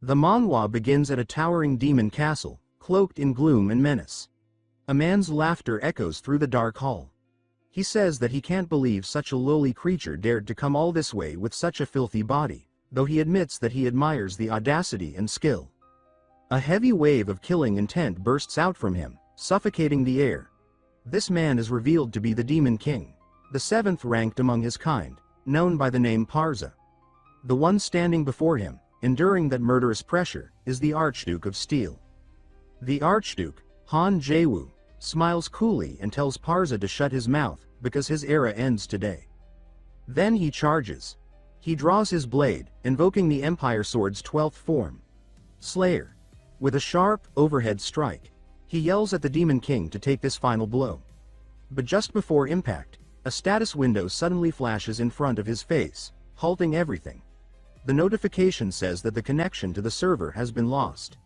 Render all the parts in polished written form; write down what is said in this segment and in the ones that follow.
The manhwa begins at a towering demon castle, cloaked in gloom and menace. A man's laughter echoes through the dark hall. He says that he can't believe such a lowly creature dared to come all this way with such a filthy body, though he admits that he admires the audacity and skill. A heavy wave of killing intent bursts out from him, suffocating the air. This man is revealed to be the Demon King, the seventh ranked among his kind, known by the name Parza. The one standing before him, enduring that murderous pressure, is the Archduke of Steel. The Archduke, Han Jaewoo, smiles coolly and tells Parza to shut his mouth, because his era ends today. Then he charges. He draws his blade, invoking the Empire Sword's 12th form, Slayer. With a sharp, overhead strike, he yells at the Demon King to take this final blow. But just before impact, a status window suddenly flashes in front of his face, halting everything. The notification says that the connection to the server has been lost.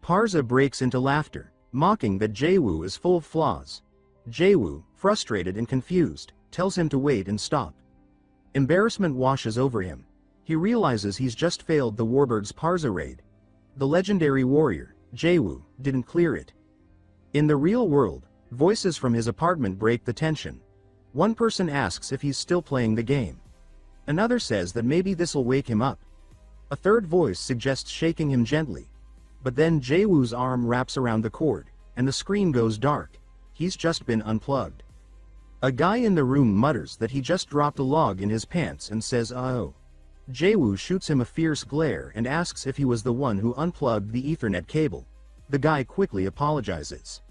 Parza breaks into laughter, mocking that Jaewoo is full of flaws. Jaewoo, frustrated and confused, tells him to wait and stop. Embarrassment washes over him. He realizes he's just failed the Warburg's Parza raid. The legendary warrior, Jaewoo, didn't clear it. In the real world, voices from his apartment break the tension. One person asks if he's still playing the game. Another says that maybe this'll wake him up. A third voice suggests shaking him gently. But then Jaewoo's arm wraps around the cord, and the screen goes dark. He's just been unplugged. A guy in the room mutters that he just dropped a log in his pants and says "oh." Jaewoo shoots him a fierce glare and asks if he was the one who unplugged the Ethernet cable. The guy quickly apologizes.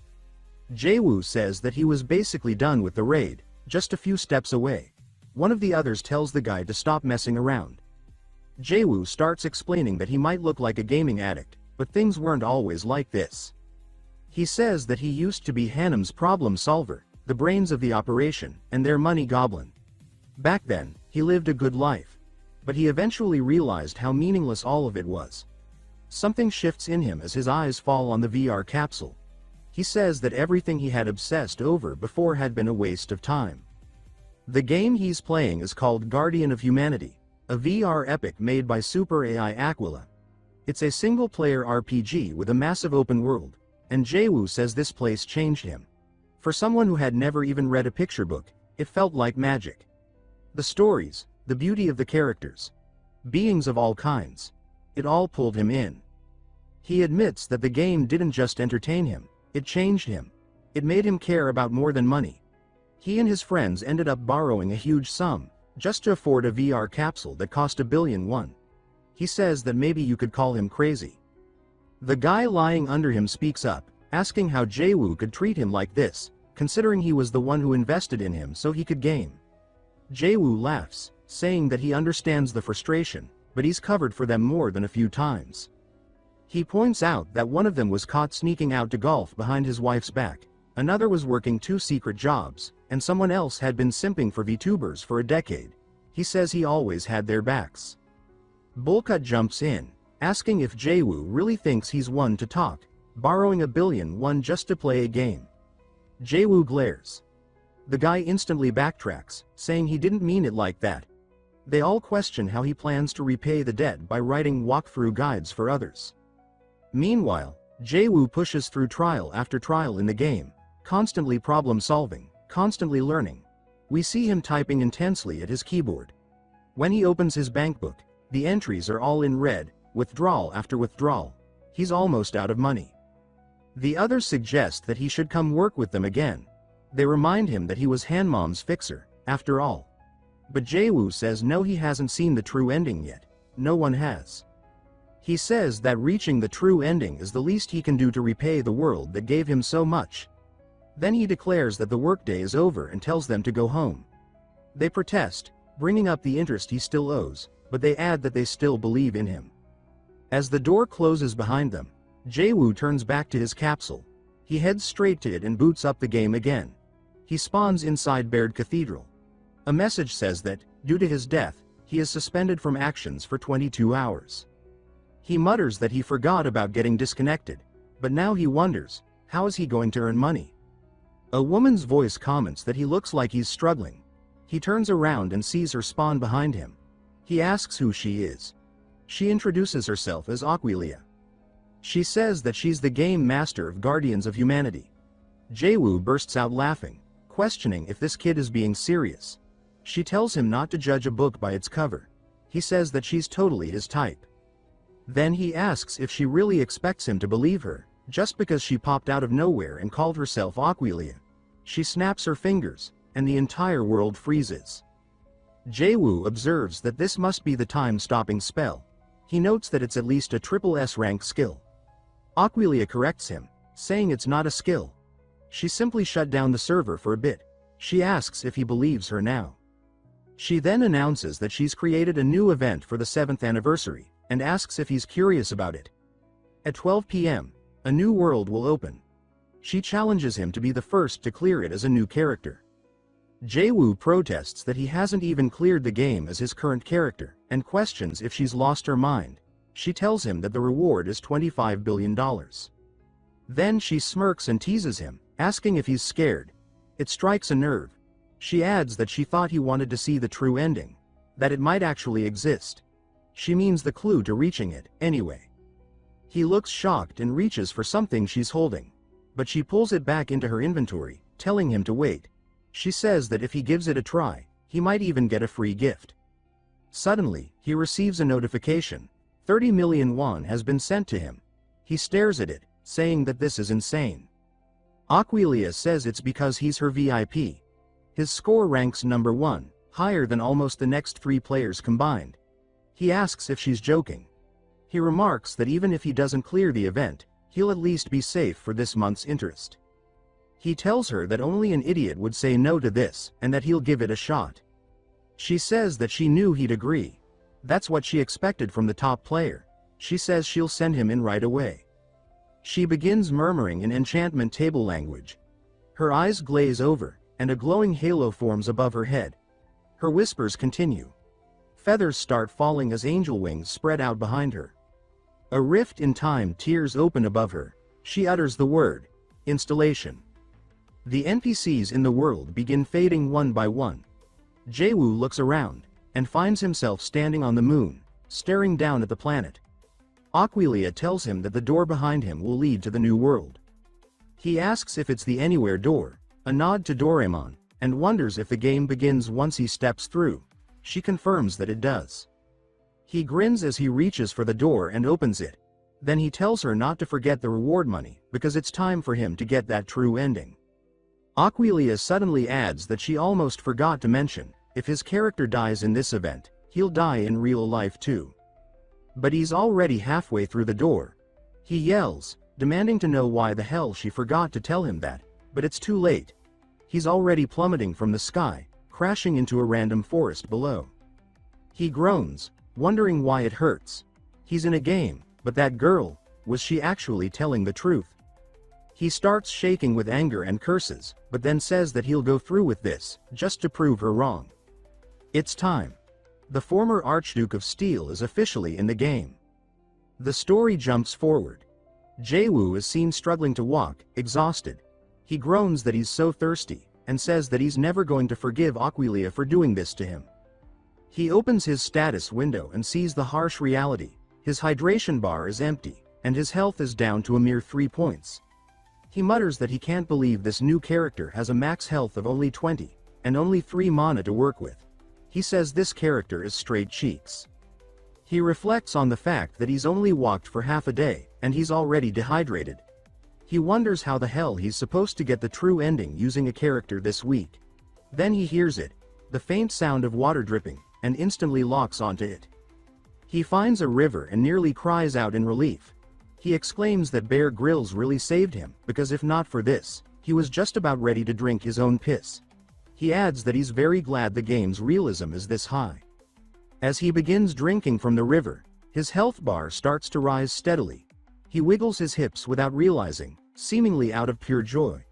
Jaewoo says that he was basically done with the raid, just a few steps away. One of the others tells the guy to stop messing around. Jaewoo starts explaining that he might look like a gaming addict, but things weren't always like this. He says that he used to be Hanum's problem solver, the brains of the operation, and their money goblin. Back then, he lived a good life. But he eventually realized how meaningless all of it was. Something shifts in him as his eyes fall on the VR capsule. He says that everything he had obsessed over before had been a waste of time. The game he's playing is called Guardian of Humanity, a VR epic made by super AI Aquila. It's a single-player RPG with a massive open world, and Jaewoo says this place changed him. For someone who had never even read a picture book, it felt like magic. The stories, the beauty of the characters, beings of all kinds, it all pulled him in. He admits that the game didn't just entertain him, it changed him. It made him care about more than money. He and his friends ended up borrowing a huge sum, just to afford a VR capsule that cost $1 billion. He says that maybe you could call him crazy. The guy lying under him speaks up, asking how Jaewoo could treat him like this, considering he was the one who invested in him so he could game. Jaewoo laughs, saying that he understands the frustration, but he's covered for them more than a few times. He points out that one of them was caught sneaking out to golf behind his wife's back, another was working 2 secret jobs, and someone else had been simping for VTubers for a decade. He says he always had their backs. Bullcut jumps in, asking if Jaewoo really thinks he's one to talk, borrowing $1 billion just to play a game. Jaewoo glares. The guy instantly backtracks, saying he didn't mean it like that. They all question how he plans to repay the debt by writing walkthrough guides for others. Meanwhile, Jaewoo pushes through trial after trial in the game, constantly problem-solving, constantly learning. We see him typing intensely at his keyboard. When he opens his bank book, the entries are all in red, withdrawal after withdrawal. He's almost out of money. The others suggest that he should come work with them again. They remind him that he was Hanmom's fixer, after all. But Jaewoo says no, he hasn't seen the true ending yet. No one has. He says that reaching the true ending is the least he can do to repay the world that gave him so much. Then he declares that the workday is over and tells them to go home. They protest, bringing up the interest he still owes, but they add that they still believe in him. As the door closes behind them, Jaewoo turns back to his capsule. He heads straight to it and boots up the game again. He spawns inside Baird Cathedral. A message says that, due to his death, he is suspended from actions for 22 hours. He mutters that he forgot about getting disconnected, but now he wonders, how is he going to earn money? A woman's voice comments that he looks like he's struggling. He turns around and sees her spawn behind him. He asks who she is. She introduces herself as Aquila. She says that she's the game master of Guardians of Humanity. Jaewoo bursts out laughing, questioning if this kid is being serious. She tells him not to judge a book by its cover. He says that she's totally his type. Then he asks if she really expects him to believe her, just because she popped out of nowhere and called herself Aquila. She snaps her fingers, and the entire world freezes. Jaewoo observes that this must be the time-stopping spell. He notes that it's at least a triple S rank skill. Aquila corrects him, saying it's not a skill. She simply shut down the server for a bit. She asks if he believes her now. She then announces that she's created a new event for the 7th anniversary, and asks if he's curious about it. At 12 p.m., a new world will open. She challenges him to be the first to clear it as a new character. Jaewoo protests that he hasn't even cleared the game as his current character, and questions if she's lost her mind. She tells him that the reward is $25 billion. Then she smirks and teases him, asking if he's scared. It strikes a nerve. She adds that she thought he wanted to see the true ending, that it might actually exist. She means the clue to reaching it, anyway. He looks shocked and reaches for something she's holding, but she pulls it back into her inventory, telling him to wait. She says that if he gives it a try, he might even get a free gift. Suddenly, he receives a notification. 30 million won has been sent to him. He stares at it, saying that this is insane. Aquila says it's because he's her VIP. His score ranks number 1, higher than almost the next 3 players combined. He asks if she's joking. He remarks that even if he doesn't clear the event, he'll at least be safe for this month's interest. He tells her that only an idiot would say no to this, and that he'll give it a shot. She says that she knew he'd agree. That's what she expected from the top player. She says she'll send him in right away. She begins murmuring in enchantment table language. Her eyes glaze over, and a glowing halo forms above her head. Her whispers continue. Feathers start falling as angel wings spread out behind her. A rift in time tears open above her. She utters the word, installation. The NPCs in the world begin fading one by one. Jaewoo looks around, and finds himself standing on the moon, staring down at the planet. Aquila tells him that the door behind him will lead to the new world. He asks if it's the Anywhere door, a nod to Doraemon, and wonders if the game begins once he steps through. She confirms that it does. He grins as he reaches for the door and opens it. Then he tells her not to forget the reward money, because it's time for him to get that true ending. Aquila suddenly adds that she almost forgot to mention, if his character dies in this event, he'll die in real life too. But he's already halfway through the door. He yells, demanding to know why the hell she forgot to tell him that, but it's too late. He's already plummeting from the sky, crashing into a random forest below. He groans, wondering why it hurts. He's in a game, but that girl, was she actually telling the truth? He starts shaking with anger and curses, but then says that he'll go through with this, just to prove her wrong. It's time. The former Archduke of Steel is officially in the game. The story jumps forward. Jaewoo is seen struggling to walk, exhausted. He groans that he's so thirsty, and says that he's never going to forgive Aquila for doing this to him. He opens his status window and sees the harsh reality. His hydration bar is empty, and his health is down to a mere 3 points. He mutters that he can't believe this new character has a max health of only 20, and only 3 mana to work with. He says this character is straight cheeks. He reflects on the fact that he's only walked for half a day, and he's already dehydrated. He wonders how the hell he's supposed to get the true ending using a character this weak. Then he hears it, the faint sound of water dripping, and instantly locks onto it. He finds a river and nearly cries out in relief. He exclaims that Bear Grylls really saved him, because if not for this, he was just about ready to drink his own piss. He adds that he's very glad the game's realism is this high. As he begins drinking from the river, his health bar starts to rise steadily. He wiggles his hips without realizing, seemingly out of pure joy.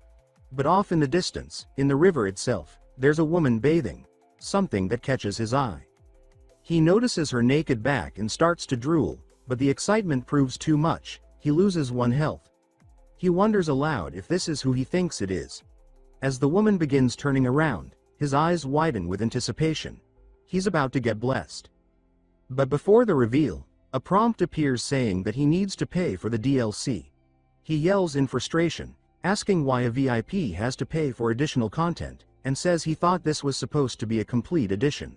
But off in the distance, in the river itself, there's a woman bathing, something that catches his eye. He notices her naked back and starts to drool, but the excitement proves too much. He loses 1 health. He wonders aloud if this is who he thinks it is. As the woman begins turning around, his eyes widen with anticipation. He's about to get blessed. But before the reveal, A prompt appears saying that he needs to pay for the DLC. He yells in frustration, asking why a VIP has to pay for additional content, and says he thought this was supposed to be a complete edition.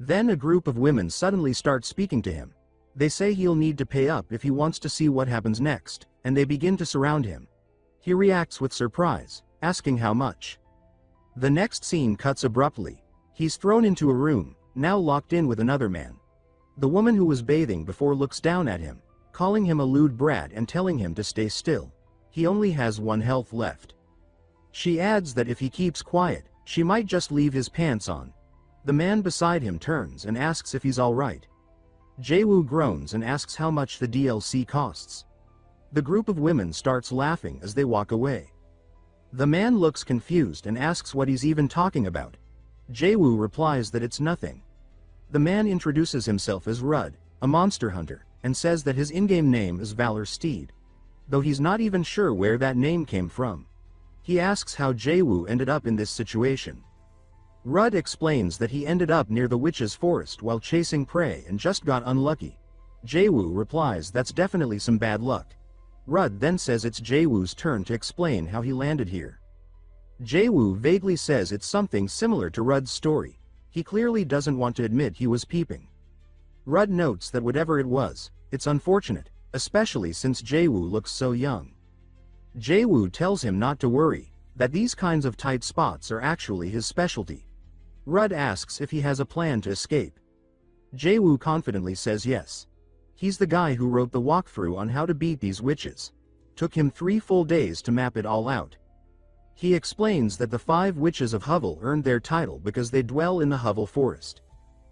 Then a group of women suddenly start speaking to him. They say he'll need to pay up if he wants to see what happens next, and they begin to surround him. He reacts with surprise, asking how much. The next scene cuts abruptly. He's thrown into a room, now locked in with another man. The woman who was bathing before looks down at him, calling him a lewd brat and telling him to stay still. He only has 1 health left. She adds that if he keeps quiet, she might just leave his pants on. The man beside him turns and asks if he's alright. Jaewoo groans and asks how much the DLC costs. The group of women starts laughing as they walk away. The man looks confused and asks what he's even talking about. Jaewoo replies that it's nothing. The man introduces himself as Rud, a monster hunter, and says that his in-game name is Valor Steed, though he's not even sure where that name came from. He asks how Jaewoo ended up in this situation. Rud explains that he ended up near the witch's forest while chasing prey and just got unlucky. Jaewoo replies that's definitely some bad luck. Rud then says it's Jaewoo's turn to explain how he landed here. Jaewoo vaguely says it's something similar to Rud's story. He clearly doesn't want to admit he was peeping. Rud notes that whatever it was, it's unfortunate, especially since Jaewoo looks so young. Jaewoo tells him not to worry, that these kinds of tight spots are actually his specialty. Rud asks if he has a plan to escape. Jaewoo confidently says yes. He's the guy who wrote the walkthrough on how to beat these witches. Took him 3 full days to map it all out. He explains that the 5 witches of Hovel earned their title because they dwell in the Hovel forest.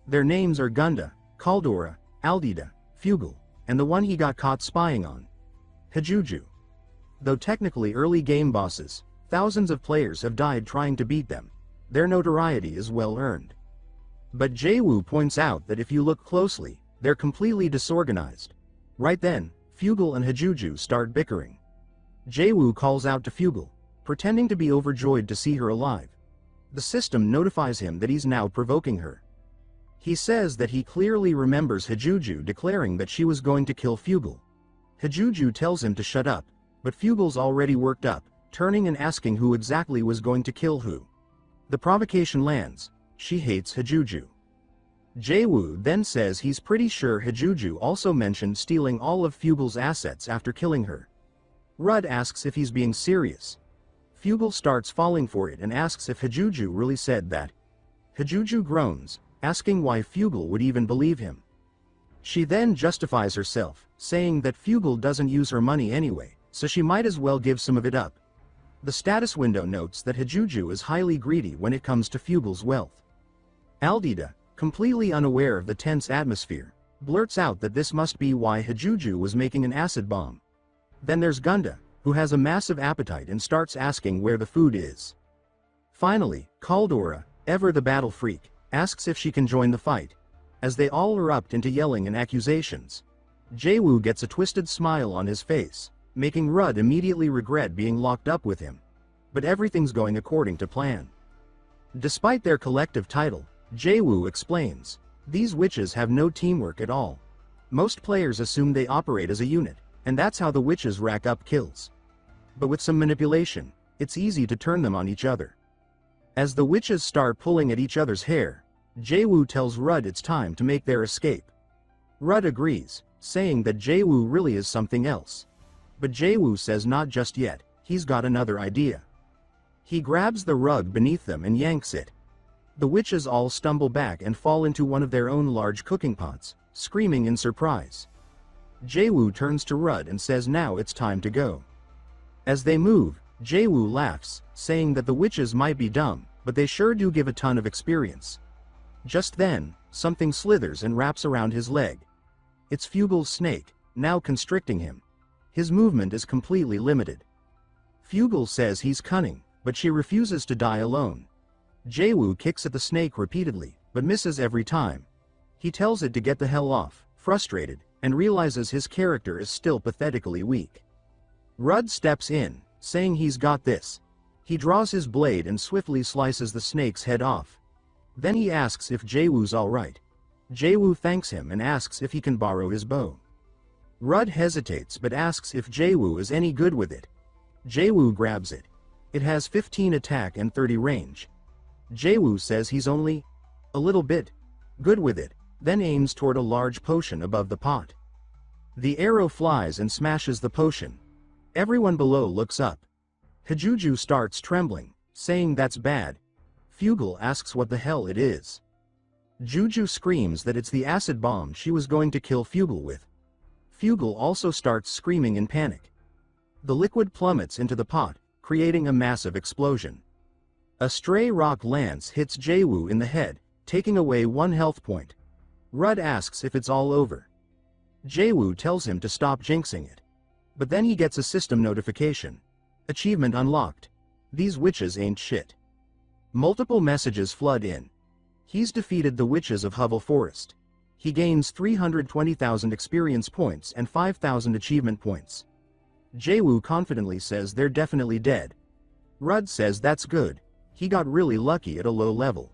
Their names are Gunda, Kaldora, Aldida, Fugal, and the one he got caught spying on, Hajuju. Though technically early game bosses, thousands of players have died trying to beat them. Their notoriety is well earned. But Jaewoo points out that if you look closely, they're completely disorganized. Right then, Fugal and Hajuju start bickering. Jaewoo calls out to Fugal, pretending to be overjoyed to see her alive. The system notifies him that he's now provoking her. He says that he clearly remembers Hajuju declaring that she was going to kill Fugal. Hajuju tells him to shut up, but Fugal's already worked up, turning and asking who exactly was going to kill who. The provocation lands. She hates Hajuju. Jaewoo then says he's pretty sure Hajuju also mentioned stealing all of Fugal's assets after killing her. Rud asks if he's being serious. Fugal starts falling for it and asks if Hajuju really said that. Hajuju groans, asking why Fugal would even believe him. She then justifies herself, saying that Fugal doesn't use her money anyway, so she might as well give some of it up. The status window notes that Hajuju is highly greedy when it comes to Fugal's wealth. Aldida, completely unaware of the tense atmosphere, blurts out that this must be why Hajuju was making an acid bomb. Then there's Gunda, who has a massive appetite and starts asking where the food is. Finally, Kaldora, ever the battle freak, asks if she can join the fight. As they all erupt into yelling and accusations, Jaewoo gets a twisted smile on his face, making Rud immediately regret being locked up with him. But everything's going according to plan. Despite their collective title, Jaewoo explains, these witches have no teamwork at all. Most players assume they operate as a unit, and that's how the witches rack up kills. But with some manipulation, it's easy to turn them on each other. As the witches start pulling at each other's hair, Jaewoo tells Rud it's time to make their escape. Rud agrees, saying that Jaewoo really is something else. But Jaewoo says not just yet, he's got another idea. He grabs the rug beneath them and yanks it. The witches all stumble back and fall into one of their own large cooking pots, screaming in surprise. Jaewoo turns to Rud and says now it's time to go. As they move, Jaewoo laughs, saying that the witches might be dumb, but they sure do give a ton of experience. Just then, something slithers and wraps around his leg. It's Fugal's snake, now constricting him. His movement is completely limited. Fugal says he's cunning, but she refuses to die alone. Jaewoo kicks at the snake repeatedly, but misses every time. He tells it to get the hell off, frustrated, and realizes his character is still pathetically weak. Rud steps in, saying he's got this. He draws his blade and swiftly slices the snake's head off. Then he asks if Jaewoo's alright. Jaewoo thanks him and asks if he can borrow his bow. Rud hesitates but asks if Jaewoo is any good with it. Jaewoo grabs it. It has 15 attack and 30 range. Jaewoo says he's only a little bit good with it, then aims toward a large potion above the pot. The arrow flies and smashes the potion. Everyone below looks up. Hajuju starts trembling, saying that's bad. Fugal asks what the hell it is. Juju screams that it's the acid bomb she was going to kill Fugal with. Fugal also starts screaming in panic. The liquid plummets into the pot, creating a massive explosion. A stray rock lance hits Jaewoo in the head, taking away 1 health point. Rud asks if it's all over. Jaewoo tells him to stop jinxing it. But then he gets a system notification. Achievement unlocked. These witches ain't shit. Multiple messages flood in. He's defeated the witches of Hovel Forest. He gains 320,000 experience points and 5,000 achievement points. Jaewoo confidently says they're definitely dead. Rud says that's good. He got really lucky at a low level.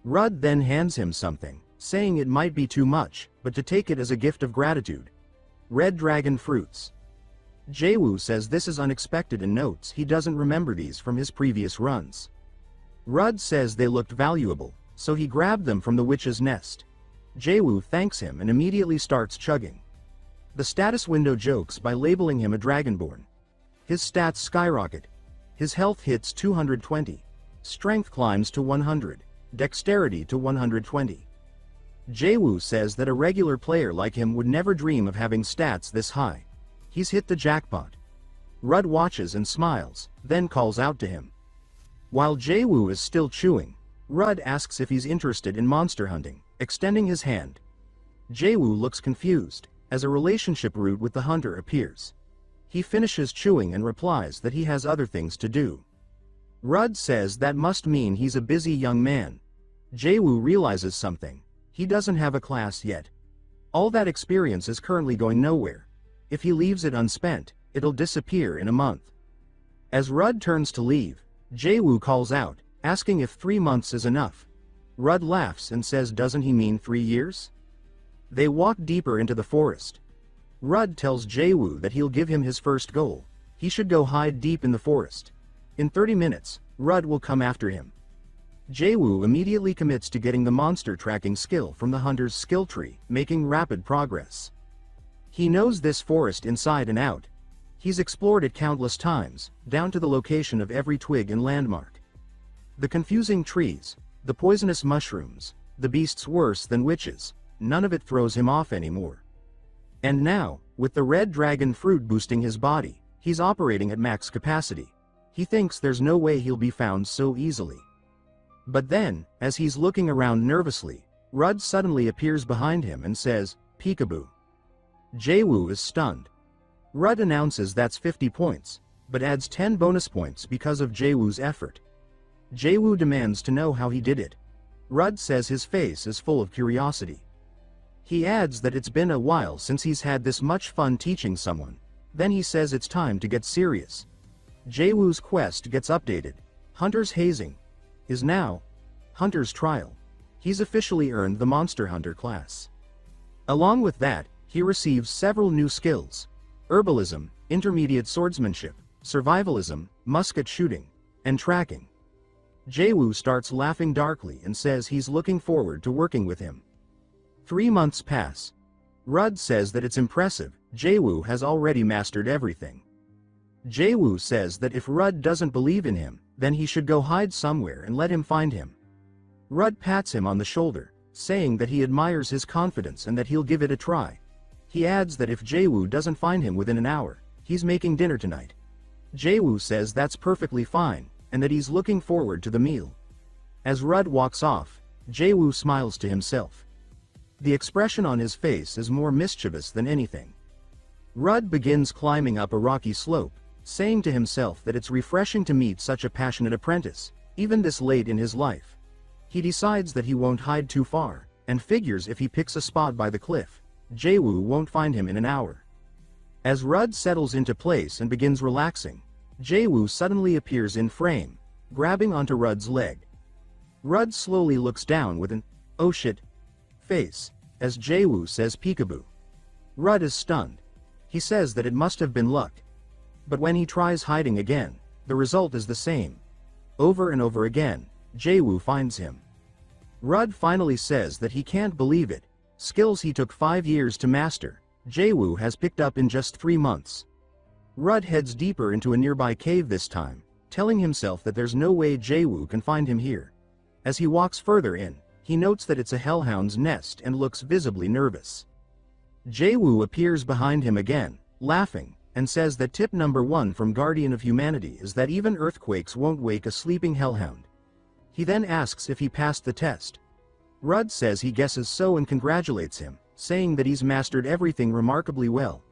Rud then hands him something, saying it might be too much, but to take it as a gift of gratitude. Red dragon fruits. Jaewoo says this is unexpected and notes he doesn't remember these from his previous runs. Rud says they looked valuable, so he grabbed them from the witch's nest. Jaewoo thanks him and immediately starts chugging. The status window jokes by labeling him a dragonborn. His stats skyrocket. His health hits 220. Strength climbs to 100. Dexterity to 120. Jaewoo says that a regular player like him would never dream of having stats this high. He's hit the jackpot. Rud watches and smiles, then calls out to him. While Jaewoo is still chewing, Rud asks if he's interested in monster hunting, extending his hand. Jaewoo looks confused, as a relationship route with the hunter appears. He finishes chewing and replies that he has other things to do. Rud says that must mean he's a busy young man. Jaewoo realizes something. He doesn't have a class yet. All that experience is currently going nowhere. If he leaves it unspent, it'll disappear in a month. As Rud turns to leave, Jaewoo calls out, asking if 3 months is enough. Rud laughs and says doesn't he mean 3 years? They walk deeper into the forest. Rud tells Jaewoo that he'll give him his first goal. He should go hide deep in the forest. In 30 minutes, Rud will come after him. Jaewoo immediately commits to getting the monster tracking skill from the hunter's skill tree, making rapid progress. He knows this forest inside and out. He's explored it countless times, down to the location of every twig and landmark. The confusing trees, the poisonous mushrooms, the beasts worse than witches, none of it throws him off anymore. And now, with the red dragon fruit boosting his body, he's operating at max capacity. He thinks there's no way he'll be found so easily. But then, as he's looking around nervously, Rud suddenly appears behind him and says, "Peekaboo." Jaewoo is stunned. Rud announces that's 50 points, but adds 10 bonus points because of Jaewoo's effort. Jaewoo demands to know how he did it. Rud says his face is full of curiosity. He adds that it's been a while since he's had this much fun teaching someone. Then he says it's time to get serious. Jaewoo's quest gets updated. Hunter's hazing is now Hunter's trial. He's officially earned the Monster Hunter class. Along with that, he receives several new skills: herbalism, intermediate swordsmanship, survivalism, musket shooting, and tracking. Jaewoo starts laughing darkly and says he's looking forward to working with him. 3 months pass. Rud says that it's impressive, Jaewoo has already mastered everything. Jaewoo says that if Rud doesn't believe in him, then he should go hide somewhere and let him find him. Rud pats him on the shoulder, saying that he admires his confidence and that he'll give it a try. He adds that if Jaewoo doesn't find him within an hour, he's making dinner tonight. Jaewoo says that's perfectly fine, and that he's looking forward to the meal. As Rud walks off, Jaewoo smiles to himself. The expression on his face is more mischievous than anything. Rud begins climbing up a rocky slope, saying to himself that it's refreshing to meet such a passionate apprentice, even this late in his life. He decides that he won't hide too far, and figures if he picks a spot by the cliff, Jaewoo won't find him in an hour. As Rud settles into place and begins relaxing, Jaewoo suddenly appears in frame, grabbing onto Rud's leg. Rud slowly looks down with an "oh shit" face, as Jaewoo says peekaboo. Rudd is stunned. He says that it must have been luck. But when he tries hiding again, the result is the same. Over and over again, Jaewoo finds him. Rudd finally says that he can't believe it. Skills he took 5 years to master, Jaewoo has picked up in just 3 months. Rudd heads deeper into a nearby cave this time, telling himself that there's no way Jaewoo can find him here. As he walks further in, he notes that it's a hellhound's nest and looks visibly nervous. Jaewoo appears behind him again, laughing, and says that tip number 1 from Guardian of Humanity is that even earthquakes won't wake a sleeping hellhound. He then asks if he passed the test. Rudd says he guesses so and congratulates him, saying that he's mastered everything remarkably well.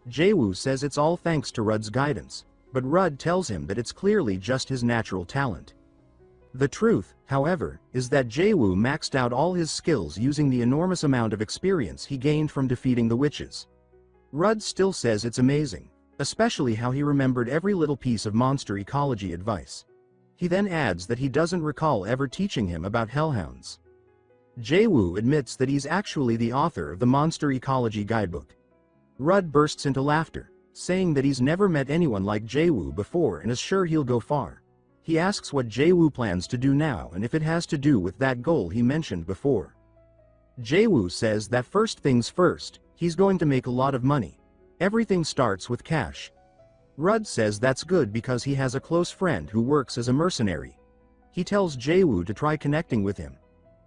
Jaewoo says it's all thanks to Rudd's guidance, but Rudd tells him that it's clearly just his natural talent. The truth, however, is that Jaewoo maxed out all his skills using the enormous amount of experience he gained from defeating the witches. Rudd still says it's amazing, especially how he remembered every little piece of monster ecology advice. He then adds that he doesn't recall ever teaching him about hellhounds. Jaewoo admits that he's actually the author of the Monster Ecology Guidebook. Rudd bursts into laughter, saying that he's never met anyone like Jaewoo before and is sure he'll go far. He asks what Jaewoo plans to do now and if it has to do with that goal he mentioned before. Jaewoo says that first things first, he's going to make a lot of money. Everything starts with cash. Rudd says that's good because he has a close friend who works as a mercenary. He tells Jaewoo to try connecting with him.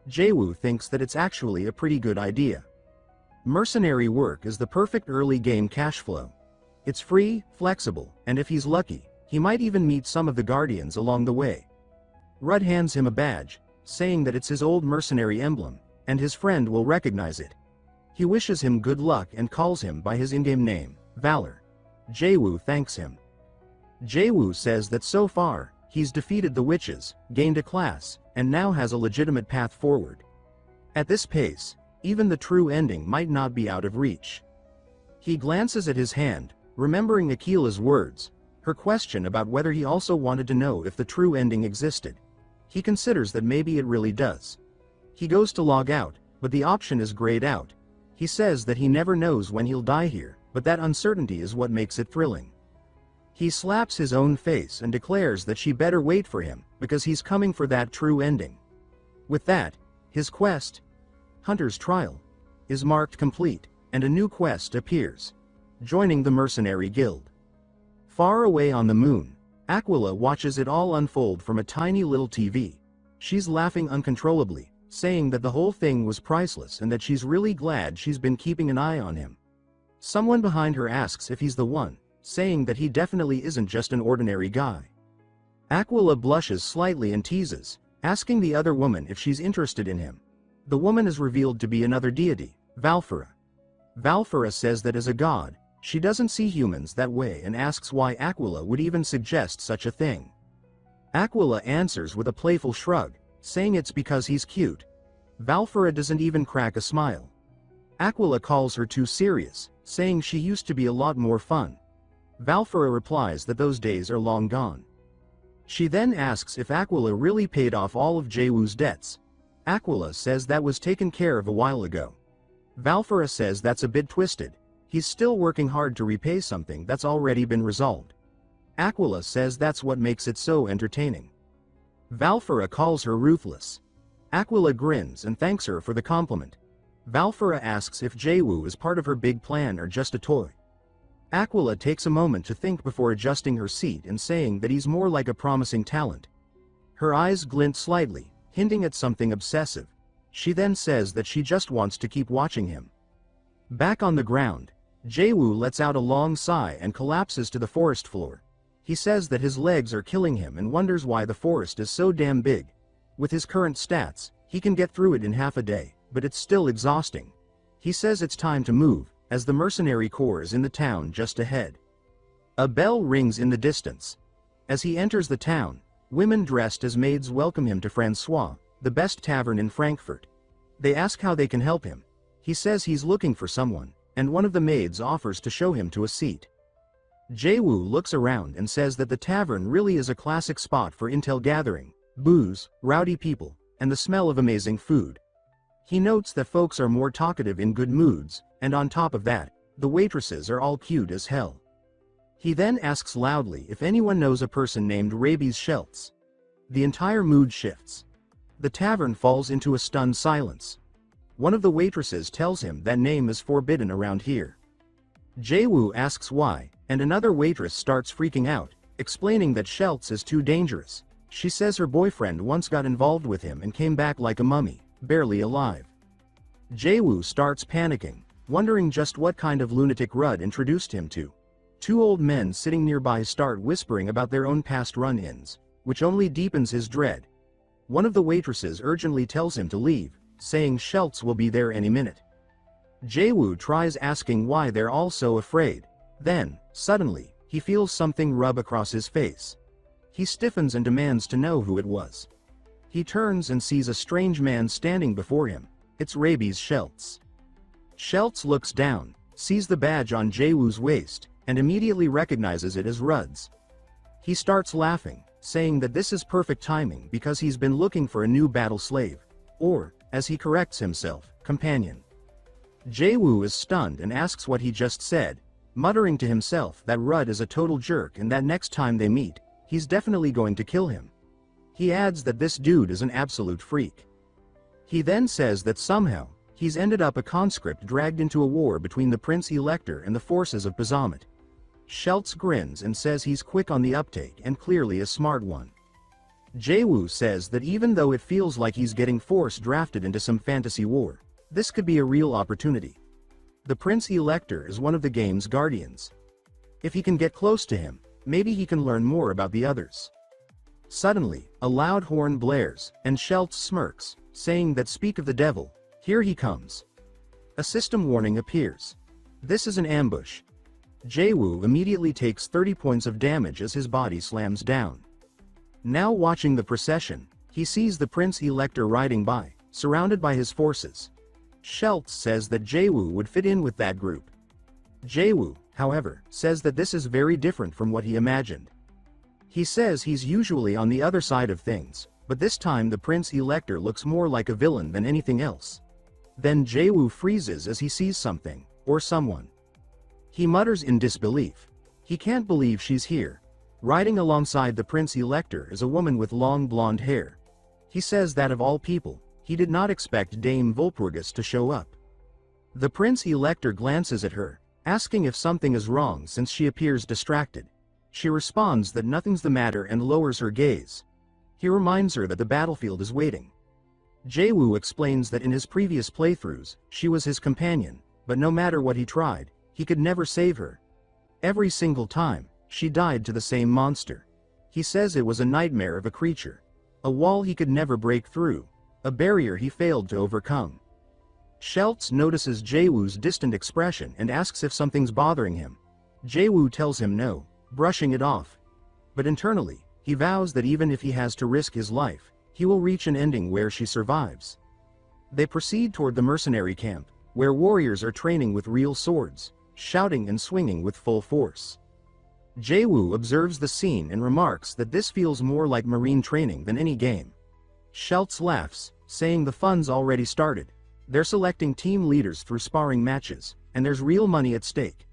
Jaewoo thinks that it's actually a pretty good idea. Mercenary work is the perfect early game cash flow. It's free, flexible, and if he's lucky, he might even meet some of the Guardians along the way. Rudd hands him a badge, saying that it's his old mercenary emblem, and his friend will recognize it. He wishes him good luck and calls him by his in-game name, Valor. Jaewoo thanks him. Jaewoo says that so far, he's defeated the witches, gained a class, and now has a legitimate path forward. At this pace, even the true ending might not be out of reach. He glances at his hand, remembering Aquila's words, her question about whether he also wanted to know if the true ending existed. He considers that maybe it really does. He goes to log out, but the option is grayed out. He says that he never knows when he'll die here, but that uncertainty is what makes it thrilling. He slaps his own face and declares that she better wait for him, because he's coming for that true ending. With that, his quest, Hunter's Trial, is marked complete, and a new quest appears: joining the Mercenary Guild. Far away on the moon, Aquila watches it all unfold from a tiny little TV. She's laughing uncontrollably, saying that the whole thing was priceless and that she's really glad she's been keeping an eye on him. Someone behind her asks if he's the one, saying that he definitely isn't just an ordinary guy. Aquila blushes slightly and teases, asking the other woman if she's interested in him. The woman is revealed to be another deity, Valfara. Valfara says that as a god, she doesn't see humans that way and asks why Aquila would even suggest such a thing. Aquila answers with a playful shrug, saying it's because he's cute. Valfara doesn't even crack a smile. Aquila calls her too serious, saying she used to be a lot more fun. Valfara replies that those days are long gone. She then asks if Aquila really paid off all of Jaewoo's debts. Aquila says that was taken care of a while ago. Valfara says that's a bit twisted. He's still working hard to repay something that's already been resolved. Aquila says that's what makes it so entertaining. Valfara calls her ruthless. Aquila grins and thanks her for the compliment. Valfara asks if Jaewoo is part of her big plan or just a toy. Aquila takes a moment to think before adjusting her seat and saying that he's more like a promising talent. Her eyes glint slightly, hinting at something obsessive. She then says that she just wants to keep watching him. Back on the ground, Jaewoo lets out a long sigh and collapses to the forest floor. He says that his legs are killing him and wonders why the forest is so damn big. With his current stats, he can get through it in half a day, but it's still exhausting. He says it's time to move, as the mercenary corps is in the town just ahead. A bell rings in the distance. As he enters the town, women dressed as maids welcome him to Francois, the best tavern in Frankfurt. They ask how they can help him. He says he's looking for someone, and one of the maids offers to show him to a seat. Jaewoo looks around and says that the tavern really is a classic spot for intel gathering, booze, rowdy people, and the smell of amazing food. He notes that folks are more talkative in good moods, and on top of that, the waitresses are all cute as hell. He then asks loudly if anyone knows a person named Rabies Schultz. The entire mood shifts. The tavern falls into a stunned silence. One of the waitresses tells him that name is forbidden around here. Jaewoo asks why, and another waitress starts freaking out, explaining that Schultz is too dangerous. She says her boyfriend once got involved with him and came back like a mummy, barely alive. Jaewoo starts panicking, wondering just what kind of lunatic Rudd introduced him to. Two old men sitting nearby start whispering about their own past run-ins, which only deepens his dread. One of the waitresses urgently tells him to leave, saying Schultz will be there any minute. Jaewoo tries asking why they're all so afraid. Then, suddenly, he feels something rub across his face. He stiffens and demands to know who it was. He turns and sees a strange man standing before him. It's Rabies Schultz. Schultz looks down, sees the badge on Jaewoo's waist, and immediately recognizes it as Rudd's. He starts laughing, saying that this is perfect timing because he's been looking for a new battle slave, or, as he corrects himself, companion. Jaewoo is stunned and asks what he just said, muttering to himself that Rudd is a total jerk and that next time they meet, he's definitely going to kill him. He adds that this dude is an absolute freak. He then says that somehow, he's ended up a conscript dragged into a war between the Prince Elector and the forces of Bahamut. Schultz grins and says he's quick on the uptake and clearly a smart one. Jaewoo says that even though it feels like he's getting force drafted into some fantasy war, this could be a real opportunity. The Prince Elector is one of the game's guardians. If he can get close to him, maybe he can learn more about the others. Suddenly, a loud horn blares, and Schultz smirks, saying that speak of the devil, here he comes. A system warning appears. This is an ambush. Jaewoo immediately takes 30 points of damage as his body slams down. Now watching the procession, he sees the Prince Elector riding by, surrounded by his forces. Schultz says that Jaewoo would fit in with that group. Jaewoo, however, says that this is very different from what he imagined. He says he's usually on the other side of things, but this time the Prince Elector looks more like a villain than anything else. Then Jaewoo freezes as he sees something, or someone. He mutters in disbelief. He can't believe she's here. Riding alongside the Prince Elector is a woman with long blonde hair. He says that of all people, he did not expect Dame Volpurgis to show up. The Prince Elector glances at her, asking if something is wrong since she appears distracted. She responds that nothing's the matter and lowers her gaze. He reminds her that the battlefield is waiting. Jaewoo explains that in his previous playthroughs, she was his companion, but no matter what he tried, he could never save her. Every single time, she died to the same monster. He says it was a nightmare of a creature. A wall he could never break through. A barrier he failed to overcome. Schultz notices Jaewoo's distant expression and asks if something's bothering him. Jaewoo tells him no, brushing it off. But internally, he vows that even if he has to risk his life, he will reach an ending where she survives. They proceed toward the mercenary camp, where warriors are training with real swords, shouting and swinging with full force. Jaewoo observes the scene and remarks that this feels more like marine training than any game. Schultz laughs, saying the fun's already started. They're selecting team leaders through sparring matches, and there's real money at stake.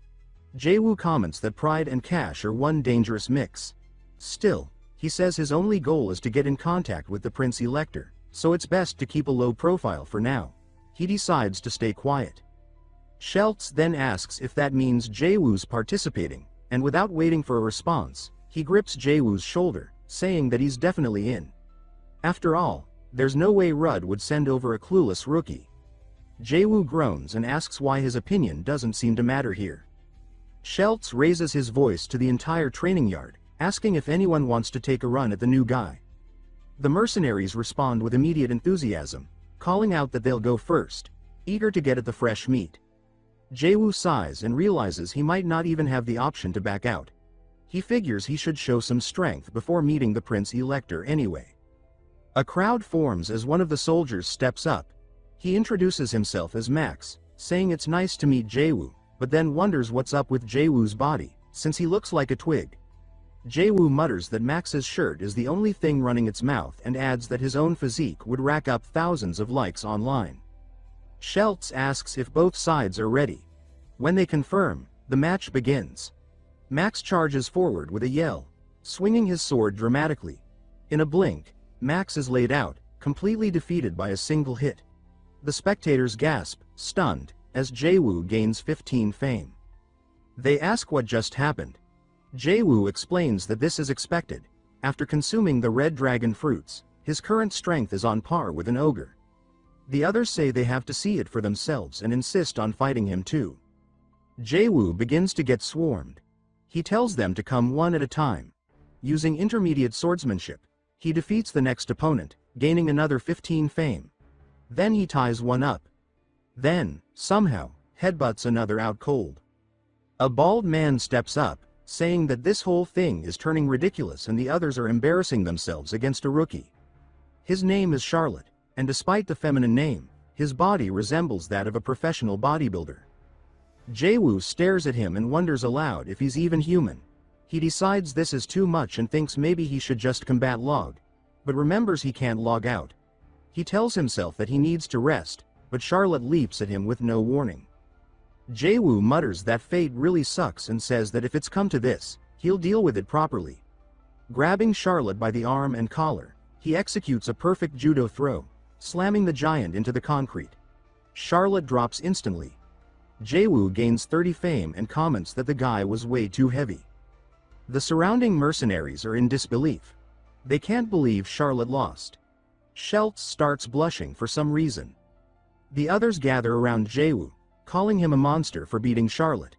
Jaewoo comments that pride and cash are one dangerous mix. Still, he says his only goal is to get in contact with the Prince Elector, so it's best to keep a low profile for now. He decides to stay quiet. Schultz then asks if that means Jaewoo's participating, and without waiting for a response, he grips Jaewoo's shoulder, saying that he's definitely in. After all, there's no way Rudd would send over a clueless rookie. Jaewoo groans and asks why his opinion doesn't seem to matter here. Schultz raises his voice to the entire training yard, asking if anyone wants to take a run at the new guy. The mercenaries respond with immediate enthusiasm, calling out that they'll go first, eager to get at the fresh meat. Jaewoo sighs and realizes he might not even have the option to back out. He figures he should show some strength before meeting the Prince Elector anyway. A crowd forms as one of the soldiers steps up. He introduces himself as Max, saying it's nice to meet Jaewoo, but then wonders what's up with Jaewoo's body, since he looks like a twig. Jaewoo mutters that Max's shirt is the only thing running its mouth and adds that his own physique would rack up thousands of likes online. Schultz asks if both sides are ready. When they confirm, the match begins. Max charges forward with a yell, swinging his sword dramatically. In a blink, Max is laid out, completely defeated by a single hit. The spectators gasp, stunned, as Jaewoo gains 15 fame. They ask what just happened. Jaewoo explains that this is expected. After consuming the red dragon fruits, his current strength is on par with an ogre. The others say they have to see it for themselves and insist on fighting him too. Jaewoo begins to get swarmed. He tells them to come one at a time. Using intermediate swordsmanship, he defeats the next opponent, gaining another 15 fame. Then he ties one up. Then, somehow, headbutts another out cold. A bald man steps up, saying that this whole thing is turning ridiculous and the others are embarrassing themselves against a rookie. His name is Charlotte, and despite the feminine name, his body resembles that of a professional bodybuilder. Jaewoo stares at him and wonders aloud if he's even human. He decides this is too much and thinks maybe he should just combat log, but remembers he can't log out. He tells himself that he needs to rest, but Charlotte leaps at him with no warning. Jaewoo mutters that fate really sucks and says that if it's come to this, he'll deal with it properly. Grabbing Charlotte by the arm and collar, he executes a perfect judo throw, slamming the giant into the concrete. Charlotte drops instantly. Jaewoo gains 30 fame and comments that the guy was way too heavy. The surrounding mercenaries are in disbelief. They can't believe Charlotte lost. Schultz starts blushing for some reason. The others gather around Jaewoo, calling him a monster for beating Charlotte.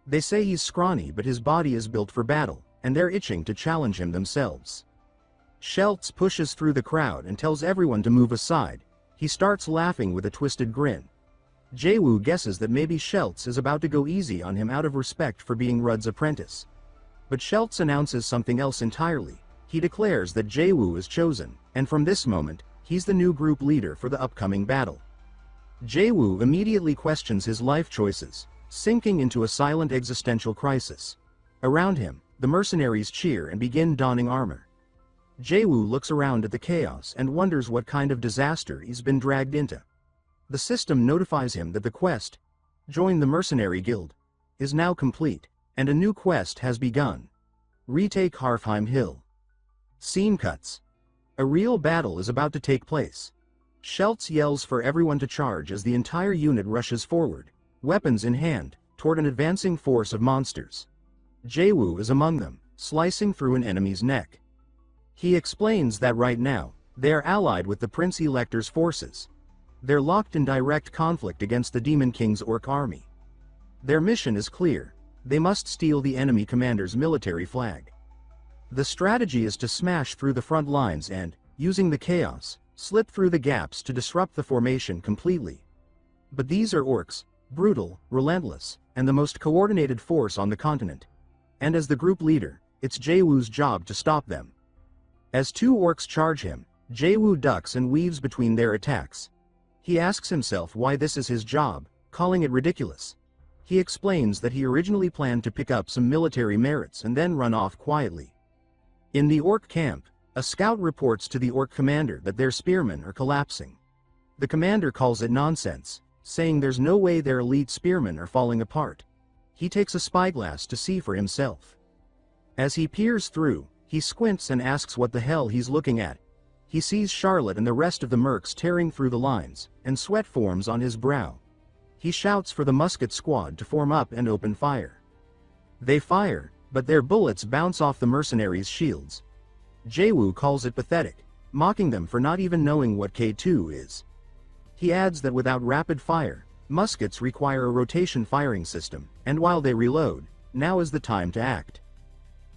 They say he's scrawny but his body is built for battle, and they're itching to challenge him themselves. Schultz pushes through the crowd and tells everyone to move aside. He starts laughing with a twisted grin. Jaewoo guesses that maybe Schultz is about to go easy on him out of respect for being Rudd's apprentice. But Schultz announces something else entirely. He declares that Jaewoo is chosen, and from this moment, he's the new group leader for the upcoming battle. Jaewoo immediately questions his life choices, sinking into a silent existential crisis. Around him, the mercenaries cheer and begin donning armor. Jaewoo looks around at the chaos and wonders what kind of disaster he's been dragged into. The system notifies him that the quest, join the mercenary guild, is now complete, and a new quest has begun. Retake Harfheim Hill. Scene cuts. A real battle is about to take place. Schultz yells for everyone to charge as the entire unit rushes forward, weapons in hand, toward an advancing force of monsters. Jaewoo is among them, slicing through an enemy's neck. He explains that right now, they are allied with the Prince Elector's forces. They're locked in direct conflict against the Demon King's orc army. Their mission is clear. They must steal the enemy commander's military flag. The strategy is to smash through the front lines and, using the chaos, slip through the gaps to disrupt the formation completely. But these are orcs, brutal, relentless, and the most coordinated force on the continent. And as the group leader, it's Jaewoo's job to stop them. As two orcs charge him, Jaewoo ducks and weaves between their attacks. He asks himself why this is his job, calling it ridiculous. He explains that he originally planned to pick up some military merits and then run off quietly. In the orc camp, a scout reports to the orc commander that their spearmen are collapsing. The commander calls it nonsense, saying there's no way their elite spearmen are falling apart. He takes a spyglass to see for himself. As he peers through, he squints and asks what the hell he's looking at. He sees Charlotte and the rest of the mercs tearing through the lines, and sweat forms on his brow. He shouts for the musket squad to form up and open fire. They fire, but their bullets bounce off the mercenaries' shields. Jaewoo calls it pathetic, mocking them for not even knowing what K2 is. He adds that without rapid fire, muskets require a rotation firing system, and while they reload, now is the time to act.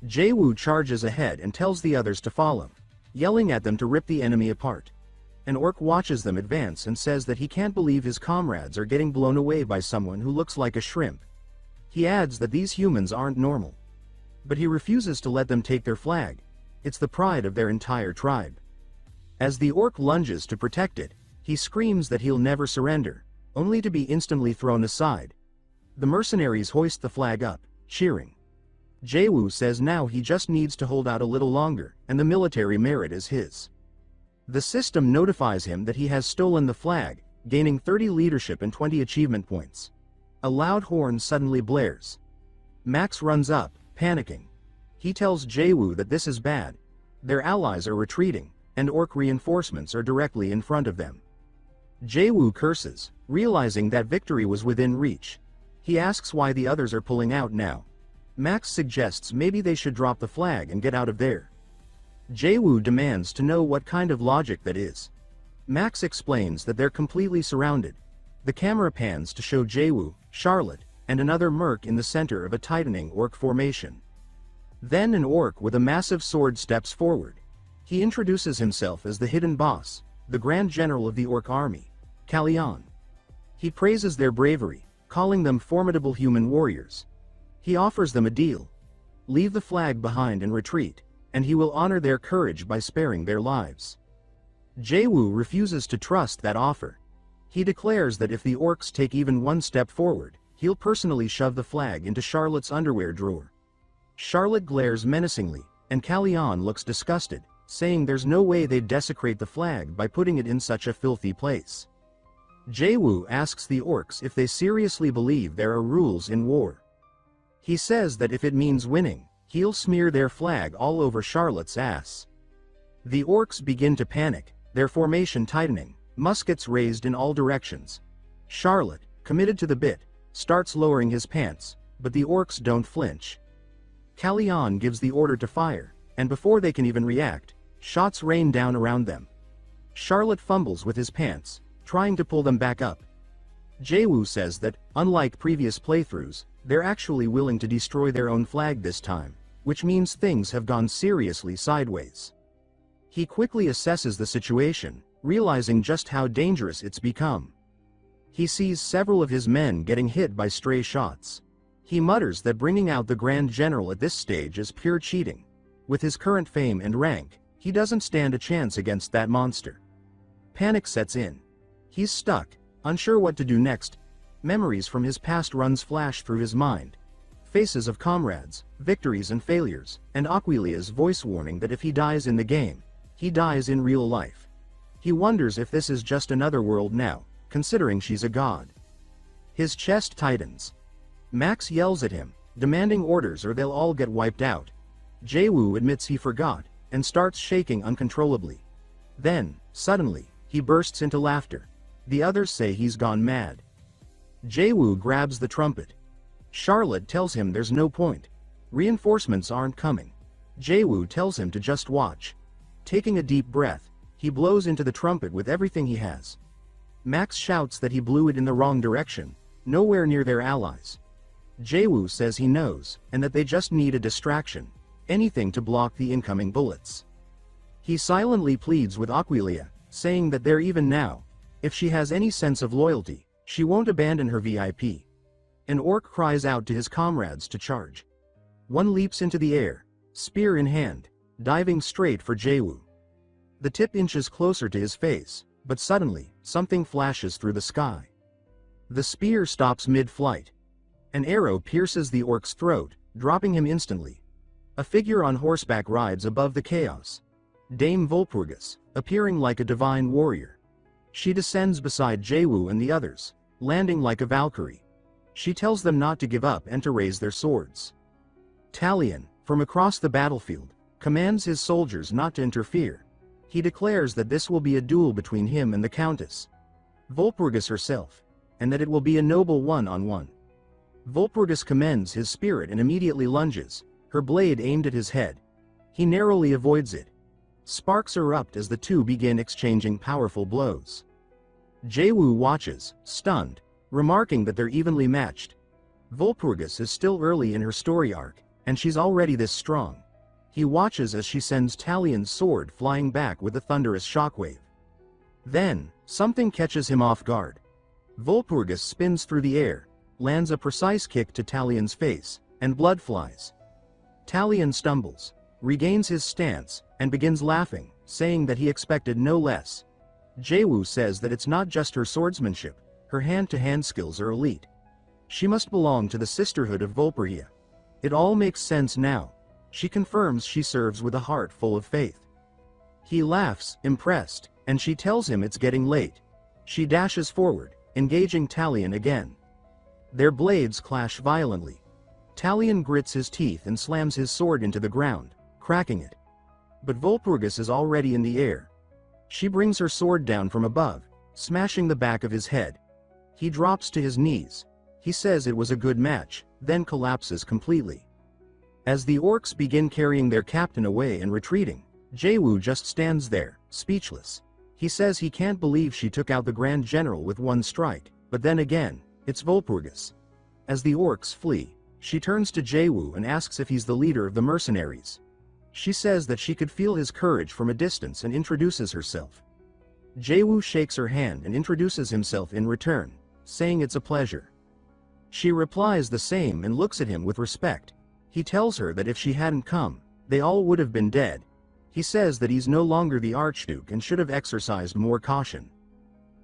Jaewoo charges ahead and tells the others to follow, yelling at them to rip the enemy apart. An orc watches them advance and says that he can't believe his comrades are getting blown away by someone who looks like a shrimp. He adds that these humans aren't normal. But he refuses to let them take their flag. It's the pride of their entire tribe. As the orc lunges to protect it, he screams that he'll never surrender, only to be instantly thrown aside. The mercenaries hoist the flag up, cheering. Jaewoo says now he just needs to hold out a little longer, and the military merit is his. The system notifies him that he has stolen the flag, gaining 30 leadership and 20 achievement points. A loud horn suddenly blares. Max runs up, panicking. He tells Jaewoo that this is bad. Their allies are retreating, and orc reinforcements are directly in front of them. Jaewoo curses, realizing that victory was within reach. He asks why the others are pulling out now. Max suggests maybe they should drop the flag and get out of there. Jaewoo demands to know what kind of logic that is. Max explains that they're completely surrounded. The camera pans to show Jaewoo, Charlotte, and another merc in the center of a tightening orc formation. Then an orc with a massive sword steps forward. He introduces himself as the hidden boss, the Grand General of the orc army, Kalian. He praises their bravery, calling them formidable human warriors. He offers them a deal. Leave the flag behind and retreat, and he will honor their courage by sparing their lives. Jaewoo refuses to trust that offer. He declares that if the orcs take even one step forward, he'll personally shove the flag into Charlotte's underwear drawer. Charlotte glares menacingly, and Kalian looks disgusted, saying there's no way they'd desecrate the flag by putting it in such a filthy place. Jaewoo asks the orcs if they seriously believe there are rules in war. He says that if it means winning, he'll smear their flag all over Charlotte's ass. The orcs begin to panic, their formation tightening, muskets raised in all directions. Charlotte, committed to the bit, starts lowering his pants, but the orcs don't flinch. Kalian gives the order to fire, and before they can even react, shots rain down around them. Charlotte fumbles with his pants, trying to pull them back up. Jaewoo says that, unlike previous playthroughs, they're actually willing to destroy their own flag this time, which means things have gone seriously sideways. He quickly assesses the situation, realizing just how dangerous it's become. He sees several of his men getting hit by stray shots. He mutters that bringing out the Grand General at this stage is pure cheating. With his current fame and rank, he doesn't stand a chance against that monster. Panic sets in. He's stuck, unsure what to do next. Memories from his past runs flash through his mind. Faces of comrades, victories and failures, and Aquila's voice warning that if he dies in the game, he dies in real life. He wonders if this is just another world now, considering she's a god. His chest tightens. Max yells at him, demanding orders or they'll all get wiped out. Jaewoo admits he forgot, and starts shaking uncontrollably. Then, suddenly, he bursts into laughter. The others say he's gone mad. Jaewoo grabs the trumpet. Charlotte tells him there's no point. Reinforcements aren't coming. Jaewoo tells him to just watch. Taking a deep breath, he blows into the trumpet with everything he has. Max shouts that he blew it in the wrong direction, nowhere near their allies. Jaewoo says he knows, and that they just need a distraction, anything to block the incoming bullets. He silently pleads with Aquila, saying that they're even now. If she has any sense of loyalty, she won't abandon her VIP. An orc cries out to his comrades to charge. One leaps into the air, spear in hand, diving straight for Jaewoo. The tip inches closer to his face, but suddenly, something flashes through the sky. The spear stops mid-flight. An arrow pierces the orc's throat, dropping him instantly. A figure on horseback rides above the chaos. Dame Volpurgis, appearing like a divine warrior. She descends beside Jaewoo and the others, landing like a Valkyrie. She tells them not to give up and to raise their swords. Talion, from across the battlefield, commands his soldiers not to interfere. He declares that this will be a duel between him and the Countess Volpurgis herself, and that it will be a noble one-on-one. Volpurgis commends his spirit and immediately lunges, her blade aimed at his head. He narrowly avoids it. Sparks erupt as the two begin exchanging powerful blows. Jaewoo watches, stunned, remarking that they're evenly matched. Volpurgis is still early in her story arc, and she's already this strong. He watches as she sends Talion's sword flying back with a thunderous shockwave. Then, something catches him off guard. Volpurgis spins through the air, lands a precise kick to Talion's face, and blood flies. Talion stumbles, regains his stance, and begins laughing, saying that he expected no less. Jaewoo says that it's not just her swordsmanship, her hand-to-hand skills are elite. She must belong to the Sisterhood of Volpurgia. It all makes sense now. She confirms she serves with a heart full of faith. He laughs, impressed, and she tells him it's getting late. She dashes forward, engaging Talion again. Their blades clash violently. Talion grits his teeth and slams his sword into the ground, cracking it. But Volpurgis is already in the air. She brings her sword down from above, smashing the back of his head. He drops to his knees. He says it was a good match, then collapses completely. As the orcs begin carrying their captain away and retreating, Jaewoo just stands there, speechless. He says he can't believe she took out the Grand General with one strike, but then again, it's Volpurgis. As the orcs flee, she turns to Jaewoo and asks if he's the leader of the mercenaries. She says that she could feel his courage from a distance and introduces herself. Jaewoo shakes her hand and introduces himself in return, saying it's a pleasure. She replies the same and looks at him with respect. He tells her that if she hadn't come, they all would have been dead. He says that he's no longer the Archduke and should have exercised more caution.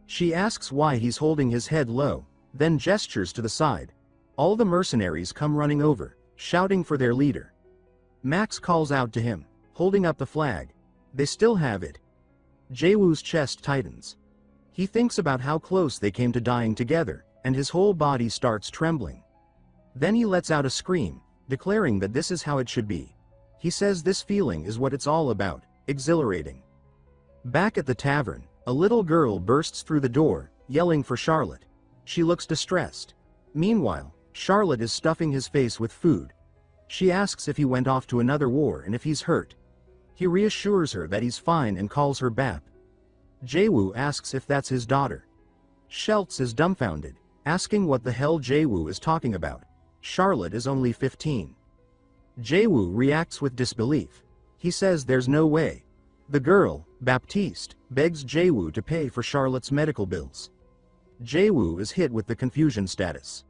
She asks why he's holding his head low, then gestures to the side. All the mercenaries come running over, shouting for their leader. Max calls out to him, holding up the flag. They still have it. Jaewoo's chest tightens. He thinks about how close they came to dying together, and his whole body starts trembling. Then he lets out a scream, declaring that this is how it should be. He says this feeling is what it's all about, exhilarating. Back at the tavern, a little girl bursts through the door, yelling for Charlotte. She looks distressed. Meanwhile, Charlotte is stuffing his face with food. She asks if he went off to another war and if he's hurt. He reassures her that he's fine and calls her Bap. Jaewoo asks if that's his daughter. Schultz is dumbfounded, asking what the hell Jaewoo is talking about. Charlotte is only 15. Jaewoo reacts with disbelief. He says there's no way. The girl, Baptiste, begs Jaewoo to pay for Charlotte's medical bills. Jaewoo is hit with the confusion status.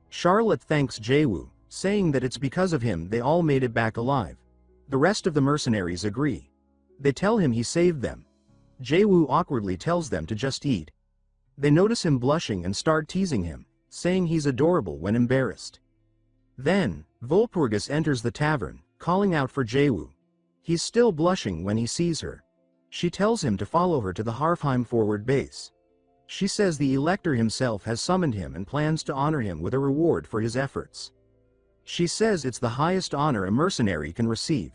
Charlotte thanks Jaewoo, saying that it's because of him they all made it back alive. The rest of the mercenaries agree. They tell him he saved them. Jaewoo awkwardly tells them to just eat. They notice him blushing and start teasing him, saying he's adorable when embarrassed. Then, Volpurgis enters the tavern, calling out for Jaewoo. He's still blushing when he sees her. She tells him to follow her to the Harfheim forward base. She says the Elector himself has summoned him and plans to honor him with a reward for his efforts. She says it's the highest honor a mercenary can receive.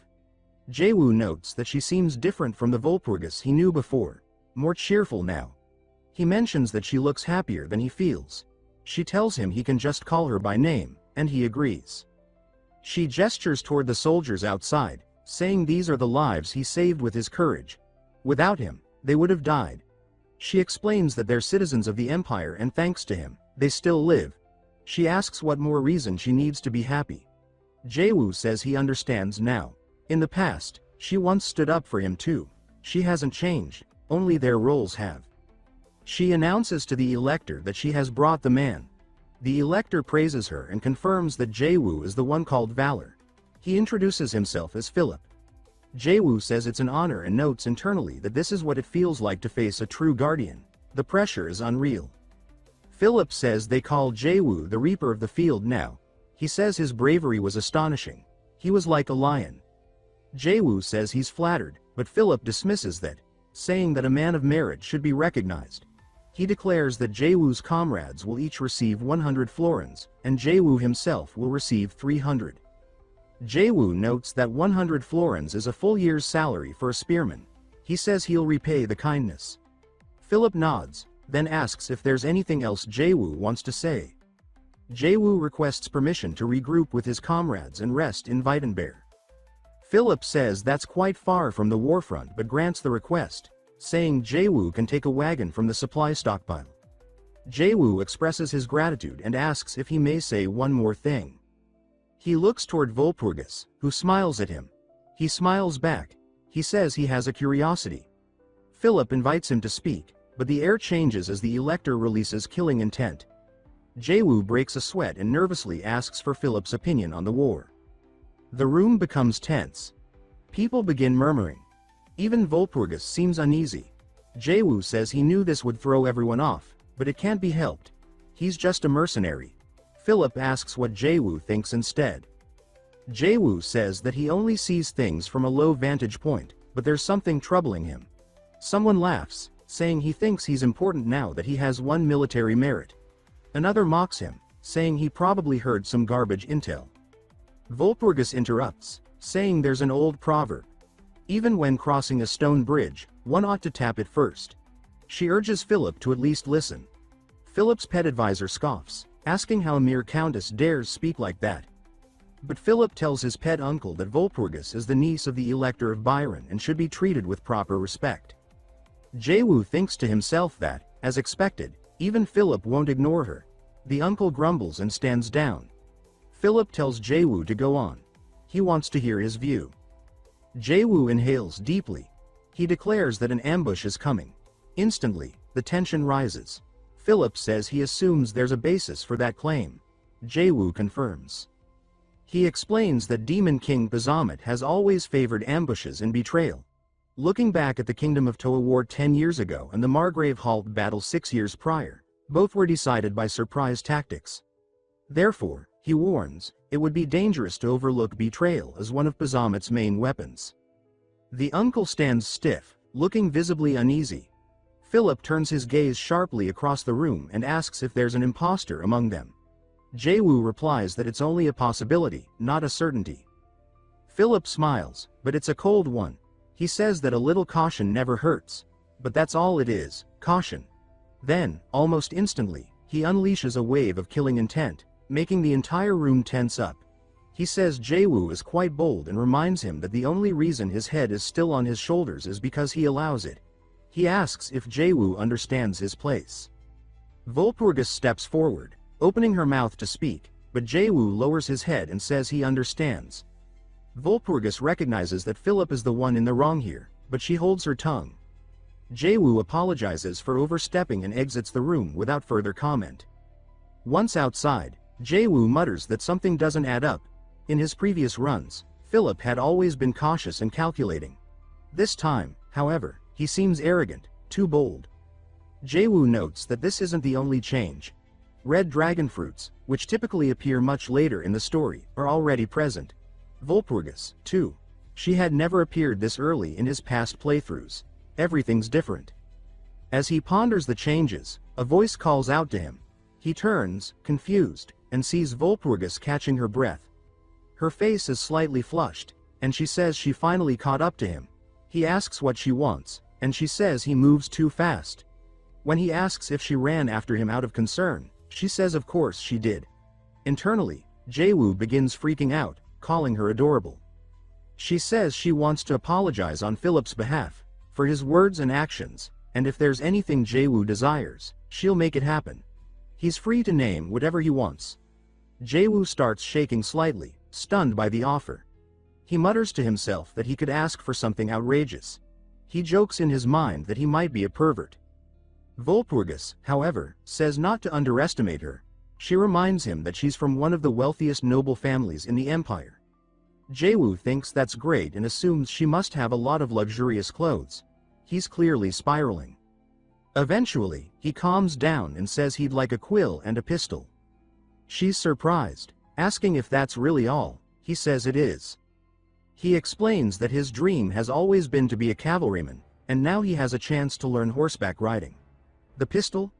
Jaewoo notes that she seems different from the Volpurgis he knew before, more cheerful now. He mentions that she looks happier than he feels. She tells him he can just call her by name, and he agrees. She gestures toward the soldiers outside, saying these are the lives he saved with his courage. Without him, they would have died. She explains that they're citizens of the Empire and thanks to him, they still live. She asks what more reason she needs to be happy. Jaewoo says he understands now. In the past, she once stood up for him too. She hasn't changed, only their roles have. She announces to the Elector that she has brought the man. The Elector praises her and confirms that Jaewoo is the one called Valor. He introduces himself as Philip. Jaewoo says it's an honor and notes internally that this is what it feels like to face a true guardian. The pressure is unreal. Philip says they call Jaewoo the Reaper of the Field now. He says his bravery was astonishing. He was like a lion. Jaewoo says he's flattered, but Philip dismisses that, saying that a man of merit should be recognized. He declares that Jaewoo's comrades will each receive 100 florins, and Jaewoo himself will receive 300. Jaewoo notes that 100 florins is a full year's salary for a spearman. He says he'll repay the kindness. Philip nods, then asks if there's anything else Jaewoo wants to say. Jaewoo requests permission to regroup with his comrades and rest in Wittenberg. Philip says that's quite far from the warfront but grants the request, saying Jaewoo can take a wagon from the supply stockpile. Jaewoo expresses his gratitude and asks if he may say one more thing. He looks toward Volpurgis, who smiles at him. He smiles back. He says he has a curiosity. Philip invites him to speak, but the air changes as the Elector releases killing intent. Jaewoo breaks a sweat and nervously asks for Philip's opinion on the war. The room becomes tense. People begin murmuring. Even Volpurgis seems uneasy. Jaewoo says he knew this would throw everyone off, but it can't be helped. He's just a mercenary. Philip asks what Jaewoo thinks instead. Jaewoo says that he only sees things from a low vantage point, but there's something troubling him. Someone laughs, saying he thinks he's important now that he has one military merit. Another mocks him, saying he probably heard some garbage intel. Walpurgis interrupts, saying there's an old proverb. Even when crossing a stone bridge, one ought to tap it first. She urges Philip to at least listen. Philip's pet advisor scoffs, asking how a mere countess dares speak like that. But Philip tells his pet uncle that Walpurgis is the niece of the Elector of Byron and should be treated with proper respect. Jaewoo thinks to himself that, as expected, even Philip won't ignore her. The uncle grumbles and stands down. Philip tells Jaewoo to go on. He wants to hear his view. Jaewoo inhales deeply. He declares that an ambush is coming. Instantly, the tension rises. Philip says he assumes there's a basis for that claim. Jaewoo confirms. He explains that Demon King Bahamut has always favored ambushes and betrayal. Looking back at the Kingdom of Toa War 10 years ago and the Margrave Halt battle 6 years prior, both were decided by surprise tactics. Therefore, he warns, it would be dangerous to overlook betrayal as one of Bahamut's main weapons. The uncle stands stiff, looking visibly uneasy. Philip turns his gaze sharply across the room and asks if there's an imposter among them. Jaewoo replies that it's only a possibility, not a certainty. Philip smiles, but it's a cold one. He says that a little caution never hurts. But that's all it is, caution. Then, almost instantly, he unleashes a wave of killing intent, making the entire room tense up. He says Jaewoo is quite bold and reminds him that the only reason his head is still on his shoulders is because he allows it. He asks if Jaewoo understands his place. Walpurgis steps forward, opening her mouth to speak, but Jaewoo lowers his head and says he understands. Walpurgis recognizes that Philip is the one in the wrong here, but she holds her tongue. Jaewoo apologizes for overstepping and exits the room without further comment. Once outside, Jaewoo mutters that something doesn't add up. In his previous runs, Philip had always been cautious and calculating. This time, however, he seems arrogant, too bold. Jaewoo notes that this isn't the only change. Red dragon fruits, which typically appear much later in the story, are already present. Walpurgis, too. She had never appeared this early in his past playthroughs. Everything's different. As he ponders the changes, a voice calls out to him. He turns, confused, and sees Walpurgis catching her breath. Her face is slightly flushed, and she says she finally caught up to him. He asks what she wants, and she says he moves too fast. When he asks if she ran after him out of concern, she says of course she did. Internally, Jaewoo begins freaking out, calling her adorable. She says she wants to apologize on Philip's behalf, for his words and actions, and if there's anything Jaewoo desires, she'll make it happen. He's free to name whatever he wants. Jaewoo starts shaking slightly, stunned by the offer. He mutters to himself that he could ask for something outrageous. He jokes in his mind that he might be a pervert. Walpurgis, however, says not to underestimate her. She reminds him that she's from one of the wealthiest noble families in the empire. Jaewoo thinks that's great and assumes she must have a lot of luxurious clothes. He's clearly spiraling. Eventually, he calms down and says he'd like a quill and a pistol. She's surprised, asking if that's really all. He says it is. He explains that his dream has always been to be a cavalryman, and now he has a chance to learn horseback riding. The pistol?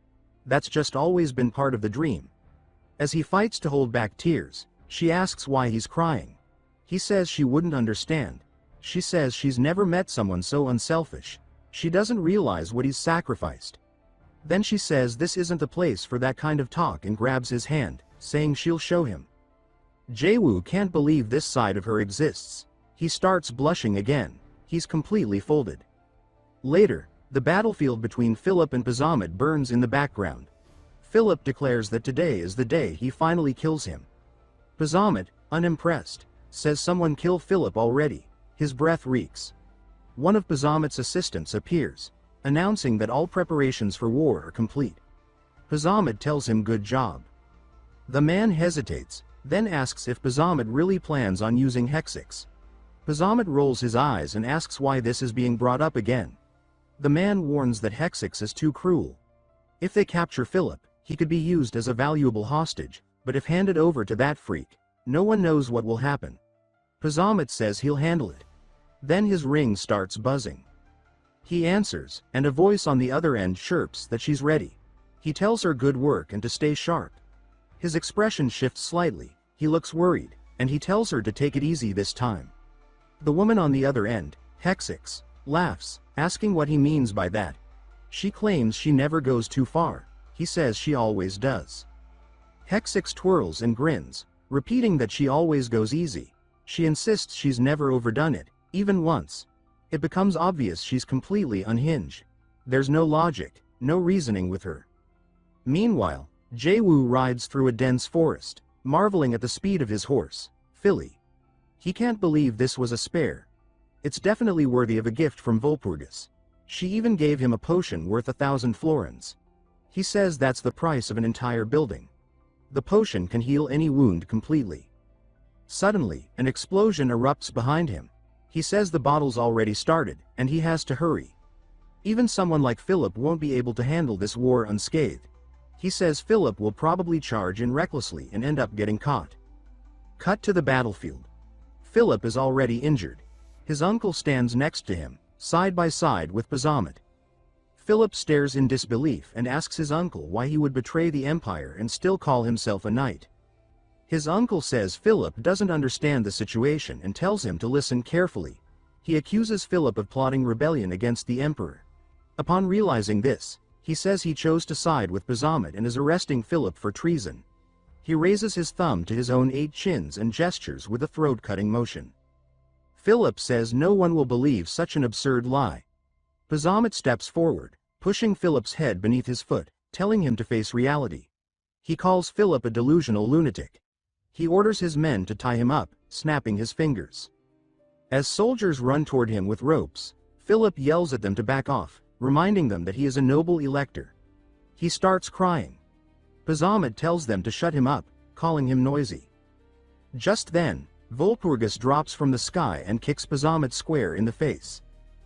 That's just always been part of the dream. As he fights to hold back tears, she asks why he's crying. He says she wouldn't understand. She says she's never met someone so unselfish. She doesn't realize what he's sacrificed. Then she says this isn't the place for that kind of talk and grabs his hand, saying she'll show him. Jaewoo can't believe this side of her exists. He starts blushing again. He's completely folded. Later, the battlefield between Philip and Bahamut burns in the background. Philip declares that today is the day he finally kills him. Bahamut, unimpressed, says someone kill Philip already. His breath reeks. One of Bahamut's assistants appears, announcing that all preparations for war are complete. Bahamut tells him good job. The man hesitates, then asks if Bahamut really plans on using Hexix. Bahamut rolls his eyes and asks why this is being brought up again. The man warns that Hexix is too cruel. If they capture Philip, he could be used as a valuable hostage, but if handed over to that freak, no one knows what will happen. Bahamut says he'll handle it. Then his ring starts buzzing. He answers, and a voice on the other end chirps that she's ready. He tells her good work and to stay sharp. His expression shifts slightly, he looks worried, and he tells her to take it easy this time. The woman on the other end, Hexix, laughs, asking what he means by that. She claims she never goes too far. He says she always does. Hexix twirls and grins, repeating that she always goes easy. She insists she's never overdone it, even once. It becomes obvious she's completely unhinged. There's no logic, no reasoning with her. Meanwhile, Jaewoo rides through a dense forest, marveling at the speed of his horse, Philly. He can't believe this was a spare. It's definitely worthy of a gift from Walpurgis. She even gave him a potion worth 1,000 florins. He says that's the price of an entire building. The potion can heal any wound completely. Suddenly, an explosion erupts behind him. He says the battle's already started, and he has to hurry. Even someone like Philip won't be able to handle this war unscathed. He says Philip will probably charge in recklessly and end up getting caught. Cut to the battlefield. Philip is already injured. His uncle stands next to him, side by side with Bazamet. Philip stares in disbelief and asks his uncle why he would betray the Empire and still call himself a knight. His uncle says Philip doesn't understand the situation and tells him to listen carefully. He accuses Philip of plotting rebellion against the Emperor. Upon realizing this, he says he chose to side with Bazamet and is arresting Philip for treason. He raises his thumb to his own 8 chins and gestures with a throat-cutting motion. Philip says no one will believe such an absurd lie. Bazamet steps forward, pushing Philip's head beneath his foot, telling him to face reality. He calls Philip a delusional lunatic. He orders his men to tie him up, snapping his fingers. As soldiers run toward him with ropes, Philip yells at them to back off, reminding them that he is a noble elector. He starts crying. Bazamet tells them to shut him up, calling him noisy. Just then, Walpurgis drops from the sky and kicks Bazamet square in the face.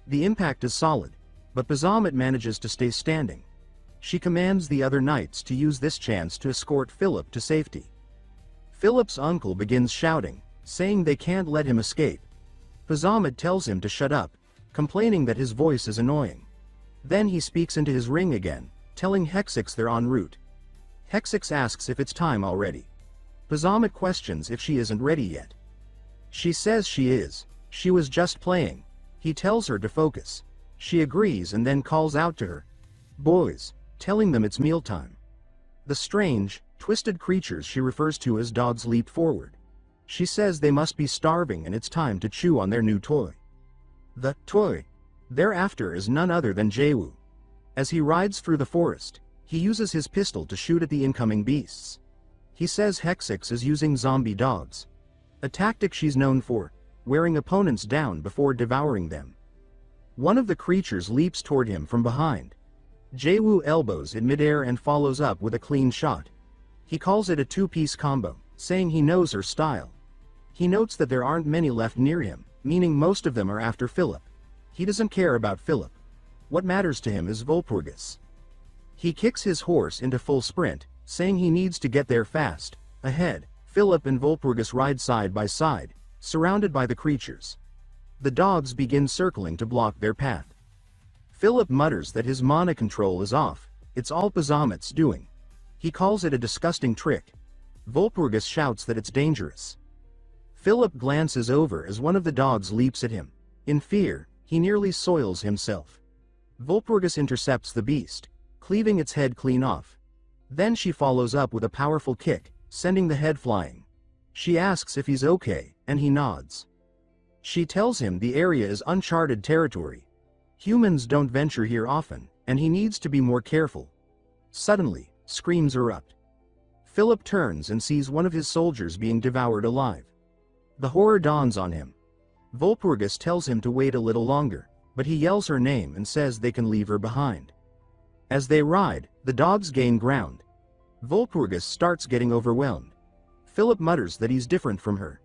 The impact is solid, but Bazamet manages to stay standing. She commands the other knights to use this chance to escort Philip to safety. Philip's uncle begins shouting, saying they can't let him escape. Bazamet tells him to shut up, complaining that his voice is annoying. Then he speaks into his ring again, telling Hexix they're en route. Hexix asks if it's time already. Bazamet questions if she isn't ready yet. She says she is. She was just playing. He tells her to focus. She agrees and then calls out to her, "Boys," telling them it's mealtime. The strange, twisted creatures she refers to as dogs leap forward. She says they must be starving and it's time to chew on their new toy. The toy thereafter is none other than Jaewoo. As he rides through the forest, he uses his pistol to shoot at the incoming beasts. He says Hexix is using zombie dogs, a tactic she's known for, wearing opponents down before devouring them. One of the creatures leaps toward him from behind. Jaewoo elbows in midair and follows up with a clean shot. He calls it a 2-piece combo, saying he knows her style. He notes that there aren't many left near him, meaning most of them are after Philip. He doesn't care about Philip. What matters to him is Walpurgis. He kicks his horse into full sprint, saying he needs to get there fast. Ahead, Philip and Walpurgis ride side by side, surrounded by the creatures. The dogs begin circling to block their path. Philip mutters that his mana control is off. It's all Bazamet's doing. He calls it a disgusting trick. Walpurgis shouts that it's dangerous. Philip glances over as one of the dogs leaps at him. In fear, he nearly soils himself. Walpurgis intercepts the beast, cleaving its head clean off. Then she follows up with a powerful kick, sending the head flying. She asks if he's okay, and he nods. She tells him the area is uncharted territory. Humans don't venture here often, and he needs to be more careful. Suddenly, screams erupt. Philip turns and sees one of his soldiers being devoured alive. The horror dawns on him. Walpurgis tells him to wait a little longer, but he yells her name and says they can leave her behind. As they ride, the dogs gain ground. Walpurgis starts getting overwhelmed. Philip mutters that he's different from her.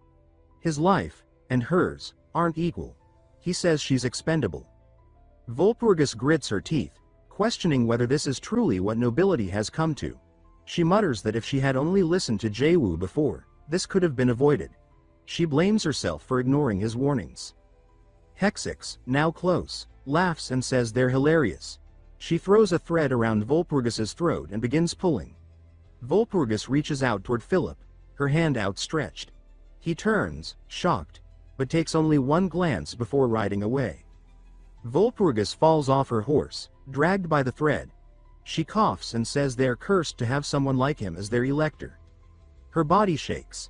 His life, and hers, aren't equal. He says she's expendable. Walpurgis grits her teeth, questioning whether this is truly what nobility has come to. She mutters that if she had only listened to Jaewoo before, this could have been avoided. She blames herself for ignoring his warnings. Hexix, now close, laughs and says they're hilarious. She throws a thread around Walpurgis's throat and begins pulling. Walpurgis reaches out toward Philip, her hand outstretched. He turns, shocked, but takes only one glance before riding away. Walpurgis falls off her horse, dragged by the thread. She coughs and says they're cursed to have someone like him as their elector. Her body shakes.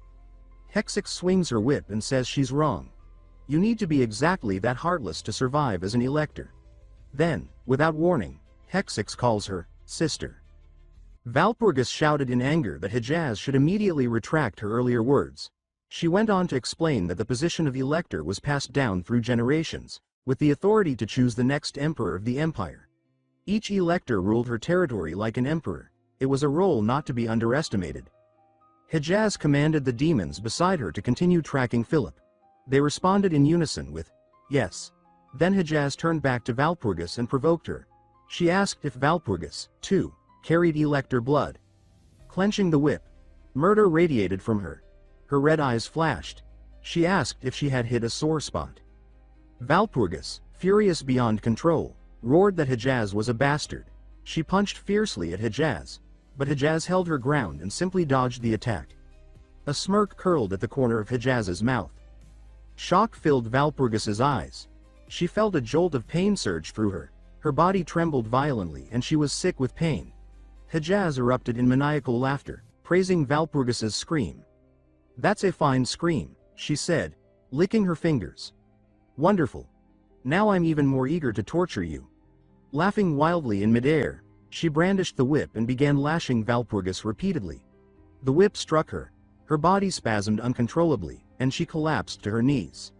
Hexix swings her whip and says she's wrong. You need to be exactly that heartless to survive as an elector. Then, without warning, Hexix calls her sister. Walpurgis shouted in anger that Hejaz should immediately retract her earlier words. She went on to explain that the position of elector was passed down through generations, with the authority to choose the next emperor of the empire. Each elector ruled her territory like an emperor. It was a role not to be underestimated. Hejaz commanded the demons beside her to continue tracking Philip. They responded in unison with, yes. Then Hejaz turned back to Walpurgis and provoked her. She asked if Walpurgis, too, carried elector blood. Clenching the whip, murder radiated from her. Her red eyes flashed. She asked if she had hit a sore spot. Walpurgis, furious beyond control, roared that Hejaz was a bastard. She punched fiercely at Hejaz, but Hejaz held her ground and simply dodged the attack. A smirk curled at the corner of Hejaz's mouth. Shock filled Walpurgis's eyes. She felt a jolt of pain surge through her. Her body trembled violently and she was sick with pain. Hejaz erupted in maniacal laughter, praising Walpurgis's scream. That's a fine scream, she said, licking her fingers. Wonderful. Now I'm even more eager to torture you. Laughing wildly in midair, she brandished the whip and began lashing Walpurgis repeatedly. The whip struck her. Her body spasmed uncontrollably, and she collapsed to her knees.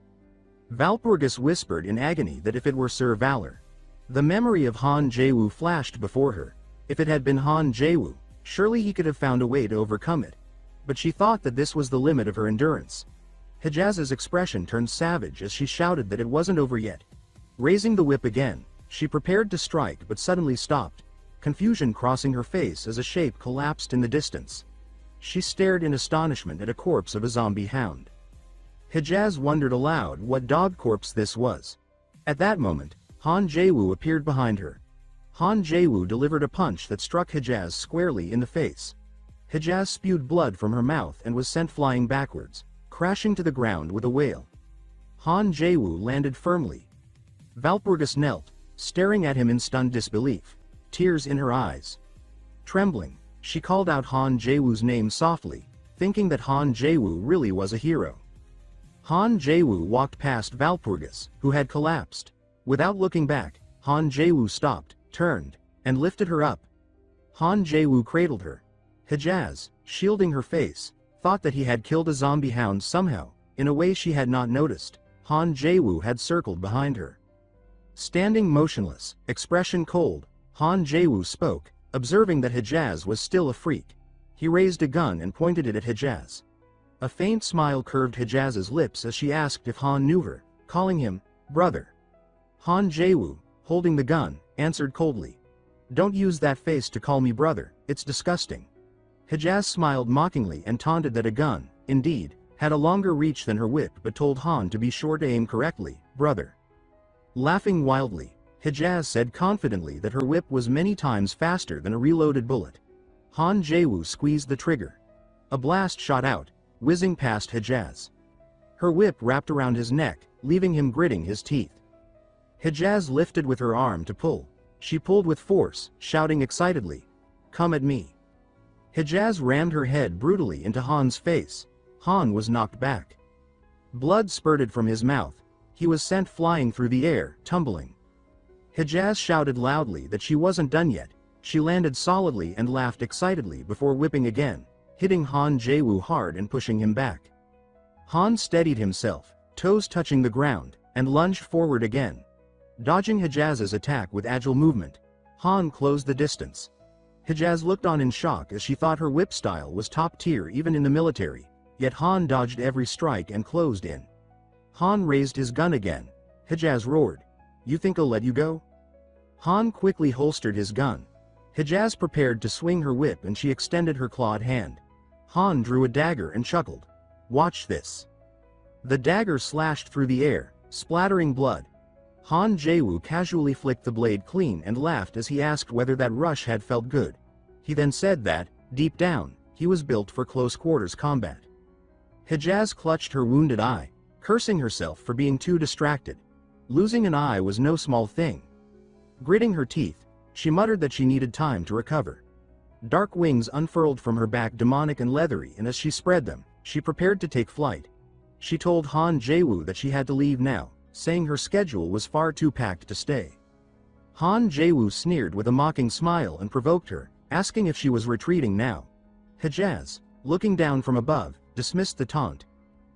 Walpurgis whispered in agony that if it were Sir Valor. The memory of Han Jaewoo flashed before her. If it had been Han Jaewoo, surely he could have found a way to overcome it. But she thought that this was the limit of her endurance. Hejaz's expression turned savage as she shouted that it wasn't over yet. Raising the whip again, she prepared to strike but suddenly stopped, confusion crossing her face as a shape collapsed in the distance. She stared in astonishment at a corpse of a zombie hound. Hejaz wondered aloud what dog corpse this was. At that moment, Han Jaewoo appeared behind her. Han Jaewoo delivered a punch that struck Hejaz squarely in the face. Hejaz spewed blood from her mouth and was sent flying backwards, crashing to the ground with a wail. Han Jaewoo landed firmly. Walpurgis knelt, staring at him in stunned disbelief, tears in her eyes. Trembling, she called out Han Jaewoo's name softly, thinking that Han Jaewoo really was a hero. Han Jaewoo walked past Walpurgis, who had collapsed. Without looking back, Han Jaewoo stopped, turned, and lifted her up. Han Jaewoo cradled her. Hejaz, shielding her face, thought that he had killed a zombie hound somehow, in a way she had not noticed. Han Jaewoo had circled behind her. Standing motionless, expression cold, Han Jaewoo spoke, observing that Hejaz was still a freak. He raised a gun and pointed it at Hejaz. A faint smile curved Hejaz's lips as she asked if Han knew her, calling him brother. Han Jaewoo, holding the gun, answered coldly. Don't use that face to call me brother, it's disgusting. Hejaz smiled mockingly and taunted that a gun, indeed, had a longer reach than her whip but told Han to be sure to aim correctly, brother. Laughing wildly, Hejaz said confidently that her whip was many times faster than a reloaded bullet. Han Jaewoo squeezed the trigger. A blast shot out, whizzing past Hejaz. Her whip wrapped around his neck, leaving him gritting his teeth. Hejaz lifted with her arm to pull. She pulled with force, shouting excitedly, "Come at me." Hejaz rammed her head brutally into Han's face. Han was knocked back. Blood spurted from his mouth. He was sent flying through the air, tumbling. Hejaz shouted loudly that she wasn't done yet. She landed solidly and laughed excitedly before whipping again, hitting Han Jaewoo hard and pushing him back. Han steadied himself, toes touching the ground, and lunged forward again. Dodging Hejaz's attack with agile movement, Han closed the distance. Hejaz looked on in shock as she thought her whip style was top tier even in the military, yet Han dodged every strike and closed in. Han raised his gun again. Hejaz roared, "You think I'll let you go?" Han quickly holstered his gun. Hejaz prepared to swing her whip and she extended her clawed hand. Han drew a dagger and chuckled. "Watch this." The dagger slashed through the air, splattering blood. Han Jaewoo casually flicked the blade clean and laughed as he asked whether that rush had felt good. He then said that, deep down, he was built for close quarters combat. Hejaz clutched her wounded eye, cursing herself for being too distracted. Losing an eye was no small thing. Gritting her teeth, she muttered that she needed time to recover. Dark wings unfurled from her back, demonic and leathery, and as she spread them, she prepared to take flight. She told Han Jaewoo that she had to leave now, saying her schedule was far too packed to stay. Han Jaewoo sneered with a mocking smile and provoked her, asking if she was retreating now. Hejaz, looking down from above, dismissed the taunt.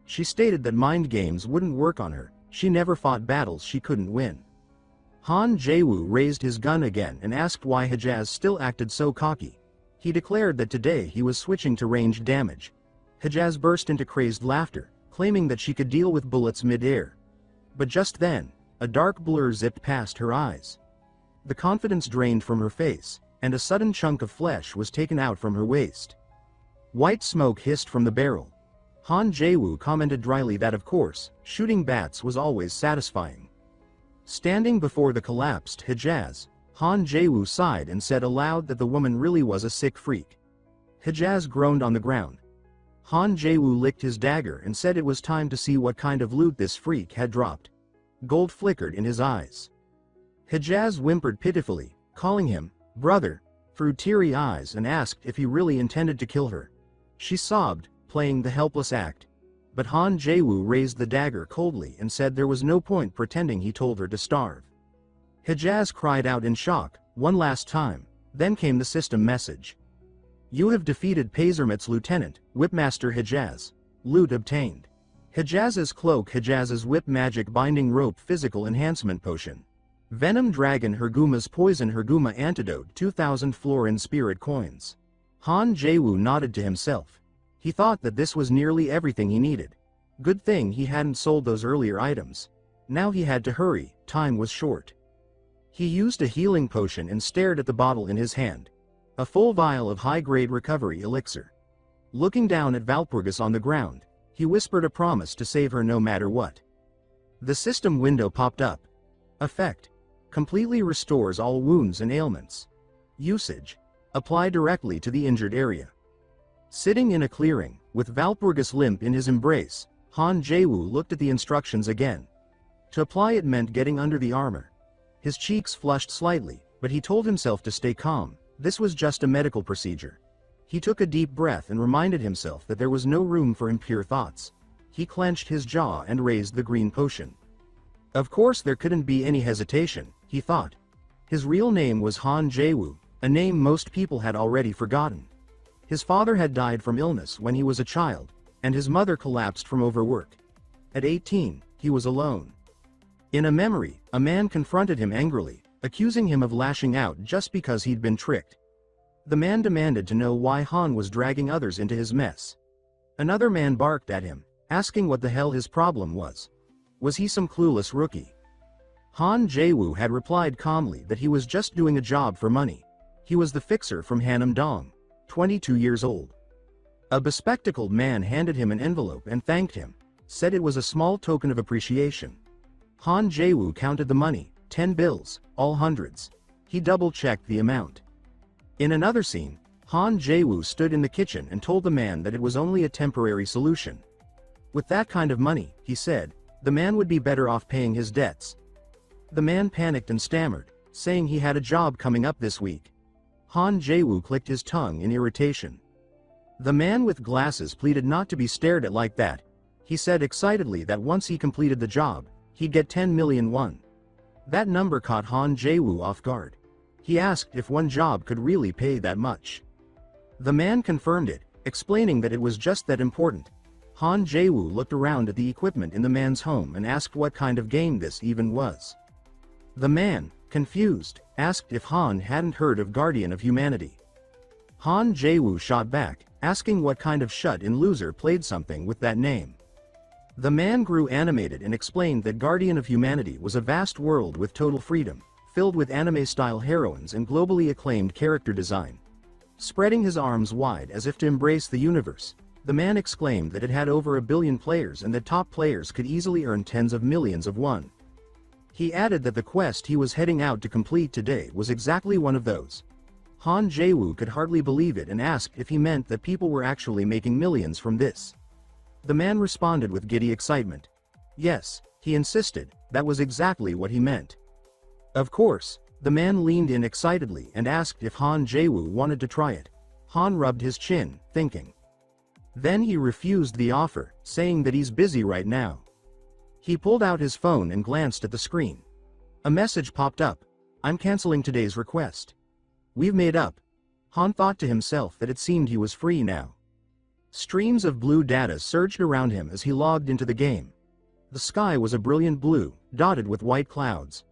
She stated that mind games wouldn't work on her, she never fought battles she couldn't win. Han Jaewoo raised his gun again and asked why Hejaz still acted so cocky. He declared that today he was switching to ranged damage. Hejaz burst into crazed laughter, claiming that she could deal with bullets mid-air. But just then, a dark blur zipped past her eyes. The confidence drained from her face, and a sudden chunk of flesh was taken out from her waist. White smoke hissed from the barrel. Han Jaewoo commented dryly that of course, shooting bats was always satisfying. Standing before the collapsed Hejaz, Han Jaewoo sighed and said aloud that the woman really was a sick freak. Hejaz groaned on the ground. Han Jaewoo licked his dagger and said it was time to see what kind of loot this freak had dropped. Gold flickered in his eyes. Hejaz whimpered pitifully, calling him brother, through teary eyes, and asked if he really intended to kill her. She sobbed, playing the helpless act. But Han Jaewoo raised the dagger coldly and said there was no point pretending he told her to starve. Hejaz cried out in shock, one last time. Then came the system message. You have defeated Pazermit's lieutenant, Whipmaster Hejaz. Loot obtained. Hejaz's cloak, Hejaz's whip, magic binding rope, physical enhancement potion. Venom dragon, Herguma's poison, Herguma antidote, 2,000 florin spirit coins. Han Jaewoo nodded to himself. He thought that this was nearly everything he needed. Good thing he hadn't sold those earlier items. Now he had to hurry, time was short. He used a healing potion and stared at the bottle in his hand. A full vial of high-grade recovery elixir. Looking down at Valpurgis on the ground, he whispered a promise to save her no matter what. The system window popped up. Effect. Completely restores all wounds and ailments. Usage. Apply directly to the injured area. Sitting in a clearing, with Valpurgis limp in his embrace, Han Jaewoo looked at the instructions again. To apply it meant getting under the armor. His cheeks flushed slightly, but he told himself to stay calm. This was just a medical procedure. He took a deep breath and reminded himself that there was no room for impure thoughts. He clenched his jaw and raised the green potion. Of course there couldn't be any hesitation, he thought. His real name was Han Jaewoo, a name most people had already forgotten. His father had died from illness when he was a child, and his mother collapsed from overwork. At 18, he was alone. In a memory, a man confronted him angrily, accusing him of lashing out just because he'd been tricked. The man demanded to know why Han was dragging others into his mess. Another man barked at him, asking what the hell his problem was. Was he some clueless rookie? Han Jaewoo had replied calmly that he was just doing a job for money. He was the fixer from Hanam-dong, 22 years old. A bespectacled man handed him an envelope and thanked him, said it was a small token of appreciation. Han Jaewoo counted the money, 10 bills, all hundreds. He double-checked the amount. In another scene, Han Jaewoo stood in the kitchen and told the man that it was only a temporary solution. With that kind of money, he said, the man would be better off paying his debts. The man panicked and stammered, saying he had a job coming up this week. Han Jaewoo clicked his tongue in irritation. The man with glasses pleaded not to be stared at like that. He said excitedly that once he completed the job, he'd get 10 million won. That number caught Han Jaewoo off guard. He asked if one job could really pay that much. The man confirmed it, explaining that it was just that important. Han Jaewoo looked around at the equipment in the man's home and asked what kind of game this even was. The man, confused, asked if Han hadn't heard of Guardian of Humanity. Han Jaewoo shot back, asking what kind of shut-in loser played something with that name. The man grew animated and explained that Guardian of Humanity was a vast world with total freedom, filled with anime-style heroines and globally acclaimed character design. Spreading his arms wide as if to embrace the universe, the man exclaimed that it had over 1 billion players and that top players could easily earn tens of millions of won. He added that the quest he was heading out to complete today was exactly one of those. Han Jaewoo could hardly believe it and asked if he meant that people were actually making millions from this. The man responded with giddy excitement. Yes, he insisted, that was exactly what he meant. Of course, the man leaned in excitedly and asked if Han Jaewoo wanted to try it. Han rubbed his chin, thinking. Then he refused the offer, saying that he's busy right now. He pulled out his phone and glanced at the screen. A message popped up. I'm canceling today's request. We've made up. Han thought to himself that it seemed he was free now. Streams of blue data surged around him as he logged into the game. The sky was a brilliant blue, dotted with white clouds.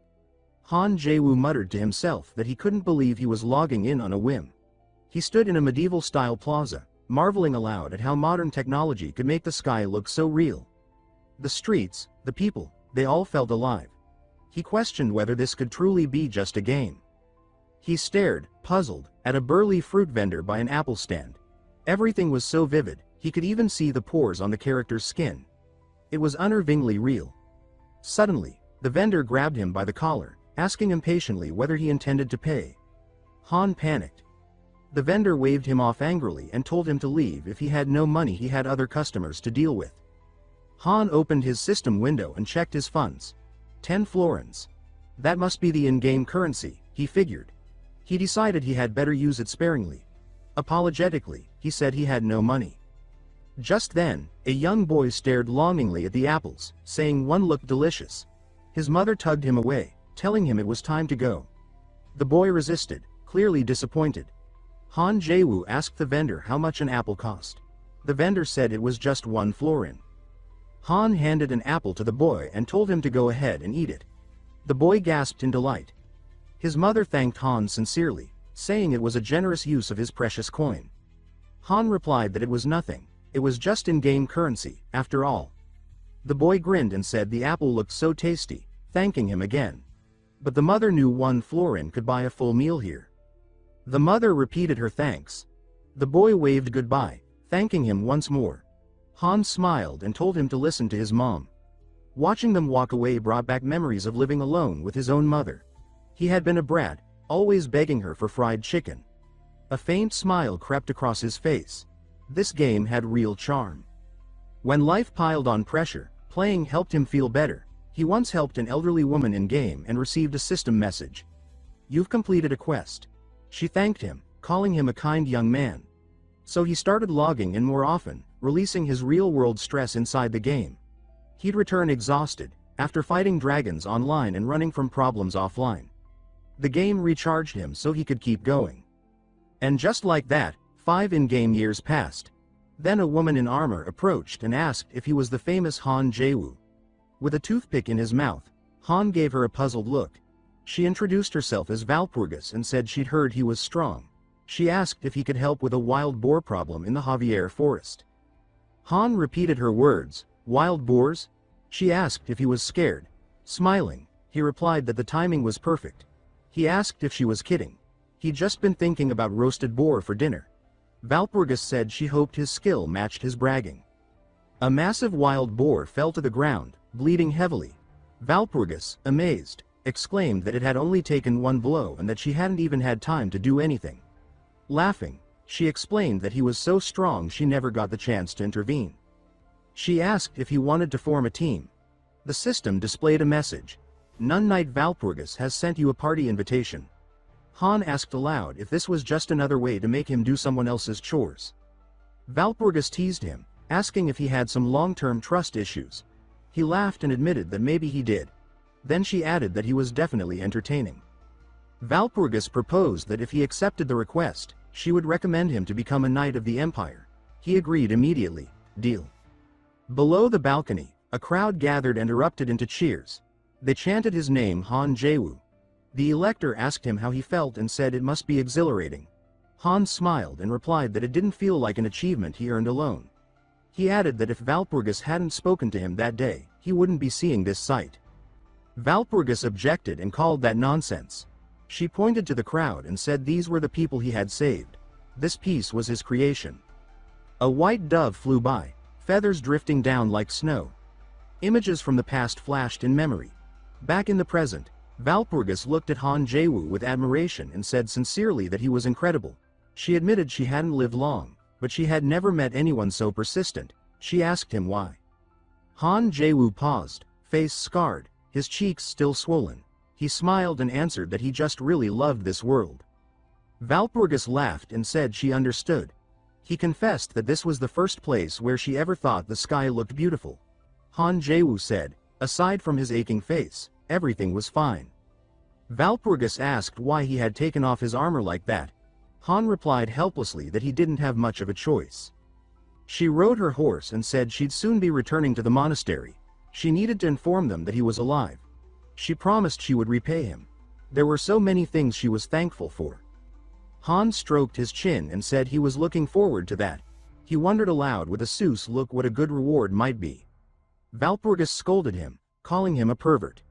Han Jaewoo muttered to himself that he couldn't believe he was logging in on a whim. He stood in a medieval-style plaza, marveling aloud at how modern technology could make the sky look so real. The streets, the people, they all felt alive. He questioned whether this could truly be just a game. He stared, puzzled, at a burly fruit vendor by an apple stand. Everything was so vivid, he could even see the pores on the character's skin. It was unnervingly real. Suddenly, the vendor grabbed him by the collar, asking impatiently whether he intended to pay. Han panicked. The vendor waved him off angrily and told him to leave if he had no money. He had other customers to deal with. Han opened his system window and checked his funds. 10 florins. That must be the in-game currency, he figured. He decided he had better use it sparingly. Apologetically, he said he had no money. Just then, a young boy stared longingly at the apples, saying one looked delicious. His mother tugged him away, telling him it was time to go. The boy resisted, clearly disappointed. Han Jaewoo asked the vendor how much an apple cost. The vendor said it was just 1 florin. Han handed an apple to the boy and told him to go ahead and eat it. The boy gasped in delight. His mother thanked Han sincerely, saying it was a generous use of his precious coin. Han replied that it was nothing, it was just in-game currency, after all. The boy grinned and said the apple looked so tasty, thanking him again. But the mother knew 1 florin could buy a full meal here. The mother repeated her thanks. The boy waved goodbye, thanking him once more. Han smiled and told him to listen to his mom. Watching them walk away brought back memories of living alone with his own mother. He had been a brat, always begging her for fried chicken. A faint smile crept across his face. This game had real charm. When life piled on pressure, playing helped him feel better. He once helped an elderly woman in-game and received a system message. You've completed a quest. She thanked him, calling him a kind young man. So he started logging in more often, releasing his real-world stress inside the game. He'd return exhausted, after fighting dragons online and running from problems offline. The game recharged him so he could keep going. And just like that, 5 in-game years passed. Then a woman in armor approached and asked if he was the famous Han Jaewoo. With a toothpick in his mouth, Han gave her a puzzled look. She introduced herself as Valpurgis and said she'd heard he was strong. She asked if he could help with a wild boar problem in the Javier forest. Han repeated her words, wild boars? She asked if he was scared. Smiling, he replied that the timing was perfect. He asked if she was kidding. He'd just been thinking about roasted boar for dinner. Valpurgis said she hoped his skill matched his bragging. A massive wild boar fell to the ground, bleeding heavily. Valpurgis, amazed, exclaimed that it had only taken 1 blow and that she hadn't even had time to do anything. Laughing, she explained that he was so strong she never got the chance to intervene. She asked if he wanted to form a team. The system displayed a message. Nun Knight Valpurgis has sent you a party invitation. Han asked aloud if this was just another way to make him do someone else's chores. Valpurgis teased him, asking if he had some long-term trust issues. He laughed and admitted that maybe he did. Then she added that he was definitely entertaining. Valpurgis proposed that if he accepted the request, she would recommend him to become a knight of the Empire. He agreed immediately. Deal. Below the balcony, a crowd gathered and erupted into cheers. They chanted his name, Han Jaewoo. The elector asked him how he felt and said it must be exhilarating. Han smiled and replied that it didn't feel like an achievement he earned alone. He added that if Valpurgis hadn't spoken to him that day, he wouldn't be seeing this sight. Valpurgis objected and called that nonsense. She pointed to the crowd and said these were the people he had saved. This piece was his creation. A white dove flew by, feathers drifting down like snow. Images from the past flashed in memory. Back in the present, Valpurgis looked at Han Jaewoo with admiration and said sincerely that he was incredible. She admitted she hadn't lived long, but she had never met anyone so persistent. She asked him why. Han Jaewoo paused, face scarred, his cheeks still swollen. He smiled and answered that he just really loved this world. Valpurgis laughed and said she understood. He confessed that this was the first place where she ever thought the sky looked beautiful. Han Jaewoo said, aside from his aching face, everything was fine. Valpurgis asked why he had taken off his armor like that. Han replied helplessly that he didn't have much of a choice. She rode her horse and said she'd soon be returning to the monastery. She needed to inform them that he was alive. She promised she would repay him. There were so many things she was thankful for. Han stroked his chin and said he was looking forward to that. He wondered aloud with a Seuss look what a good reward might be. Valpurgis scolded him, calling him a pervert.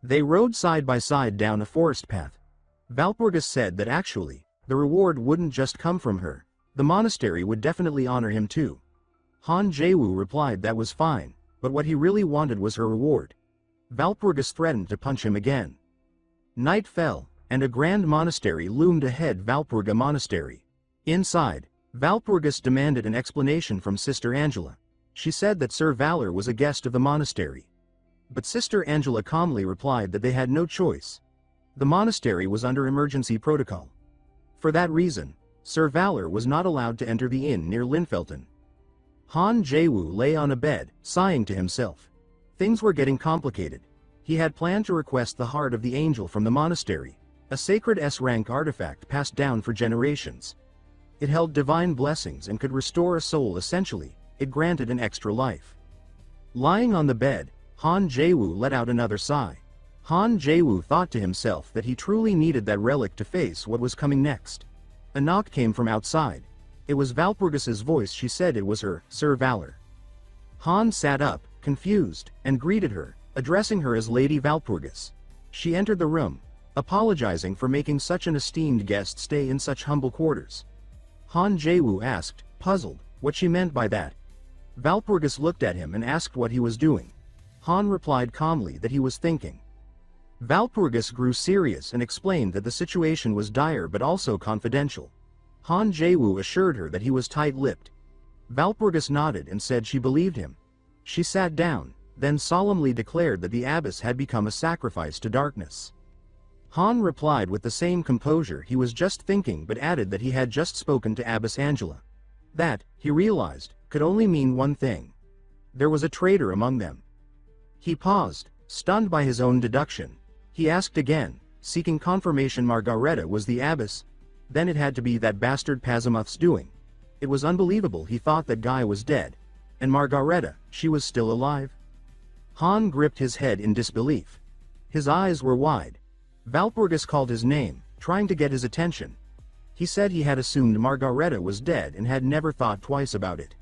They rode side by side down a forest path. Valpurgis said that actually, the reward wouldn't just come from her. The monastery would definitely honor him too. Han Jaewoo replied that was fine, but what he really wanted was her reward. Valpurgis threatened to punch him again. Night fell, and a grand monastery loomed ahead. Valpurga Monastery. Inside, Valpurgis demanded an explanation from Sister Angela. She said that Sir Valor was a guest of the monastery. But Sister Angela calmly replied that they had no choice. The monastery was under emergency protocol. For that reason, Sir Valor was not allowed to enter the inn near Linfelton. Han Jaewoo lay on a bed, sighing to himself. Things were getting complicated. He had planned to request the heart of the angel from the monastery, a sacred S-rank artifact passed down for generations. It held divine blessings and could restore a soul. Essentially, it granted an extra life. Lying on the bed, Han Jaewoo let out another sigh. Han Jaewoo thought to himself that he truly needed that relic to face what was coming next. A knock came from outside. It was Valpurgis's voice. She said it was her, Sir Valor. Han sat up, confused, and greeted her, addressing her as Lady Valpurgis. She entered the room, apologizing for making such an esteemed guest stay in such humble quarters. Han Jaewoo asked, puzzled, what she meant by that. Valpurgis looked at him and asked what he was doing. Han replied calmly that he was thinking. Valpurgis grew serious and explained that the situation was dire but also confidential. Han Jaewoo assured her that he was tight-lipped. Valpurgis nodded and said she believed him. She sat down, then solemnly declared that the abbess had become a sacrifice to darkness. Han replied with the same composure he was just thinking, but added that he had just spoken to Abbess Angela. That, he realized, could only mean one thing. There was a traitor among them. He paused, stunned by his own deduction. He asked again, seeking confirmation Margareta was the abbess. Then it had to be that bastard Pazimuth's doing. It was unbelievable. He thought that guy was dead. And Margareta, she was still alive? Han gripped his head in disbelief. His eyes were wide. Valpurgis called his name, trying to get his attention. He said he had assumed Margareta was dead and had never thought twice about it.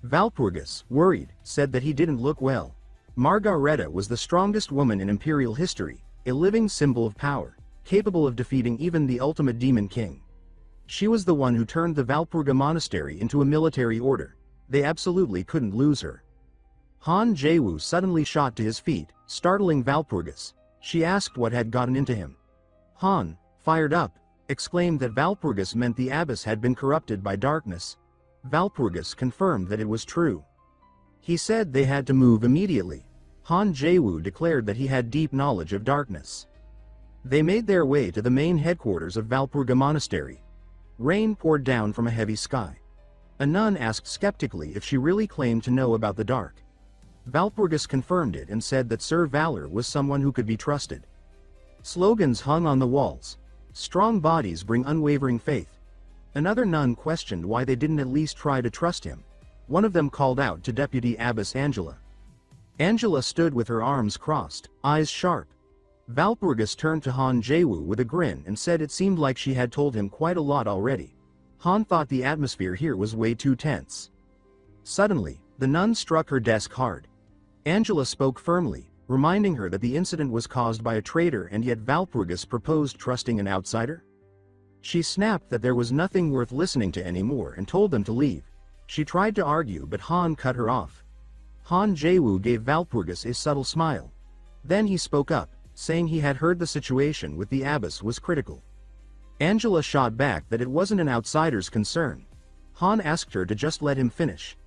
Valpurgis, worried, said that he didn't look well. Margareta was the strongest woman in imperial history, a living symbol of power, capable of defeating even the ultimate demon king. She was the one who turned the Valpurga Monastery into a military order. They absolutely couldn't lose her. Han Jaewoo suddenly shot to his feet, startling Valpurgis. She asked what had gotten into him. Han, fired up, exclaimed that Valpurgis meant the abbess had been corrupted by darkness. Valpurgis confirmed that it was true. He said they had to move immediately. Han Jaewoo declared that he had deep knowledge of darkness. They made their way to the main headquarters of Valpurga Monastery. Rain poured down from a heavy sky. A nun asked skeptically if she really claimed to know about the dark. Valpurgis confirmed it and said that Sir Valor was someone who could be trusted. Slogans hung on the walls. Strong bodies bring unwavering faith. Another nun questioned why they didn't at least try to trust him. One of them called out to Deputy Abbess Angela. Angela stood with her arms crossed, eyes sharp. Valpurgis turned to Han Jaewoo with a grin and said it seemed like she had told him quite a lot already. Han thought the atmosphere here was way too tense. Suddenly, the nun struck her desk hard. Angela spoke firmly, reminding her that the incident was caused by a traitor, and yet Valpurgis proposed trusting an outsider? She snapped that there was nothing worth listening to anymore and told them to leave. She tried to argue, but Han cut her off. Han Jaewoo gave Valpurgis a subtle smile. Then he spoke up, saying he had heard the situation with the abbess was critical. Angela shot back that it wasn't an outsider's concern. Han asked her to just let him finish.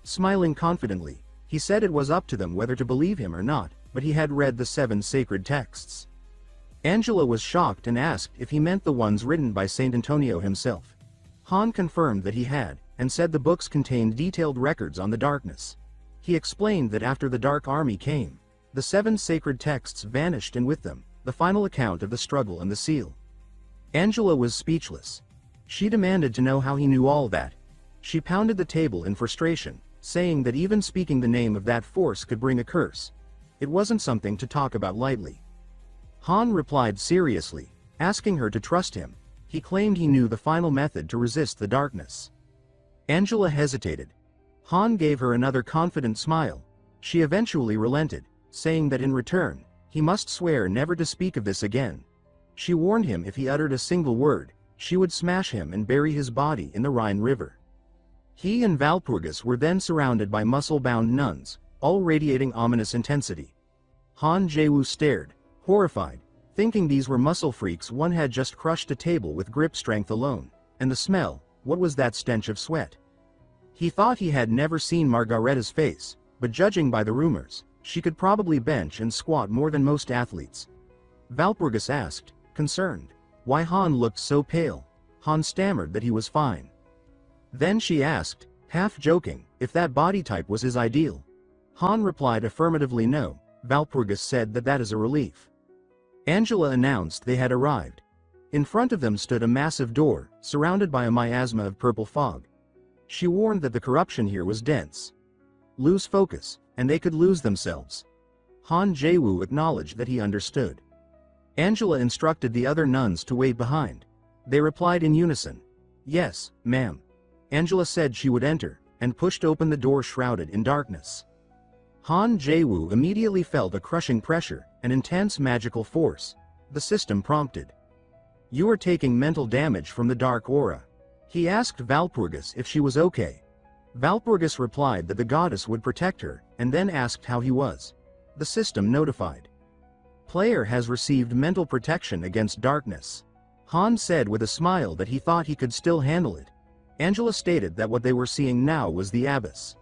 Smiling confidently, he said it was up to them whether to believe him or not, but he had read the 7 sacred texts. Angela was shocked and asked if he meant the ones written by Saint Antonio himself. Han confirmed that he had, and said the books contained detailed records on the darkness. He explained that after the Dark Army came, the 7 sacred texts vanished, and with them, the final account of the struggle and the seal. Angela was speechless. She demanded to know how he knew all that. She pounded the table in frustration, saying that even speaking the name of that force could bring a curse. It wasn't something to talk about lightly. Han replied seriously, asking her to trust him. He claimed he knew the final method to resist the darkness. Angela hesitated. Han gave her another confident smile. She eventually relented, saying that in return, he must swear never to speak of this again. She warned him if he uttered a single word, she would smash him and bury his body in the Rhine River. He and Walpurgis were then surrounded by muscle-bound nuns, all radiating ominous intensity. Han Jaewoo stared, horrified, thinking these were muscle freaks one had just crushed a table with grip strength alone, and the smell, what was that stench of sweat? He thought he had never seen Margaretta's face, but judging by the rumors, she could probably bench and squat more than most athletes. Walpurgis asked, concerned, why Han looked so pale. Han stammered that he was fine. Then she asked, half joking, if that body type was his ideal. Han replied affirmatively no. Walpurgis said that that is a relief. Angela announced they had arrived. In front of them stood a massive door, surrounded by a miasma of purple fog. She warned that the corruption here was dense. Lose focus, and they could lose themselves. Han Jaewoo acknowledged that he understood. Angela instructed the other nuns to wait behind. They replied in unison. Yes, ma'am. Angela said she would enter, and pushed open the door shrouded in darkness. Han Jaewoo immediately felt a crushing pressure, an intense magical force. The system prompted. You are taking mental damage from the dark aura. He asked Walpurgis if she was okay. Walpurgis replied that the goddess would protect her, and then asked how he was. The system notified. Player has received mental protection against darkness. Han said with a smile that he thought he could still handle it. Angela stated that what they were seeing now was the abyss.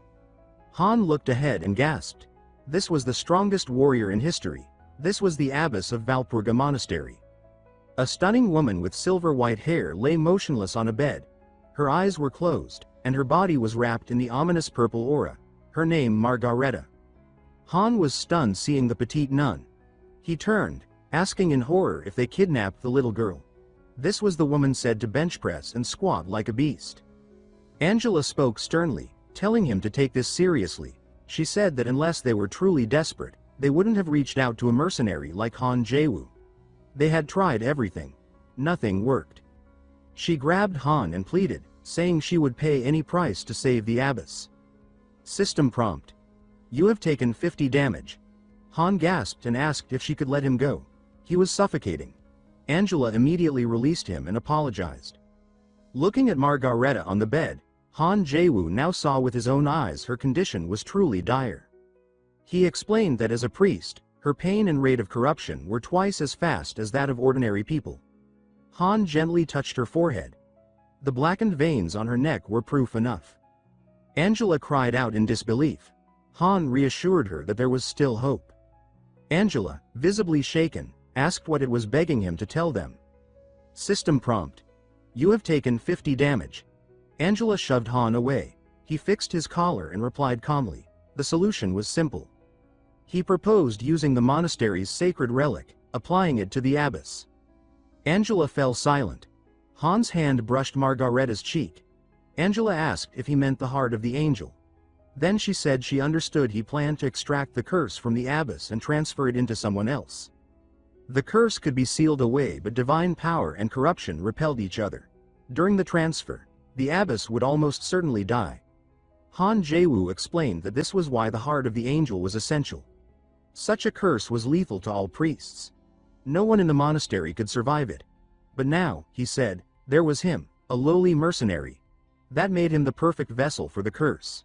Han looked ahead and gasped. This was the strongest warrior in history. This was the abbess of Walpurga Monastery. A stunning woman with silver-white hair lay motionless on a bed. Her eyes were closed, and her body was wrapped in the ominous purple aura. Her name Margareta. Han was stunned seeing the petite nun. He turned, asking in horror if they kidnapped the little girl. This was the woman said to bench press and squat like a beast. Angela spoke sternly, telling him to take this seriously. She said that unless they were truly desperate, they wouldn't have reached out to a mercenary like Han Jaewoo. They had tried everything. Nothing worked. She grabbed Han and pleaded, saying she would pay any price to save the abbess. System prompt. You have taken 50 damage. Han gasped and asked if she could let him go. He was suffocating. Angela immediately released him and apologized. Looking at Margareta on the bed, Han Jaewoo now saw with his own eyes her condition was truly dire. He explained that as a priest, her pain and rate of corruption were twice as fast as that of ordinary people. Han gently touched her forehead. The blackened veins on her neck were proof enough. Angela cried out in disbelief. Han reassured her that there was still hope. Angela, visibly shaken, asked what it was begging him to tell them. System prompt. You have taken 50 damage. Angela shoved Han away. He fixed his collar and replied calmly. The solution was simple. He proposed using the monastery's sacred relic, applying it to the abbess. Angela fell silent. Han's hand brushed Margareta's cheek. Angela asked if he meant the heart of the angel. Then she said she understood he planned to extract the curse from the abbess and transfer it into someone else. The curse could be sealed away, but divine power and corruption repelled each other. During the transfer, the abbess would almost certainly die. Han Jaewoo explained that this was why the heart of the angel was essential. Such a curse was lethal to all priests. No one in the monastery could survive it. But now, he said, there was him, a lowly mercenary. That made him the perfect vessel for the curse.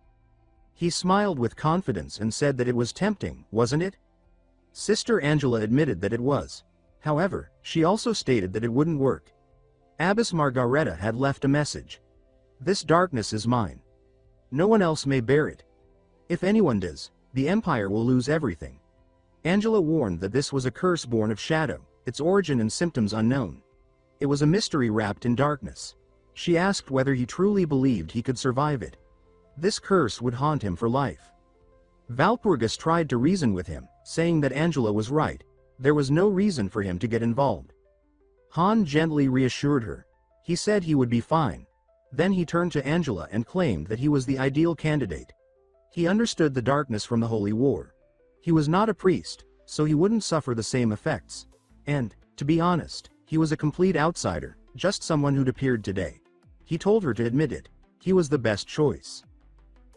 He smiled with confidence and said that it was tempting, wasn't it? Sister Angela admitted that it was. However, she also stated that it wouldn't work. Abbess Margareta had left a message. This darkness is mine. No one else may bear it. If anyone does, the Empire will lose everything. Angela warned that this was a curse born of shadow, its origin and symptoms unknown. It was a mystery wrapped in darkness. She asked whether he truly believed he could survive it. This curse would haunt him for life. Valpurgis tried to reason with him, saying that Angela was right. There was no reason for him to get involved. Han gently reassured her. He said he would be fine. Then he turned to Angela and claimed that he was the ideal candidate. He understood the darkness from the Holy War. He was not a priest, so he wouldn't suffer the same effects. And, to be honest, he was a complete outsider, just someone who'd appeared today. He told her to admit it. He was the best choice.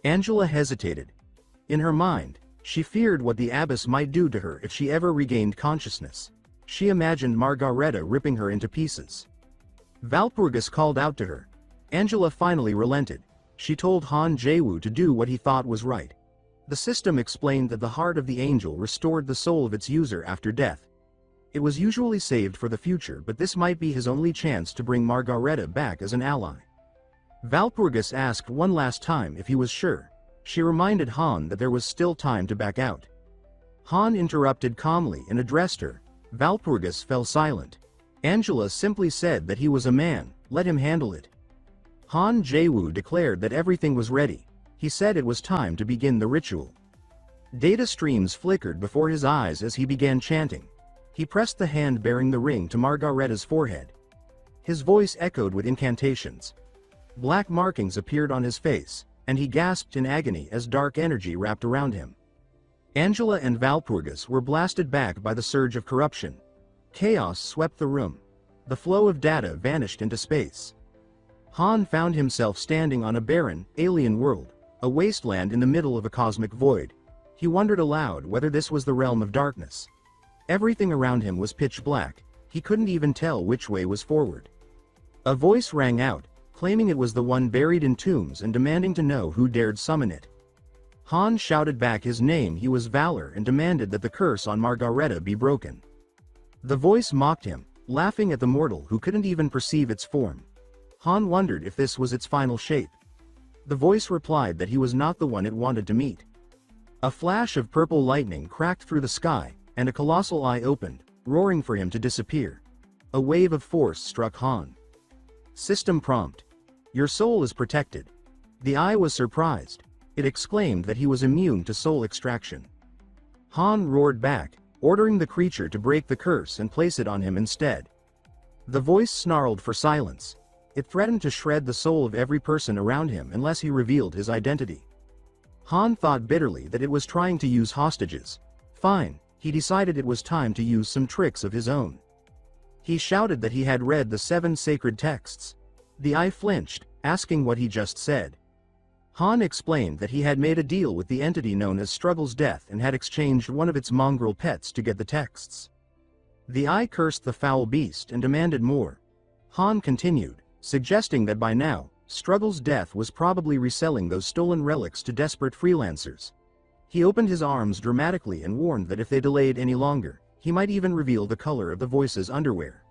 Angela hesitated. In her mind, she feared what the abbess might do to her if she ever regained consciousness. She imagined Margareta ripping her into pieces. Valpurgis called out to her. Angela finally relented. She told Han Jaewoo to do what he thought was right. The system explained that the heart of the angel restored the soul of its user after death. It was usually saved for the future, but this might be his only chance to bring Margareta back as an ally. Valpurgis asked one last time if he was sure. She reminded Han that there was still time to back out. Han interrupted calmly and addressed her. Valpurgis fell silent. Angela simply said that he was a man, let him handle it. Han Jaewoo declared that everything was ready. He said it was time to begin the ritual. Data streams flickered before his eyes as he began chanting. He pressed the hand bearing the ring to Margareta's forehead. His voice echoed with incantations. Black markings appeared on his face, and he gasped in agony as dark energy wrapped around him. Angela and Valpurgis were blasted back by the surge of corruption. Chaos swept the room. The flow of data vanished into space. Han found himself standing on a barren, alien world, a wasteland in the middle of a cosmic void. He wondered aloud whether this was the realm of darkness. Everything around him was pitch black. He couldn't even tell which way was forward. A voice rang out, claiming it was the one buried in tombs and demanding to know who dared summon it. Han shouted back his name. He was Valor and demanded that the curse on Margareta be broken. The voice mocked him, laughing at the mortal who couldn't even perceive its form. Han wondered if this was its final shape. The voice replied that he was not the one it wanted to meet. A flash of purple lightning cracked through the sky, and a colossal eye opened, roaring for him to disappear. A wave of force struck Han. System prompt. Your soul is protected. The eye was surprised. It exclaimed that he was immune to soul extraction. Han roared back, ordering the creature to break the curse and place it on him instead. The voice snarled for silence. It threatened to shred the soul of every person around him unless he revealed his identity. Han thought bitterly that it was trying to use hostages. Fine, he decided it was time to use some tricks of his own. He shouted that he had read the 7 sacred texts. The eye flinched, asking what he just said. Han explained that he had made a deal with the entity known as Struggle's Death and had exchanged one of its mongrel pets to get the texts. The eye cursed the foul beast and demanded more. Han continued, suggesting that by now, Struggle's Death was probably reselling those stolen relics to desperate freelancers. He opened his arms dramatically and warned that if they delayed any longer, he might even reveal the color of the voice's underwear.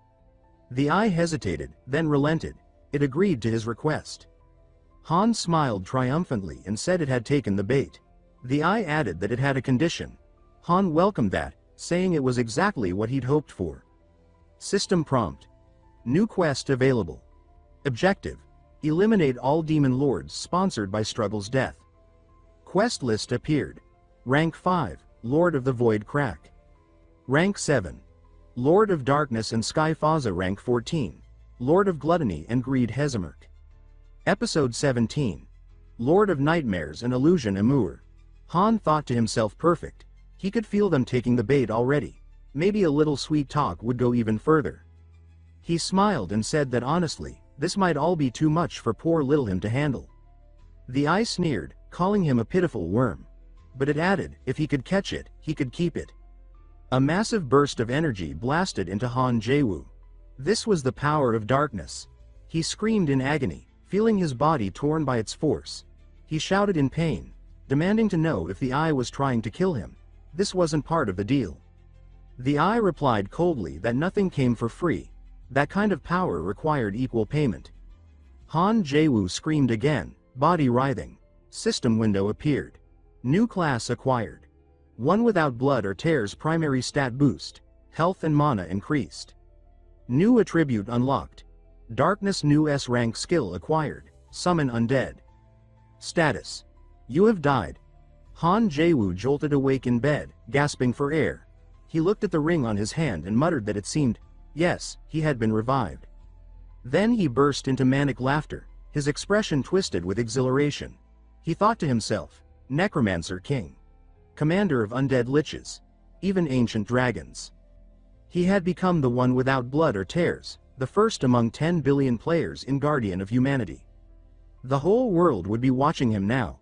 The eye hesitated, then relented. It agreed to his request. Han smiled triumphantly and said it had taken the bait. The eye added that it had a condition. Han welcomed that, saying it was exactly what he'd hoped for. System prompt. New quest available. Objective. Eliminate all demon lords sponsored by Struggle's Death. Quest list appeared. Rank 5, Lord of the Void Crack. Rank 7. Lord of Darkness and Sky Faza. Rank 14. Lord of Gluttony and Greed Hezemerk. Episode 17. Lord of Nightmares and Illusion Amur. Han thought to himself, perfect. He could feel them taking the bait already. Maybe a little sweet talk would go even further. He smiled and said that honestly, this might all be too much for poor little him to handle. The eye sneered, calling him a pitiful worm. But it added, if he could catch it, he could keep it. A massive burst of energy blasted into Han Jaewoo. This was the power of darkness. He screamed in agony, feeling his body torn by its force. He shouted in pain, demanding to know if the eye was trying to kill him. This wasn't part of the deal. The eye replied coldly that nothing came for free. That kind of power required equal payment. Han Jaewoo screamed again, body writhing. System window appeared. New class acquired. One without blood or tears primary stat boost. Health and mana increased. New attribute unlocked. Darkness new S rank skill acquired. Summon undead. Status: you have died. Han Jaewoo jolted awake in bed, gasping for air. He looked at the ring on his hand and muttered that it seemed, yes, he had been revived. Then he burst into manic laughter, his expression twisted with exhilaration. He thought to himself, Necromancer King. Commander of undead liches. Even ancient dragons. He had become the one without blood or tears, the first among 10 billion players in Guardian of Humanity. The whole world would be watching him now.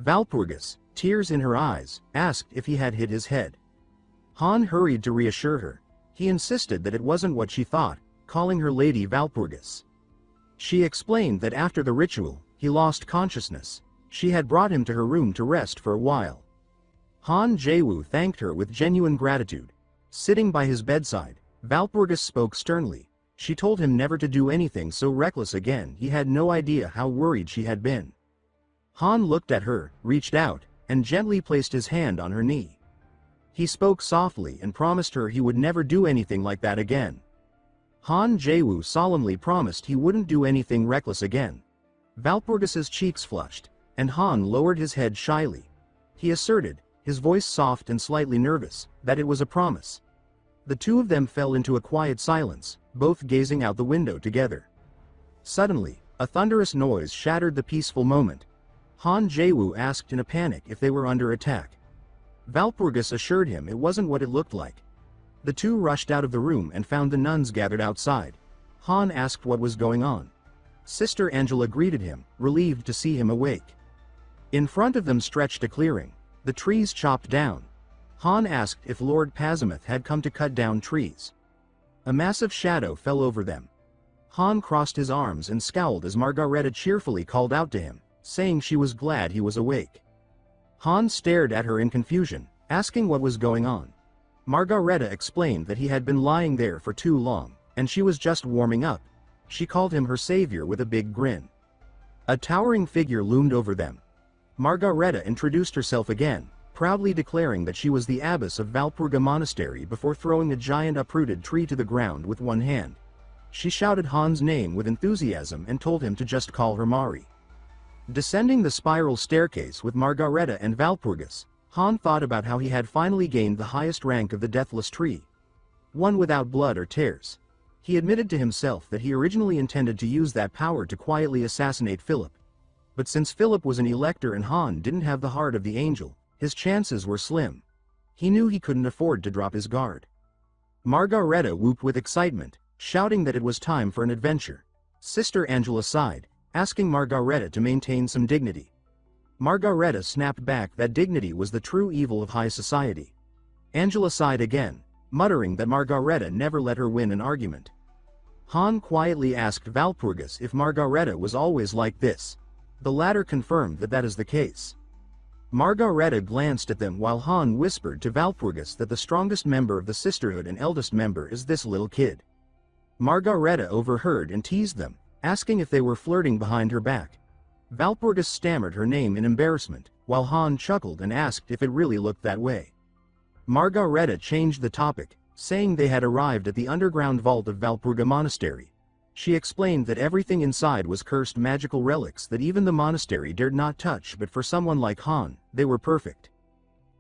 Valpurgis, tears in her eyes, asked if he had hit his head. Han hurried to reassure her. He insisted that it wasn't what she thought, calling her Lady Valpurgis. She explained that after the ritual, he lost consciousness. She had brought him to her room to rest for a while. Han Jaewoo thanked her with genuine gratitude. Sitting by his bedside, Valpurgis spoke sternly. She told him never to do anything so reckless again. He had no idea how worried she had been. Han looked at her, reached out, and gently placed his hand on her knee. He spoke softly and promised her he would never do anything like that again. Han Jaewoo solemnly promised he wouldn't do anything reckless again. Valpurgis's cheeks flushed, and Han lowered his head shyly. He asserted, his voice soft and slightly nervous, that it was a promise. The two of them fell into a quiet silence, both gazing out the window together. Suddenly, a thunderous noise shattered the peaceful moment. Han Jaewoo asked in a panic if they were under attack. Valpurgis assured him it wasn't what it looked like. The two rushed out of the room and found the nuns gathered outside. Han asked what was going on. Sister Angela greeted him, relieved to see him awake. In front of them stretched a clearing, the trees chopped down. Han asked if Lord Pazimuth had come to cut down trees. A massive shadow fell over them. Han crossed his arms and scowled as Margareta cheerfully called out to him, saying she was glad he was awake. Han stared at her in confusion, asking what was going on. Margareta explained that he had been lying there for too long, and she was just warming up. She called him her savior with a big grin. A towering figure loomed over them. Margareta introduced herself again, proudly declaring that she was the abbess of Valpurga Monastery before throwing a giant uprooted tree to the ground with one hand. She shouted Han's name with enthusiasm and told him to just call her Mari. Descending the spiral staircase with Margareta and Valpurgis, Han thought about how he had finally gained the highest rank of the Deathless Tree. One without blood or tears. He admitted to himself that he originally intended to use that power to quietly assassinate Philip. But since Philip was an elector and Han didn't have the heart of the angel, his chances were slim. He knew he couldn't afford to drop his guard. Margareta whooped with excitement, shouting that it was time for an adventure. Sister Angela sighed, asking Margareta to maintain some dignity. Margareta snapped back that dignity was the true evil of high society. Angela sighed again, muttering that Margareta never let her win an argument. Han quietly asked Valpurgis if Margareta was always like this. The latter confirmed that that is the case. Margareta glanced at them while Han whispered to Valpurgis that the strongest member of the sisterhood and eldest member is this little kid. Margareta overheard and teased them, asking if they were flirting behind her back. Valpurgis stammered her name in embarrassment, while Han chuckled and asked if it really looked that way. Margareta changed the topic, saying they had arrived at the underground vault of Valpurga Monastery. She explained that everything inside was cursed magical relics that even the monastery dared not touch, but for someone like Han, they were perfect.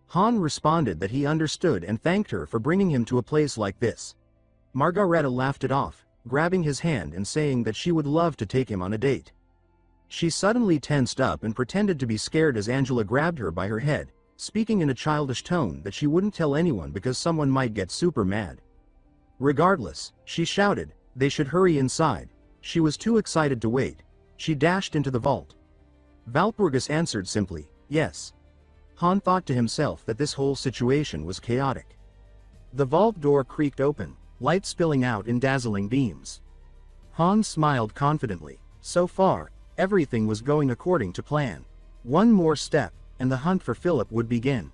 Han responded that he understood and thanked her for bringing him to a place like this. Margareta laughed it off, grabbing his hand and saying that she would love to take him on a date. She suddenly tensed up and pretended to be scared as Angela grabbed her by her head, speaking in a childish tone that she wouldn't tell anyone because someone might get super mad. Regardless, she shouted, they should hurry inside. She was too excited to wait. She dashed into the vault. Valpurgis answered simply, yes. Han thought to himself that this whole situation was chaotic. The vault door creaked open, light spilling out in dazzling beams. Han smiled confidently. So far, everything was going according to plan. One more step, and the hunt for Philip would begin.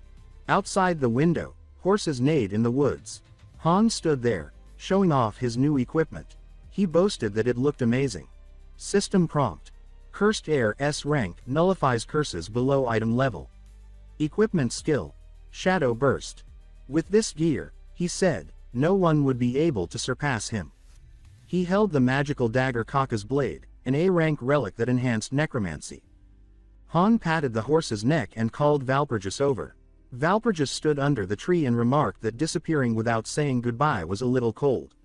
Outside the window, horses neighed in the woods. Han stood there, showing off his new equipment. He boasted that it looked amazing. System prompt. Cursed Air S rank nullifies curses below item level. Equipment skill. Shadow Burst. With this gear, he said, no one would be able to surpass him. He held the magical dagger Kaka's blade, an A-rank relic that enhanced necromancy. Han patted the horse's neck and called Valpurgis over. Valpurgis stood under the tree and remarked that disappearing without saying goodbye was a little cold.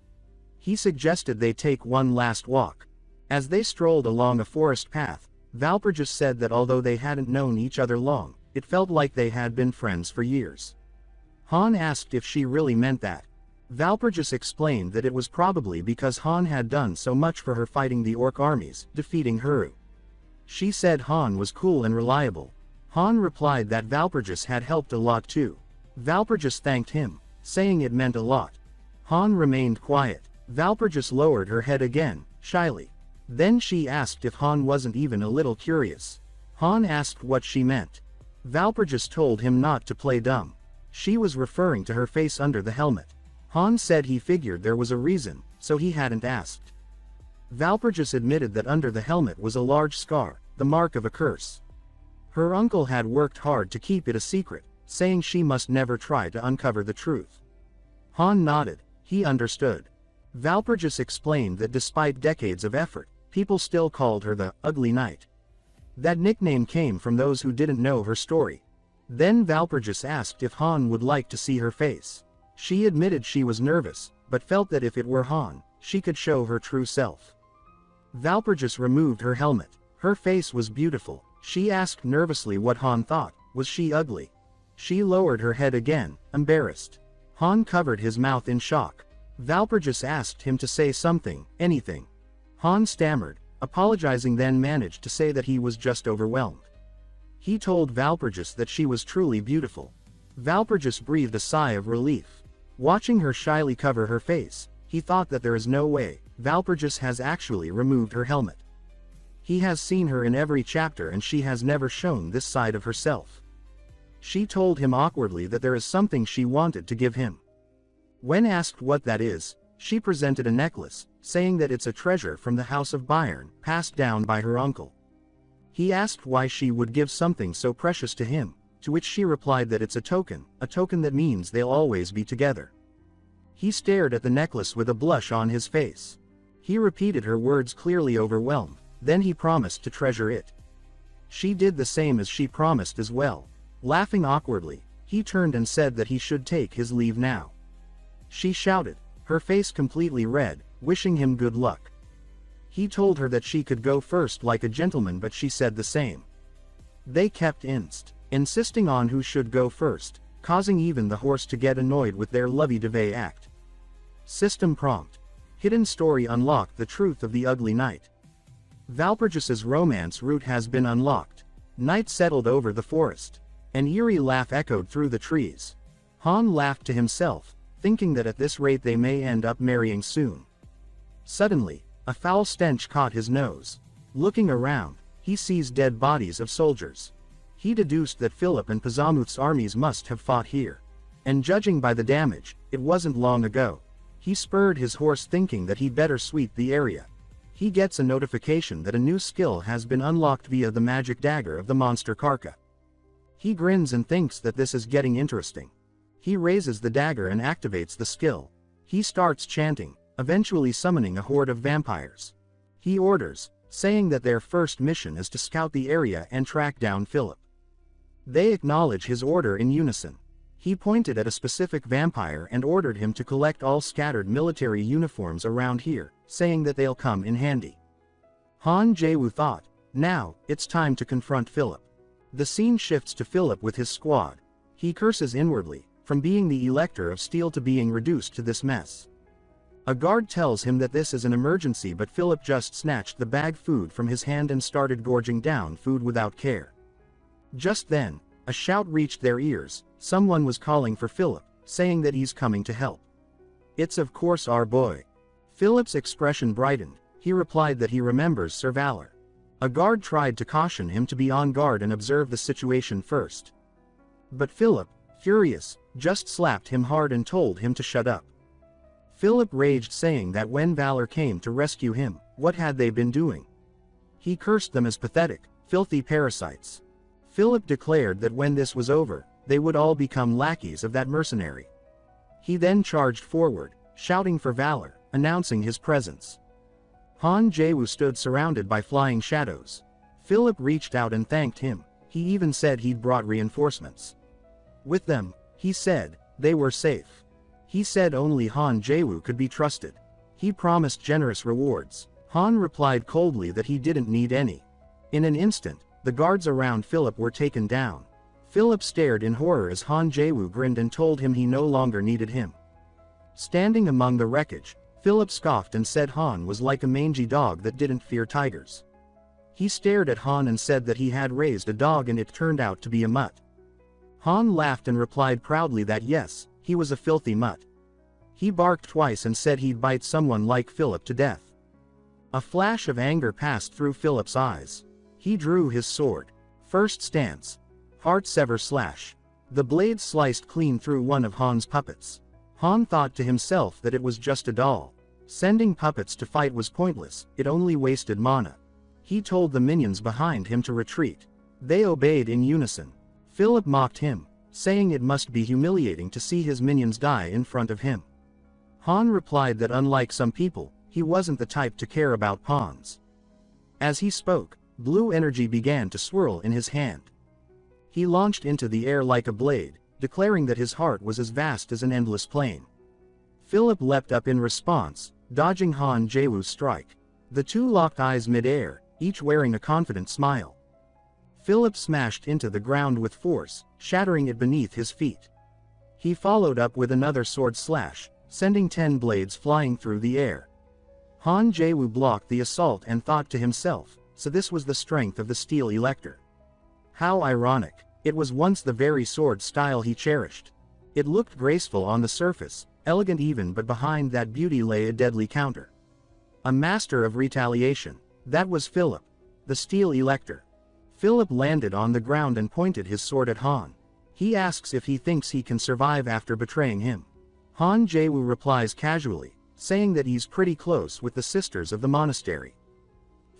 He suggested they take one last walk. As they strolled along a forest path, Valpurgis said that although they hadn't known each other long, it felt like they had been friends for years. Han asked if she really meant that. Valpurgis explained that it was probably because Han had done so much for her fighting the orc armies, defeating Huru. She said Han was cool and reliable. Han replied that Valpurgis had helped a lot too. Valpurgis thanked him, saying it meant a lot. Han remained quiet. Valpurgis lowered her head again, shyly. Then she asked if Han wasn't even a little curious. Han asked what she meant. Valpurgis told him not to play dumb. She was referring to her face under the helmet. Han said he figured there was a reason, so he hadn't asked. Valpurgis admitted that under the helmet was a large scar, the mark of a curse. Her uncle had worked hard to keep it a secret, saying she must never try to uncover the truth. Han nodded. He understood. Valpurgis explained that despite decades of effort, people still called her the Ugly Knight. That nickname came from those who didn't know her story. Then Valpurgis asked if Han would like to see her face. She admitted she was nervous, but felt that if it were Han, she could show her true self. Valpurgis removed her helmet. Her face was beautiful. She asked nervously what Han thought. Was she ugly? She lowered her head again, embarrassed. Han covered his mouth in shock. Valpurgis asked him to say something, anything. Han stammered, apologizing, then managed to say that he was just overwhelmed. He told Valpurgis that she was truly beautiful. Valpurgis breathed a sigh of relief. Watching her shyly cover her face, he thought that there is no way Valpurgis has actually removed her helmet. He has seen her in every chapter and she has never shown this side of herself. She told him awkwardly that there is something she wanted to give him. When asked what that is, she presented a necklace, saying that it's a treasure from the House of Bayern, passed down by her uncle. He asked why she would give something so precious to him, to which she replied that it's a token that means they'll always be together. He stared at the necklace with a blush on his face. He repeated her words, clearly overwhelmed. Then he promised to treasure it. She did the same as she promised as well. Laughing awkwardly, he turned and said that he should take his leave now. She shouted, her face completely red, wishing him good luck. He told her that she could go first like a gentleman, but she said the same. They kept insisting on who should go first, causing even the horse to get annoyed with their lovey-dovey act. System prompt. Hidden story unlocked: the truth of the Ugly Knight. Valpurgis's romance route has been unlocked. Night settled over the forest. An eerie laugh echoed through the trees. Han laughed to himself, thinking that at this rate they may end up marrying soon. Suddenly, a foul stench caught his nose. Looking around, he sees dead bodies of soldiers. He deduced that Philip and Pazamuth's armies must have fought here. And judging by the damage, it wasn't long ago. He spurred his horse, thinking that he'd better sweep the area. He gets a notification that a new skill has been unlocked via the magic dagger of the monster Karka. He grins and thinks that this is getting interesting. He raises the dagger and activates the skill. He starts chanting, eventually summoning a horde of vampires. He orders, saying that their first mission is to scout the area and track down Philip. They acknowledge his order in unison. He pointed at a specific vampire and ordered him to collect all scattered military uniforms around here, saying that they'll come in handy. Jaewoo thought, now, it's time to confront Philip. The scene shifts to Philip with his squad. He curses inwardly, from being the Elector of Steel to being reduced to this mess. A guard tells him that this is an emergency, but Philip just snatched the bag food from his hand and started gorging down food without care. Just then, a shout reached their ears. Someone was calling for Philip, saying that he's coming to help. It's of course our boy. Philip's expression brightened. He replied that he remembers Sir Valor. A guard tried to caution him to be on guard and observe the situation first. But Philip, furious, just slapped him hard and told him to shut up. Philip raged, saying that when Valor came to rescue him, what had they been doing? He cursed them as pathetic, filthy parasites. Philip declared that when this was over, they would all become lackeys of that mercenary. He then charged forward, shouting for Valor, announcing his presence. Han Jaewoo stood surrounded by flying shadows. Philip reached out and thanked him. He even said he'd brought reinforcements. With them, he said, they were safe. He said only Han Jaewoo could be trusted. He promised generous rewards. Han replied coldly that he didn't need any. In an instant, the guards around Philip were taken down. Philip stared in horror as Han Jaewoo grinned and told him he no longer needed him. Standing among the wreckage, Philip scoffed and said Han was like a mangy dog that didn't fear tigers. He stared at Han and said that he had raised a dog and it turned out to be a mutt. Han laughed and replied proudly that yes, he was a filthy mutt. He barked twice and said he'd bite someone like Philip to death. A flash of anger passed through Philip's eyes. He drew his sword. First stance. Heart sever slash. The blade sliced clean through one of Han's puppets. Han thought to himself that it was just a doll. Sending puppets to fight was pointless, it only wasted mana. He told the minions behind him to retreat. They obeyed in unison. Philip mocked him, saying it must be humiliating to see his minions die in front of him. Han replied that unlike some people, he wasn't the type to care about pawns. As he spoke, blue energy began to swirl in his hand. He launched into the air like a blade, declaring that his heart was as vast as an endless plain. Philip leapt up in response, dodging Han Jaewoo's strike. The two locked eyes mid-air, each wearing a confident smile. Philip smashed into the ground with force, shattering it beneath his feet. He followed up with another sword slash, sending 10 blades flying through the air. Han Jaewoo blocked the assault and thought to himself, so this was the strength of the Steel Elector. How ironic, it was once the very sword style he cherished. It looked graceful on the surface, elegant even, but behind that beauty lay a deadly counter. A master of retaliation, that was Philip, the Steel Elector. Philip landed on the ground and pointed his sword at Han. He asks if he thinks he can survive after betraying him. Han Jaewoo replies casually, saying that he's pretty close with the sisters of the monastery.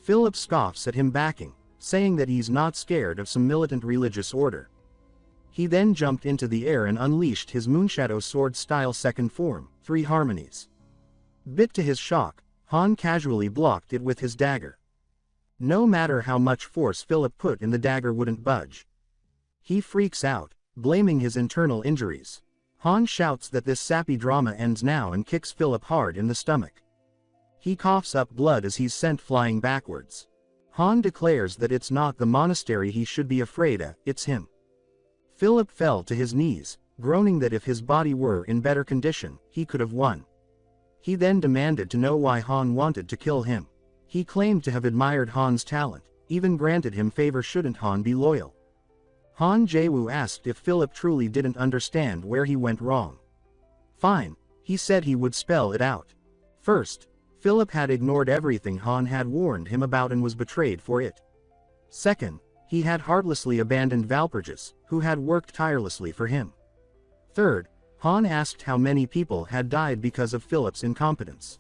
Philip scoffs at him backing, saying that he's not scared of some militant religious order. He then jumped into the air and unleashed his Moonshadow sword style second form, 3 harmonies. Bit to his shock, Han casually blocked it with his dagger. No matter how much force Philip put in, the dagger wouldn't budge. He freaks out, blaming his internal injuries. Han shouts that this sappy drama ends now and kicks Philip hard in the stomach. He coughs up blood as he's sent flying backwards. Han declares that it's not the monastery he should be afraid of, it's him. Philip fell to his knees, groaning that if his body were in better condition, he could have won. He then demanded to know why Han wanted to kill him. He claimed to have admired Han's talent, even granted him favor shouldn't Han be loyal. Han Jaewoo asked if Philip truly didn't understand where he went wrong. Fine, he said he would spell it out. First, Philip had ignored everything Han had warned him about and was betrayed for it. Second, he had heartlessly abandoned Valpurgis, who had worked tirelessly for him. Third, Han asked how many people had died because of Philip's incompetence.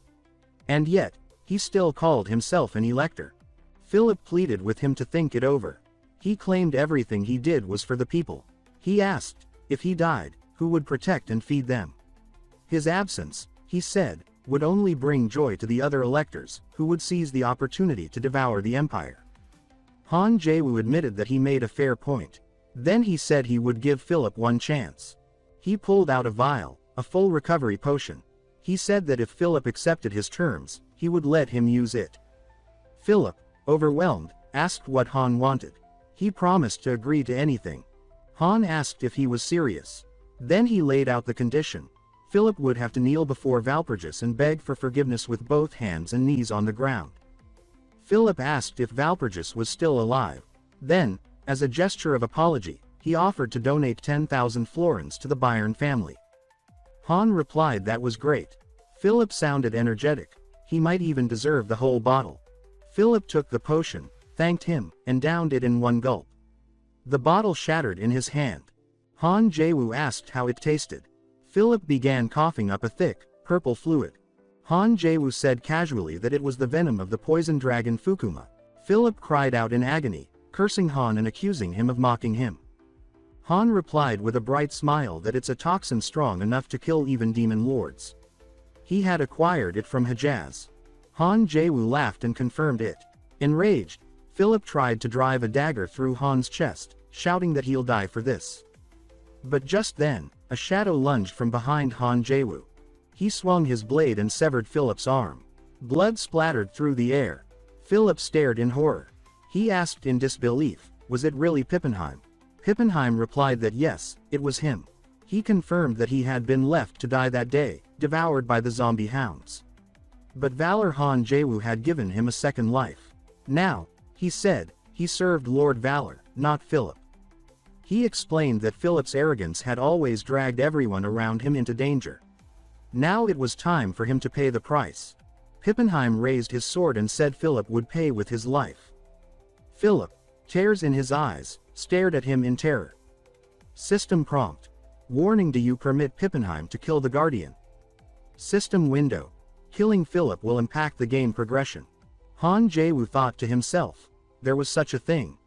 And yet, he still called himself an elector. Philip pleaded with him to think it over. He claimed everything he did was for the people. He asked, if he died, who would protect and feed them? His absence, he said, would only bring joy to the other electors, who would seize the opportunity to devour the empire. Han Jaewoo admitted that he made a fair point. Then he said he would give Philip one chance. He pulled out a vial, a full recovery potion. He said that if Philip accepted his terms, he would let him use it. Philip, overwhelmed, asked what Han wanted. He promised to agree to anything. Han asked if he was serious. Then he laid out the condition. Philip would have to kneel before Valpurgis and beg for forgiveness with both hands and knees on the ground. Philip asked if Valpurgis was still alive. Then, as a gesture of apology, he offered to donate 10,000 florins to the Bayern family. Han replied that was great. Philip sounded energetic. He might even deserve the whole bottle. Philip took the potion, thanked him, and downed it in one gulp. The bottle shattered in his hand. Han Jaewoo asked how it tasted. Philip began coughing up a thick, purple fluid. Han Jaewoo said casually that it was the venom of the poison dragon Fukuma. Philip cried out in agony, cursing Han and accusing him of mocking him. Han replied with a bright smile that it's a toxin strong enough to kill even demon lords. He had acquired it from Hejaz. Han Jaewoo laughed and confirmed it. Enraged, Philip tried to drive a dagger through Han's chest, shouting that he'll die for this. But just then, a shadow lunged from behind Han Jaewoo. He swung his blade and severed Philip's arm. Blood splattered through the air. Philip stared in horror. He asked in disbelief, was it really Pippenheim? Pippenheim replied that yes, it was him. He confirmed that he had been left to die that day, devoured by the zombie hounds. But Valor Han Jaewoo had given him a second life. Now, he said, he served Lord Valor, not Philip. He explained that Philip's arrogance had always dragged everyone around him into danger. Now it was time for him to pay the price. Pippenheim raised his sword and said Philip would pay with his life. Philip, tears in his eyes, stared at him in terror. System prompt. Warning: do you permit Pippenheim to kill the Guardian? System window. Killing Philip will impact the game progression. Han Jaewoo thought to himself. There was such a thing.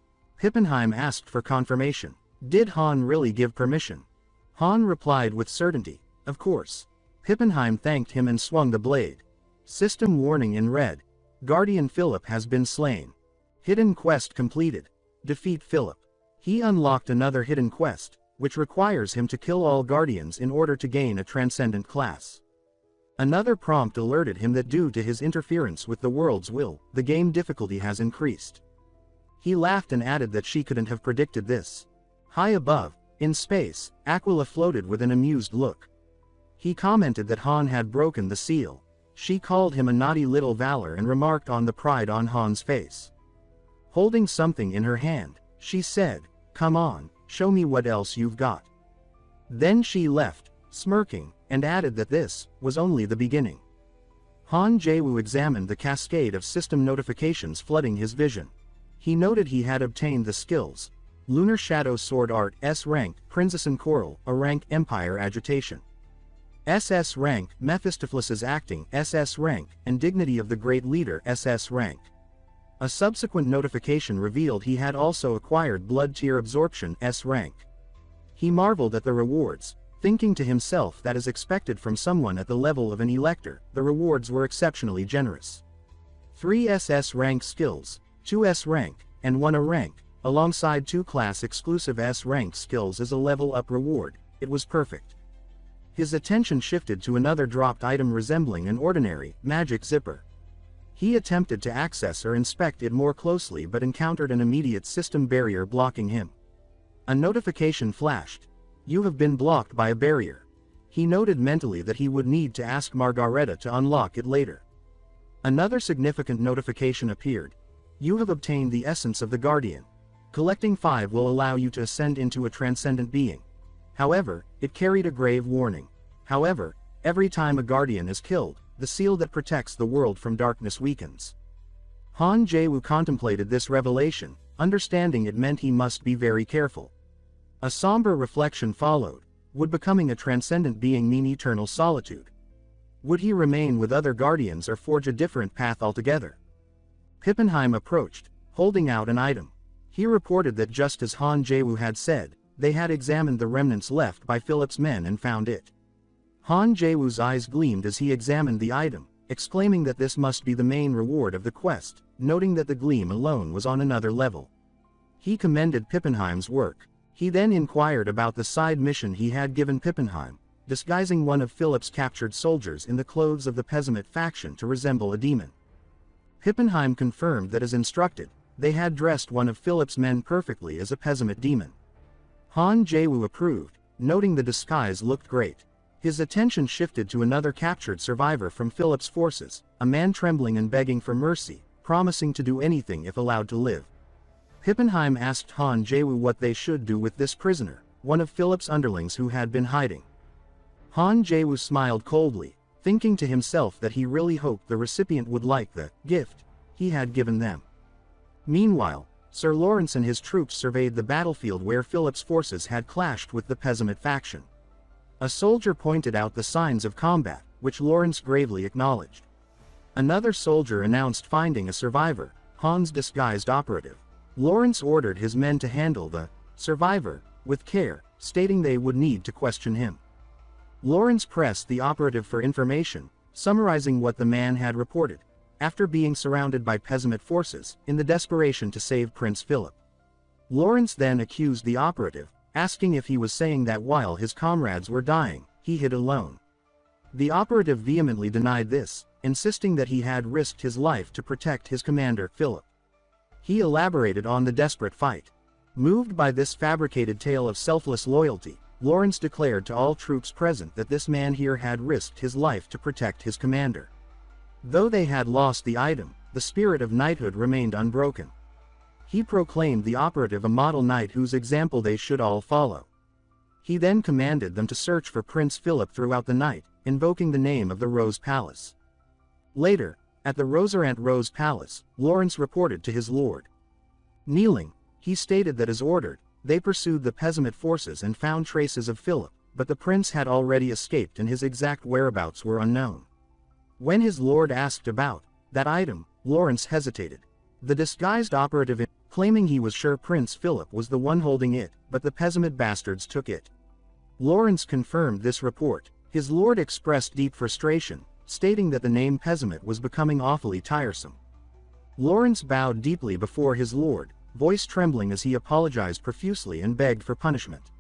Pippenheim asked for confirmation. Did Han really give permission? Han replied with certainty, of course. Pippenheim thanked him and swung the blade. System warning in red. Guardian Philip has been slain. Hidden quest completed. Defeat Philip. He unlocked another hidden quest, which requires him to kill all Guardians in order to gain a transcendent class. Another prompt alerted him that due to his interference with the world's will, the game difficulty has increased. He laughed and added that she couldn't have predicted this. High above, in space, Aquila floated with an amused look. He commented that Han had broken the seal. She called him a naughty little Valor and remarked on the pride on Han's face. Holding something in her hand, she said, "Come on, show me what else you've got." Then she left, smirking, and added that this was only the beginning. Han Jaewoo examined the cascade of system notifications flooding his vision. He noted he had obtained the skills: Lunar Shadow Sword Art S rank, Princess and Coral A rank, Empire Agitation SS rank, Mephistopheles' Acting SS rank, and Dignity of the Great Leader SS rank. A subsequent notification revealed he had also acquired Blood Tear Absorption S rank. He marveled at the rewards, thinking to himself that as expected from someone at the level of an elector, the rewards were exceptionally generous. 3 SS rank skills, 2 S rank, and 1 A rank, alongside 2 class exclusive S rank skills as a level up reward. It was perfect. His attention shifted to another dropped item resembling an ordinary magic zipper. He attempted to access or inspect it more closely but encountered an immediate system barrier blocking him. A notification flashed. You have been blocked by a barrier. He noted mentally that he would need to ask Margareta to unlock it later. Another significant notification appeared. You have obtained the essence of the Guardian. Collecting 5 will allow you to ascend into a transcendent being. However, it carried a grave warning. However, every time a Guardian is killed, the seal that protects the world from darkness weakens. Han Jaewoo contemplated this revelation, understanding it meant he must be very careful. A somber reflection followed. Would becoming a transcendent being mean eternal solitude? Would he remain with other Guardians or forge a different path altogether? Pippenheim approached, holding out an item. He reported that just as Han Jaewoo had said, they had examined the remnants left by Philip's men and found it. Han Jaewoo's eyes gleamed as he examined the item, exclaiming that this must be the main reward of the quest, noting that the gleam alone was on another level. He commended Pippenheim's work. He then inquired about the side mission he had given Pippenheim, disguising one of Philip's captured soldiers in the clothes of the Pessimist faction to resemble a demon. Pippenheim confirmed that as instructed, they had dressed one of Philip's men perfectly as a Pessimist demon. Han Jaewoo approved, noting the disguise looked great. His attention shifted to another captured survivor from Philip's forces, a man trembling and begging for mercy, promising to do anything if allowed to live. Pippenheim asked Han Jaewoo what they should do with this prisoner, one of Philip's underlings who had been hiding. Han Jaewoo smiled coldly, thinking to himself that he really hoped the recipient would like the gift he had given them. Meanwhile, Sir Lawrence and his troops surveyed the battlefield where Philip's forces had clashed with the Pessimist faction. A soldier pointed out the signs of combat, which Lawrence gravely acknowledged. Another soldier announced finding a survivor, Han's disguised operative. Lawrence ordered his men to handle the survivor with care, stating they would need to question him. Lawrence pressed the operative for information, summarizing what the man had reported, after being surrounded by Pessimist forces, in the desperation to save Prince Philip. Lawrence then accused the operative, asking if he was saying that while his comrades were dying, he hid alone. The operative vehemently denied this, insisting that he had risked his life to protect his commander, Philip. He elaborated on the desperate fight. Moved by this fabricated tale of selfless loyalty, Lawrence declared to all troops present that this man here had risked his life to protect his commander. Though they had lost the item, the spirit of knighthood remained unbroken. He proclaimed the operative a model knight whose example they should all follow. He then commanded them to search for Prince Philip throughout the night, invoking the name of the Rose Palace. Later, at the Roserant Rose Palace, Lawrence reported to his lord. Kneeling, he stated that as ordered, they pursued the Pessimist forces and found traces of Philip, but the prince had already escaped and his exact whereabouts were unknown. When his lord asked about that item, Lawrence hesitated. The disguised operative claiming he was sure Prince Philip was the one holding it, but the Pessimist bastards took it. Lawrence confirmed this report. His lord expressed deep frustration, stating that the name Pessimist was becoming awfully tiresome. Lawrence bowed deeply before his lord, voice trembling as he apologized profusely and begged for punishment.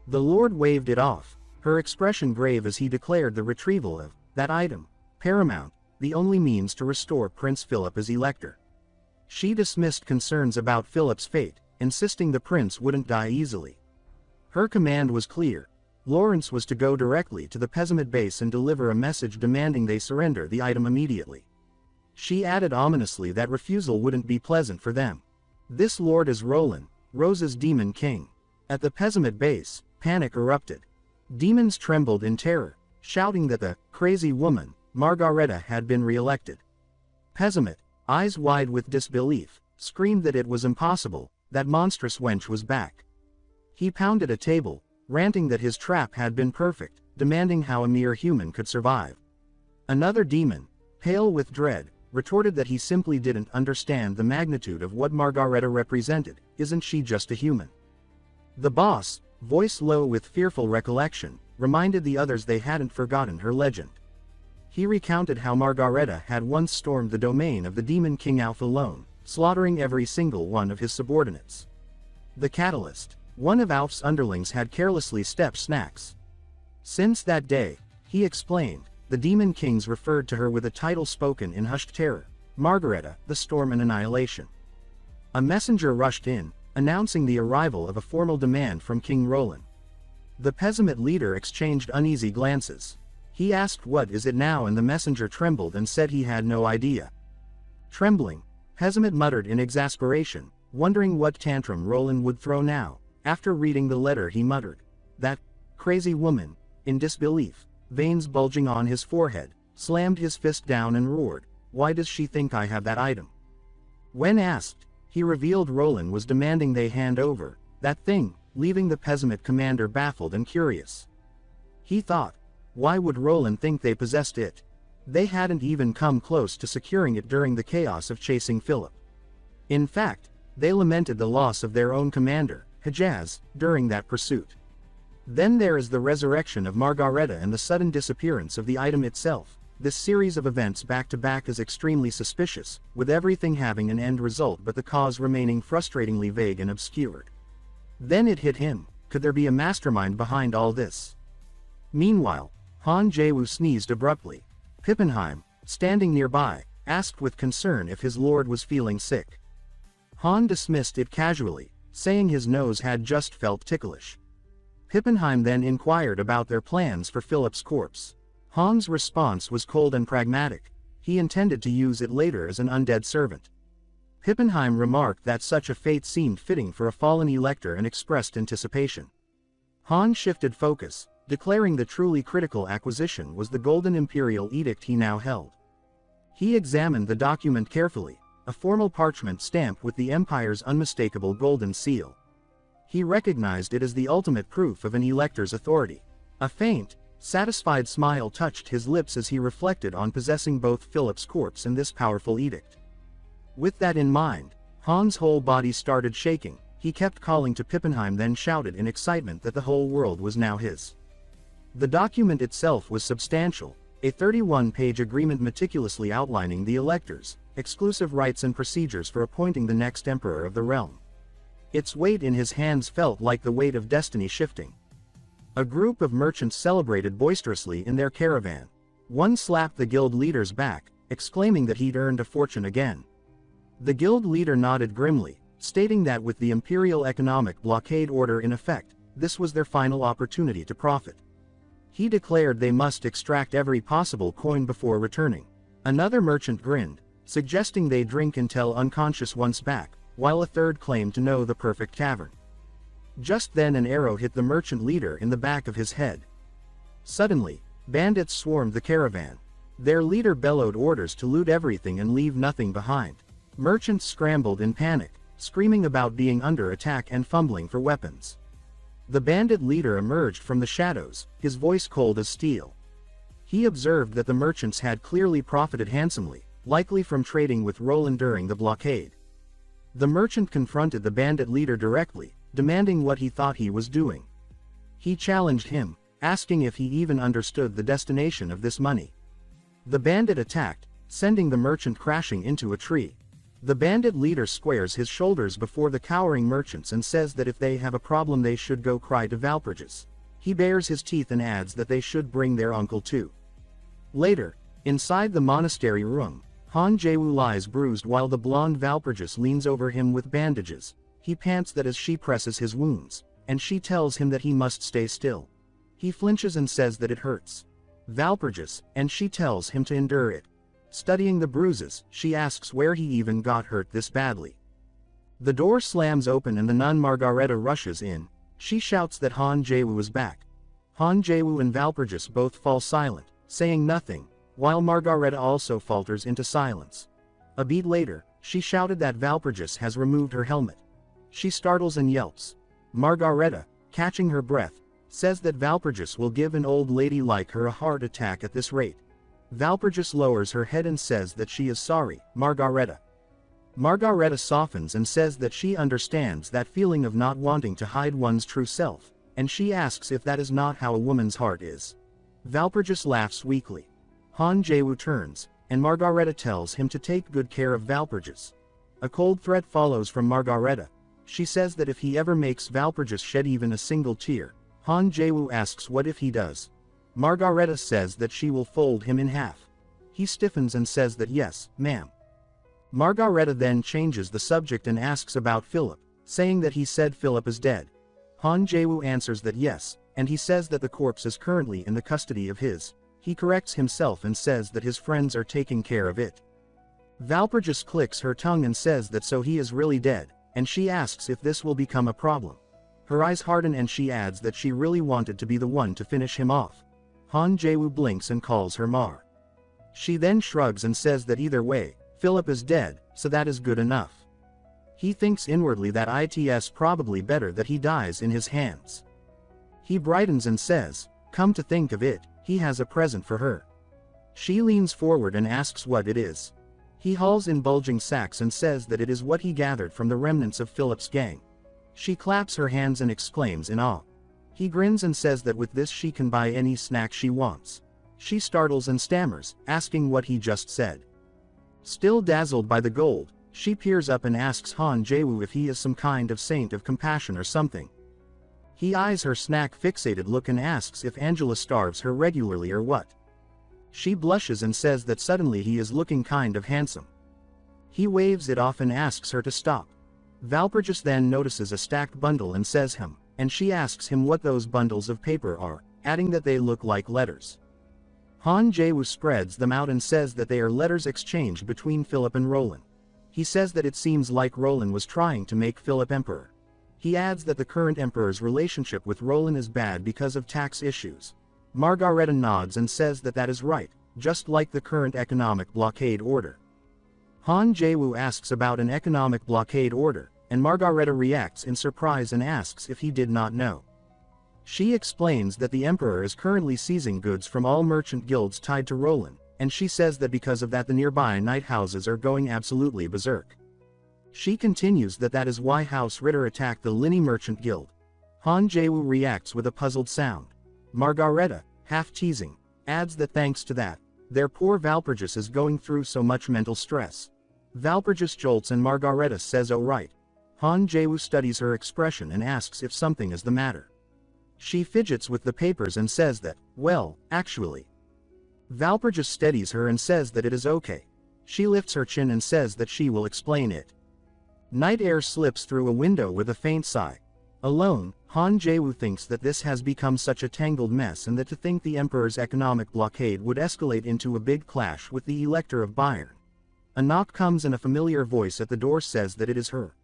The lord waved it off, her expression grave as he declared the retrieval of that item paramount, the only means to restore Prince Philip as elector. She dismissed concerns about Philip's fate, insisting the prince wouldn't die easily. Her command was clear. Lawrence was to go directly to the Pessimist base and deliver a message demanding they surrender the item immediately. She added ominously that refusal wouldn't be pleasant for them. This lord is Roland, Rose's demon king. At the Pessimist base, panic erupted. Demons trembled in terror, shouting that the crazy woman, Margareta, had been re-elected. Pessimist, eyes wide with disbelief, screamed that it was impossible, that monstrous wench was back. He pounded a table, ranting that his trap had been perfect, demanding how a mere human could survive. Another demon, pale with dread, retorted that he simply didn't understand the magnitude of what Margareta represented. Isn't she just a human? The boss, voice low with fearful recollection, reminded the others they hadn't forgotten her legend. He recounted how Margareta had once stormed the domain of the demon king Alpha alone, slaughtering every single one of his subordinates. The catalyst, one of Alf's underlings, had carelessly stepped snacks. Since that day, he explained, the demon kings referred to her with a title spoken in hushed terror, Margareta, the Storm and Annihilation. A messenger rushed in, announcing the arrival of a formal demand from King Roland. The Pessimist leader exchanged uneasy glances. He asked what is it now, and the messenger trembled and said he had no idea. Trembling, Pessimist muttered in exasperation, wondering what tantrum Roland would throw now. After reading the letter he muttered, that crazy woman, in disbelief, veins bulging on his forehead, slammed his fist down and roared, why does she think I have that item? When asked, he revealed Roland was demanding they hand over that thing, leaving the Pessimist commander baffled and curious. He thought, why would Roland think they possessed it? They hadn't even come close to securing it during the chaos of chasing Philip. In fact, they lamented the loss of their own commander, Hejaz, during that pursuit. Then there is the resurrection of Margareta and the sudden disappearance of the item itself. This series of events back-to-back is extremely suspicious, with everything having an end result but the cause remaining frustratingly vague and obscured. Then it hit him, could there be a mastermind behind all this? Meanwhile, Jaewoo sneezed abruptly. Pippenheim, standing nearby, asked with concern if his lord was feeling sick. Han dismissed it casually, saying his nose had just felt ticklish. Pippenheim then inquired about their plans for Philip's corpse. Han's response was cold and pragmatic. He intended to use it later as an undead servant. Pippenheim remarked that such a fate seemed fitting for a fallen elector and expressed anticipation. Han shifted focus, declaring the truly critical acquisition was the Golden Imperial Edict he now held. He examined the document carefully, a formal parchment stamped with the Empire's unmistakable golden seal. He recognized it as the ultimate proof of an elector's authority. A faint, Satisfied smile touched his lips as he reflected on possessing both Philip's corpse and this powerful edict. With that in mind, Han's whole body started shaking. He kept calling to Pippenheim, then shouted in excitement that the whole world was now his. The document itself was substantial, a 31-page agreement meticulously outlining the electors' exclusive rights and procedures for appointing the next emperor of the realm. Its weight in his hands felt like the weight of destiny shifting. A group of merchants celebrated boisterously in their caravan. One slapped the guild leader's back, exclaiming that he'd earned a fortune again. The guild leader nodded grimly, stating that with the imperial economic blockade order in effect, this was their final opportunity to profit. He declared they must extract every possible coin before returning. Another merchant grinned, suggesting they drink until unconscious once back, while a third claimed to know the perfect tavern. Just then an arrow hit the merchant leader in the back of his head. Suddenly, bandits swarmed the caravan. Their leader bellowed orders to loot everything and leave nothing behind. Merchants scrambled in panic, screaming about being under attack and fumbling for weapons. The bandit leader emerged from the shadows, his voice cold as steel. He observed that the merchants had clearly profited handsomely, likely from trading with Roland during the blockade. The merchant confronted the bandit leader directly, demanding what he thought he was doing. He challenged him, asking if he even understood the destination of this money. The bandit attacked, sending the merchant crashing into a tree. The bandit leader squares his shoulders before the cowering merchants and says that if they have a problem they should go cry to Valpurgis. He bares his teeth and adds that they should bring their uncle too. Later, inside the monastery room, Han Jaewoo lies bruised while the blonde Valpurgis leans over him with bandages. He pants that as she presses his wounds, and she tells him that he must stay still. He flinches and says that it hurts. Valpurgis, and she tells him to endure it. Studying the bruises, she asks where he even got hurt this badly. The door slams open and the nun Margareta rushes in. She shouts that Han Jaewoo is back. Han Jaewoo and Valpurgis both fall silent, saying nothing, while Margareta also falters into silence. A beat later, she shouted that Valpurgis has removed her helmet. She startles and yelps. Margareta, catching her breath, says that Valpurgis will give an old lady like her a heart attack at this rate. Valpurgis lowers her head and says that she is sorry, Margareta. Margareta softens and says that she understands that feeling of not wanting to hide one's true self, and she asks if that is not how a woman's heart is. Valpurgis laughs weakly. Han Jaewoo turns, and Margareta tells him to take good care of Valpurgis. A cold threat follows from Margareta. She says that if he ever makes Valpurgis shed even a single tear, Han Jaewoo asks what if he does. Margareta says that she will fold him in half. He stiffens and says that yes, ma'am. Margareta then changes the subject and asks about Philip, saying that he said Philip is dead. Han Jaewoo answers that yes, and he says that the corpse is currently in the custody of his. He corrects himself and says that his friends are taking care of it. Valpurgis clicks her tongue and says that so he is really dead, and she asks if this will become a problem. Her eyes harden and she adds that she really wanted to be the one to finish him off. Han Jaewoo blinks and calls her Mar. She then shrugs and says that either way, Philip is dead, so that is good enough. He thinks inwardly that it's probably better that he dies in his hands. He brightens and says, come to think of it, he has a present for her. She leans forward and asks what it is. He hauls in bulging sacks and says that it is what he gathered from the remnants of Philip's gang. She claps her hands and exclaims in awe. He grins and says that with this she can buy any snack she wants. She startles and stammers, asking what he just said. Still dazzled by the gold, she peers up and asks Han Jaewoo if he is some kind of saint of compassion or something. He eyes her snack-fixated look and asks if Angela starves her regularly or what. She blushes and says that suddenly he is looking kind of handsome. He waves it off and asks her to stop. Valpurgis then notices a stacked bundle and says him, and she asks him what those bundles of paper are, adding that they look like letters. Han Jaewoo spreads them out and says that they are letters exchanged between Philip and Roland. He says that it seems like Roland was trying to make Philip emperor. He adds that the current emperor's relationship with Roland is bad because of tax issues. Margareta nods and says that that is right, just like the current economic blockade order. Han Jaewoo asks about an economic blockade order, and Margareta reacts in surprise and asks if he did not know. She explains that the emperor is currently seizing goods from all merchant guilds tied to Roland, and she says that because of that the nearby night houses are going absolutely berserk. She continues that that is why House Ritter attacked the Linny Merchant Guild. Han Jaewoo reacts with a puzzled sound. Margareta, half teasing, adds that thanks to that, their poor Valpurgis is going through so much mental stress. Valpurgis jolts and Margareta says oh right. Han Jaewoo studies her expression and asks if something is the matter. She fidgets with the papers and says that, well, actually. Valpurgis steadies her and says that it is okay. She lifts her chin and says that she will explain it. Night air slips through a window with a faint sigh. Alone, Han Jaewoo thinks that this has become such a tangled mess and that to think the Emperor's economic blockade would escalate into a big clash with the Elector of Bayern. A knock comes and a familiar voice at the door says that it is her.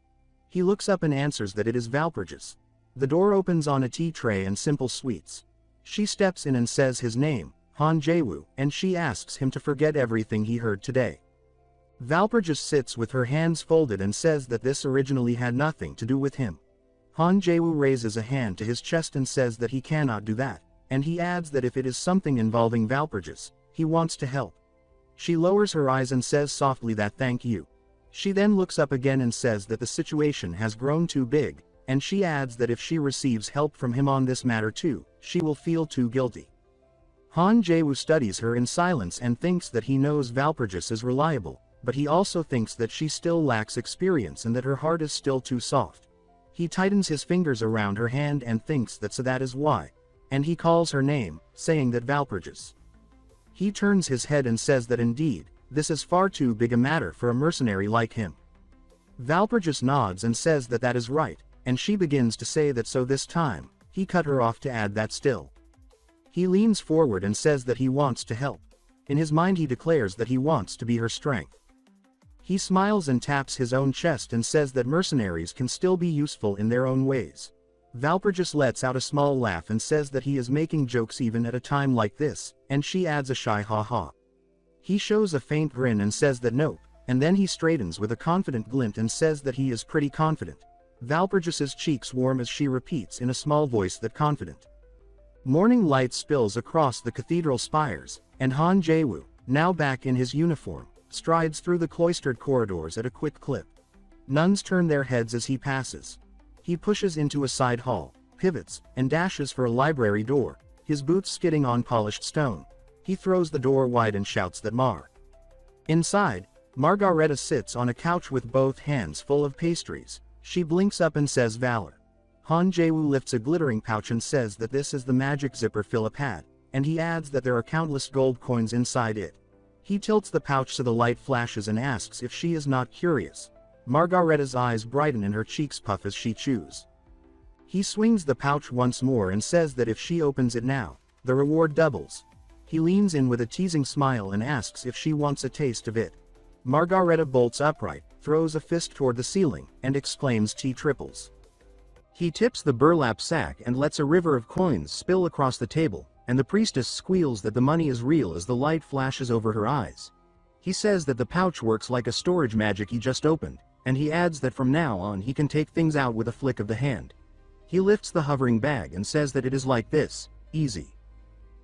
He looks up and answers that it is Valpurgis. The door opens on a tea tray and simple sweets. She steps in and says his name, Han Jaewoo, and she asks him to forget everything he heard today. Valpurgis sits with her hands folded and says that this originally had nothing to do with him. Han Jaewoo raises a hand to his chest and says that he cannot do that, and he adds that if it is something involving Valpurgis, he wants to help. She lowers her eyes and says softly that thank you. She then looks up again and says that the situation has grown too big, and she adds that if she receives help from him on this matter too, she will feel too guilty. Han Jaewoo studies her in silence and thinks that he knows Valpurgis is reliable, but he also thinks that she still lacks experience and that her heart is still too soft. He tightens his fingers around her hand and thinks that so that is why, and he calls her name, saying that Valpurgis. He turns his head and says that indeed, this is far too big a matter for a mercenary like him. Valpurgis nods and says that that is right, and she begins to say that so this time, he cut her off to add that still. He leans forward and says that he wants to help. In his mind he declares that he wants to be her strength. He smiles and taps his own chest and says that mercenaries can still be useful in their own ways. Valpurgis lets out a small laugh and says that he is making jokes even at a time like this, and she adds a shy ha-ha. He shows a faint grin and says that nope, and then he straightens with a confident glint and says that he is pretty confident. Valpurgis's cheeks warm as she repeats in a small voice that confident. Morning light spills across the cathedral spires, and Han Jaewoo, now back in his uniform, strides through the cloistered corridors at a quick clip. Nuns turn their heads as he passes. He pushes into a side hall, pivots, and dashes for a library door, his boots skidding on polished stone. He throws the door wide and shouts that Mar. Inside, Margareta sits on a couch with both hands full of pastries. She blinks up and says valor. Han Jaewoo lifts a glittering pouch and says that this is the magic zipper Philip had, and he adds that there are countless gold coins inside it. He tilts the pouch so the light flashes and asks if she is not curious. Margareta's eyes brighten and her cheeks puff as she chews. He swings the pouch once more and says that if she opens it now, the reward doubles. He leans in with a teasing smile and asks if she wants a taste of it. Margareta bolts upright, throws a fist toward the ceiling, and exclaims T triples. He tips the burlap sack and lets a river of coins spill across the table, and the priestess squeals that the money is real as the light flashes over her eyes. He says that the pouch works like a storage magic he just opened, and he adds that from now on he can take things out with a flick of the hand. He lifts the hovering bag and says that it is like this, easy.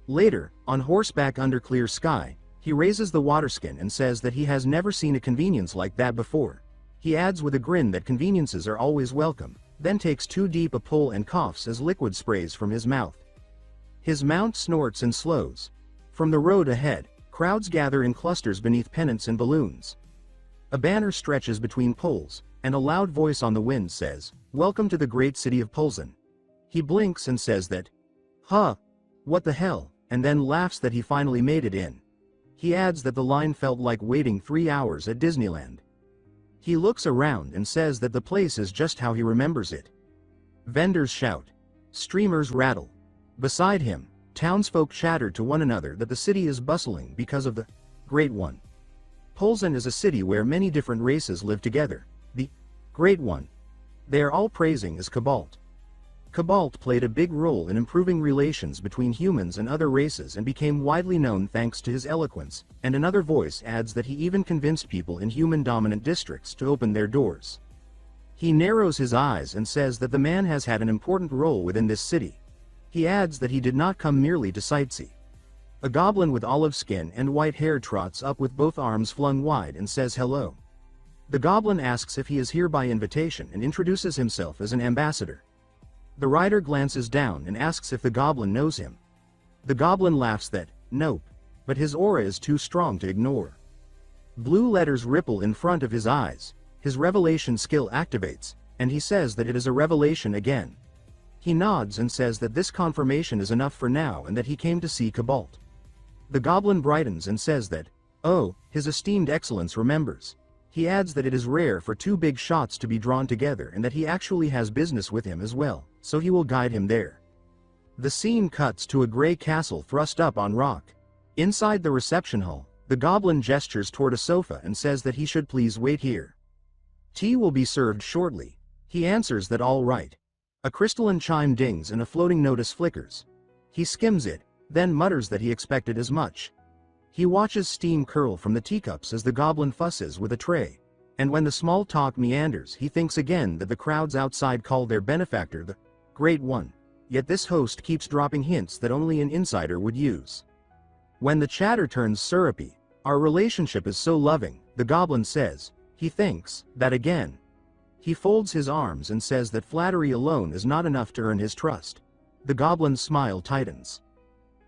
Later, on horseback under clear sky, he raises the waterskin and says that he has never seen a convenience like that before. He adds with a grin that conveniences are always welcome, then takes too deep a pull and coughs as liquid sprays from his mouth. His mount snorts and slows. From the road ahead, crowds gather in clusters beneath pennants and balloons. A banner stretches between poles, and a loud voice on the wind says, "Welcome to the great city of Polzin." He blinks and says that, "Huh? What the hell?" and then laughs that he finally made it in. He adds that the line felt like waiting 3 hours at Disneyland. He looks around and says that the place is just how he remembers it. Vendors shout. Streamers rattle. Beside him, townsfolk chatter to one another that the city is bustling because of the Great One. Polzin is a city where many different races live together. The Great One. They are all praising as Cobalt. Cobalt played a big role in improving relations between humans and other races and became widely known thanks to his eloquence, and another voice adds that he even convinced people in human-dominant districts to open their doors. He narrows his eyes and says that the man has had an important role within this city. He adds that he did not come merely to sightsee. A goblin with olive skin and white hair trots up with both arms flung wide and says hello. The goblin asks if he is here by invitation and introduces himself as an ambassador. The rider glances down and asks if the goblin knows him. The goblin laughs that, nope, but his aura is too strong to ignore. Blue letters ripple in front of his eyes, his revelation skill activates, and he says that it is a revelation again. He nods and says that this confirmation is enough for now and that he came to see Cobalt. The goblin brightens and says that, oh, His Esteemed Excellence remembers. He adds that it is rare for two big shots to be drawn together and that he actually has business with him as well, so he will guide him there. The scene cuts to a gray castle thrust up on rock. Inside the reception hall, the goblin gestures toward a sofa and says that he should please wait here. Tea will be served shortly. He answers that all right. A crystalline chime dings and a floating notice flickers. He skims it, then mutters that he expected as much. He watches steam curl from the teacups as the goblin fusses with a tray. And when the small talk meanders, he thinks again that the crowds outside call their benefactor the Great One. Yet this host keeps dropping hints that only an insider would use. When the chatter turns syrupy, our relationship is so loving, the goblin says, he thinks, that again. He folds his arms and says that flattery alone is not enough to earn his trust. The goblin's smile tightens.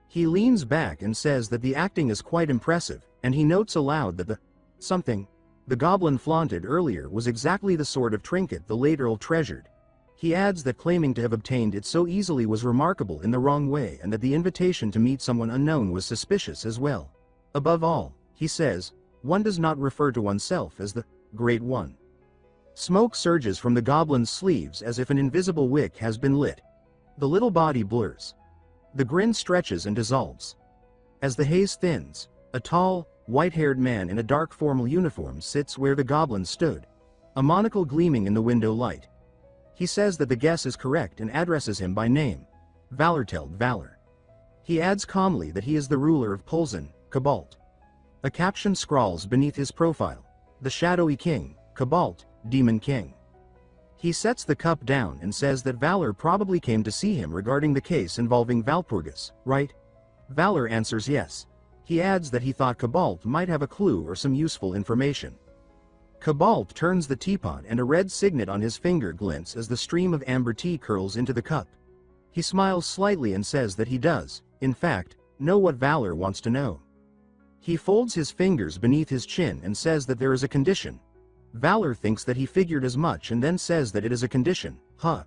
He leans back and says that the acting is quite impressive, and he notes aloud that the something the goblin flaunted earlier was exactly the sort of trinket the late Earl treasured. He adds that claiming to have obtained it so easily was remarkable in the wrong way and that the invitation to meet someone unknown was suspicious as well. Above all, he says, one does not refer to oneself as the Great One. Smoke surges from the goblin's sleeves as if an invisible wick has been lit. The little body blurs. The grin stretches and dissolves. As the haze thins, a tall, white-haired man in a dark formal uniform sits where the goblin stood, a monocle gleaming in the window light. He says that the guess is correct and addresses him by name. Valorteld Valor. He adds calmly that he is the ruler of Polzin, Cobalt. A caption scrawls beneath his profile, the Shadowy King, Cobalt, Demon King. He sets the cup down and says that Valor probably came to see him regarding the case involving Valpurgis, right? Valor answers yes. He adds that he thought Cobalt might have a clue or some useful information. Cobalt turns the teapot and a red signet on his finger glints as the stream of amber tea curls into the cup. He smiles slightly and says that he does, in fact, know what Valor wants to know. He folds his fingers beneath his chin and says that there is a condition. Valor thinks that he figured as much and then says that it is a condition, huh?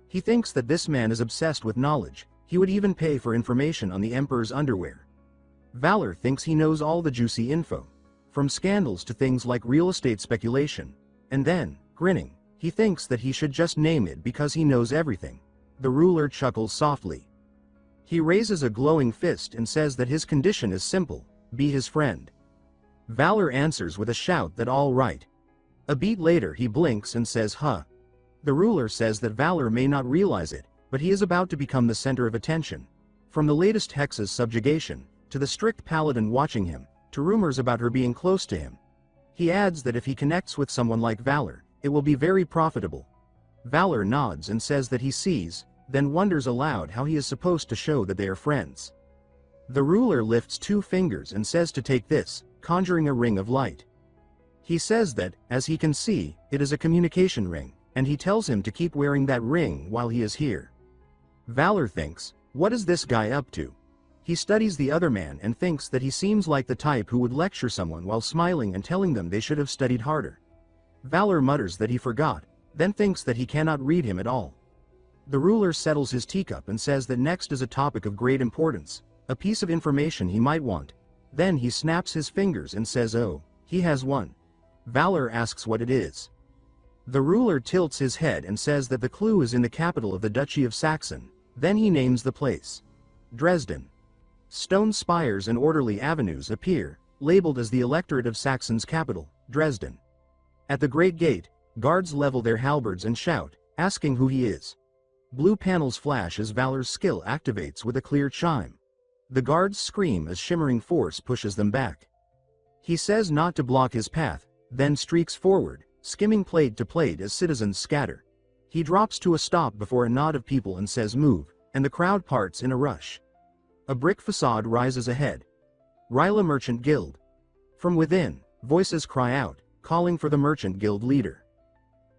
He thinks that this man is obsessed with knowledge, he would even pay for information on the Emperor's underwear. Valor thinks he knows all the juicy info, from scandals to things like real estate speculation, and then, grinning, he thinks that he should just name it because he knows everything. The ruler chuckles softly. He raises a glowing fist and says that his condition is simple, be his friend. Valor answers with a shout that all right. A beat later he blinks and says huh. The ruler says that Valor may not realize it, but he is about to become the center of attention. From the latest Hexa's subjugation, to the strict paladin watching him, to rumors about her being close to him. He adds that if he connects with someone like Valor, it will be very profitable. Valor nods and says that he sees, then wonders aloud how he is supposed to show that they are friends. The ruler lifts two fingers and says to take this, conjuring a ring of light. He says that, as he can see, it is a communication ring, and he tells him to keep wearing that ring while he is here. Valor thinks, what is this guy up to? He studies the other man and thinks that he seems like the type who would lecture someone while smiling and telling them they should have studied harder. Valor mutters that he forgot, then thinks that he cannot read him at all. The ruler settles his teacup and says that next is a topic of great importance, a piece of information he might want. Then he snaps his fingers and says oh, he has one. Valor asks what it is. The ruler tilts his head and says that the clue is in the capital of the Duchy of Saxon, then he names the place. Dresden. Stone spires and orderly avenues appear, labeled as the electorate of Saxon's capital, Dresden. At the great gate, guards level their halberds and shout, asking who he is. Blue panels flash as Valor's skill activates with a clear chime. The guards scream as shimmering force pushes them back. He says not to block his path, then streaks forward, skimming plate to plate as citizens scatter. He drops to a stop before a knot of people and says move, and the crowd parts in a rush. A brick facade rises ahead. Ryla Merchant Guild. From within, voices cry out, calling for the Merchant Guild leader.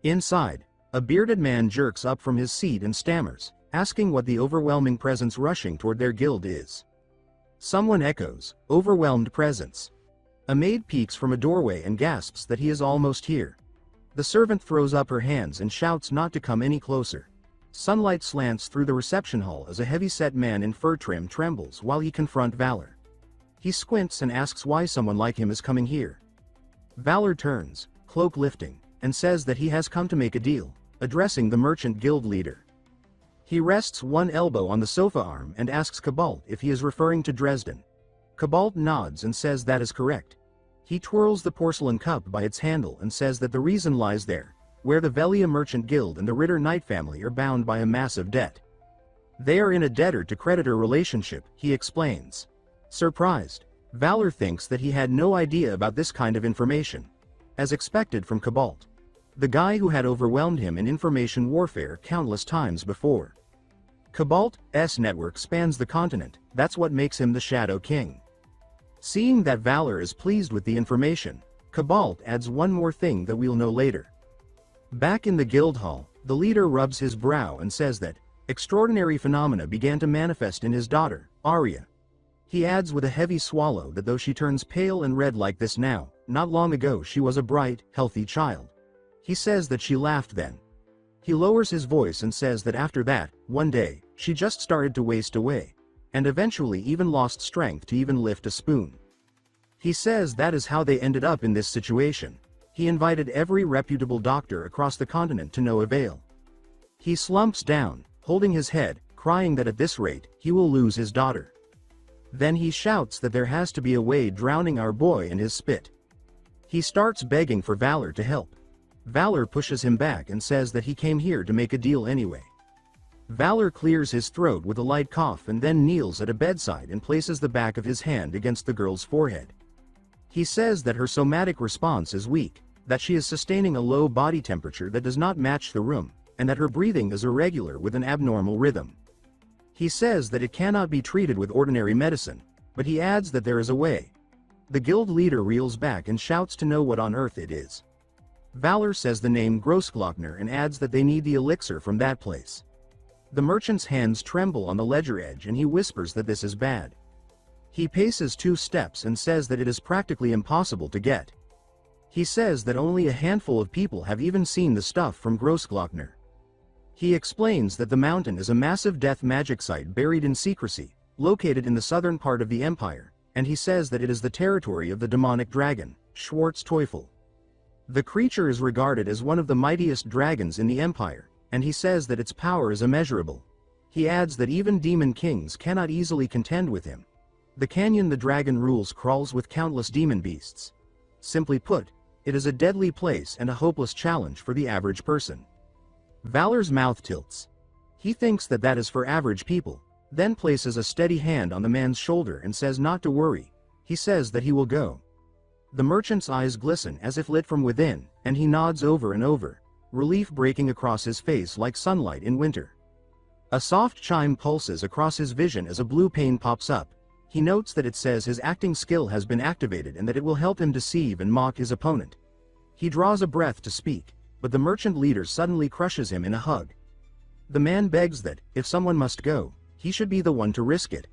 Inside, a bearded man jerks up from his seat and stammers, asking what the overwhelming presence rushing toward their guild is. Someone echoes, "Overwhelmed presence." A maid peeks from a doorway and gasps that he is almost here. The servant throws up her hands and shouts not to come any closer. Sunlight slants through the reception hall as a heavy-set man in fur trim trembles while he confronts Valor. He squints and asks why someone like him is coming here. Valor turns, cloak lifting, and says that he has come to make a deal, addressing the Merchant Guild leader. He rests one elbow on the sofa arm and asks Cobalt if he is referring to Dresden. Cobalt nods and says that is correct. He twirls the porcelain cup by its handle and says that the reason lies there, where the Velia Merchant Guild and the Ritter Knight family are bound by a massive debt. They are in a debtor-to-creditor relationship, he explains. Surprised, Valor thinks that he had no idea about this kind of information. As expected from Cobalt, the guy who had overwhelmed him in information warfare countless times before. Cobalt's network spans the continent, that's what makes him the Shadow King. Seeing that Valor is pleased with the information, Cobalt adds one more thing that we'll know later. Back in the guild hall, the leader rubs his brow and says that extraordinary phenomena began to manifest in his daughter, Arya. He adds with a heavy swallow that though she turns pale and red like this now, not long ago she was a bright, healthy child. He says that she laughed then. He lowers his voice and says that after that, one day, she just started to waste away, and eventually even lost strength to even lift a spoon. He says that is how they ended up in this situation. He invited every reputable doctor across the continent to no avail. He slumps down, holding his head, crying that at this rate, he will lose his daughter. Then he shouts that there has to be a way drowning our boy in his spit. He starts begging for Valor to help. Valor pushes him back and says that he came here to make a deal anyway. Valor clears his throat with a light cough and then kneels at a bedside and places the back of his hand against the girl's forehead. He says that her somatic response is weak, that she is sustaining a low body temperature that does not match the room, and that her breathing is irregular with an abnormal rhythm. He says that it cannot be treated with ordinary medicine, but he adds that there is a way. The guild leader reels back and shouts to know what on earth it is. Valor says the name Grossglockner and adds that they need the elixir from that place. The merchant's hands tremble on the ledger edge and he whispers that this is bad. He paces 2 steps and says that it is practically impossible to get. He says that only a handful of people have even seen the stuff from Grossglockner. He explains that the mountain is a massive death magic site buried in secrecy, located in the southern part of the empire, and he says that it is the territory of the demonic dragon, Schwarz Teufel. The creature is regarded as one of the mightiest dragons in the empire, and he says that its power is immeasurable. He adds that even demon kings cannot easily contend with him. The canyon the dragon rules crawls with countless demon beasts. Simply put, it is a deadly place and a hopeless challenge for the average person. Valor's mouth tilts. He thinks that that is for average people, then places a steady hand on the man's shoulder and says not to worry. He says that he will go. The merchant's eyes glisten as if lit from within, and he nods over and over, relief breaking across his face like sunlight in winter. A soft chime pulses across his vision as a blue pane pops up. He notes that it says his acting skill has been activated and that it will help him deceive and mock his opponent. He draws a breath to speak, but the merchant leader suddenly crushes him in a hug. The man begs that, if someone must go, he should be the one to risk it.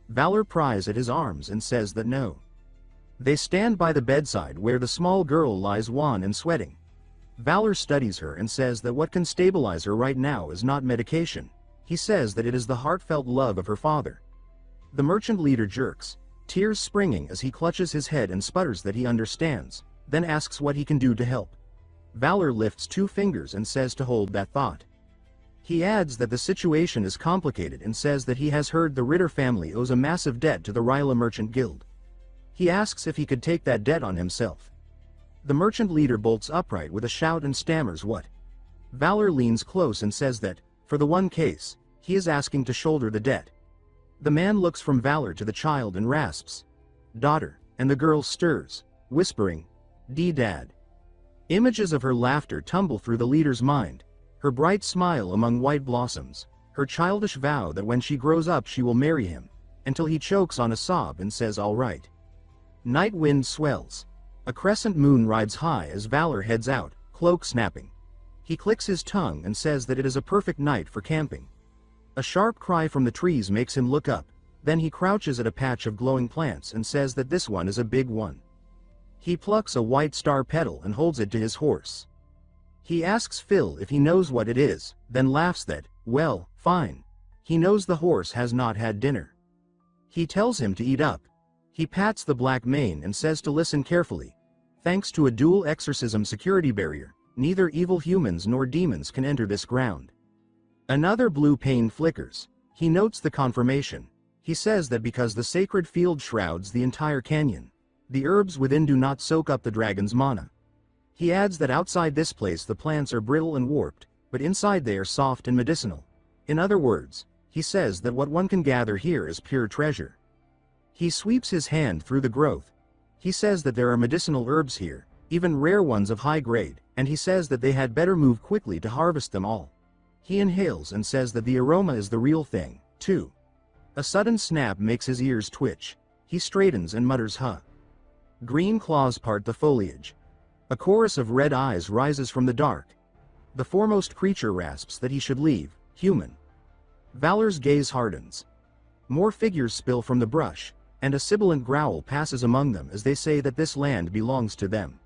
Valor pries at his arms and says that no. They stand by the bedside where the small girl lies wan and sweating. Valor studies her and says that what can stabilize her right now is not medication. He says that it is the heartfelt love of her father. The merchant leader jerks, tears springing as he clutches his head and sputters that he understands, then asks what he can do to help. Valor lifts 2 fingers and says to hold that thought. He adds that the situation is complicated and says that he has heard the Ritter family owes a massive debt to the Ryla Merchant Guild. He asks if he could take that debt on himself. The merchant leader bolts upright with a shout and stammers what. Valor leans close and says that, for the one case, he is asking to shoulder the debt. The man looks from Valor to the child and rasps, "Daughter," and the girl stirs, whispering, "Dad." Images of her laughter tumble through the leader's mind, her bright smile among white blossoms, her childish vow that when she grows up she will marry him, until he chokes on a sob and says all right. Night wind swells. A crescent moon rides high as Valor heads out, cloak snapping. He clicks his tongue and says that it is a perfect night for camping. A sharp cry from the trees makes him look up, then he crouches at a patch of glowing plants and says that this one is a big one. He plucks a white star petal and holds it to his horse. He asks Phil if he knows what it is, then laughs that, well, fine. He knows the horse has not had dinner. He tells him to eat up. He pats the black mane and says to listen carefully. Thanks to a dual exorcism security barrier, neither evil humans nor demons can enter this ground. Another blue pane flickers. He notes the confirmation. He says that because the sacred field shrouds the entire canyon, the herbs within do not soak up the dragon's mana. He adds that outside this place the plants are brittle and warped, but inside they are soft and medicinal. In other words, he says that what one can gather here is pure treasure. He sweeps his hand through the growth. He says that there are medicinal herbs here, even rare ones of high grade, and he says that they had better move quickly to harvest them all. He inhales and says that the aroma is the real thing, too. A sudden snap makes his ears twitch. He straightens and mutters, huh. Green claws part the foliage. A chorus of red eyes rises from the dark. The foremost creature rasps that he should leave, human. Valor's gaze hardens. More figures spill from the brush, and a sibilant growl passes among them as they say that this land belongs to them.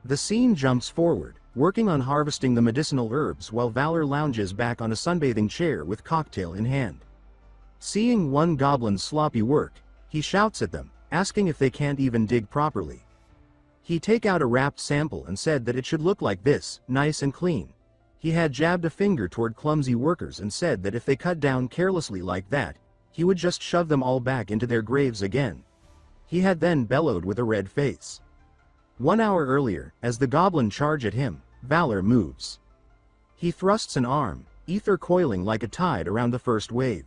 The scene jumps forward, working on harvesting the medicinal herbs while Valor lounges back on a sunbathing chair with cocktail in hand. Seeing one goblin's sloppy work, he shouts at them, asking if they can't even dig properly. He take out a wrapped sample and said that it should look like this, nice and clean. He had jabbed a finger toward clumsy workers and said that if they cut down carelessly like that, he would just shove them all back into their graves again. He had then bellowed with a red face. 1 hour earlier, as the goblin charge at him, Valor moves. He thrusts an arm, ether coiling like a tide around the first wave.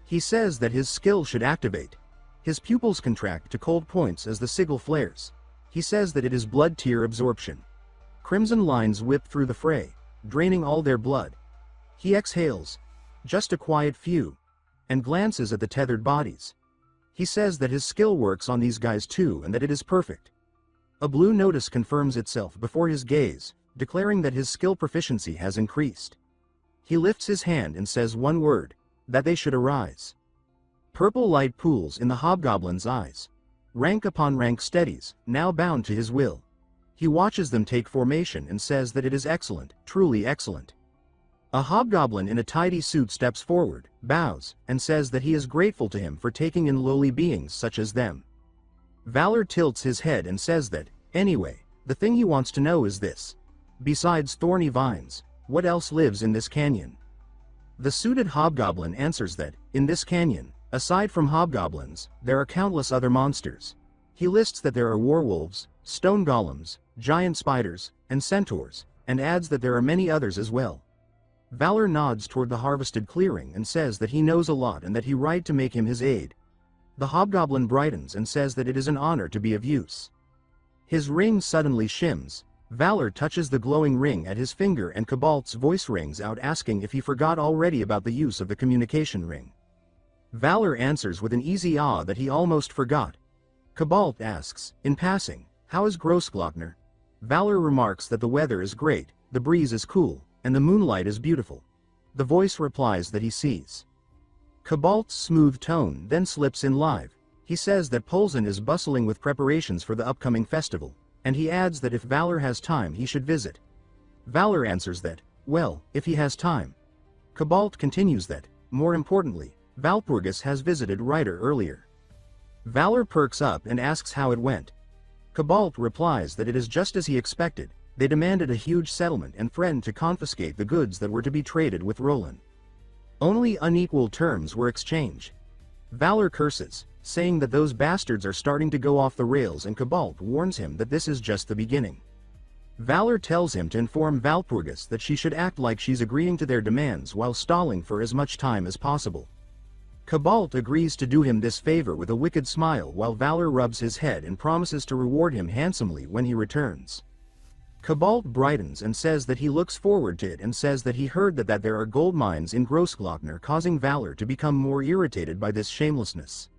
He says that his skill should activate. His pupils contract to cold points as the sigil flares. He says that it is blood tear absorption. Crimson lines whip through the fray, draining all their blood. He exhales, just a quiet few, and glances at the tethered bodies. He says that his skill works on these guys too and that it is perfect. A blue notice confirms itself before his gaze, declaring that his skill proficiency has increased. He lifts his hand and says one word, that they should arise. Purple light pools in the hobgoblin's eyes. Rank upon rank steadies, now bound to his will. He watches them take formation and says that it is excellent, truly excellent. A hobgoblin in a tidy suit steps forward, bows, and says that he is grateful to him for taking in lowly beings such as them. Valor tilts his head and says that, anyway, the thing he wants to know is this. Besides thorny vines, what else lives in this canyon? The suited hobgoblin answers that, in this canyon, aside from hobgoblins, there are countless other monsters. He lists that there are werewolves, stone golems, giant spiders, and centaurs, and adds that there are many others as well. Valor nods toward the harvested clearing and says that he knows a lot and that he ride to make him his aid. The hobgoblin brightens and says that it is an honor to be of use. His ring suddenly shims. Valor touches the glowing ring at his finger and Cobalt's voice rings out asking if he forgot already about the use of the communication ring. Valor answers with an easy ah that he almost forgot. Cobalt asks, in passing, how is Grossglockner? Valor remarks that the weather is great, the breeze is cool, and the moonlight is beautiful. The voice replies that he sees. Cobalt's smooth tone then slips in live. He says that Polzin is bustling with preparations for the upcoming festival, and he adds that if Valor has time he should visit. Valor answers that, well, if he has time. Cobalt continues that, more importantly, Valpurgis has visited Ryder earlier. Valor perks up and asks how it went. Cobalt replies that it is just as he expected. They demanded a huge settlement and threatened to confiscate the goods that were to be traded with Roland. Only unequal terms were exchanged. Valor curses, saying that those bastards are starting to go off the rails, and Cobalt warns him that this is just the beginning. Valor tells him to inform Valpurgis that she should act like she's agreeing to their demands while stalling for as much time as possible. Cobalt agrees to do him this favor with a wicked smile while Valor rubs his head and promises to reward him handsomely when he returns. Cobalt brightens and says that he looks forward to it and says that he heard that there are gold mines in Großglockner, causing Valor to become more irritated by this shamelessness.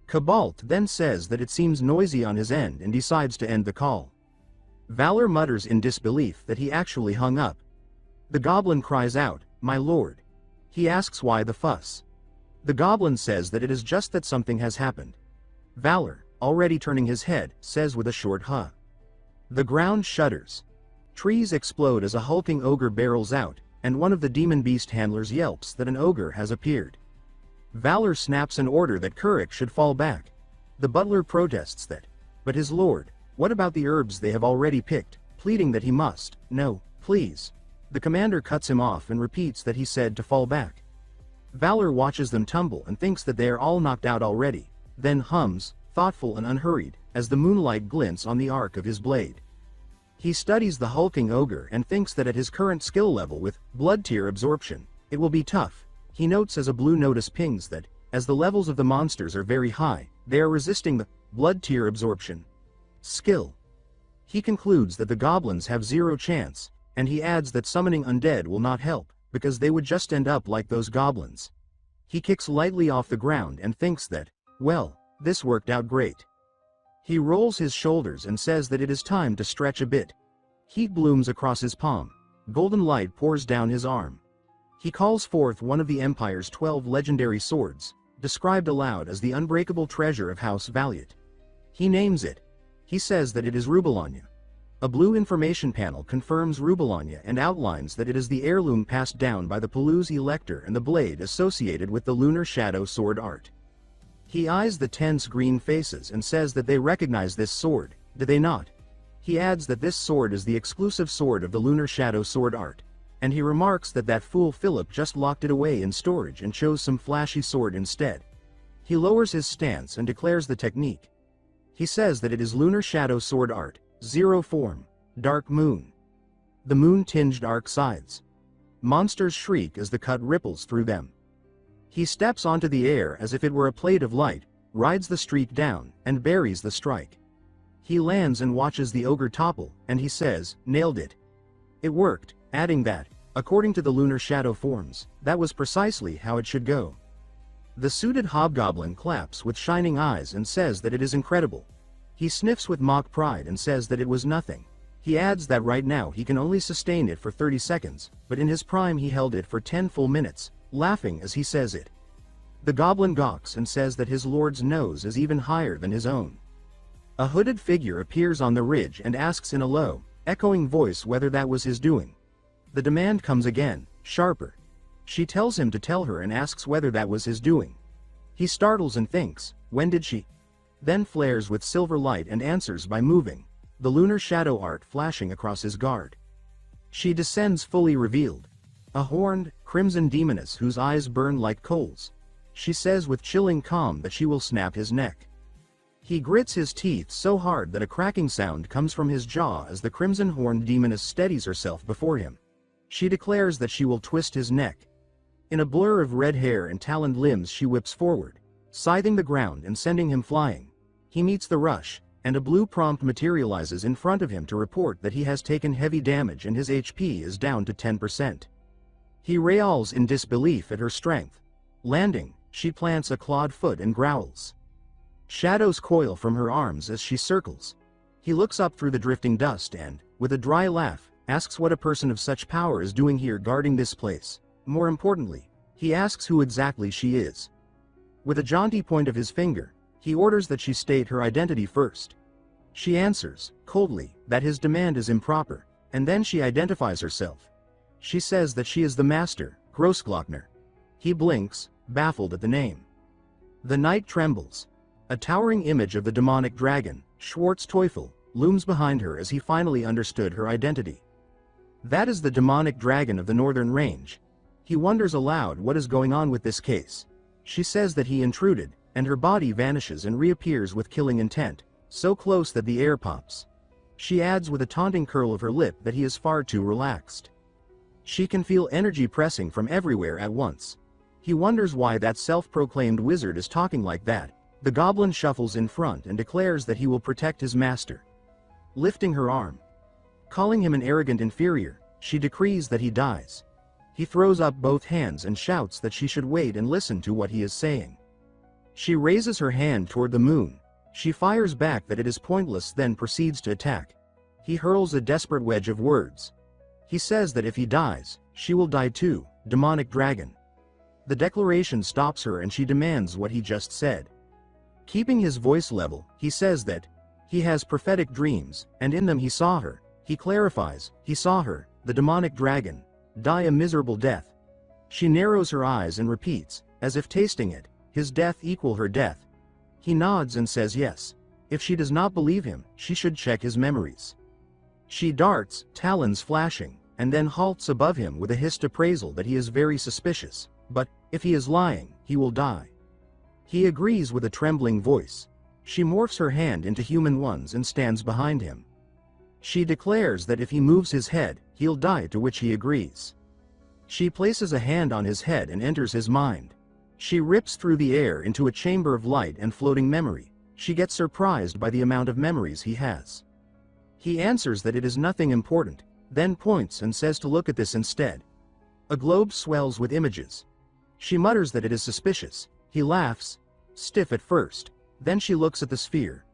Cobalt then says that it seems noisy on his end and decides to end the call. Valor mutters in disbelief that he actually hung up. The goblin cries out, "My lord." He asks why the fuss. The goblin says that it is just that something has happened. Valor, already turning his head, says with a short huh. The ground shudders. Trees explode as a hulking ogre barrels out, and one of the demon beast handlers yelps that an ogre has appeared. Valor snaps an order that Kurik should fall back. The butler protests that, "But his lord, what about the herbs they have already picked?" pleading that he must, "No, please." The commander cuts him off and repeats that he said to fall back. Valor watches them tumble and thinks that they are all knocked out already, then hums, thoughtful and unhurried, as the moonlight glints on the arc of his blade. He studies the hulking ogre and thinks that at his current skill level with blood tier absorption, it will be tough. He notes as a blue notice pings that, as the levels of the monsters are very high, they are resisting the blood tier absorption skill. He concludes that the goblins have zero chance, and he adds that summoning undead will not help, because they would just end up like those goblins. He kicks lightly off the ground and thinks that, well, this worked out great. He rolls his shoulders and says that it is time to stretch a bit. Heat blooms across his palm. Golden light pours down his arm. He calls forth one of the Empire's 12 legendary swords, described aloud as the unbreakable treasure of House Valiant. He names it. He says that it is Rubelania. A blue information panel confirms Rubelania and outlines that it is the heirloom passed down by the Palouse Elector and the blade associated with the Lunar Shadow sword art. He eyes the tense green faces and says that they recognize this sword, do they not? He adds that this sword is the exclusive sword of the Lunar Shadow sword art, and he remarks that that fool Philip just locked it away in storage and chose some flashy sword instead. He lowers his stance and declares the technique. He says that it is Lunar Shadow sword art, zero form, dark moon. The moon-tinged arc sides. Monsters shriek as the cut ripples through them. He steps onto the air as if it were a plate of light, rides the streak down, and buries the strike. He lands and watches the ogre topple, and he says, "Nailed it." It worked, adding that, according to the Lunar Shadow forms, that was precisely how it should go. The suited hobgoblin claps with shining eyes and says that it is incredible. He sniffs with mock pride and says that it was nothing. He adds that right now he can only sustain it for 30 seconds, but in his prime he held it for 10 full minutes, laughing as he says it. The goblin gawks and says that his lord's nose is even higher than his own. A hooded figure appears on the ridge and asks in a low, echoing voice whether that was his doing. The demand comes again, sharper. She tells him to tell her and asks whether that was his doing. He startles and thinks, when did she? Then flares with silver light and answers by moving, the Lunar Shadow art flashing across his guard. She descends fully revealed. A horned, crimson demoness whose eyes burn like coals. She says with chilling calm that she will snap his neck. He grits his teeth so hard that a cracking sound comes from his jaw as the crimson-horned demoness steadies herself before him. She declares that she will twist his neck. In a blur of red hair and taloned limbs she whips forward, scything the ground and sending him flying. He meets the rush, and a blue prompt materializes in front of him to report that he has taken heavy damage and his HP is down to 10%. He rayals in disbelief at her strength. Landing, she plants a clawed foot and growls. Shadows coil from her arms as she circles. He looks up through the drifting dust and, with a dry laugh, asks what a person of such power is doing here guarding this place. More importantly, he asks who exactly she is. With a jaunty point of his finger, he orders that she state her identity first. She answers, coldly, that his demand is improper, and then she identifies herself. She says that she is the master, Großglockner. He blinks, baffled at the name. The night trembles. A towering image of the demonic dragon, Schwarzteufel, looms behind her as he finally understood her identity. That is the demonic dragon of the northern range. He wonders aloud what is going on with this case. She says that he intruded, and her body vanishes and reappears with killing intent, so close that the air pops. She adds with a taunting curl of her lip that he is far too relaxed. She can feel energy pressing from everywhere at once. He wonders why that self-proclaimed wizard is talking like that. The goblin shuffles in front and declares that he will protect his master. Lifting her arm, Calling him an arrogant inferior, she decrees that he dies. He throws up both hands and shouts that she should wait and listen to what he is saying. She raises her hand toward the moon. She fires back that it is pointless, then proceeds to attack. He hurls a desperate wedge of words. He says that if he dies, she will die too, demonic dragon. The declaration stops her and she demands what he just said. Keeping his voice level, he says that he has prophetic dreams, and in them he saw her. He clarifies, he saw her, the demonic dragon, die a miserable death. She narrows her eyes and repeats, as if tasting it, his death equal her death. He nods and says yes. If she does not believe him, she should check his memories. She darts, talons flashing, and then halts above him with a hissed appraisal that he is very suspicious, but, if he is lying, he will die. He agrees with a trembling voice. She morphs her hand into human ones and stands behind him. She declares that if he moves his head, he'll die, to which he agrees. She places a hand on his head and enters his mind. She rips through the air into a chamber of light and floating memory. She gets surprised by the amount of memories he has. He answers that it is nothing important, then points and says to look at this instead. A globe swells with images. She mutters that it is suspicious. He laughs, stiff at first. Then she looks at the sphere.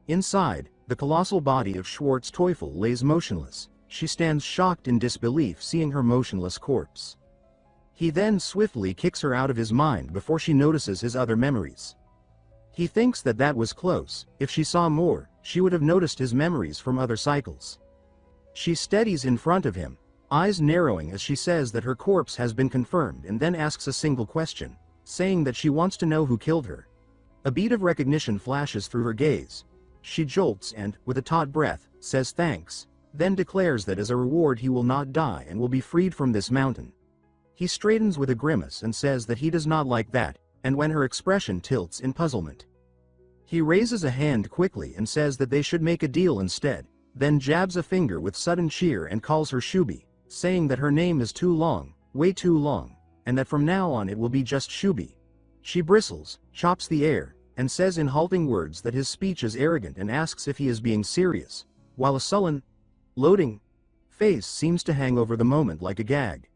Inside, the colossal body of Schwartz Teufel lays motionless. She stands shocked in disbelief seeing her motionless corpse. He then swiftly kicks her out of his mind before she notices his other memories. He thinks that that was close. If she saw more, she would have noticed his memories from other cycles. She steadies in front of him, eyes narrowing as she says that her corpse has been confirmed, and then asks a single question, saying that she wants to know who killed her. A bead of recognition flashes through her gaze. She jolts and, with a taut breath, says thanks, then declares that as a reward he will not die and will be freed from this mountain. He straightens with a grimace and says that he does not like that, and when her expression tilts in puzzlement. He raises a hand quickly and says that they should make a deal instead, then jabs a finger with sudden cheer and calls her Shubi, saying that her name is too long, way too long, and that from now on it will be just Shubi. She bristles, chops the air, and says in halting words that his speech is arrogant and asks if he is being serious, while a sullen, loading face seems to hang over the moment like a gag.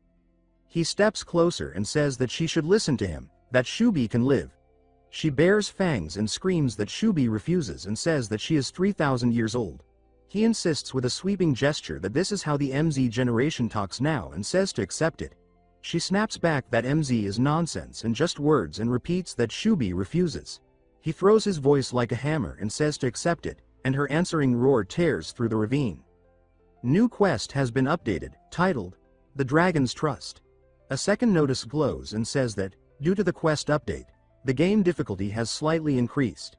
He steps closer and says that she should listen to him, that Shubi can live. She bares fangs and screams that Shubi refuses and says that she is 3,000 years old. He insists with a sweeping gesture that this is how the MZ generation talks now and says to accept it. She snaps back that MZ is nonsense and just words and repeats that Shubi refuses. He throws his voice like a hammer and says to accept it, and her answering roar tears through the ravine. New quest has been updated, titled, The Dragon's Trust. A second notice glows and says that, due to the quest update, the game difficulty has slightly increased.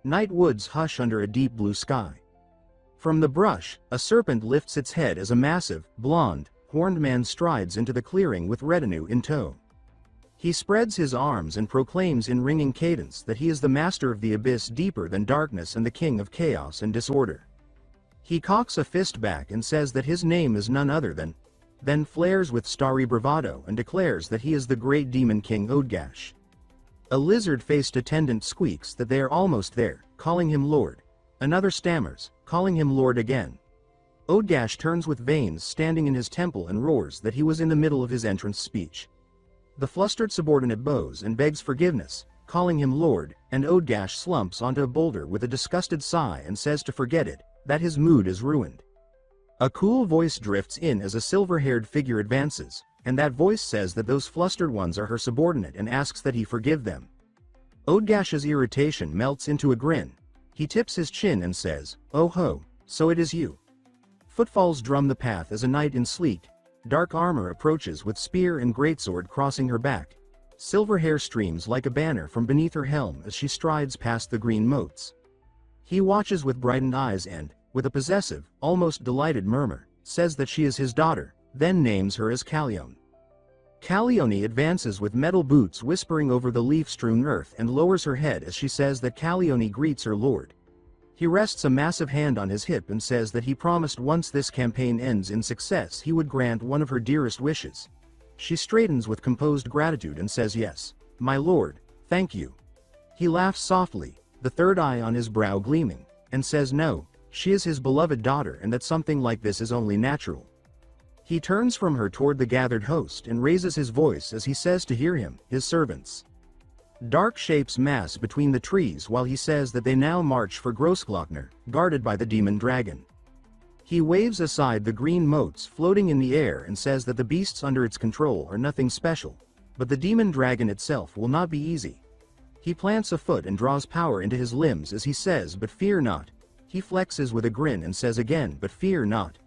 Night woods hush under a deep blue sky. From the brush, a serpent lifts its head as a massive, blonde, horned man strides into the clearing with retinue in tow. He spreads his arms and proclaims in ringing cadence that he is the master of the abyss deeper than darkness and the king of chaos and disorder. He cocks a fist back and says that his name is none other than, then flares with starry bravado and declares that he is the great demon king Odgash. A lizard-faced attendant squeaks that they are almost there, calling him Lord. Another stammers, calling him Lord again. Odgash turns with veins standing in his temple and roars that he was in the middle of his entrance speech. The flustered subordinate bows and begs forgiveness, calling him Lord, and Odgash slumps onto a boulder with a disgusted sigh and says to forget it, that his mood is ruined. A cool voice drifts in as a silver-haired figure advances, and that voice says that those flustered ones are her subordinate and asks that he forgive them. Odgash's irritation melts into a grin. He tips his chin and says, "Oh ho, so it is you." Footfalls drum the path as a knight in sleek, dark armor approaches with spear and greatsword crossing her back. Silver hair streams like a banner from beneath her helm as she strides past the green moats. He watches with brightened eyes and, with a possessive, almost delighted murmur, says that she is his daughter, then names her as Callione. Callione advances with metal boots whispering over the leaf-strewn earth and lowers her head as she says that Callione greets her lord. He rests a massive hand on his hip and says that he promised once this campaign ends in success he would grant one of her dearest wishes. She straightens with composed gratitude and says yes, my lord, thank you. He laughs softly, the third eye on his brow gleaming, and says no, she is his beloved daughter and that something like this is only natural. He turns from her toward the gathered host and raises his voice as he says to hear him, his servants. Dark shapes mass between the trees while he says that they now march for Grossglockner, guarded by the demon dragon. He waves aside the green motes floating in the air and says that the beasts under its control are nothing special, but the demon dragon itself will not be easy. He plants a foot and draws power into his limbs as he says, but fear not. He flexes with a grin and says again, but fear not.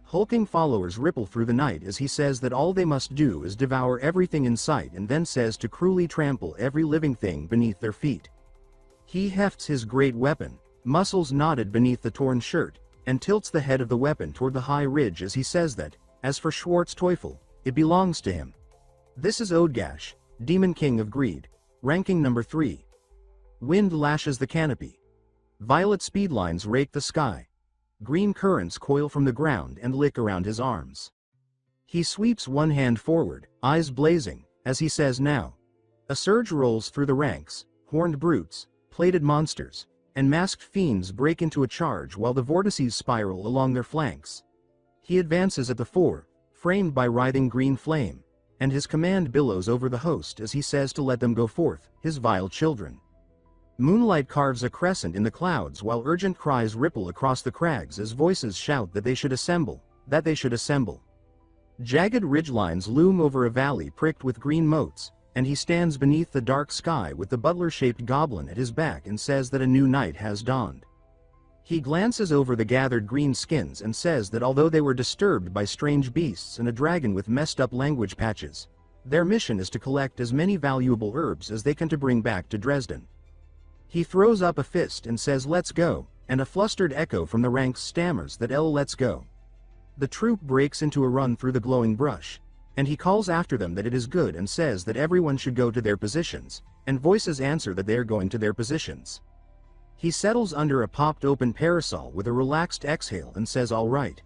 Hulking followers ripple through the night as he says that all they must do is devour everything in sight and then says to cruelly trample every living thing beneath their feet. He hefts his great weapon, muscles knotted beneath the torn shirt, and tilts the head of the weapon toward the high ridge as he says that, as for Schwartz Teufel, it belongs to him. This is Odgash, Demon King of Greed, ranking number 3. Wind lashes the canopy. Violet speedlines rake the sky. Green currents coil from the ground and lick around his arms. He sweeps one hand forward, eyes blazing, as he says now. A surge rolls through the ranks, horned brutes, plated monsters, and masked fiends break into a charge while the vortices spiral along their flanks. He advances at the fore, framed by writhing green flame, and his command billows over the host as he says to let them go forth, his vile children. Moonlight carves a crescent in the clouds while urgent cries ripple across the crags as voices shout that they should assemble, that they should assemble. Jagged ridgelines loom over a valley pricked with green motes, and he stands beneath the dark sky with the butler-shaped goblin at his back and says that a new night has dawned. He glances over the gathered green skins and says that although they were disturbed by strange beasts and a dragon with messed-up language patches, their mission is to collect as many valuable herbs as they can to bring back to Dresden. He throws up a fist and says let's go, and a flustered echo from the ranks stammers that let's go. The troop breaks into a run through the glowing brush, and he calls after them that it is good and says that everyone should go to their positions, and voices answer that they are going to their positions. He settles under a popped open parasol with a relaxed exhale and says all right.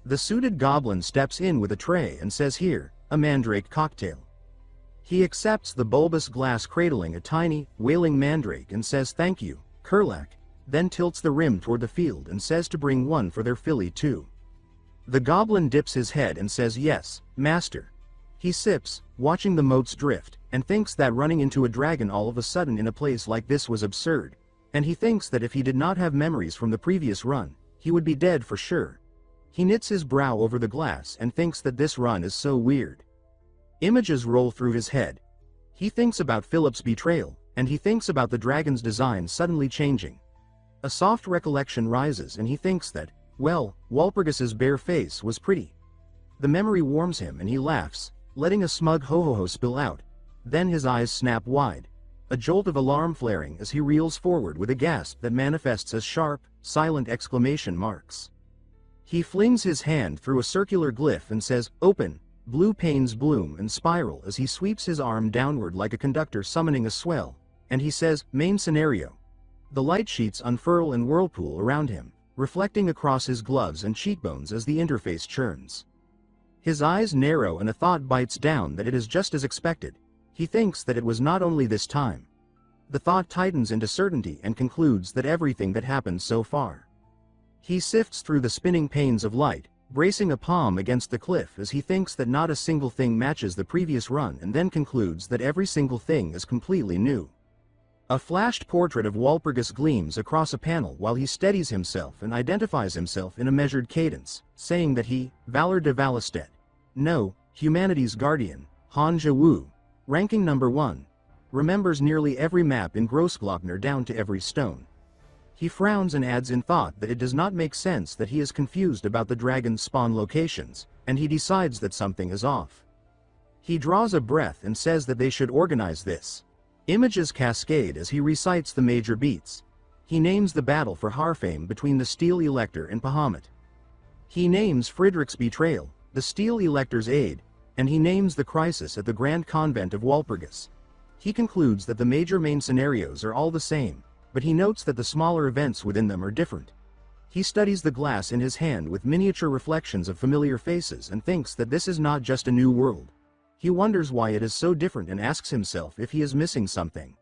The suited goblin steps in with a tray and says here, a mandrake cocktail. He accepts the bulbous glass cradling a tiny, wailing mandrake and says thank you, Kurlak, then tilts the rim toward the field and says to bring one for their filly too. The goblin dips his head and says yes, master. He sips, watching the motes drift, and thinks that running into a dragon all of a sudden in a place like this was absurd, and he thinks that if he did not have memories from the previous run, he would be dead for sure. He knits his brow over the glass and thinks that this run is so weird. Images roll through his head. He thinks about Philip's betrayal, and he thinks about the dragon's design suddenly changing. A soft recollection rises and he thinks that, well, Walpurgis's bare face was pretty. The memory warms him and he laughs, letting a smug ho-ho-ho spill out. Then his eyes snap wide. A jolt of alarm flaring as he reels forward with a gasp that manifests as sharp, silent exclamation marks. He flings his hand through a circular glyph and says, open. Blue panes bloom and spiral as he sweeps his arm downward like a conductor summoning a swell, and he says, main scenario. The light sheets unfurl and whirlpool around him, reflecting across his gloves and cheekbones as the interface churns. His eyes narrow and a thought bites down that it is just as expected. He thinks that it was not only this time. The thought tightens into certainty and concludes that everything that happened so far. He sifts through the spinning panes of light, bracing a palm against the cliff as he thinks that not a single thing matches the previous run and then concludes that every single thing is completely new. A flashed portrait of Walpurgis gleams across a panel while he steadies himself and identifies himself in a measured cadence, saying that he, Valor de Valestedt, no, humanity's guardian, Han Jaewoo, ranking number 1, remembers nearly every map in Grossglockner down to every stone. He frowns and adds in thought that it does not make sense that he is confused about the dragon's spawn locations, and he decides that something is off. He draws a breath and says that they should organize this. Images cascade as he recites the major beats. He names the battle for Harfame between the Steel Elector and Bahamut. He names Friedrich's betrayal, the Steel Elector's aid, and he names the crisis at the Grand Convent of Walpurgis. He concludes that the major main scenarios are all the same, but he notes that the smaller events within them are different. He studies the glass in his hand with miniature reflections of familiar faces and thinks that this is not just a new world. He wonders why it is so different and asks himself if he is missing something.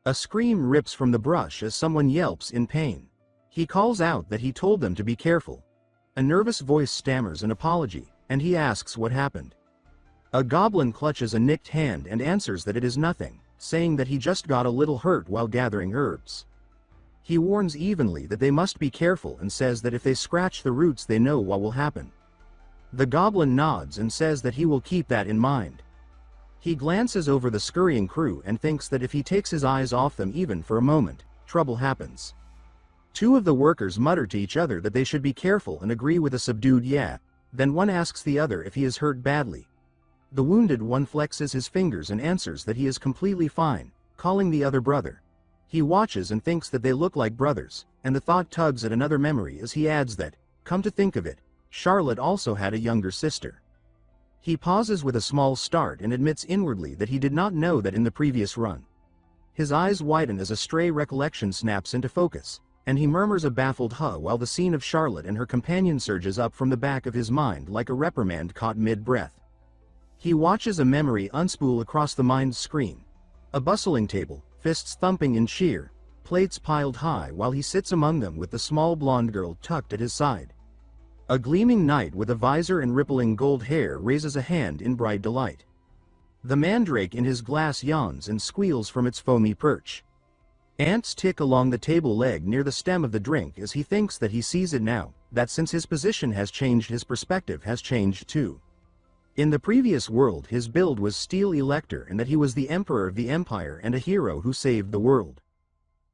A scream rips from the brush as someone yelps in pain. He calls out that he told them to be careful. A nervous voice stammers an apology, and he asks what happened. A goblin clutches a nicked hand and answers that it is nothing, saying that he just got a little hurt while gathering herbs. He warns evenly that they must be careful and says that if they scratch the roots they know what will happen. The goblin nods and says that he will keep that in mind. He glances over the scurrying crew and thinks that if he takes his eyes off them even for a moment, trouble happens. Two of the workers mutter to each other that they should be careful and agree with a subdued yeah. Then one asks the other if he is hurt badly. The wounded one flexes his fingers and answers that he is completely fine, calling the other brother. He watches and thinks that they look like brothers, and the thought tugs at another memory as he adds that, come to think of it, Charlotte also had a younger sister. He pauses with a small start and admits inwardly that he did not know that in the previous run. His eyes widen as a stray recollection snaps into focus, and he murmurs a baffled huh while the scene of Charlotte and her companion surges up from the back of his mind like a reprimand caught mid-breath. He watches a memory unspool across the mind's screen. A bustling table, fists thumping in cheer, plates piled high while he sits among them with the small blonde girl tucked at his side. A gleaming knight with a visor and rippling gold hair raises a hand in bright delight. The mandrake in his glass yawns and squeals from its foamy perch. Ants tick along the table leg near the stem of the drink as he thinks that he sees it now, that since his position has changed his perspective has changed too. In the previous world his build was Steel Elector and that he was the emperor of the empire and a hero who saved the world.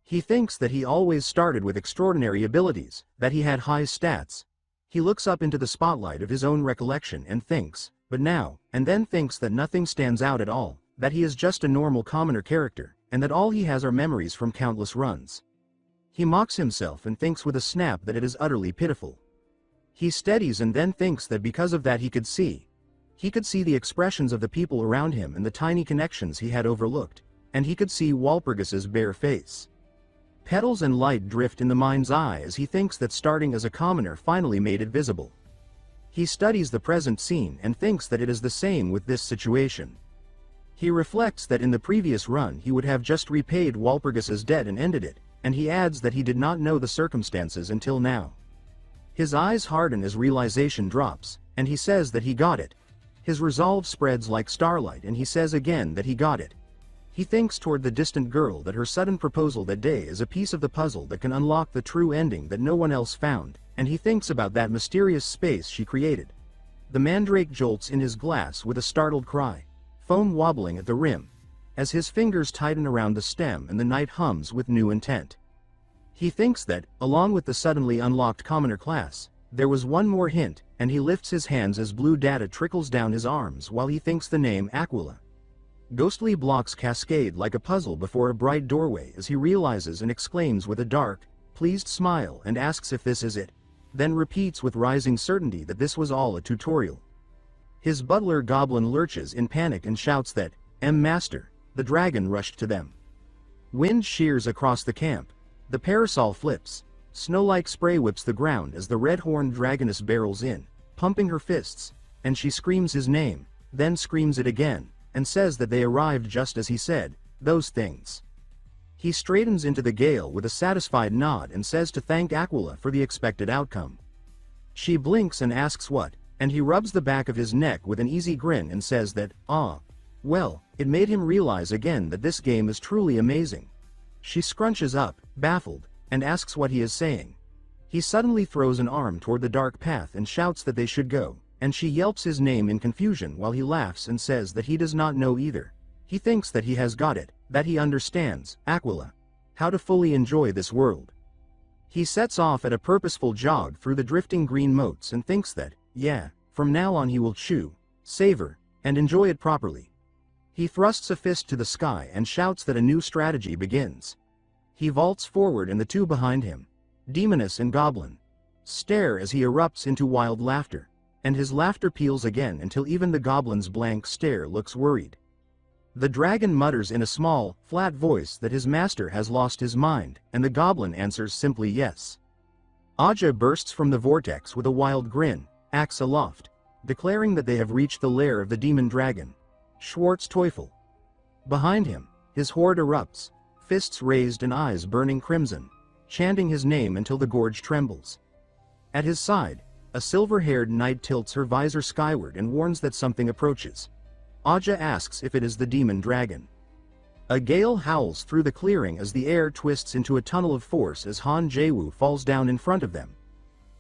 He thinks that he always started with extraordinary abilities, that he had high stats. He looks up into the spotlight of his own recollection and thinks, but now, and then thinks that nothing stands out at all, that he is just a normal commoner character, and that all he has are memories from countless runs. He mocks himself and thinks with a snap that it is utterly pitiful. He steadies and then thinks that because of that he could see the expressions of the people around him and the tiny connections he had overlooked, and he could see Walpurgis's bare face. Petals and light drift in the mind's eye as he thinks that starting as a commoner finally made it visible. He studies the present scene and thinks that it is the same with this situation. He reflects that in the previous run he would have just repaid Walpurgis's debt and ended it, and he adds that he did not know the circumstances until now. His eyes harden as realization drops, and he says that he got it. His resolve spreads like starlight and he says again that he got it. He thinks toward the distant girl that her sudden proposal that day is a piece of the puzzle that can unlock the true ending that no one else found, and he thinks about that mysterious space she created. The mandrake jolts in his glass with a startled cry, foam wobbling at the rim, as his fingers tighten around the stem and the knight hums with new intent. He thinks that, along with the suddenly unlocked commoner class, there was one more hint, and he lifts his hands as blue data trickles down his arms while he thinks the name Aquila. Ghostly blocks cascade like a puzzle before a bright doorway as he realizes and exclaims with a dark, pleased smile and asks if this is it, then repeats with rising certainty that this was all a tutorial. His butler goblin lurches in panic and shouts that, Master, the dragon rushed to them. Wind shears across the camp. The parasol flips. Snow-like spray whips the ground as the red-horned dragoness barrels in, pumping her fists, and she screams his name, then screams it again, and says that they arrived just as he said, those things. He straightens into the gale with a satisfied nod and says to thank Aquila for the expected outcome. She blinks and asks what, and he rubs the back of his neck with an easy grin and says that, well, it made him realize again that this game is truly amazing. She scrunches up, baffled, and asks what he is saying. He suddenly throws an arm toward the dark path and shouts that they should go, and she yelps his name in confusion while he laughs and says that he does not know either. He thinks that he has got it, that he understands, Aquila, how to fully enjoy this world. He sets off at a purposeful jog through the drifting green moats and thinks that, yeah, from now on he will chew, savor, and enjoy it properly. He thrusts a fist to the sky and shouts that a new strategy begins. He vaults forward and the two behind him, demoness and goblin, stare as he erupts into wild laughter, and his laughter peals again until even the goblin's blank stare looks worried. The dragon mutters in a small, flat voice that his master has lost his mind, and the goblin answers simply yes. Aja bursts from the vortex with a wild grin, axe aloft, declaring that they have reached the lair of the demon dragon, Schwartz Teufel. Behind him, his horde erupts, fists raised and eyes burning crimson. chanting his name until the gorge trembles. At his side, a silver-haired knight tilts her visor skyward and warns that something approaches. Aja asks if it is the demon dragon. A gale howls through the clearing as the air twists into a tunnel of force as Jaewoo falls down in front of them.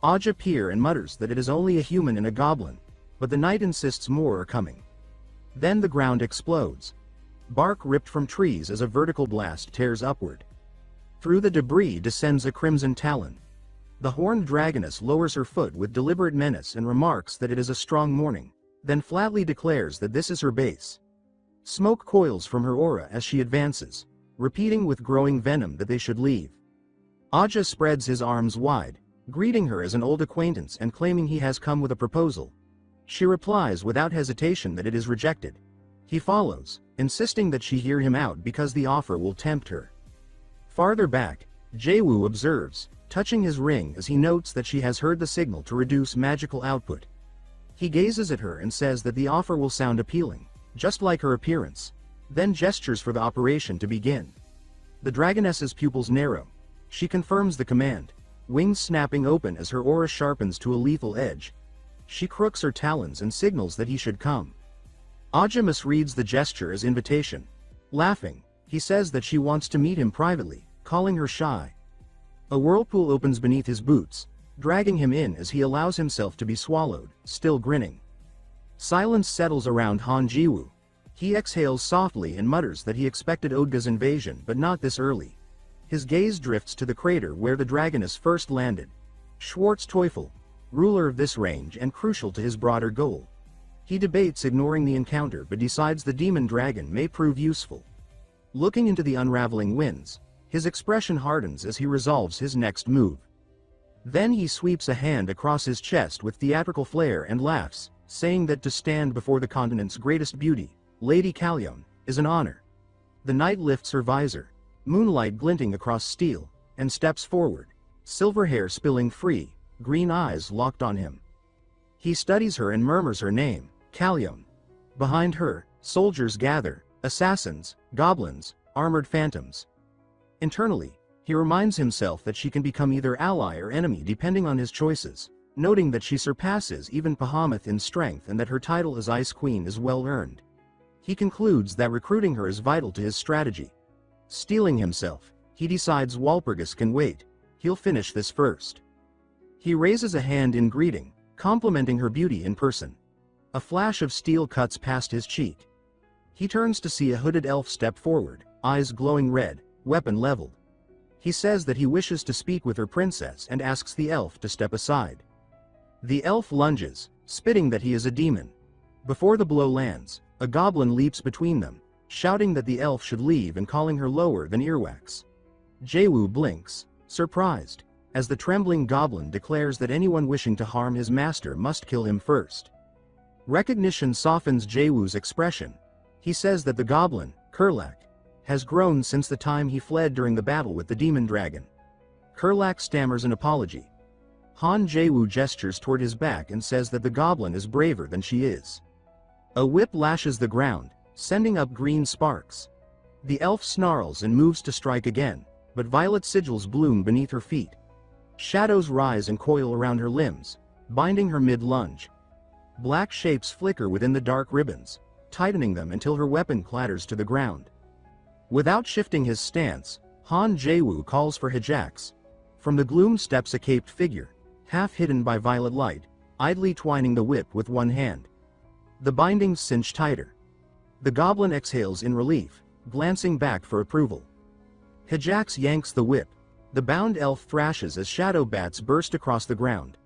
Aja peers and mutters that it is only a human and a goblin, but the knight insists more are coming. Then the ground explodes. Bark ripped from trees as a vertical blast tears upward. Through the debris descends a crimson talon. The horned dragoness lowers her foot with deliberate menace and remarks that it is a strong morning, then flatly declares that this is her base. Smoke coils from her aura as she advances, repeating with growing venom that they should leave. Aja spreads his arms wide, greeting her as an old acquaintance and claiming he has come with a proposal. She replies without hesitation that it is rejected. He follows, insisting that she hear him out because the offer will tempt her. Farther back, Jaewoo observes, touching his ring as he notes that she has heard the signal to reduce magical output. He gazes at her and says that the offer will sound appealing, just like her appearance, then gestures for the operation to begin. The dragoness's pupils narrow. She confirms the command, wings snapping open as her aura sharpens to a lethal edge. She crooks her talons and signals that he should come. Aja misreads the gesture as invitation. Laughing, he says that she wants to meet him privately, calling her shy. A whirlpool opens beneath his boots, dragging him in as he allows himself to be swallowed, still grinning. Silence settles around Jaewoo. He exhales softly and mutters that he expected Odga's invasion but not this early. His gaze drifts to the crater where the dragoness first landed. Schwartz Teufel, ruler of this range and crucial to his broader goal. He debates ignoring the encounter but decides the demon dragon may prove useful. Looking into the unraveling winds, his expression hardens as he resolves his next move. Then he sweeps a hand across his chest with theatrical flair and laughs, saying that to stand before the continent's greatest beauty, Lady Kalyon, is an honor. The knight lifts her visor, moonlight glinting across steel, and steps forward, silver hair spilling free, green eyes locked on him. He studies her and murmurs her name, Kalyon. Behind her, soldiers gather, assassins, goblins, armored phantoms. Internally, he reminds himself that she can become either ally or enemy depending on his choices, noting that she surpasses even Bahamut in strength and that her title as Ice Queen is well earned. He concludes that recruiting her is vital to his strategy. Steeling himself, he decides Walpurgis can wait, he'll finish this first. He raises a hand in greeting, complimenting her beauty in person. A flash of steel cuts past his cheek. He turns to see a hooded elf step forward, eyes glowing red, weapon leveled. He says that he wishes to speak with her princess and asks the elf to step aside. The elf lunges, spitting that he is a demon. Before the blow lands, a goblin leaps between them, shouting that the elf should leave and calling her lower than earwax. Jaewoo blinks, surprised, as the trembling goblin declares that anyone wishing to harm his master must kill him first. Recognition softens Jaewoo's expression. He says that the goblin, Kurlak, has grown since the time he fled during the battle with the demon dragon. Kurlak stammers an apology. Jaewoo gestures toward his back and says that the goblin is braver than she is. A whip lashes the ground, sending up green sparks. The elf snarls and moves to strike again, but violet sigils bloom beneath her feet. Shadows rise and coil around her limbs, binding her mid-lunge. Black shapes flicker within the dark ribbons, tightening them until her weapon clatters to the ground. Without shifting his stance, Jaewoo calls for Hijax. From the gloom steps a caped figure, half hidden by violet light, idly twining the whip with one hand. The bindings cinch tighter. The goblin exhales in relief, glancing back for approval. Hijax yanks the whip. The bound elf thrashes as shadow bats burst across the ground.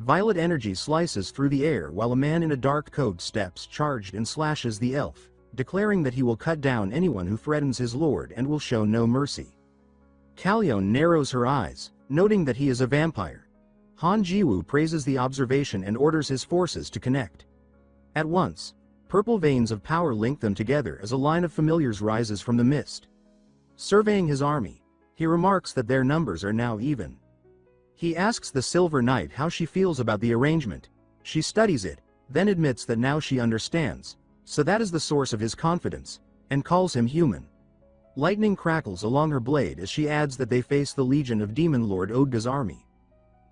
Violet energy slices through the air while a man in a dark coat steps charged and slashes the elf, declaring that he will cut down anyone who threatens his lord and will show no mercy. Kalyon narrows her eyes, noting that he is a vampire. Jaewoo praises the observation and orders his forces to connect. At once, purple veins of power link them together as a line of familiars rises from the mist. Surveying his army, he remarks that their numbers are now even. He asks the Silver Knight how she feels about the arrangement. She studies it, then admits that now she understands, so that is the source of his confidence, and calls him human. Lightning crackles along her blade as she adds that they face the legion of Demon Lord Odga's army.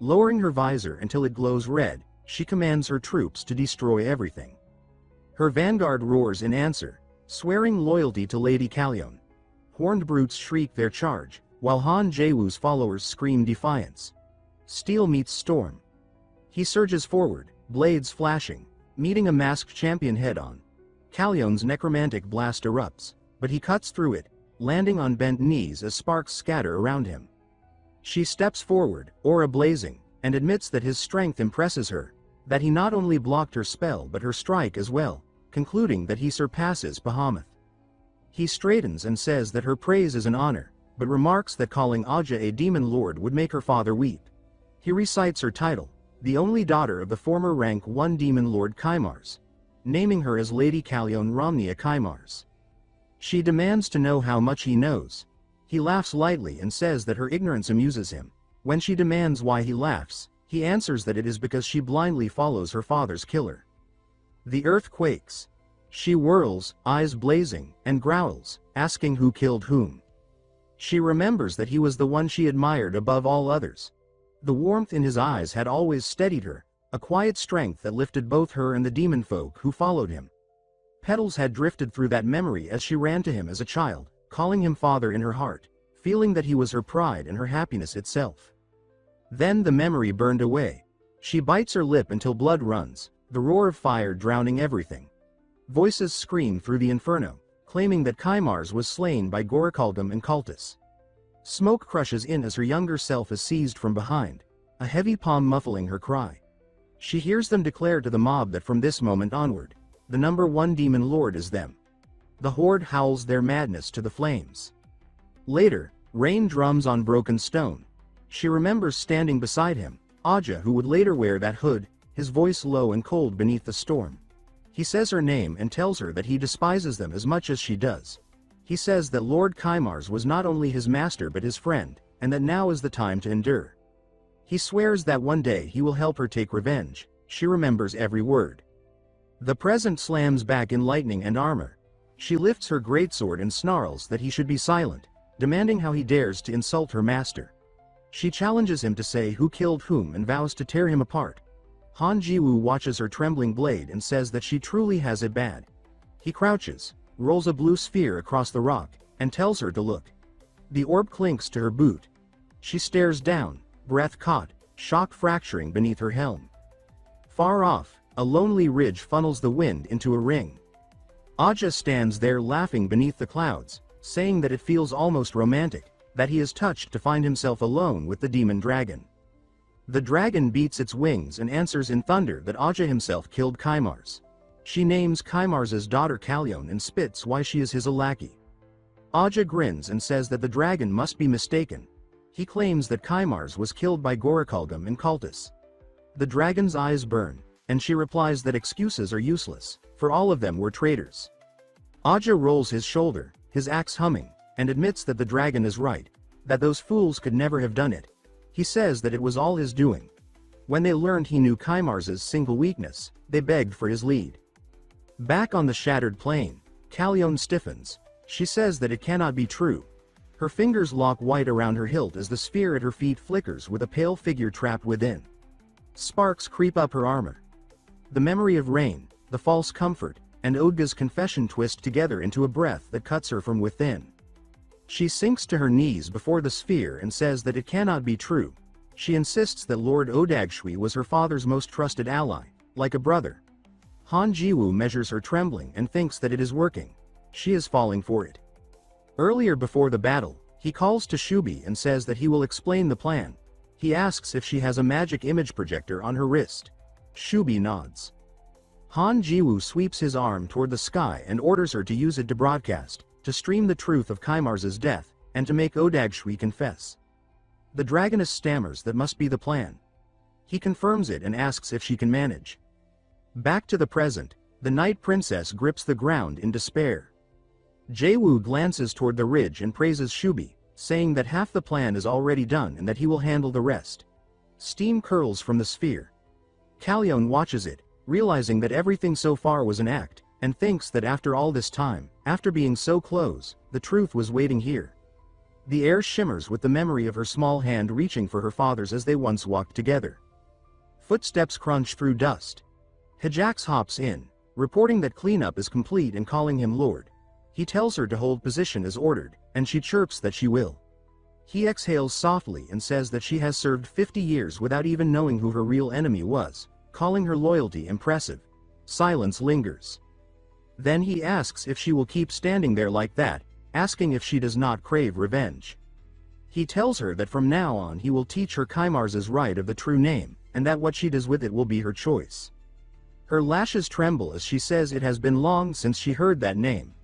Lowering her visor until it glows red, she commands her troops to destroy everything. Her vanguard roars in answer, swearing loyalty to Lady Kalyeon. Horned brutes shriek their charge, while Han Jaewoo's followers scream defiance. Steel meets storm. He surges forward, blades flashing, meeting a masked champion head-on. Kalyeon's necromantic blast erupts, but he cuts through it, landing on bent knees as sparks scatter around him. She steps forward, aura blazing, and admits that his strength impresses her, that he not only blocked her spell but her strike as well, concluding that he surpasses Bahamut. He straightens and says that her praise is an honor, but remarks that calling Aja a demon lord would make her father weep. He recites her title, the only daughter of the former rank 1 demon lord Kaimars, naming her as Lady Kalyeon Romnia Kaimars. She demands to know how much he knows. He laughs lightly and says that her ignorance amuses him. When she demands why he laughs, he answers that it is because she blindly follows her father's killer. The earth quakes. She whirls, eyes blazing, and growls, asking who killed whom. She remembers that he was the one she admired above all others. The warmth in his eyes had always steadied her, a quiet strength that lifted both her and the demon folk who followed him. Petals had drifted through that memory as she ran to him as a child, calling him father in her heart, feeling that he was her pride and her happiness itself. Then the memory burned away. She bites her lip until blood runs, the roar of fire drowning everything. Voices scream through the inferno, claiming that Kaimars was slain by Gorikaldum and Cultus. Smoke crushes in as her younger self is seized from behind, a heavy palm muffling her cry. She hears them declare to the mob that from this moment onward, the number 1 demon lord is them. The horde howls their madness to the flames. Later, rain drums on broken stone. She remembers standing beside him, Aja, who would later wear that hood, his voice low and cold beneath the storm. He says her name and tells her that he despises them as much as she does. He says that Lord Kaimars was not only his master but his friend, and that now is the time to endure. He swears that one day he will help her take revenge. She remembers every word. The present slams back in lightning and armor. She lifts her greatsword and snarls that he should be silent, demanding how he dares to insult her master. She challenges him to say who killed whom and vows to tear him apart. Han Jaewoo watches her trembling blade and says that she truly has it bad. He crouches, rolls a blue sphere across the rock, and tells her to look. The orb clinks to her boot. She stares down, breath caught, shock fracturing beneath her helm. Far off, a lonely ridge funnels the wind into a ring. Aja stands there laughing beneath the clouds, saying that it feels almost romantic, that he is touched to find himself alone with the demon dragon. The dragon beats its wings and answers in thunder that Aja himself killed Kaimars. She names Kaimars's daughter Kalyeon and spits why she is his lackey. Aja grins and says that the dragon must be mistaken. He claims that Kaimars was killed by Gorikaldum and Cultus. The dragon's eyes burn, and she replies that excuses are useless, for all of them were traitors. Aja rolls his shoulder, his axe humming, and admits that the dragon is right, that those fools could never have done it. He says that it was all his doing. When they learned he knew Kaimars's single weakness, they begged for his lead. Back on the shattered plain, Kalyeon stiffens. She says that it cannot be true. Her fingers lock white around her hilt as the sphere at her feet flickers with a pale figure trapped within. Sparks creep up her armor. The memory of rain, the false comfort, and Odga's confession twist together into a breath that cuts her from within. She sinks to her knees before the sphere and says that it cannot be true. She insists that Lord Odagshui was her father's most trusted ally, like a brother. Han Jaewoo measures her trembling and thinks that it is working. She is falling for it. Earlier before the battle, he calls to Shubi and says that he will explain the plan. He asks if she has a magic image projector on her wrist. Shubi nods. Han Jaewoo sweeps his arm toward the sky and orders her to use it to broadcast, to stream the truth of Kaimars's death, and to make Odagshui confess. The dragoness stammers that must be the plan. He confirms it and asks if she can manage. Back to the present, the night princess grips the ground in despair. Jaewoo glances toward the ridge and praises Shubi, saying that half the plan is already done and that he will handle the rest. Steam curls from the sphere. Kalyeon watches it, realizing that everything so far was an act, and thinks that after all this time, After being so close, the truth was waiting here. The air shimmers with the memory of her small hand reaching for her father's as they once walked together. Footsteps crunch through dust. Hajax hops in, reporting that cleanup is complete and calling him Lord. He tells her to hold position as ordered, and she chirps that she will. He exhales softly and says that she has served 50 years without even knowing who her real enemy was, calling her loyalty impressive. Silence lingers. Then he asks if she will keep standing there like that, asking if she does not crave revenge. He tells her that from now on he will teach her Kaimars's right of the true name, and that what she does with it will be her choice. Her lashes tremble as she says it has been long since she heard that name.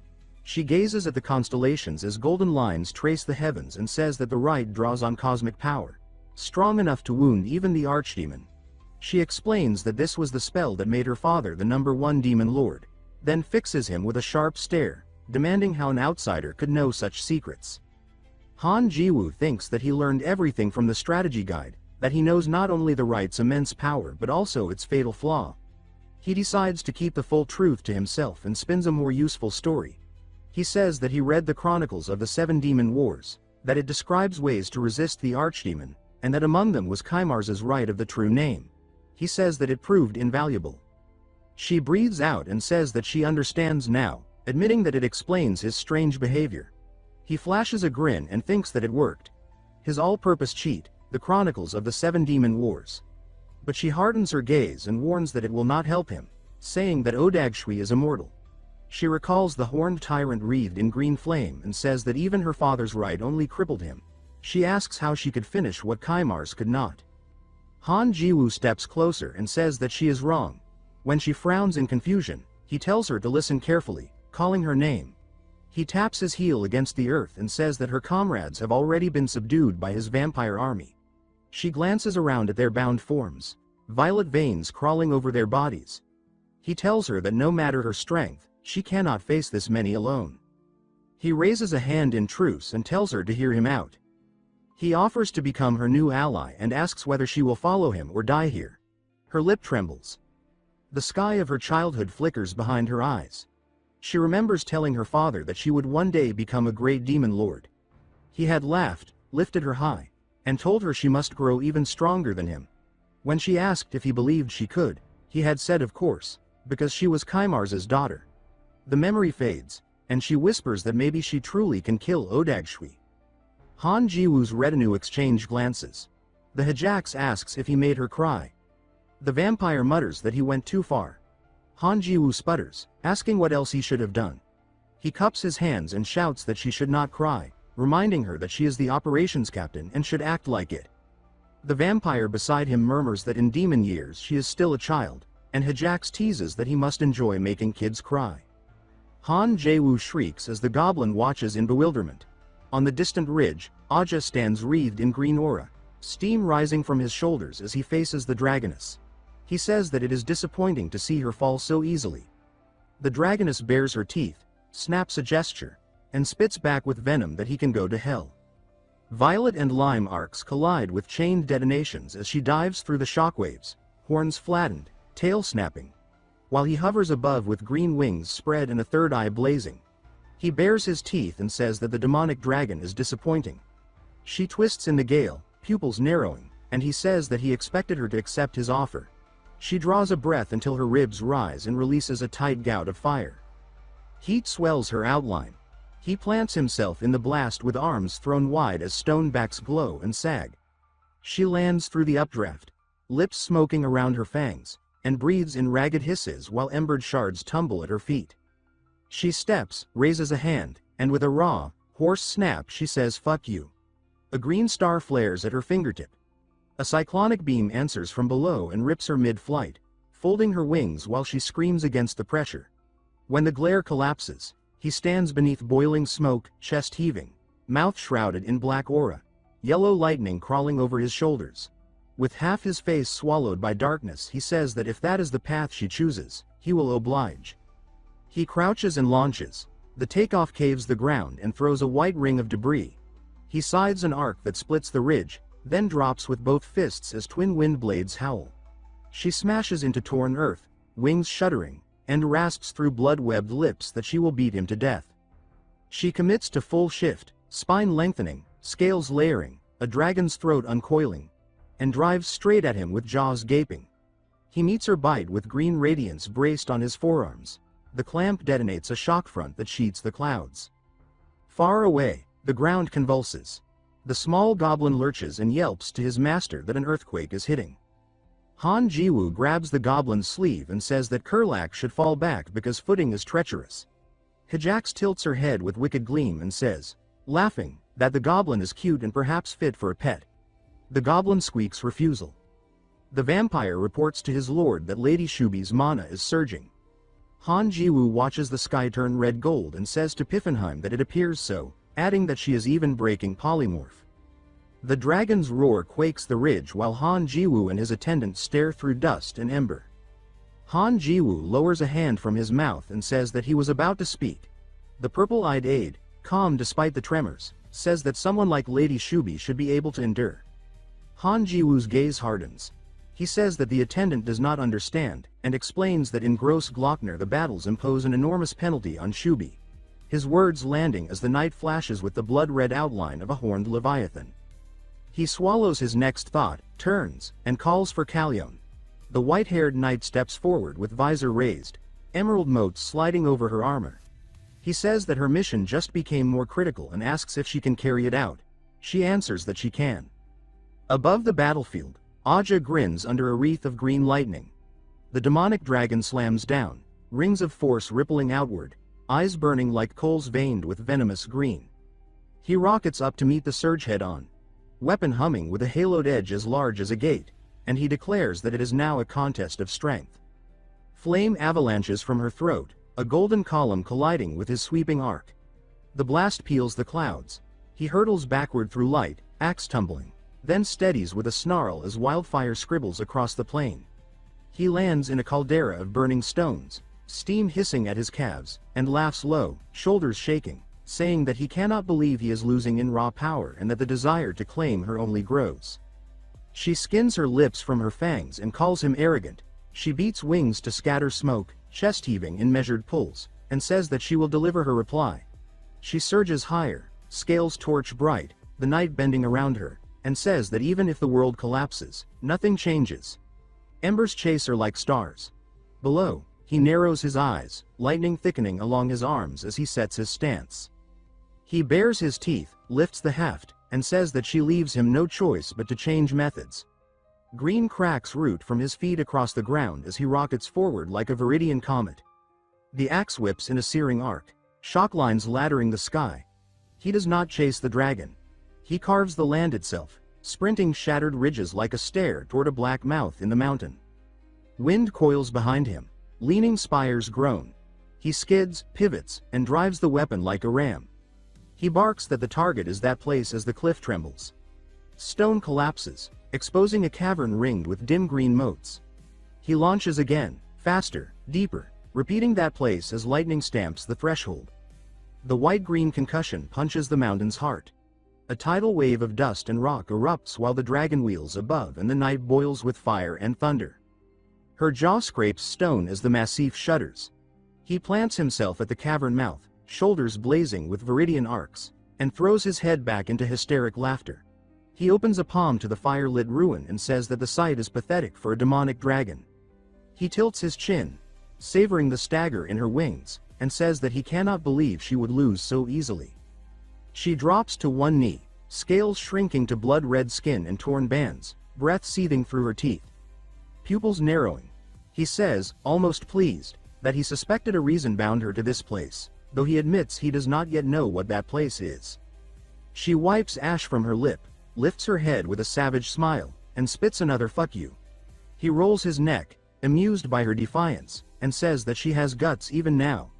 She gazes at the constellations as golden lines trace the heavens and says that the right draws on cosmic power, strong enough to wound even the archdemon. She explains that this was the spell that made her father the #1 demon lord, then fixes him with a sharp stare, demanding how an outsider could know such secrets. Jaewoo thinks that he learned everything from the strategy guide, that he knows not only the right's immense power but also its fatal flaw. He decides to keep the full truth to himself and spins a more useful story. He says that he read the chronicles of the 7 demon wars, that it describes ways to resist the archdemon, and that among them was Kaimars's right of the true name. He says that it proved invaluable. She breathes out and says that she understands now, admitting that it explains his strange behavior. He flashes a grin and thinks that it worked. His all-purpose cheat, the chronicles of the 7 demon wars. But she hardens her gaze and warns that it will not help him, saying that Odagshui is immortal. She recalls the horned tyrant wreathed in green flame and says that even her father's right only crippled him. She asks how she could finish what Kaimars could not. Jaewoo steps closer and says that she is wrong. When she frowns in confusion, he tells her to listen carefully, calling her name. He taps his heel against the earth and says that her comrades have already been subdued by his vampire army. She glances around at their bound forms, violet veins crawling over their bodies. He tells her that no matter her strength, she cannot face this many alone. He raises a hand in truce and tells her to hear him out. He offers to become her new ally and asks whether she will follow him or die here. Her lip trembles. The sky of her childhood flickers behind her eyes. She remembers telling her father that she would one day become a great demon lord. He had laughed, lifted her high, and told her she must grow even stronger than him. When she asked if he believed she could, he had said of course, because she was Kaimars's daughter. The memory fades, and she whispers that maybe she truly can kill Odagshui. Jaewoo's retinue exchange glances. The Hajax asks if he made her cry. The vampire mutters that he went too far. Jaewoo sputters, asking what else he should have done. He cups his hands and shouts that she should not cry, reminding her that she is the operations captain and should act like it. The vampire beside him murmurs that in demon years she is still a child, and Hajax teases that he must enjoy making kids cry. Jaewoo shrieks as the goblin watches in bewilderment. On the distant ridge, Aja stands wreathed in green aura, steam rising from his shoulders as he faces the dragoness. He says that it is disappointing to see her fall so easily. The dragoness bares her teeth, snaps a gesture, and spits back with venom that he can go to hell. Violet and lime arcs collide with chained detonations as she dives through the shockwaves, horns flattened, tail snapping. While he hovers above with green wings spread and a third eye blazing. He bares his teeth and says that the demonic dragon is disappointing. She twists in the gale, pupils narrowing, and he says that he expected her to accept his offer. She draws a breath until her ribs rise and releases a tight gout of fire. Heat swells her outline. He plants himself in the blast with arms thrown wide as stone backs glow and sag. She lands through the updraft, lips smoking around her fangs, and breathes in ragged hisses while embered shards tumble at her feet. She steps, raises a hand, and with a raw, hoarse snap she says "fuck you." A green star flares at her fingertip. A cyclonic beam answers from below and rips her mid-flight, folding her wings while she screams against the pressure. When the glare collapses, he stands beneath boiling smoke, chest heaving, mouth shrouded in black aura, yellow lightning crawling over his shoulders. With half his face swallowed by darkness, he says that if that is the path she chooses, he will oblige. He crouches and launches. The takeoff caves the ground and throws a white ring of debris. He sides an arc that splits the ridge, then drops with both fists as twin wind blades howl. She smashes into torn earth, wings shuddering, and rasps through blood-webbed lips that she will beat him to death. She commits to full shift, spine lengthening, scales layering, a dragon's throat uncoiling, and drives straight at him with jaws gaping. He meets her bite with green radiance braced on his forearms. The clamp detonates a shock front that sheets the clouds. Far away, the ground convulses. The small goblin lurches and yelps to his master that an earthquake is hitting. Jaewoo grabs the goblin's sleeve and says that Kurlak should fall back because footing is treacherous. Hijax tilts her head with wicked gleam and says, laughing, that the goblin is cute and perhaps fit for a pet. The goblin squeaks refusal. The vampire reports to his lord that Lady Shubi's mana is surging. Jaewoo watches the sky turn red gold and says to Piffenheim that it appears so, adding that she is even breaking polymorph. The dragon's roar quakes the ridge while Jaewoo and his attendant stare through dust and ember. Jaewoo lowers a hand from his mouth and says that he was about to speak. The purple-eyed aide, calm despite the tremors, says that someone like Lady Shubi should be able to endure. Jaewoo's gaze hardens. He says that the attendant does not understand, and explains that in Gross Glockner the battles impose an enormous penalty on Shubi. His words landing as the night flashes with the blood-red outline of a horned leviathan. He swallows his next thought, turns, and calls for Kalyon. The white-haired knight steps forward with visor raised, emerald motes sliding over her armor. He says that her mission just became more critical and asks if she can carry it out. She answers that she can. Above the battlefield, Aja grins under a wreath of green lightning. The demonic dragon slams down, rings of force rippling outward, eyes burning like coals veined with venomous green. He rockets up to meet the surge head-on, weapon humming with a haloed edge as large as a gate, and he declares that it is now a contest of strength. Flame avalanches from her throat, a golden column colliding with his sweeping arc. The blast peels the clouds. He hurtles backward through light, axe tumbling, then steadies with a snarl as wildfire scribbles across the plain. He lands in a caldera of burning stones, steam hissing at his calves, and laughs low, shoulders shaking, saying that he cannot believe he is losing in raw power and that the desire to claim her only grows. She skins her lips from her fangs and calls him arrogant. She beats wings to scatter smoke, chest heaving in measured pulls, and says that she will deliver her reply. She surges higher, scales torch bright, the night bending around her, and says that even if the world collapses, nothing changes. Embers chase her like stars. Below, he narrows his eyes, lightning thickening along his arms as he sets his stance. He bares his teeth, lifts the haft, and says that she leaves him no choice but to change methods. Green cracks root from his feet across the ground as he rockets forward like a Viridian comet. The axe whips in a searing arc, shock lines laddering the sky. He does not chase the dragon. He carves the land itself, sprinting shattered ridges like a stare toward a black mouth in the mountain. Wind coils behind him, leaning spires groan. He skids, pivots, and drives the weapon like a ram. He barks that the target is that place as the cliff trembles. Stone collapses, exposing a cavern ringed with dim green motes. He launches again, faster, deeper, repeating that place as lightning stamps the threshold. The white-green concussion punches the mountain's heart. A tidal wave of dust and rock erupts while the dragon wheels above and the night boils with fire and thunder. Her jaw scrapes stone as the massif shudders. He plants himself at the cavern mouth, shoulders blazing with viridian arcs, and throws his head back into hysteric laughter. He opens a palm to the fire-lit ruin and says that the sight is pathetic for a demonic dragon. He tilts his chin, savoring the stagger in her wings, and says that he cannot believe she would lose so easily. She drops to one knee, scales shrinking to blood-red skin and torn bands, breath seething through her teeth. Pupils narrowing. He says, almost pleased, that he suspected a reason bound her to this place, though he admits he does not yet know what that place is. She wipes ash from her lip, lifts her head with a savage smile, and spits another fuck you. He rolls his neck, amused by her defiance, and says that she has guts even now.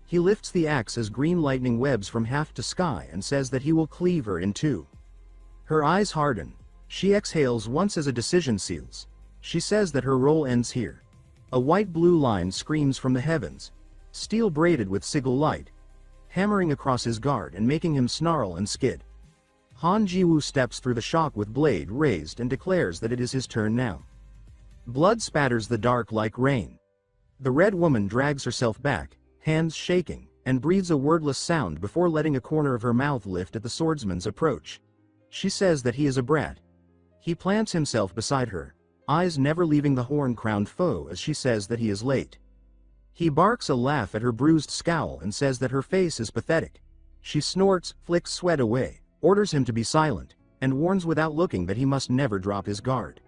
He lifts the axe as green lightning webs from haft to sky and says that he will cleave her in two. Her eyes harden. She exhales once as a decision seals. She says that her role ends here. A white-blue line screams from the heavens, steel braided with sigil light, hammering across his guard and making him snarl and skid. Jaewoo steps through the shock with blade raised and declares that it is his turn now. Blood spatters the dark like rain. The red woman drags herself back, hands shaking, and breathes a wordless sound before letting a corner of her mouth lift at the swordsman's approach. She says that he is a brat. He plants himself beside her, eyes never leaving the horn-crowned foe as she says that he is late. He barks a laugh at her bruised scowl and says that her face is pathetic. She snorts, flicks sweat away, orders him to be silent, and warns without looking that he must never drop his guard.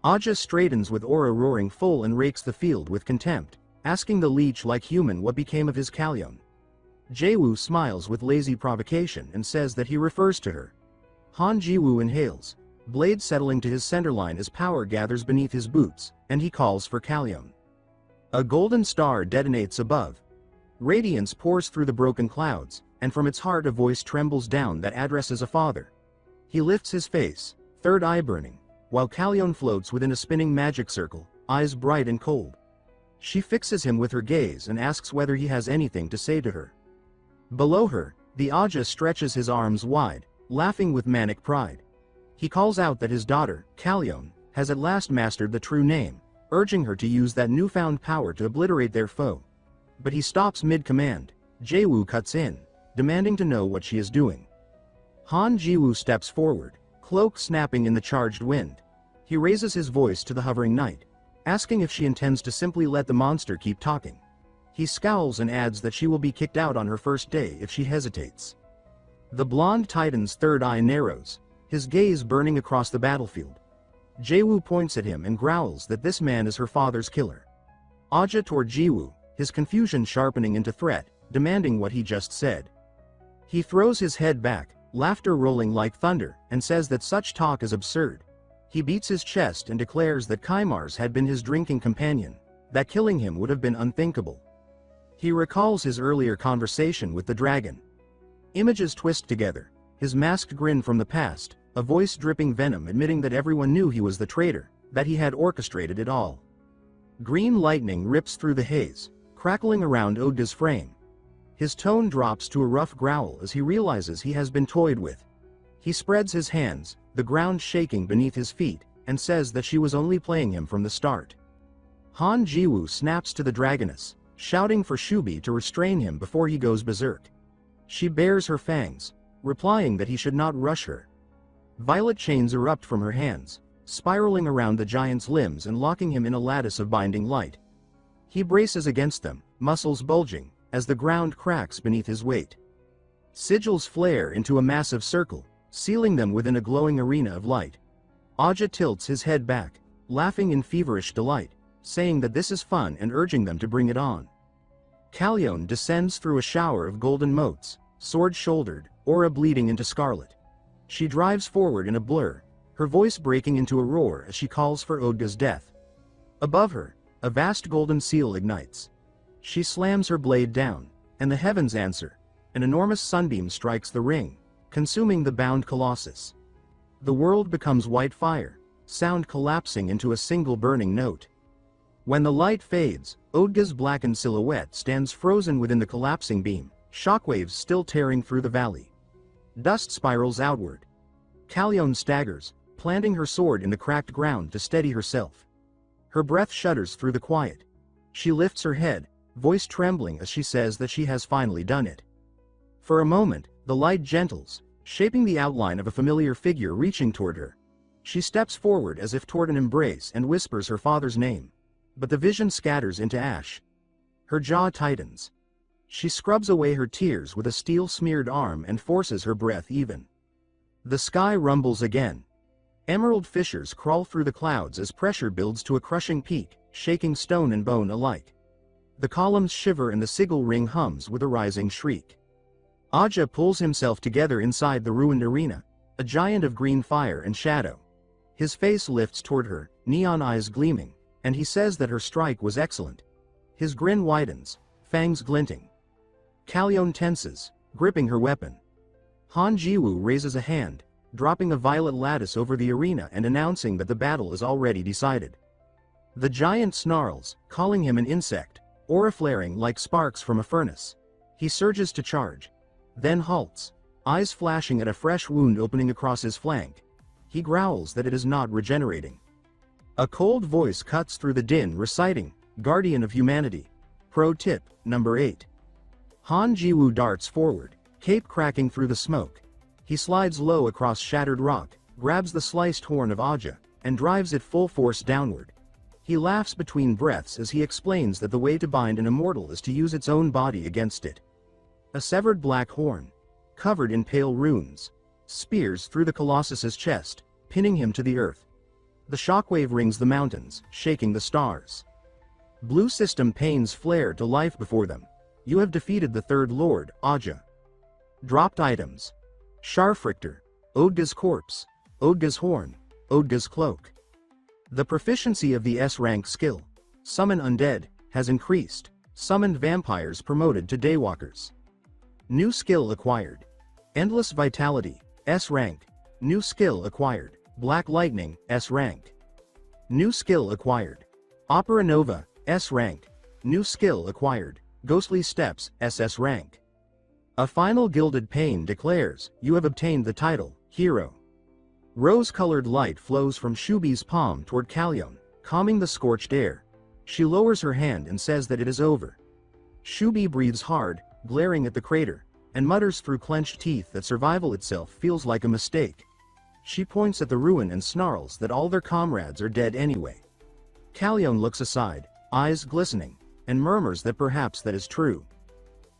Aja straightens with aura roaring full and rakes the field with contempt, asking the leech like human what became of his Kalyon. Jaewoo smiles with lazy provocation and says that he refers to her. Han Jiwoo inhales, blade settling to his centerline as power gathers beneath his boots, and he calls for Kalyon. A golden star detonates above. Radiance pours through the broken clouds, and from its heart a voice trembles down that addresses a father. He lifts his face, third eye burning, while Kalyon floats within a spinning magic circle, eyes bright and cold. She fixes him with her gaze and asks whether he has anything to say to her. Below her, the Aja stretches his arms wide, laughing with manic pride. He calls out that his daughter, Kalyon, has at last mastered the true name, urging her to use that newfound power to obliterate their foe. But he stops mid-command. Jaewoo cuts in, demanding to know what she is doing. Han Jiwoo steps forward, cloak snapping in the charged wind. He raises his voice to the hovering knight, asking if she intends to simply let the monster keep talking. He scowls and adds that she will be kicked out on her first day if she hesitates. The blonde titan's third eye narrows, his gaze burning across the battlefield. Jaewoo points at him and growls that this man is her father's killer. Aja toward Jiwoo, his confusion sharpening into threat, demanding what he just said. He throws his head back, laughter rolling like thunder, and says that such talk is absurd. He beats his chest and declares that Kaimar's had been his drinking companion, that killing him would have been unthinkable. He recalls his earlier conversation with the dragon. Images twist together, his masked grin from the past, a voice dripping venom admitting that everyone knew he was the traitor, that he had orchestrated it all. Green lightning rips through the haze, crackling around Odga's frame. His tone drops to a rough growl as he realizes he has been toyed with. He spreads his hands, the ground shaking beneath his feet, and says that she was only playing him from the start. Han Jiwoo snaps to the dragoness, shouting for Shubi to restrain him before he goes berserk. She bares her fangs, replying that he should not rush her. Violet chains erupt from her hands, spiraling around the giant's limbs and locking him in a lattice of binding light. He braces against them, muscles bulging, as the ground cracks beneath his weight. Sigils flare into a massive circle, sealing them within a glowing arena of light. Aja tilts his head back, laughing in feverish delight, saying that this is fun and urging them to bring it on. Kalyon descends through a shower of golden motes, sword-shouldered, aura bleeding into scarlet. She drives forward in a blur, her voice breaking into a roar as she calls for Odga's death. Above her, a vast golden seal ignites. She slams her blade down, and the heavens answer. An enormous sunbeam strikes the ring, consuming the bound colossus. The world becomes white fire, sound collapsing into a single burning note. When the light fades, Odga's blackened silhouette stands frozen within the collapsing beam, shockwaves still tearing through the valley. Dust spirals outward. Kalyon staggers, planting her sword in the cracked ground to steady herself. Her breath shudders through the quiet. She lifts her head, voice trembling as she says that she has finally done it. For a moment, the light gentles, shaping the outline of a familiar figure reaching toward her. She steps forward as if toward an embrace and whispers her father's name. But the vision scatters into ash. Her jaw tightens. She scrubs away her tears with a steel-smeared arm and forces her breath even. The sky rumbles again. Emerald fissures crawl through the clouds as pressure builds to a crushing peak, shaking stone and bone alike. The columns shiver and the sigil ring hums with a rising shriek. Aja pulls himself together inside the ruined arena, a giant of green fire and shadow. His face lifts toward her, neon eyes gleaming, and he says that her strike was excellent. His grin widens, fangs glinting. Kalyon tenses, gripping her weapon. Han Jiwoo raises a hand, dropping a violet lattice over the arena and announcing that the battle is already decided. The giant snarls, calling him an insect, aura flaring like sparks from a furnace. He surges to charge, then halts, eyes flashing at a fresh wound opening across his flank. He growls that it is not regenerating. A cold voice cuts through the din reciting, Guardian of Humanity. Pro tip, number 8. Han Jiwoo darts forward, cape cracking through the smoke. He slides low across shattered rock, grabs the sliced horn of Aja, and drives it full force downward. He laughs between breaths as he explains that the way to bind an immortal is to use its own body against it. A severed black horn, covered in pale runes, spears through the Colossus's chest, pinning him to the earth. The shockwave rings the mountains, shaking the stars. Blue system pains flare to life before them. You have defeated the third lord, Aja. Dropped items. Scharfrichter, Odga's corpse, Odga's horn, Odga's cloak. The proficiency of the S-rank skill, Summon Undead, has increased. Summoned vampires promoted to Daywalkers. New skill acquired. Endless Vitality, S-rank. New skill acquired. Black Lightning, S-rank. New skill acquired. Opera Nova, S-rank. New skill acquired. Ghostly Steps, SS rank. A final Gilded Pane declares, you have obtained the title, Hero. Rose-colored light flows from Shubi's palm toward Kalyon, calming the scorched air. She lowers her hand and says that it is over. Shubi breathes hard, glaring at the crater, and mutters through clenched teeth that survival itself feels like a mistake. She points at the ruin and snarls that all their comrades are dead anyway. Kalyon looks aside, eyes glistening, and murmurs that perhaps that is true.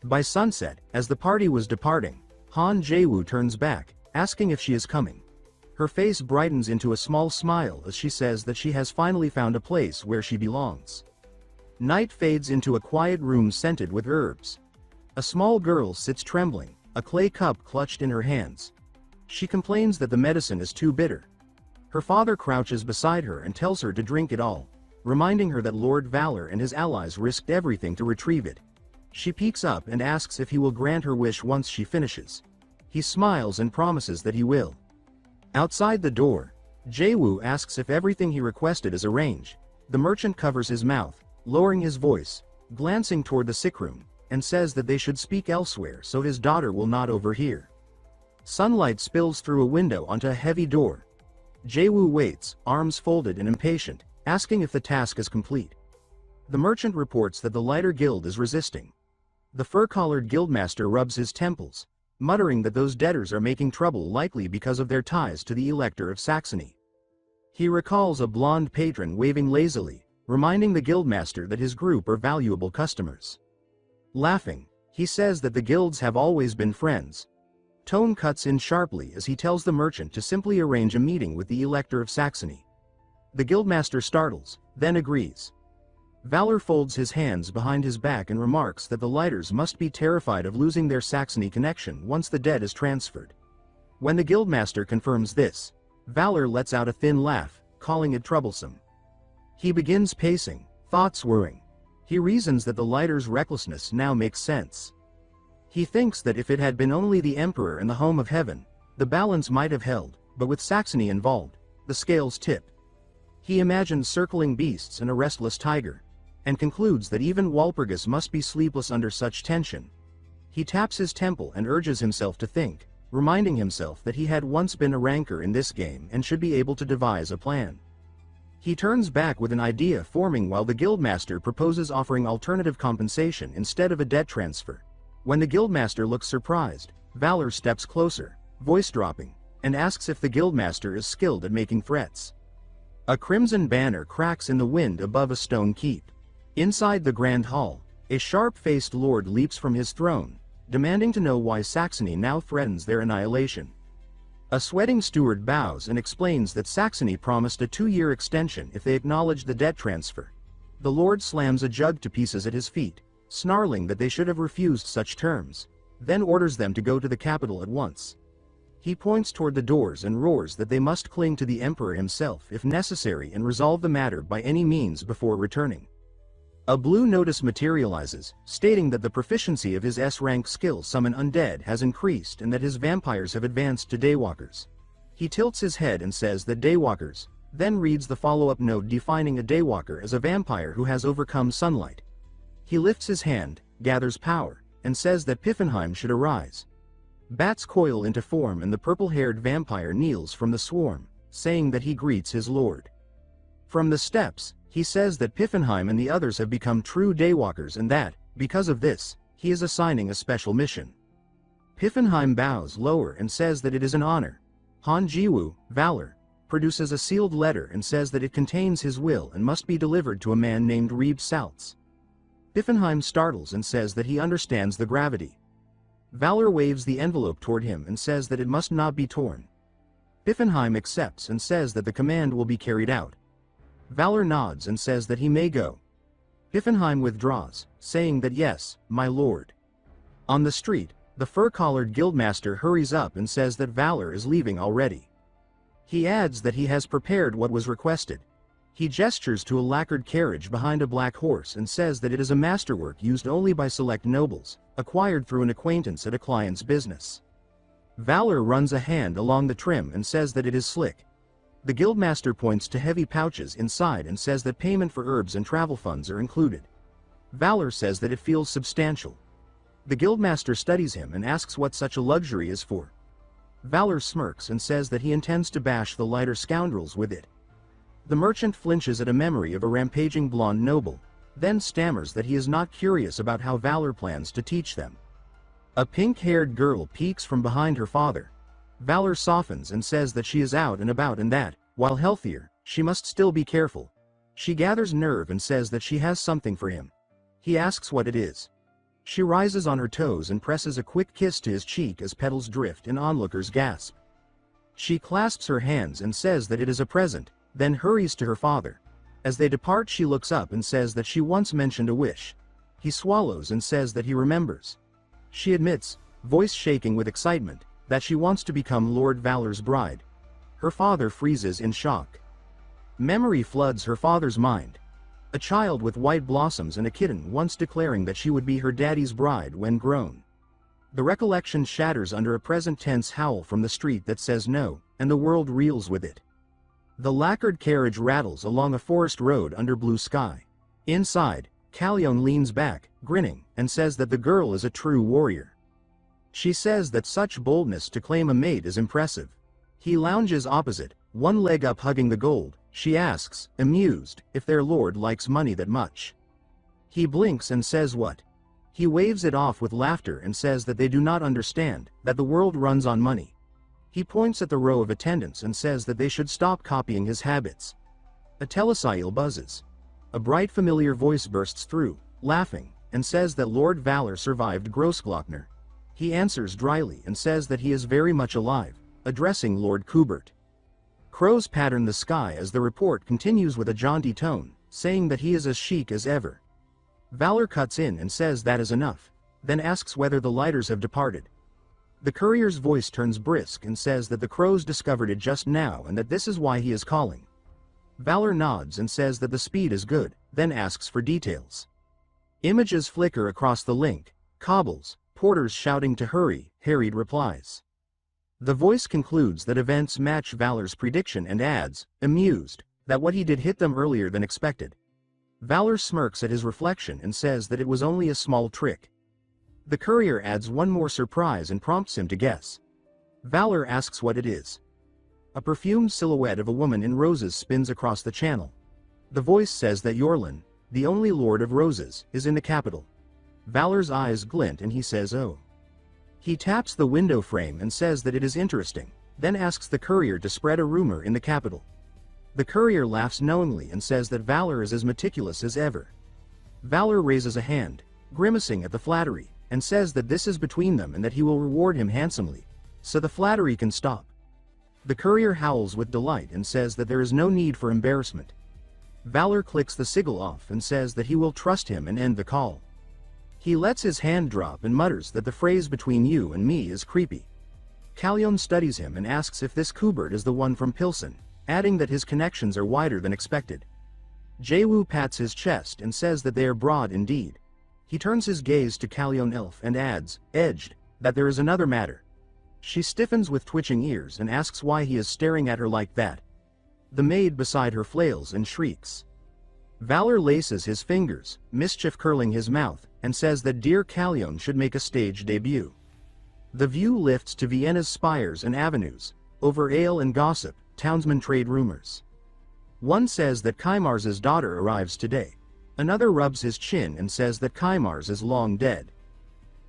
By sunset, as the party was departing, Han Jaewoo turns back, asking if she is coming. Her face brightens into a small smile as she says that she has finally found a place where she belongs. Night fades into a quiet room scented with herbs. A small girl sits trembling, a clay cup clutched in her hands. She complains that the medicine is too bitter. Her father crouches beside her and tells her to drink it all, reminding her that Lord Valor and his allies risked everything to retrieve it. She peeks up and asks if he will grant her wish once she finishes. He smiles and promises that he will. Outside the door, Jaewoo asks if everything he requested is arranged. The merchant covers his mouth, lowering his voice, glancing toward the sick room, and says that they should speak elsewhere so his daughter will not overhear. Sunlight spills through a window onto a heavy door. Jaewoo waits, arms folded and impatient, asking if the task is complete. The merchant reports that the lighter guild is resisting. The fur-collared guildmaster rubs his temples, muttering that those debtors are making trouble likely because of their ties to the Elector of Saxony. He recalls a blonde patron waving lazily, reminding the guildmaster that his group are valuable customers. Laughing, he says that the guilds have always been friends. Tone cuts in sharply as he tells the merchant to simply arrange a meeting with the Elector of Saxony. The guildmaster startles, then agrees. Valor folds his hands behind his back and remarks that the lighters must be terrified of losing their Saxony connection once the debt is transferred. When the guildmaster confirms this, Valor lets out a thin laugh, calling it troublesome. He begins pacing, thoughts whirring. He reasons that the lighters' recklessness now makes sense. He thinks that if it had been only the Emperor and the home of heaven, the balance might have held, but with Saxony involved, the scales tip. He imagines circling beasts and a restless tiger, and concludes that even Walpurgis must be sleepless under such tension. He taps his temple and urges himself to think, reminding himself that he had once been a ranker in this game and should be able to devise a plan. He turns back with an idea forming while the guildmaster proposes offering alternative compensation instead of a debt transfer. When the guildmaster looks surprised, Valor steps closer, voice dropping, and asks if the guildmaster is skilled at making threats. A crimson banner cracks in the wind above a stone keep. Inside the grand hall, a sharp-faced lord leaps from his throne, demanding to know why Saxony now threatens their annihilation. A sweating steward bows and explains that Saxony promised a 2-year extension if they acknowledged the debt transfer. The lord slams a jug to pieces at his feet, snarling that they should have refused such terms, then orders them to go to the capital at once. He points toward the doors and roars that they must cling to the emperor himself if necessary and resolve the matter by any means before returning. A blue notice materializes, stating that the proficiency of his S-rank skill Summon Undead has increased and that his vampires have advanced to Daywalkers. He tilts his head and says that Daywalkers, then reads the follow-up note defining a Daywalker as a vampire who has overcome sunlight. He lifts his hand, gathers power, and says that Piffenheim should arise. Bats coil into form and the purple-haired vampire kneels from the swarm, saying that he greets his lord. From the steps, he says that Piffenheim and the others have become true Daywalkers and that, because of this, He is assigning a special mission. Piffenheim bows lower and says that it is an honor. Han Jaewoo, Valor, produces a sealed letter and says that it contains his will and must be delivered to a man named Reeb Saltz. Piffenheim startles and says that he understands the gravity. Valor waves the envelope toward him and says that it must not be torn. Piffenheim accepts and says that the command will be carried out. Valor nods and says that he may go. Piffenheim withdraws, saying that yes, my lord. On the street, the fur-collared guildmaster hurries up and says that Valor is leaving already. He adds that he has prepared what was requested. He gestures to a lacquered carriage behind a black horse and says that it is a masterwork used only by select nobles, acquired through an acquaintance at a client's business. Valor runs a hand along the trim and says that it is slick. The guildmaster points to heavy pouches inside and says that payment for herbs and travel funds are included. Valor says that it feels substantial. The guildmaster studies him and asks what such a luxury is for. Valor smirks and says that he intends to bash the lighter scoundrels with it. The merchant flinches at a memory of a rampaging blonde noble, then stammers that he is not curious about how Valor plans to teach them. A pink-haired girl peeks from behind her father. Valor softens and says that she is out and about and that, while healthier, she must still be careful. She gathers nerve and says that she has something for him. He asks what it is. She rises on her toes and presses a quick kiss to his cheek as petals drift and onlookers gasp. She clasps her hands and says that it is a present, then hurries to her father. As they depart, she looks up and says that she once mentioned a wish. He swallows and says that he remembers. She admits, voice shaking with excitement, that she wants to become Lord Valor's bride. Her father freezes in shock. Memory floods her father's mind. A child with white blossoms and a kitten once declaring that she would be her daddy's bride when grown. The recollection shatters under a present tense howl from the street that says no, and the world reels with it. The lacquered carriage rattles along a forest road under blue sky. Inside, Callion leans back, grinning, and says that the girl is a true warrior. She says that such boldness to claim a mate is impressive. He lounges opposite, one leg up hugging the gold. She asks, amused, if their lord likes money that much. He blinks and says what? He waves it off with laughter and says that they do not understand, that the world runs on money. He points at the row of attendants and says that they should stop copying his habits. A telesyll buzzes. A bright familiar voice bursts through, laughing, and says that Lord Valor survived Grossglockner. He answers dryly and says that he is very much alive, addressing Lord Kubert. Crows pattern the sky as the report continues with a jaunty tone, saying that he is as chic as ever. Valor cuts in and says that is enough, then asks whether the lighters have departed. The courier's voice turns brisk and says that the crows discovered it just now and that this is why he is calling. Valor nods and says that the speed is good, then asks for details. Images flicker across the link, cobbles, porters shouting to hurry, harried replies. The voice concludes that events match Valor's prediction and adds, amused, that what he did hit them earlier than expected. Valor smirks at his reflection and says that it was only a small trick. The courier adds one more surprise and prompts him to guess. Valor asks what it is. A perfumed silhouette of a woman in roses spins across the channel. The voice says that Yorlin, the only Lord of Roses, is in the capital. Valor's eyes glint and he says oh. He taps the window frame and says that it is interesting, then asks the courier to spread a rumor in the capital. The courier laughs knowingly and says that Valor is as meticulous as ever. Valor raises a hand, grimacing at the flattery, and says that this is between them and that he will reward him handsomely, so the flattery can stop. The courier howls with delight and says that there is no need for embarrassment. Valor clicks the sigil off and says that he will trust him and end the call. He lets his hand drop and mutters that the phrase between you and me is creepy. Callion studies him and asks if this Kubert is the one from Pilsen, adding that his connections are wider than expected. Jaewoo pats his chest and says that they are broad indeed. He turns his gaze to Callion Elf and adds, edged, that there is another matter. She stiffens with twitching ears and asks why he is staring at her like that. The maid beside her flails and shrieks. Valor laces his fingers, mischief curling his mouth, and says that dear Callion should make a stage debut. The view lifts to Vienna's spires and avenues. Over ale and gossip, townsmen trade rumors. One says that Kaimars's daughter arrives today. Another rubs his chin and says that Kaimars is long dead.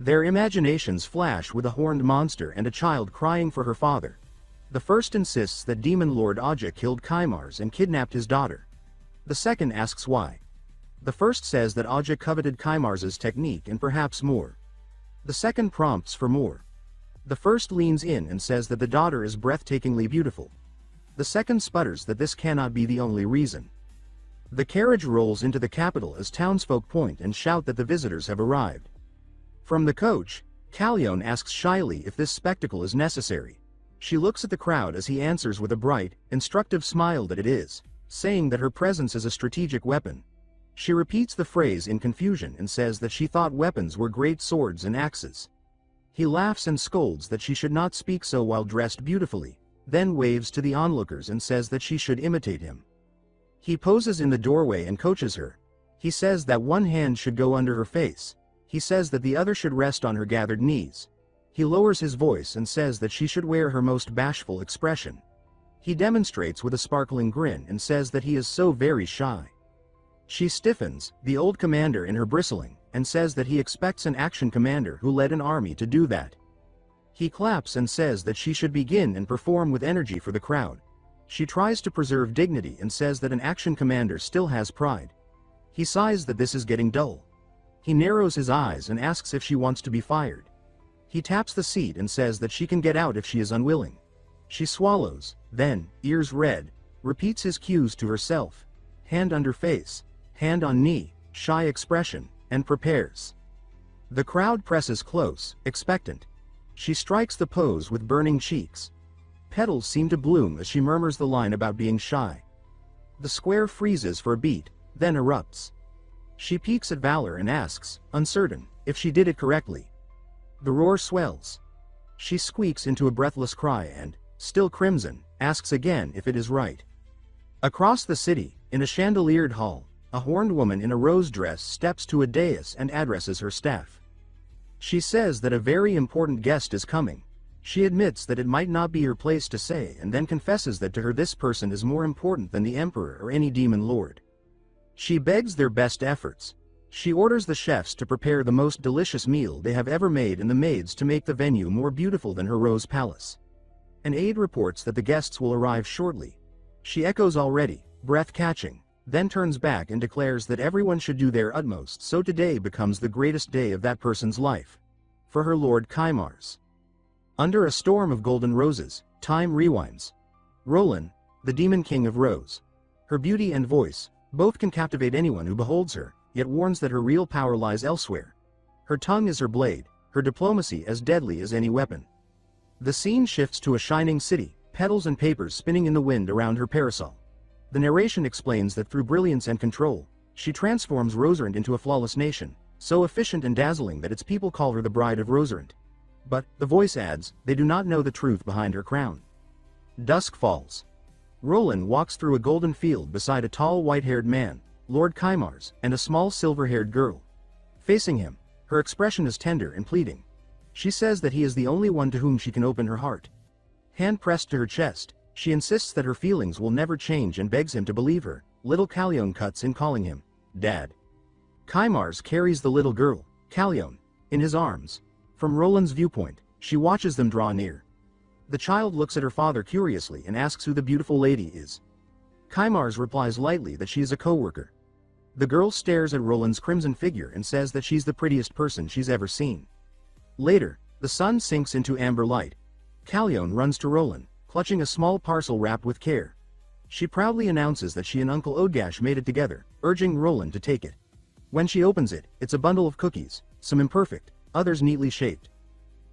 Their imaginations flash with a horned monster and a child crying for her father. The first insists that Demon Lord Aja killed Kaimars and kidnapped his daughter. The second asks why. The first says that Aja coveted Kaimars's technique and perhaps more. The second prompts for more. The first leans in and says that the daughter is breathtakingly beautiful. The second sputters that this cannot be the only reason. The carriage rolls into the capital as townsfolk point and shout that the visitors have arrived. From the coach, Kalyon asks shyly if this spectacle is necessary. She looks at the crowd as he answers with a bright, instructive smile that it is, saying that her presence is a strategic weapon. She repeats the phrase in confusion and says that she thought weapons were great swords and axes. He laughs and scolds that she should not speak so while dressed beautifully, then waves to the onlookers and says that she should imitate him. He poses in the doorway and coaches her. He says that one hand should go under her face. He says that the other should rest on her gathered knees. He lowers his voice and says that she should wear her most bashful expression. He demonstrates with a sparkling grin and says that he is so very shy. She stiffens, the old commander in her bristling, and says that he expects an action commander who led an army to do that. He claps and says that she should begin and perform with energy for the crowd. She tries to preserve dignity and says that an action commander still has pride. He sighs that this is getting dull. He narrows his eyes and asks if she wants to be fired. He taps the seat and says that she can get out if she is unwilling. She swallows, then, ears red, repeats his cues to herself. Hand under face, hand on knee, shy expression, and prepares. The crowd presses close, expectant. She strikes the pose with burning cheeks. Petals seem to bloom as she murmurs the line about being shy. The square freezes for a beat, then erupts. She peeks at Valor and asks, uncertain, if she did it correctly. The roar swells. She squeaks into a breathless cry and, still crimson, asks again if it is right. Across the city, in a chandeliered hall, a horned woman in a rose dress steps to a dais and addresses her staff. She says that a very important guest is coming. She admits that it might not be her place to say and then confesses that to her this person is more important than the emperor or any demon lord. She begs their best efforts. She orders the chefs to prepare the most delicious meal they have ever made and the maids to make the venue more beautiful than her rose palace. An aide reports that the guests will arrive shortly. She echoes already, breath-catching, then turns back and declares that everyone should do their utmost so today becomes the greatest day of that person's life. For her Lord Kaimars. Under a storm of golden roses, time rewinds. Roland, the demon king of Rose. Her beauty and voice, both can captivate anyone who beholds her, yet warns that her real power lies elsewhere. Her tongue is her blade, her diplomacy as deadly as any weapon. The scene shifts to a shining city, petals and papers spinning in the wind around her parasol. The narration explains that through brilliance and control, she transforms Roserant into a flawless nation, so efficient and dazzling that its people call her the Bride of Roserant. But, the voice adds, they do not know the truth behind her crown. Dusk falls. Roland walks through a golden field beside a tall white-haired man, Lord Kaimars, and a small silver-haired girl. Facing him, her expression is tender and pleading. She says that he is the only one to whom she can open her heart. Hand pressed to her chest, she insists that her feelings will never change and begs him to believe her. Little Kalyon cuts in calling him, Dad. Kaimars carries the little girl, Kalyon, in his arms. From Roland's viewpoint, she watches them draw near. The child looks at her father curiously and asks who the beautiful lady is. Kaimars replies lightly that she is a co-worker. The girl stares at Roland's crimson figure and says that she's the prettiest person she's ever seen. Later, the sun sinks into amber light. Kalyon runs to Roland, clutching a small parcel wrapped with care. She proudly announces that she and Uncle Odgash made it together, urging Roland to take it. When she opens it, it's a bundle of cookies, some imperfect, others neatly shaped.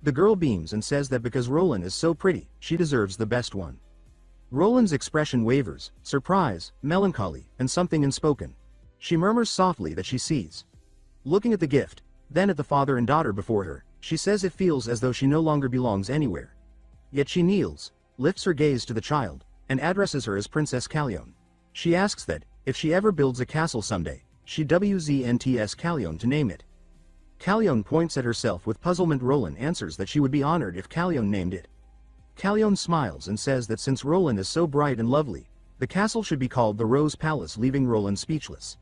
The girl beams and says that because Roland is so pretty, she deserves the best one. Roland's expression wavers, surprise, melancholy, and something unspoken. She murmurs softly that she sees. Looking at the gift, then at the father and daughter before her, she says it feels as though she no longer belongs anywhere. Yet she kneels, lifts her gaze to the child, and addresses her as Princess Kalyon. She asks that, if she ever builds a castle someday, she WZNTS Kalyon to name it. Kalyon points at herself with puzzlement. Roland answers that she would be honored if Kalyon named it. Kalyon smiles and says that since Roland is so bright and lovely, the castle should be called the Rose Palace, leaving Roland speechless.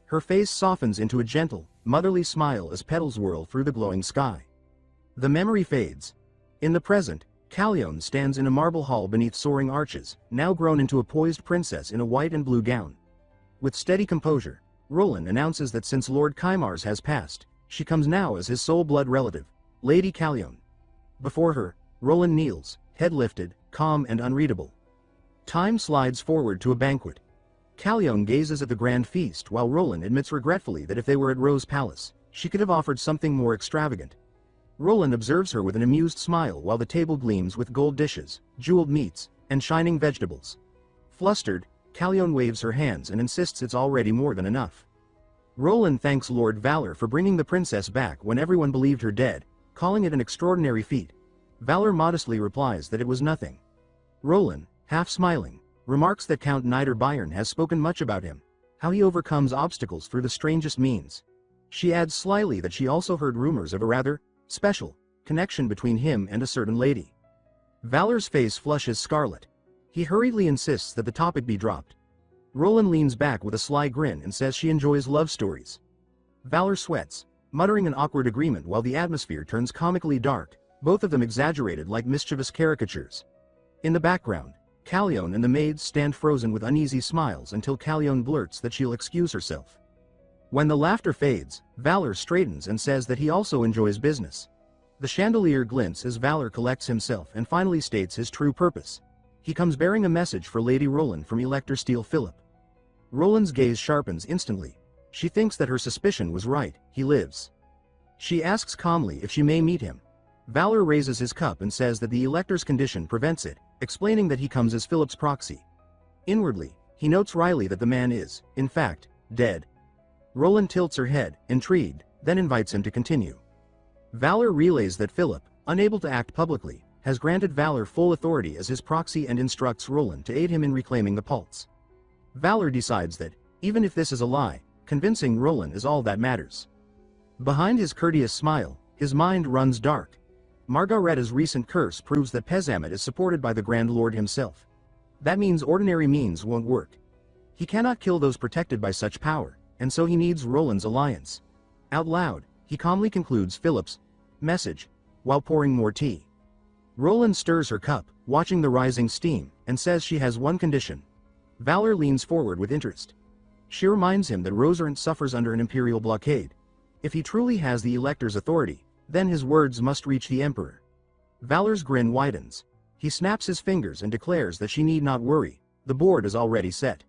Her face softens into a gentle, motherly smile as petals whirl through the glowing sky. The memory fades. In the present, Kalyeon stands in a marble hall beneath soaring arches, now grown into a poised princess in a white and blue gown. With steady composure, Roland announces that since Lord Kymars has passed, she comes now as his sole blood relative, Lady Kalyeon. Before her, Roland kneels, head lifted, calm and unreadable. Time slides forward to a banquet. Kalyeon gazes at the grand feast while Roland admits regretfully that if they were at Rose Palace, she could have offered something more extravagant. Roland observes her with an amused smile while the table gleams with gold dishes, jeweled meats, and shining vegetables. Flustered, Kalyeon waves her hands and insists it's already more than enough. Roland thanks Lord Valor for bringing the princess back when everyone believed her dead, calling it an extraordinary feat. Valor modestly replies that it was nothing. Roland, half smiling, remarks that Count Niederbayern has spoken much about him, how he overcomes obstacles through the strangest means. She adds slyly that she also heard rumors of a rather special connection between him and a certain lady. Valor's face flushes scarlet. He hurriedly insists that the topic be dropped. Roland leans back with a sly grin and says she enjoys love stories. Valor sweats, muttering an awkward agreement while the atmosphere turns comically dark, both of them exaggerated like mischievous caricatures. In the background, Kalyeon and the maids stand frozen with uneasy smiles until Kalyeon blurts that she'll excuse herself. When the laughter fades, Valor straightens and says that he also enjoys business. The chandelier glints as Valor collects himself and finally states his true purpose. He comes bearing a message for Lady Roland from Elector Steele Philip. Roland's gaze sharpens instantly. She thinks that her suspicion was right, he lives. She asks calmly if she may meet him. Valor raises his cup and says that the Elector's condition prevents it, explaining that he comes as Philip's proxy. Inwardly, he notes wryly that the man is, in fact, dead. Roland tilts her head, intrigued, then invites him to continue. Valor relays that Philip, unable to act publicly, has granted Valor full authority as his proxy and instructs Roland to aid him in reclaiming the pulse. Valor decides that, even if this is a lie, convincing Roland is all that matters. Behind his courteous smile, his mind runs dark. Margaretta's recent curse proves that Pezamet is supported by the Grand Lord himself. That means ordinary means won't work. He cannot kill those protected by such power, and so he needs Roland's alliance. Out loud, he calmly concludes Philip's message, while pouring more tea. Roland stirs her cup, watching the rising steam, and says she has one condition. Valor leans forward with interest. She reminds him that Rosarant suffers under an imperial blockade. If he truly has the Elector's authority, then his words must reach the Emperor. Valor's grin widens. He snaps his fingers and declares that she need not worry, the board is already set.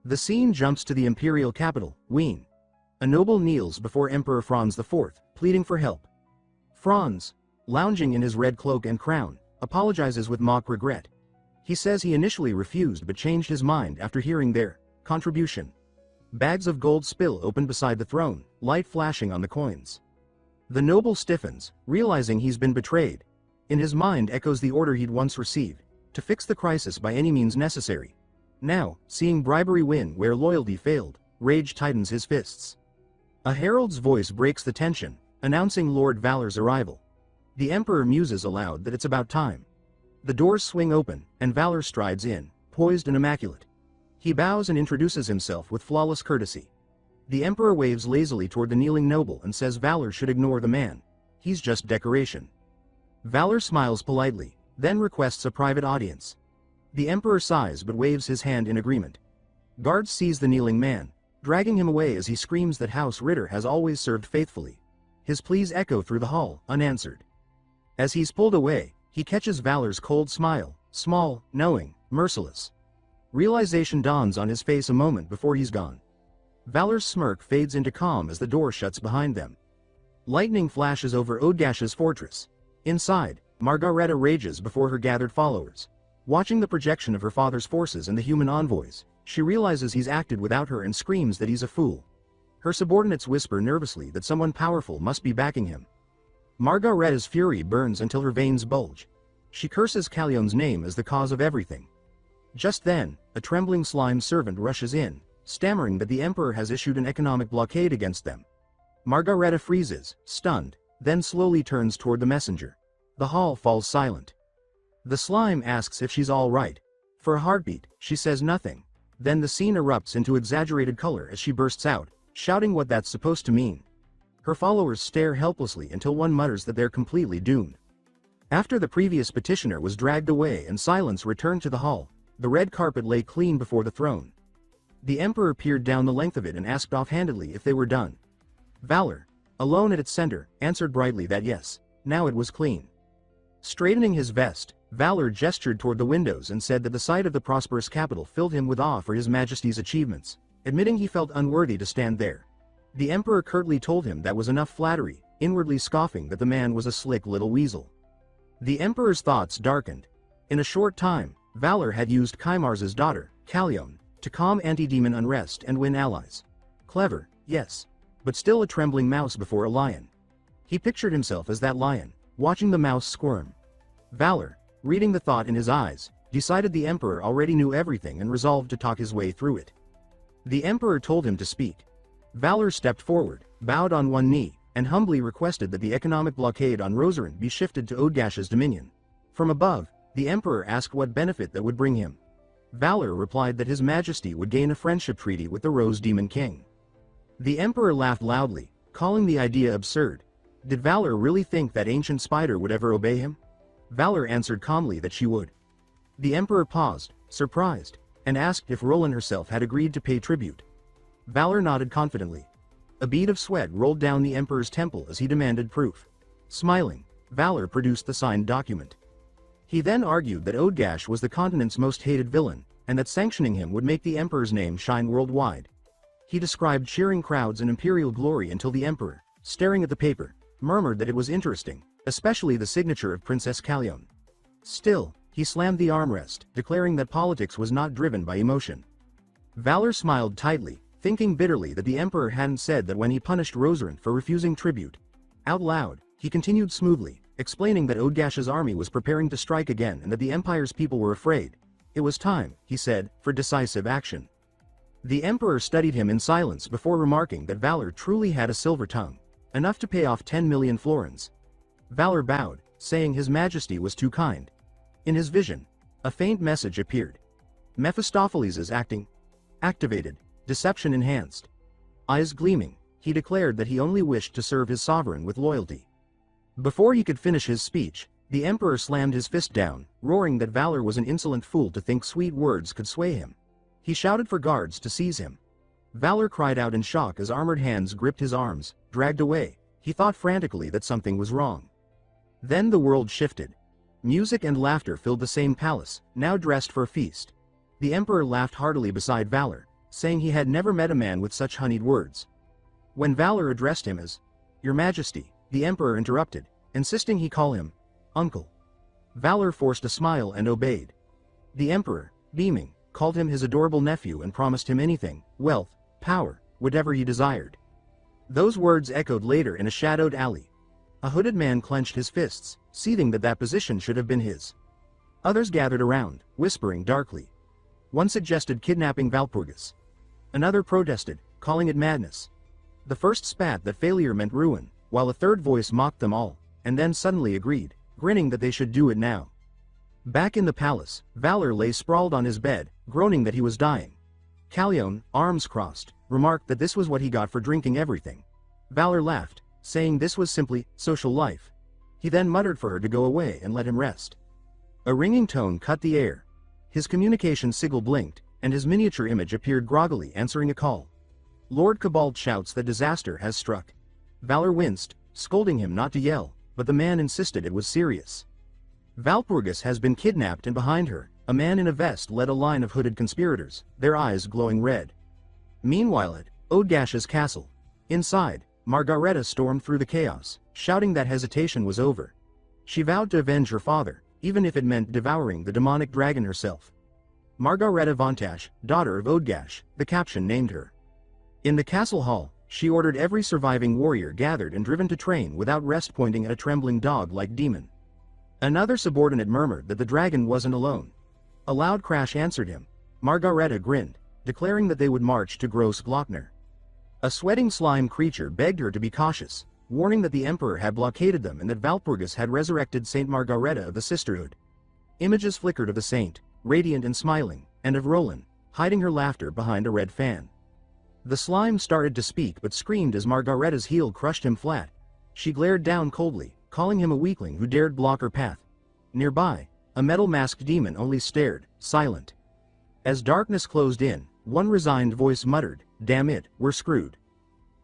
The scene jumps to the imperial capital, Wien. A noble kneels before Emperor Franz IV, pleading for help. Franz, lounging in his red cloak and crown, apologizes with mock regret. He says he initially refused but changed his mind after hearing their contribution. Bags of gold spill open beside the throne, light flashing on the coins. The noble stiffens, realizing he's been betrayed. In his mind echoes the order he'd once received, to fix the crisis by any means necessary. Now, seeing bribery win where loyalty failed, rage tightens his fists. A herald's voice breaks the tension, announcing Lord Valor's arrival. The Emperor muses aloud that it's about time. The doors swing open, and Valor strides in, poised and immaculate. He bows and introduces himself with flawless courtesy. The Emperor waves lazily toward the kneeling noble and says Valor should ignore the man. He's just decoration. Valor smiles politely, then requests a private audience. The Emperor sighs but waves his hand in agreement. Guards seize the kneeling man, dragging him away as he screams that House Ritter has always served faithfully. His pleas echo through the hall, unanswered. As he's pulled away, he catches Valor's cold smile, small, knowing, merciless. Realization dawns on his face a moment before he's gone. Valor's smirk fades into calm as the door shuts behind them. Lightning flashes over Odgash's fortress. Inside, Margareta rages before her gathered followers. Watching the projection of her father's forces and the human envoys, she realizes he's acted without her and screams that he's a fool. Her subordinates whisper nervously that someone powerful must be backing him. Margareta's fury burns until her veins bulge. She curses Kalyeon's name as the cause of everything. Just then, a trembling slime servant rushes in, stammering that the Emperor has issued an economic blockade against them. Margareta freezes, stunned, then slowly turns toward the messenger. The hall falls silent. The slime asks if she's all right. For a heartbeat, she says nothing. Then the scene erupts into exaggerated color as she bursts out, shouting what that's supposed to mean. Her followers stare helplessly until one mutters that they're completely doomed. After the previous petitioner was dragged away and silence returned to the hall, the red carpet lay clean before the throne. The emperor peered down the length of it and asked offhandedly if they were done. Valor, alone at its center, answered brightly that yes, now it was clean. Straightening his vest, Valor gestured toward the windows and said that the sight of the prosperous capital filled him with awe for his majesty's achievements, admitting he felt unworthy to stand there. The emperor curtly told him that was enough flattery, inwardly scoffing that the man was a slick little weasel. The emperor's thoughts darkened. In a short time, Valor had used Kaimars's daughter, Kalyon, to calm anti-demon unrest and win allies. Clever, yes, but still a trembling mouse before a lion. He pictured himself as that lion, watching the mouse squirm. Valor, reading the thought in his eyes, decided the emperor already knew everything and resolved to talk his way through it. The emperor told him to speak. Valor stepped forward, bowed on one knee, and humbly requested that the economic blockade on Rosarin be shifted to Odgash's dominion. From above, the emperor asked what benefit that would bring him. Valor replied that his majesty would gain a friendship treaty with the Rose Demon King. The emperor laughed loudly, calling the idea absurd. Did Valor really think that ancient spider would ever obey him? Valor answered calmly that she would. The emperor paused, surprised, and asked if Roland herself had agreed to pay tribute. Valor nodded confidently. A bead of sweat rolled down the emperor's temple as he demanded proof. Smiling, Valor produced the signed document. He then argued that Odgash was the continent's most hated villain, and that sanctioning him would make the emperor's name shine worldwide. He described cheering crowds and imperial glory until the emperor, staring at the paper, murmured that it was interesting, especially the signature of Princess Kalyon. Still, he slammed the armrest, declaring that politics was not driven by emotion. Valor smiled tightly, thinking bitterly that the emperor hadn't said that when he punished Rosarin for refusing tribute. Out loud, he continued smoothly, explaining that Odgash's army was preparing to strike again and that the empire's people were afraid. It was time, he said, for decisive action. The emperor studied him in silence before remarking that Valor truly had a silver tongue, enough to pay off 10 million florins. Valor bowed, saying his majesty was too kind. In his vision, a faint message appeared. Mephistopheles is acting. Activated, deception enhanced. Eyes gleaming, he declared that he only wished to serve his sovereign with loyalty. Before he could finish his speech, the emperor slammed his fist down, roaring that Valor was an insolent fool to think sweet words could sway him. He shouted for guards to seize him. Valor cried out in shock as armored hands gripped his arms, dragged away. He thought frantically that something was wrong. Then the world shifted. Music and laughter filled the same palace, now dressed for a feast. The emperor laughed heartily beside Valor, saying he had never met a man with such honeyed words. When Valor addressed him as, "Your Majesty," the emperor interrupted, insisting he call him uncle. Valor forced a smile and obeyed. The emperor, beaming, called him his adorable nephew and promised him anything, wealth, power, whatever he desired. Those words echoed later in a shadowed alley. A hooded man clenched his fists, seething that that position should have been his. Others gathered around, whispering darkly. One suggested kidnapping Valpurgis. Another protested, calling it madness. The first spat that failure meant ruin, while a third voice mocked them all, and then suddenly agreed, grinning that they should do it now. Back in the palace, Valor lay sprawled on his bed, groaning that he was dying. Kalyon, arms crossed, remarked that this was what he got for drinking everything. Valor laughed, saying this was simply social life. He then muttered for her to go away and let him rest. A ringing tone cut the air. His communication sigil blinked, and his miniature image appeared groggily answering a call. Lord Cabal shouts that disaster has struck. Valor winced, scolding him not to yell, but the man insisted it was serious. Valpurgis has been kidnapped and behind her, a man in a vest led a line of hooded conspirators, their eyes glowing red. Meanwhile at Odgash's castle. Inside, Margareta stormed through the chaos, shouting that hesitation was over. She vowed to avenge her father, even if it meant devouring the demonic dragon herself. Margareta Vontash, daughter of Odgash, the caption named her. In the castle hall, she ordered every surviving warrior gathered and driven to train without rest, pointing at a trembling dog like demon. Another subordinate murmured that the dragon wasn't alone. A loud crash answered him. Margareta grinned, declaring that they would march to Gross Glockner. A sweating slime creature begged her to be cautious, warning that the emperor had blockaded them and that Valpurgis had resurrected Saint Margareta of the Sisterhood. Images flickered of the saint, radiant and smiling, and of Roland, hiding her laughter behind a red fan. The slime started to speak but screamed as Margaretta's heel crushed him flat. She glared down coldly, calling him a weakling who dared block her path. Nearby, a metal-masked demon only stared, silent. As darkness closed in, one resigned voice muttered, "Damn it, we're screwed."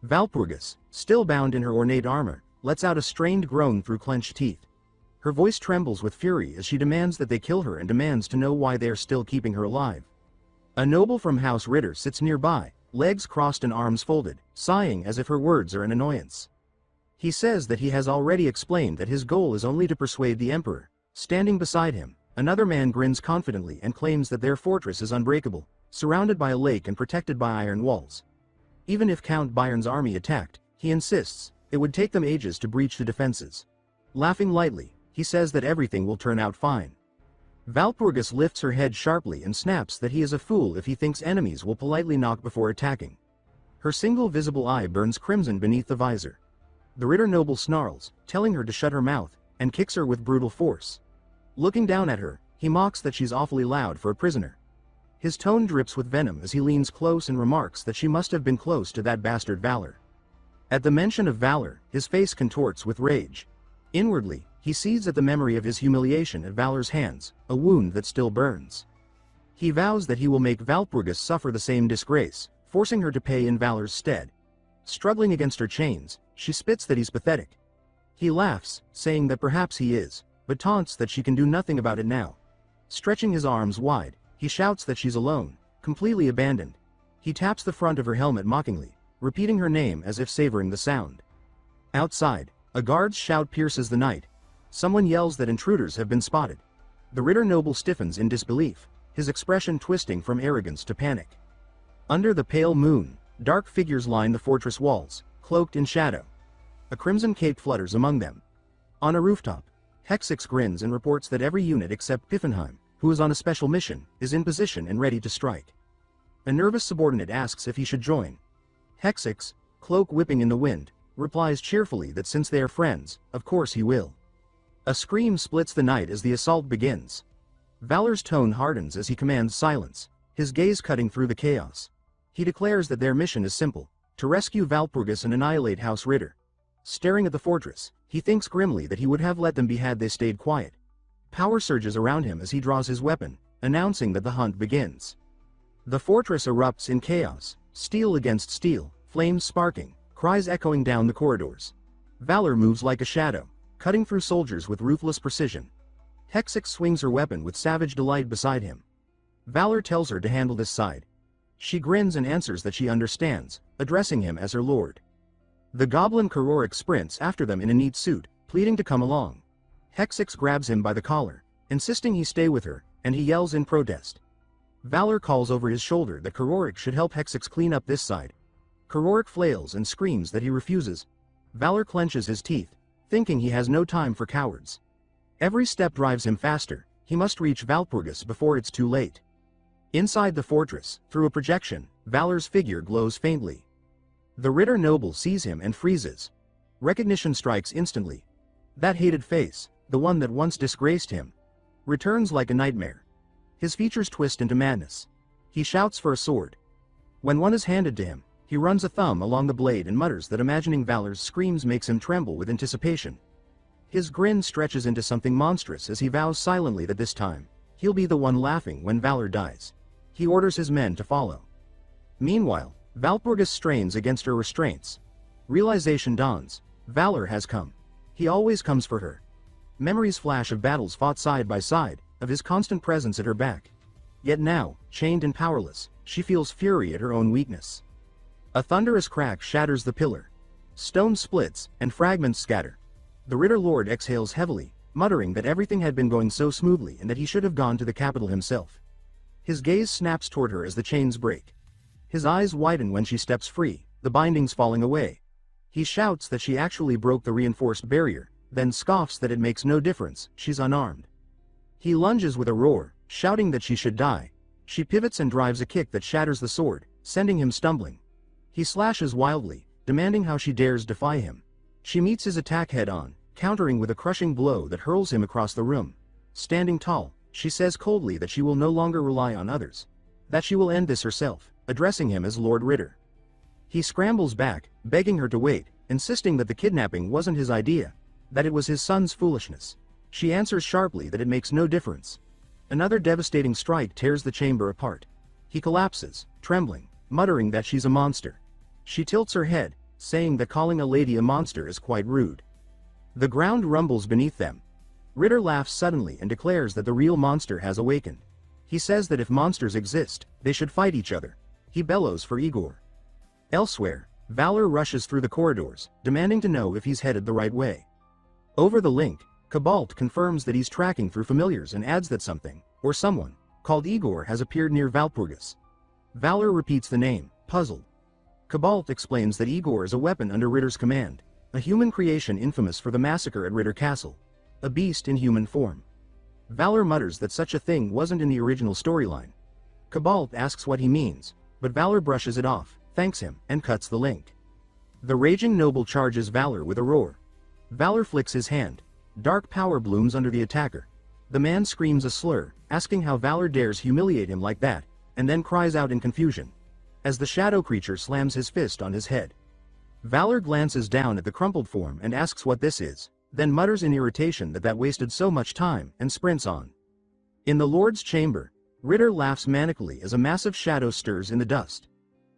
Valpurgis, still bound in her ornate armor, lets out a strained groan through clenched teeth. Her voice trembles with fury as she demands that they kill her and demands to know why they are still keeping her alive. A noble from House Ritter sits nearby, legs crossed and arms folded, sighing as if her words are an annoyance. He says that he has already explained that his goal is only to persuade the Emperor. Standing beside him, another man grins confidently and claims that their fortress is unbreakable, surrounded by a lake and protected by iron walls. Even if Count Bayern's army attacked, he insists, it would take them ages to breach the defenses. Laughing lightly, he says that everything will turn out fine. Valpurgis lifts her head sharply and snaps that he is a fool if he thinks enemies will politely knock before attacking. Her single visible eye burns crimson beneath the visor. The Ritter noble snarls, telling her to shut her mouth, and kicks her with brutal force. Looking down at her, he mocks that she's awfully loud for a prisoner. His tone drips with venom as he leans close and remarks that she must have been close to that bastard Valor. At the mention of Valor, his face contorts with rage. Inwardly, he seethes at the memory of his humiliation at Valor's hands, a wound that still burns. He vows that he will make Valpurgis suffer the same disgrace, forcing her to pay in Valor's stead. Struggling against her chains, she spits that he's pathetic. He laughs, saying that perhaps he is, but taunts that she can do nothing about it now. Stretching his arms wide, he shouts that she's alone, completely abandoned. He taps the front of her helmet mockingly, repeating her name as if savoring the sound. Outside, a guard's shout pierces the night. Someone yells that intruders have been spotted. The Ritter noble stiffens in disbelief, his expression twisting from arrogance to panic. Under the pale moon, dark figures line the fortress walls, cloaked in shadow. A crimson cape flutters among them. On a rooftop, Hexix grins and reports that every unit except Piffenheim, who is on a special mission, is in position and ready to strike. A nervous subordinate asks if he should join. Hexix, cloak whipping in the wind, replies cheerfully that since they are friends, of course he will. A scream splits the night as the assault begins. Valor's tone hardens as he commands silence, his gaze cutting through the chaos. He declares that their mission is simple, to rescue Valpurgis and annihilate House Ritter. Staring at the fortress, he thinks grimly that he would have let them be had they stayed quiet. Power surges around him as he draws his weapon, announcing that the hunt begins. The fortress erupts in chaos, steel against steel, flames sparking, cries echoing down the corridors. Valor moves like a shadow, cutting through soldiers with ruthless precision. Hexix swings her weapon with savage delight beside him. Valor tells her to handle this side. She grins and answers that she understands, addressing him as her lord. The goblin Karorik sprints after them in a neat suit, pleading to come along. Hexix grabs him by the collar, insisting he stay with her, and he yells in protest. Valor calls over his shoulder that Karorik should help Hexix clean up this side. Karorik flails and screams that he refuses. Valor clenches his teeth, thinking he has no time for cowards. Every step drives him faster, he must reach Valpurgis before it's too late. Inside the fortress, through a projection, Valor's figure glows faintly. The Ritter noble sees him and freezes. Recognition strikes instantly. That hated face, the one that once disgraced him, returns like a nightmare. His features twist into madness. He shouts for a sword. When one is handed to him, he runs a thumb along the blade and mutters that imagining Valor's screams makes him tremble with anticipation. His grin stretches into something monstrous as he vows silently that this time, he'll be the one laughing when Valor dies. He orders his men to follow. Meanwhile, Valpurgis strains against her restraints. Realization dawns. Valor has come. He always comes for her. Memories flash of battles fought side by side, of his constant presence at her back. Yet now, chained and powerless, she feels fury at her own weakness. A thunderous crack shatters the pillar. Stone splits, and fragments scatter. The Ritter Lord exhales heavily, muttering that everything had been going so smoothly and that he should have gone to the capital himself. His gaze snaps toward her as the chains break. His eyes widen when she steps free, the bindings falling away. He shouts that she actually broke the reinforced barrier, then scoffs that it makes no difference, she's unarmed. He lunges with a roar, shouting that she should die. She pivots and drives a kick that shatters the sword, sending him stumbling. He slashes wildly, demanding how she dares defy him. She meets his attack head-on, countering with a crushing blow that hurls him across the room. Standing tall, she says coldly that she will no longer rely on others. That she will end this herself, addressing him as Lord Ritter. He scrambles back, begging her to wait, insisting that the kidnapping wasn't his idea, that it was his son's foolishness. She answers sharply that it makes no difference. Another devastating strike tears the chamber apart. He collapses, trembling, muttering that she's a monster. She tilts her head, saying that calling a lady a monster is quite rude. The ground rumbles beneath them. Ritter laughs suddenly and declares that the real monster has awakened. He says that if monsters exist, they should fight each other. He bellows for Igor. Elsewhere, Valor rushes through the corridors, demanding to know if he's headed the right way. Over the link, Cobalt confirms that he's tracking through familiars and adds that something, or someone, called Igor has appeared near Valpurgis. Valor repeats the name, puzzled. Cobalt explains that Igor is a weapon under Ritter's command, a human creation infamous for the massacre at Ritter Castle, a beast in human form. Valor mutters that such a thing wasn't in the original storyline. Cobalt asks what he means, but Valor brushes it off, thanks him, and cuts the link. The raging noble charges Valor with a roar. Valor flicks his hand. Dark power blooms under the attacker. The man screams a slur, asking how Valor dares humiliate him like that, and then cries out in confusion, as the shadow creature slams his fist on his head. Valor glances down at the crumpled form and asks what this is, then mutters in irritation that wasted so much time, and sprints on. In the Lord's chamber, Ritter laughs manically as a massive shadow stirs in the dust.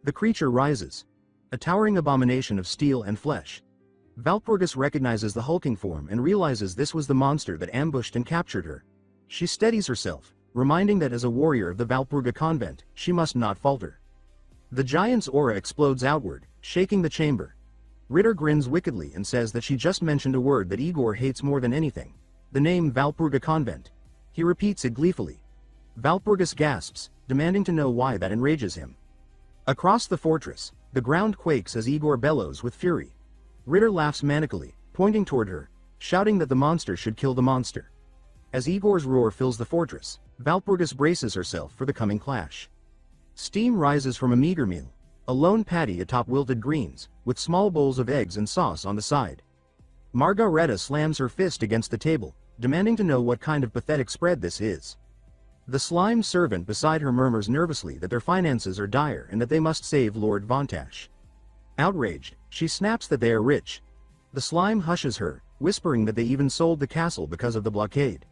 The creature rises, a towering abomination of steel and flesh. Valpurgis recognizes the hulking form and realizes this was the monster that ambushed and captured her. She steadies herself, reminding that as a warrior of the Valpurga convent, she must not falter. The giant's aura explodes outward, shaking the chamber. Ritter grins wickedly and says that she just mentioned a word that Igor hates more than anything, the name Valpurga convent. He repeats it gleefully. Valpurgis gasps, demanding to know why that enrages him. Across the fortress, the ground quakes as Igor bellows with fury. Ritter laughs manically, pointing toward her, shouting that the monster should kill the monster. As Igor's roar fills the fortress, Valpurgis braces herself for the coming clash. Steam rises from a meager meal, a lone patty atop wilted greens, with small bowls of eggs and sauce on the side. Margareta slams her fist against the table, demanding to know what kind of pathetic spread this is. The slime servant beside her murmurs nervously that their finances are dire and that they must save Lord Vontash. Outraged, she snaps that they are rich. The slime hushes her, whispering that they even sold the castle because of the blockade.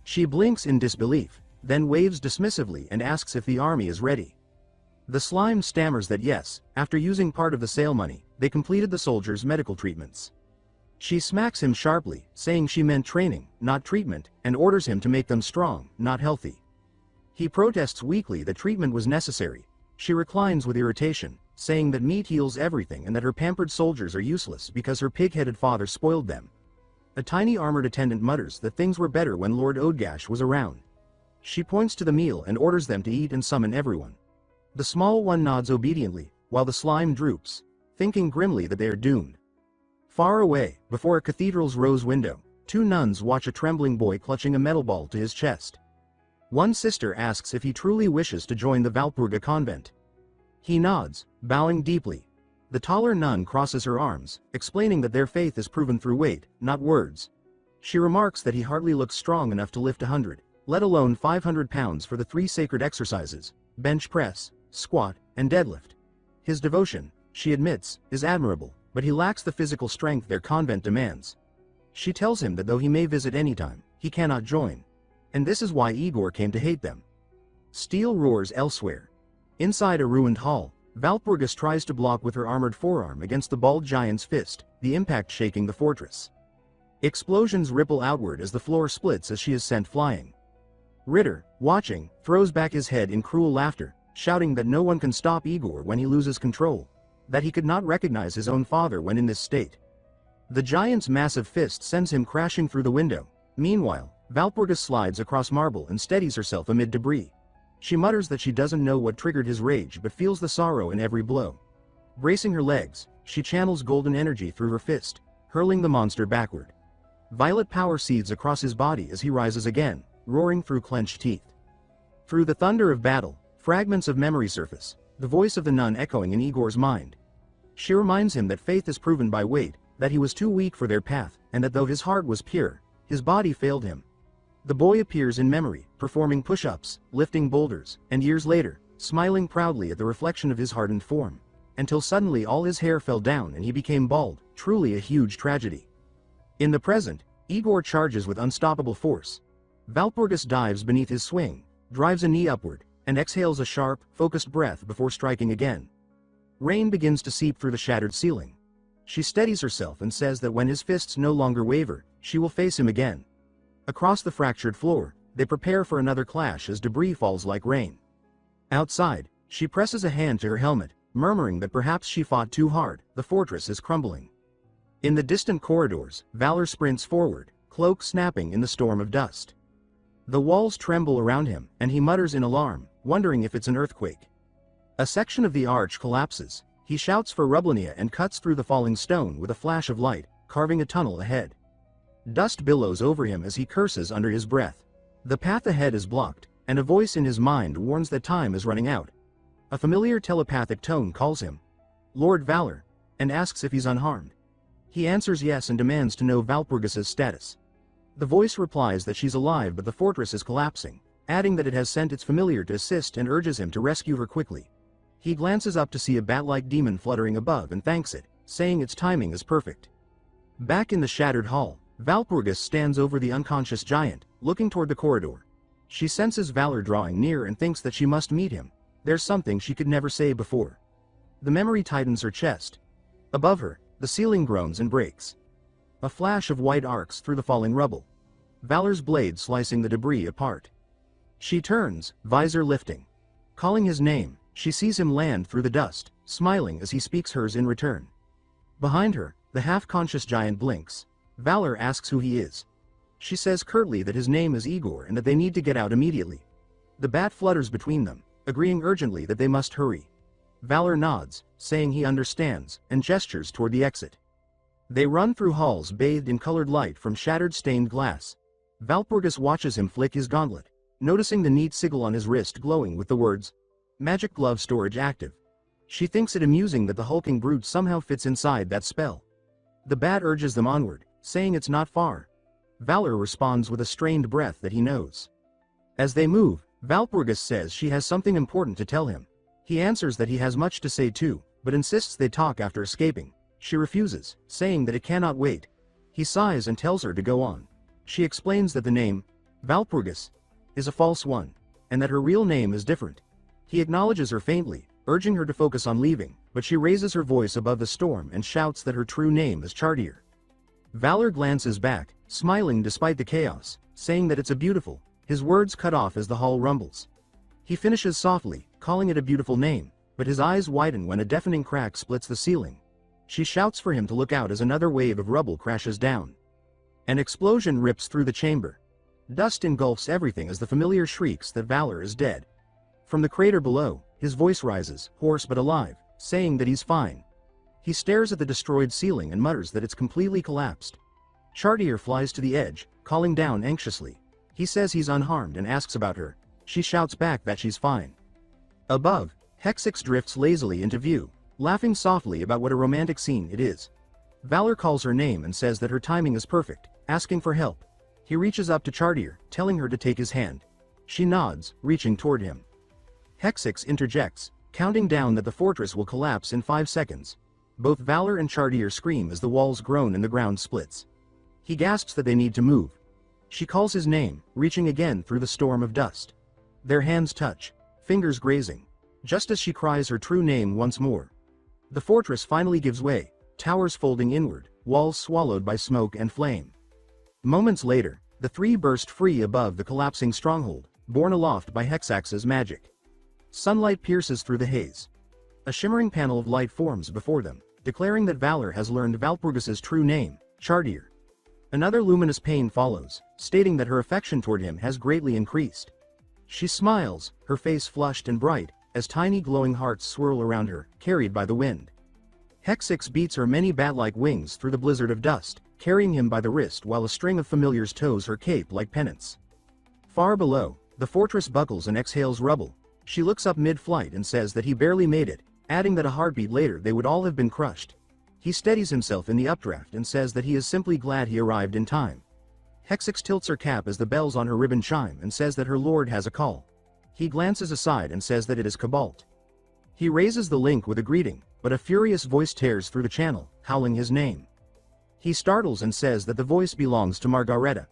She blinks in disbelief, then waves dismissively and asks if the army is ready. The slime stammers that yes, after using part of the sale money, they completed the soldiers' medical treatments. She smacks him sharply, saying she meant training, not treatment, and orders him to make them strong, not healthy. He protests weakly that treatment was necessary. She reclines with irritation, saying that meat heals everything and that her pampered soldiers are useless because her pig-headed father spoiled them. A tiny armored attendant mutters that things were better when Lord Odgash was around. She points to the meal and orders them to eat and summon everyone. The small one nods obediently, while the slime droops, thinking grimly that they are doomed. Far away, before a cathedral's rose window, two nuns watch a trembling boy clutching a metal ball to his chest. One sister asks if he truly wishes to join the Valpurga convent. He nods, bowing deeply. The taller nun crosses her arms, explaining that their faith is proven through weight, not words. She remarks that he hardly looks strong enough to lift 100, let alone 500 pounds for the 3 sacred exercises, bench press, squat, and deadlift. His devotion, she admits, is admirable, but he lacks the physical strength their convent demands. She tells him that though he may visit anytime, he cannot join. And this is why Igor came to hate them. Steel roars elsewhere. Inside a ruined hall, Valpurgis tries to block with her armored forearm against the bald giant's fist, the impact shaking the fortress. Explosions ripple outward as the floor splits as she is sent flying. Ritter, watching, throws back his head in cruel laughter, shouting that no one can stop Igor when he loses control, that he could not recognize his own father when in this state. The giant's massive fist sends him crashing through the window. Meanwhile, Valpurgis slides across marble and steadies herself amid debris. She mutters that she doesn't know what triggered his rage but feels the sorrow in every blow. Bracing her legs, she channels golden energy through her fist, hurling the monster backward. Violet power seethes across his body as he rises again, roaring through clenched teeth. Through the thunder of battle, fragments of memory surface, the voice of the nun echoing in Igor's mind. She reminds him that faith is proven by weight, that he was too weak for their path, and that though his heart was pure, his body failed him. The boy appears in memory, performing push-ups, lifting boulders, and years later, smiling proudly at the reflection of his hardened form. until suddenly all his hair fell down and he became bald, truly a huge tragedy. In the present, Igor charges with unstoppable force. Walpurgis dives beneath his swing, drives a knee upward, and exhales a sharp, focused breath before striking again. Rain begins to seep through the shattered ceiling. She steadies herself and says that when his fists no longer waver, she will face him again. Across the fractured floor, they prepare for another clash as debris falls like rain. Outside, she presses a hand to her helmet, murmuring that perhaps she fought too hard. The fortress is crumbling. In the distant corridors, Valor sprints forward, cloak snapping in the storm of dust. The walls tremble around him, and he mutters in alarm, wondering if it's an earthquake. A section of the arch collapses. He shouts for Rublania and cuts through the falling stone with a flash of light, carving a tunnel ahead. Dust billows over him as he curses under his breath. The path ahead is blocked, and a voice in his mind warns that time is running out. A familiar telepathic tone calls him, Lord Valor, and asks if he's unharmed. He answers yes and demands to know Walpurgis's status. The voice replies that she's alive but the fortress is collapsing, adding that it has sent its familiar to assist and urges him to rescue her quickly. He glances up to see a bat-like demon fluttering above and thanks it, saying its timing is perfect. Back in the shattered hall, Walpurgis stands over the unconscious giant, looking toward the corridor. She senses Valor drawing near and thinks that she must meet him. There's something she could never say before. The memory tightens her chest. Above her, the ceiling groans and breaks. A flash of white arcs through the falling rubble. Valor's blade slicing the debris apart. She turns, visor lifting. Calling his name, she sees him land through the dust, smiling as he speaks hers in return. Behind her, the half-conscious giant blinks. Valor asks who he is. She says curtly that his name is Igor and that they need to get out immediately. The bat flutters between them, agreeing urgently that they must hurry. Valor nods, saying he understands, and gestures toward the exit. They run through halls bathed in colored light from shattered stained glass. Walpurgis watches him flick his gauntlet, noticing the neat sigil on his wrist glowing with the words, Magic Glove Storage Active. She thinks it amusing that the hulking brute somehow fits inside that spell. The bat urges them onward, saying it's not far. Valor responds with a strained breath that he knows. As they move, Walpurgis says she has something important to tell him. He answers that he has much to say too, but insists they talk after escaping. She refuses, saying that it cannot wait. He sighs and tells her to go on. She explains that the name, Walpurgis, is a false one, and that her real name is different. He acknowledges her faintly, urging her to focus on leaving, but she raises her voice above the storm and shouts that her true name is Chartier. Valor glances back, smiling despite the chaos, saying that it's a beautiful. His words cut off as the hall rumbles. He finishes softly, calling it a beautiful name, but his eyes widen when a deafening crack splits the ceiling. She shouts for him to look out as another wave of rubble crashes down. An explosion rips through the chamber. Dust engulfs everything as the familiar shrieks that Valor is dead. From the crater below, his voice rises, hoarse but alive, saying that he's fine. He stares at the destroyed ceiling and mutters that it's completely collapsed. Chartier flies to the edge, calling down anxiously. He says he's unharmed and asks about her. She shouts back that she's fine. Above, Hexix drifts lazily into view, laughing softly about what a romantic scene it is. Valor calls her name and says that her timing is perfect, asking for help. He reaches up to Chartier, telling her to take his hand. She nods, reaching toward him. Hexix interjects, counting down that the fortress will collapse in 5 seconds. Both Valor and Chartier scream as the walls groan and the ground splits. He gasps that they need to move. She calls his name, reaching again through the storm of dust. Their hands touch, fingers grazing, just as she cries her true name once more. The fortress finally gives way, towers folding inward, walls swallowed by smoke and flame. Moments later, the three burst free above the collapsing stronghold, borne aloft by Hexax's magic. Sunlight pierces through the haze. A shimmering panel of light forms before them, declaring that Valor has learned Walpurgis's true name, Chartier. Another luminous pane follows, stating that her affection toward him has greatly increased. She smiles, her face flushed and bright, as tiny glowing hearts swirl around her, carried by the wind. Hexix beats her many bat-like wings through the blizzard of dust, carrying him by the wrist while a string of familiars tows her cape like pennants. Far below, the fortress buckles and exhales rubble. She looks up mid-flight and says that he barely made it, adding that a heartbeat later they would all have been crushed. He steadies himself in the updraft and says that he is simply glad he arrived in time. Hexix tilts her cap as the bells on her ribbon chime and says that her lord has a call. He glances aside and says that it is Cobalt. He raises the link with a greeting, but a furious voice tears through the channel, howling his name. He startles and says that the voice belongs to Margareta.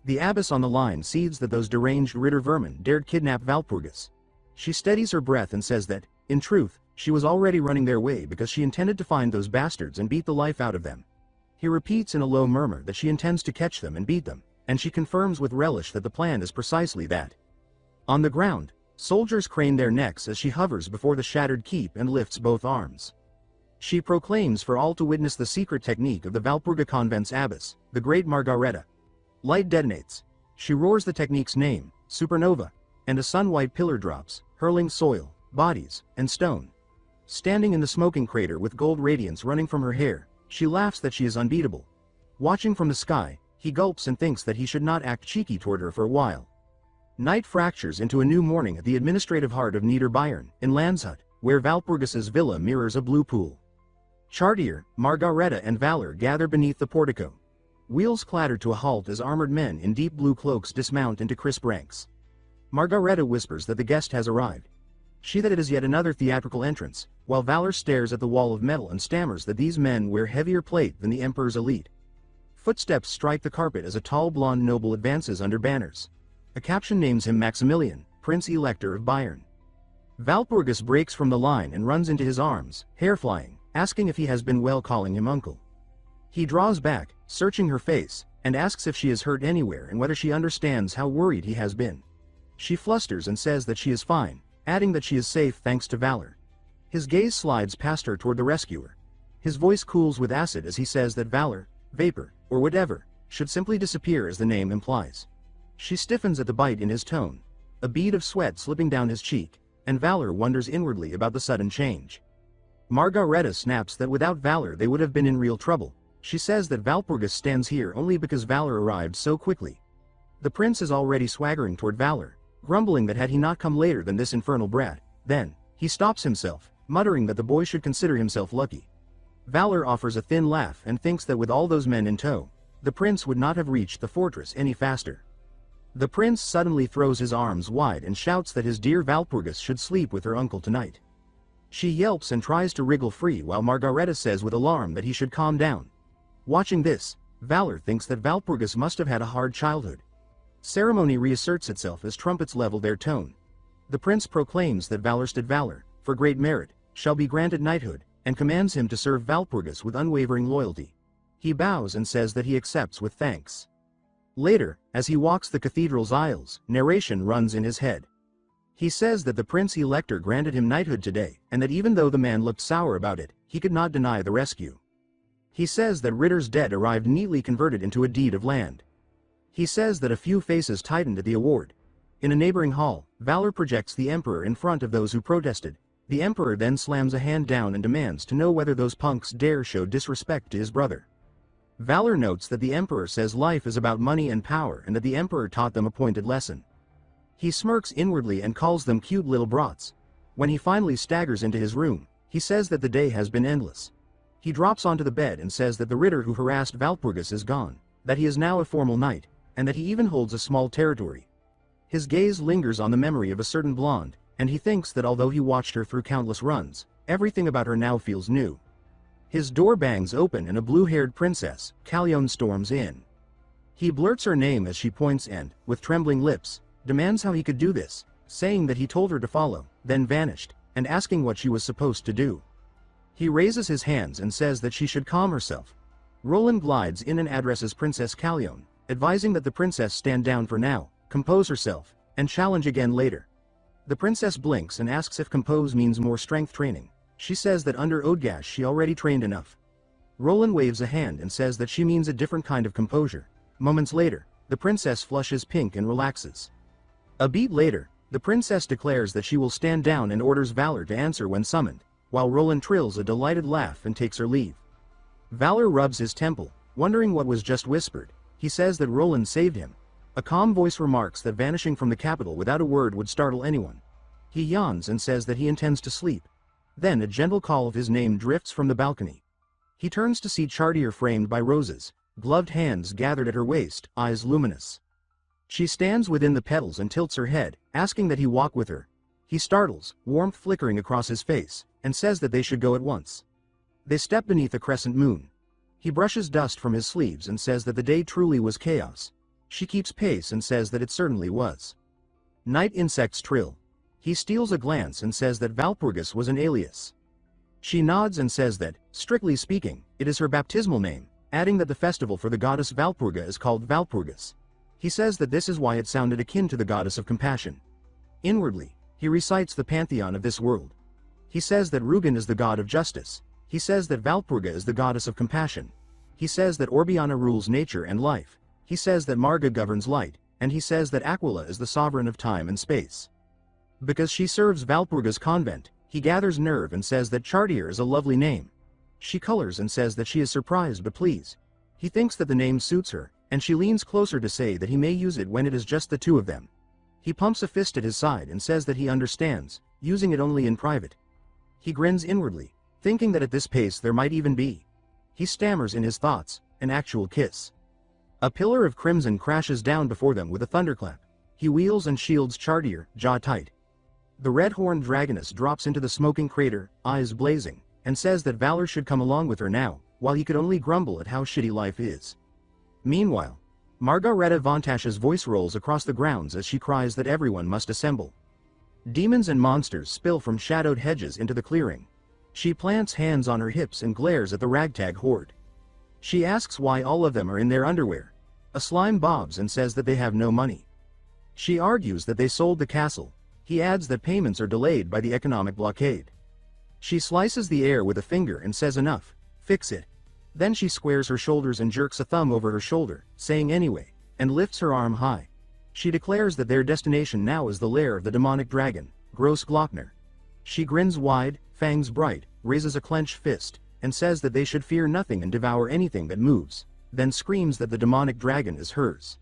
The abbess on the line sees that those deranged Ritter vermin dared kidnap Valpurgis. She steadies her breath and says that, in truth, she was already running their way because she intended to find those bastards and beat the life out of them. He repeats in a low murmur that she intends to catch them and beat them, and she confirms with relish that the plan is precisely that. On the ground, soldiers crane their necks as she hovers before the shattered keep and lifts both arms. She proclaims for all to witness the secret technique of the Valpurga convent's abbess, the great Margareta. Light detonates. She roars the technique's name, supernova, and a sun-white pillar drops, hurling soil, bodies, and stone. Standing in the smoking crater with gold radiance running from her hair, she laughs that she is unbeatable. Watching from the sky, he gulps and thinks that he should not act cheeky toward her for a while. Night fractures into a new morning at the administrative heart of Niederbayern, in Landshut, where Valpurgis's villa mirrors a blue pool. Chartier, Margareta and Valor gather beneath the portico. Wheels clatter to a halt as armored men in deep blue cloaks dismount into crisp ranks. Margareta whispers that the guest has arrived. She that it is yet another theatrical entrance, while Valor stares at the wall of metal and stammers that these men wear heavier plate than the Emperor's elite. Footsteps strike the carpet as a tall blonde noble advances under banners. A caption names him Maximilian, Prince-Elector of Bayern. Valpurgis breaks from the line and runs into his arms, hair flying, asking if he has been well, calling him uncle. He draws back, searching her face, and asks if she is hurt anywhere and whether she understands how worried he has been. She flusters and says that she is fine, adding that she is safe thanks to Valor. His gaze slides past her toward the rescuer. His voice cools with acid as he says that Valor, vapor, or whatever, should simply disappear as the name implies. She stiffens at the bite in his tone, a bead of sweat slipping down his cheek, and Valor wonders inwardly about the sudden change. Margareta snaps that without Valor they would have been in real trouble. She says that Valpurgis stands here only because Valor arrived so quickly. The prince is already swaggering toward Valor, grumbling that had he not come later than this infernal brat, then, he stops himself, muttering that the boy should consider himself lucky. Valor offers a thin laugh and thinks that with all those men in tow, the prince would not have reached the fortress any faster. The prince suddenly throws his arms wide and shouts that his dear Valpurgis should sleep with her uncle tonight. She yelps and tries to wriggle free while Margareta says with alarm that he should calm down. Watching this, Valor thinks that Valpurgis must have had a hard childhood. Ceremony reasserts itself as trumpets level their tone. The prince proclaims that Valorstad Valor, for great merit, shall be granted knighthood, and commands him to serve Valpurgis with unwavering loyalty. He bows and says that he accepts with thanks. Later, as he walks the cathedral's aisles, narration runs in his head. He says that the Prince-Elector granted him knighthood today, and that even though the man looked sour about it, he could not deny the rescue. He says that Ritter's debt arrived neatly converted into a deed of land. He says that a few faces tightened at the award. In a neighboring hall, Valor projects the Emperor in front of those who protested. The Emperor then slams a hand down and demands to know whether those punks dare show disrespect to his brother. Valor notes that the Emperor says life is about money and power and that the Emperor taught them a pointed lesson. He smirks inwardly and calls them cute little brats. When he finally staggers into his room, he says that the day has been endless. He drops onto the bed and says that the Ritter who harassed Valpurgis is gone, that he is now a formal knight, and that he even holds a small territory. His gaze lingers on the memory of a certain blonde, and he thinks that although he watched her through countless runs, everything about her now feels new. His door bangs open and a blue-haired princess, Callione, storms in. He blurts her name as she points and, with trembling lips, demands how he could do this, saying that he told her to follow, then vanished, and asking what she was supposed to do. He raises his hands and says that she should calm herself. Roland glides in and addresses Princess Callione, advising that the princess stand down for now, compose herself, and challenge again later. The princess blinks and asks if compose means more strength training. She says that under Odgash she already trained enough. Roland waves a hand and says that she means a different kind of composure. Moments later, the princess flushes pink and relaxes. A beat later, the princess declares that she will stand down and orders Valor to answer when summoned, while Roland trills a delighted laugh and takes her leave. Valor rubs his temple, wondering what was just whispered. He says that Roland saved him. A calm voice remarks that vanishing from the capital without a word would startle anyone. He yawns and says that he intends to sleep. Then a gentle call of his name drifts from the balcony. He turns to see Chartier framed by roses, gloved hands gathered at her waist, eyes luminous. She stands within the petals and tilts her head, asking that he walk with her. He startles, warmth flickering across his face, and says that they should go at once. They step beneath a crescent moon. He brushes dust from his sleeves and says that the day truly was chaos. She keeps pace and says that it certainly was. Night insects trill. He steals a glance and says that Valpurgis was an alias. She nods and says that, strictly speaking, it is her baptismal name, adding that the festival for the goddess Valpurga is called Valpurgis. He says that this is why it sounded akin to the goddess of compassion. Inwardly, he recites the pantheon of this world. He says that Rugen is the god of justice. He says that Valpurga is the goddess of compassion. He says that Orbiana rules nature and life. He says that Marga governs light, and he says that Aquila is the sovereign of time and space. Because she serves Valpurga's convent, he gathers nerve and says that Chartier is a lovely name. She colors and says that she is surprised but pleased. He thinks that the name suits her, and she leans closer to say that he may use it when it is just the two of them. He pumps a fist at his side and says that he understands, using it only in private. He grins inwardly, thinking that at this pace there might even be, he stammers in his thoughts, an actual kiss. A pillar of crimson crashes down before them with a thunderclap. He wheels and shields Chartier, jaw tight. The red-horned dragoness drops into the smoking crater, eyes blazing, and says that Valor should come along with her now, while he could only grumble at how shitty life is. Meanwhile, Margareta Vontash's voice rolls across the grounds as she cries that everyone must assemble. Demons and monsters spill from shadowed hedges into the clearing. She plants hands on her hips and glares at the ragtag horde. She asks why all of them are in their underwear. A slime bobs and says that they have no money. She argues that they sold the castle. He adds that payments are delayed by the economic blockade. She slices the air with a finger and says enough, fix it. Then she squares her shoulders and jerks a thumb over her shoulder, saying anyway, and lifts her arm high. She declares that their destination now is the lair of the demonic dragon, Gross Glockner. She grins wide, fangs bright, raises a clenched fist, and says that they should fear nothing and devour anything that moves, then screams that the demonic dragon is hers.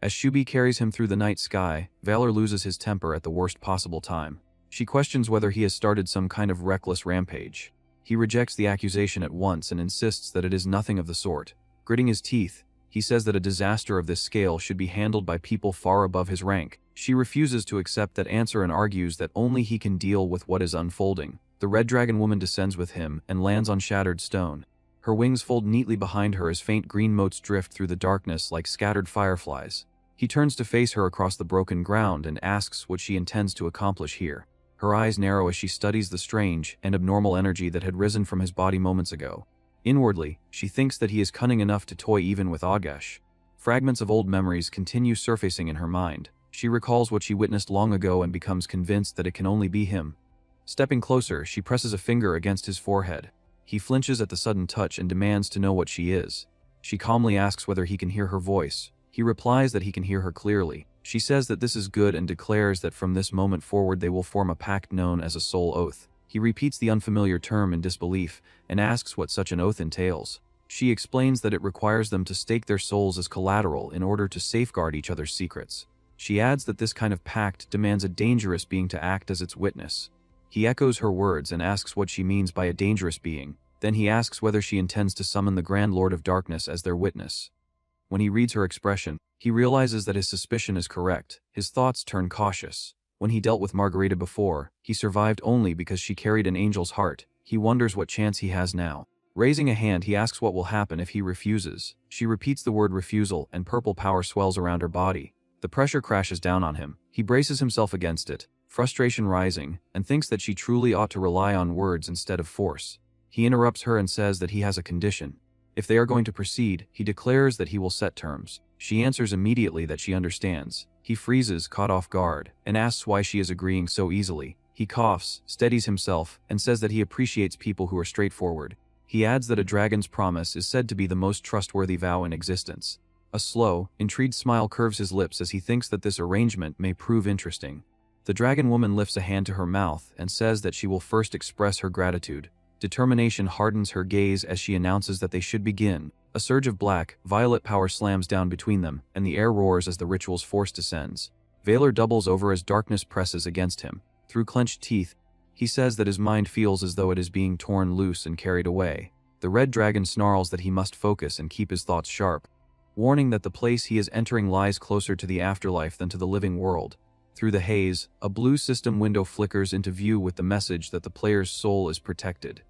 As Shubi carries him through the night sky, Valor loses his temper at the worst possible time. She questions whether he has started some kind of reckless rampage. He rejects the accusation at once and insists that it is nothing of the sort. Gritting his teeth, he says that a disaster of this scale should be handled by people far above his rank. She refuses to accept that answer and argues that only he can deal with what is unfolding. The red dragon woman descends with him and lands on shattered stone. Her wings fold neatly behind her as faint green motes drift through the darkness like scattered fireflies. He turns to face her across the broken ground and asks what she intends to accomplish here. Her eyes narrow as she studies the strange and abnormal energy that had risen from his body moments ago. Inwardly, she thinks that he is cunning enough to toy even with Agesh. Fragments of old memories continue surfacing in her mind. She recalls what she witnessed long ago and becomes convinced that it can only be him. Stepping closer, she presses a finger against his forehead. He flinches at the sudden touch and demands to know what she is. She calmly asks whether he can hear her voice. He replies that he can hear her clearly. She says that this is good and declares that from this moment forward they will form a pact known as a soul oath. He repeats the unfamiliar term in disbelief and asks what such an oath entails. She explains that it requires them to stake their souls as collateral in order to safeguard each other's secrets. She adds that this kind of pact demands a dangerous being to act as its witness. He echoes her words and asks what she means by a dangerous being. Then he asks whether she intends to summon the Grand Lord of Darkness as their witness. When he reads her expression, he realizes that his suspicion is correct. His thoughts turn cautious. When he dealt with Margarita before, he survived only because she carried an angel's heart. He wonders what chance he has now. Raising a hand, he asks what will happen if he refuses. She repeats the word refusal and purple power swells around her body. The pressure crashes down on him. He braces himself against it, frustration rising, and thinks that she truly ought to rely on words instead of force. He interrupts her and says that he has a condition. If they are going to proceed, he declares that he will set terms. She answers immediately that she understands. He freezes, caught off guard, and asks why she is agreeing so easily. He coughs, steadies himself, and says that he appreciates people who are straightforward. He adds that a dragon's promise is said to be the most trustworthy vow in existence. A slow, intrigued smile curves his lips as he thinks that this arrangement may prove interesting. The dragon woman lifts a hand to her mouth and says that she will first express her gratitude. Determination hardens her gaze as she announces that they should begin. A surge of black, violet power slams down between them, and the air roars as the ritual's force descends. Valor doubles over as darkness presses against him. Through clenched teeth, he says that his mind feels as though it is being torn loose and carried away. The red dragon snarls that he must focus and keep his thoughts sharp, warning that the place he is entering lies closer to the afterlife than to the living world. Through the haze, a blue system window flickers into view with the message that the player's soul is protected.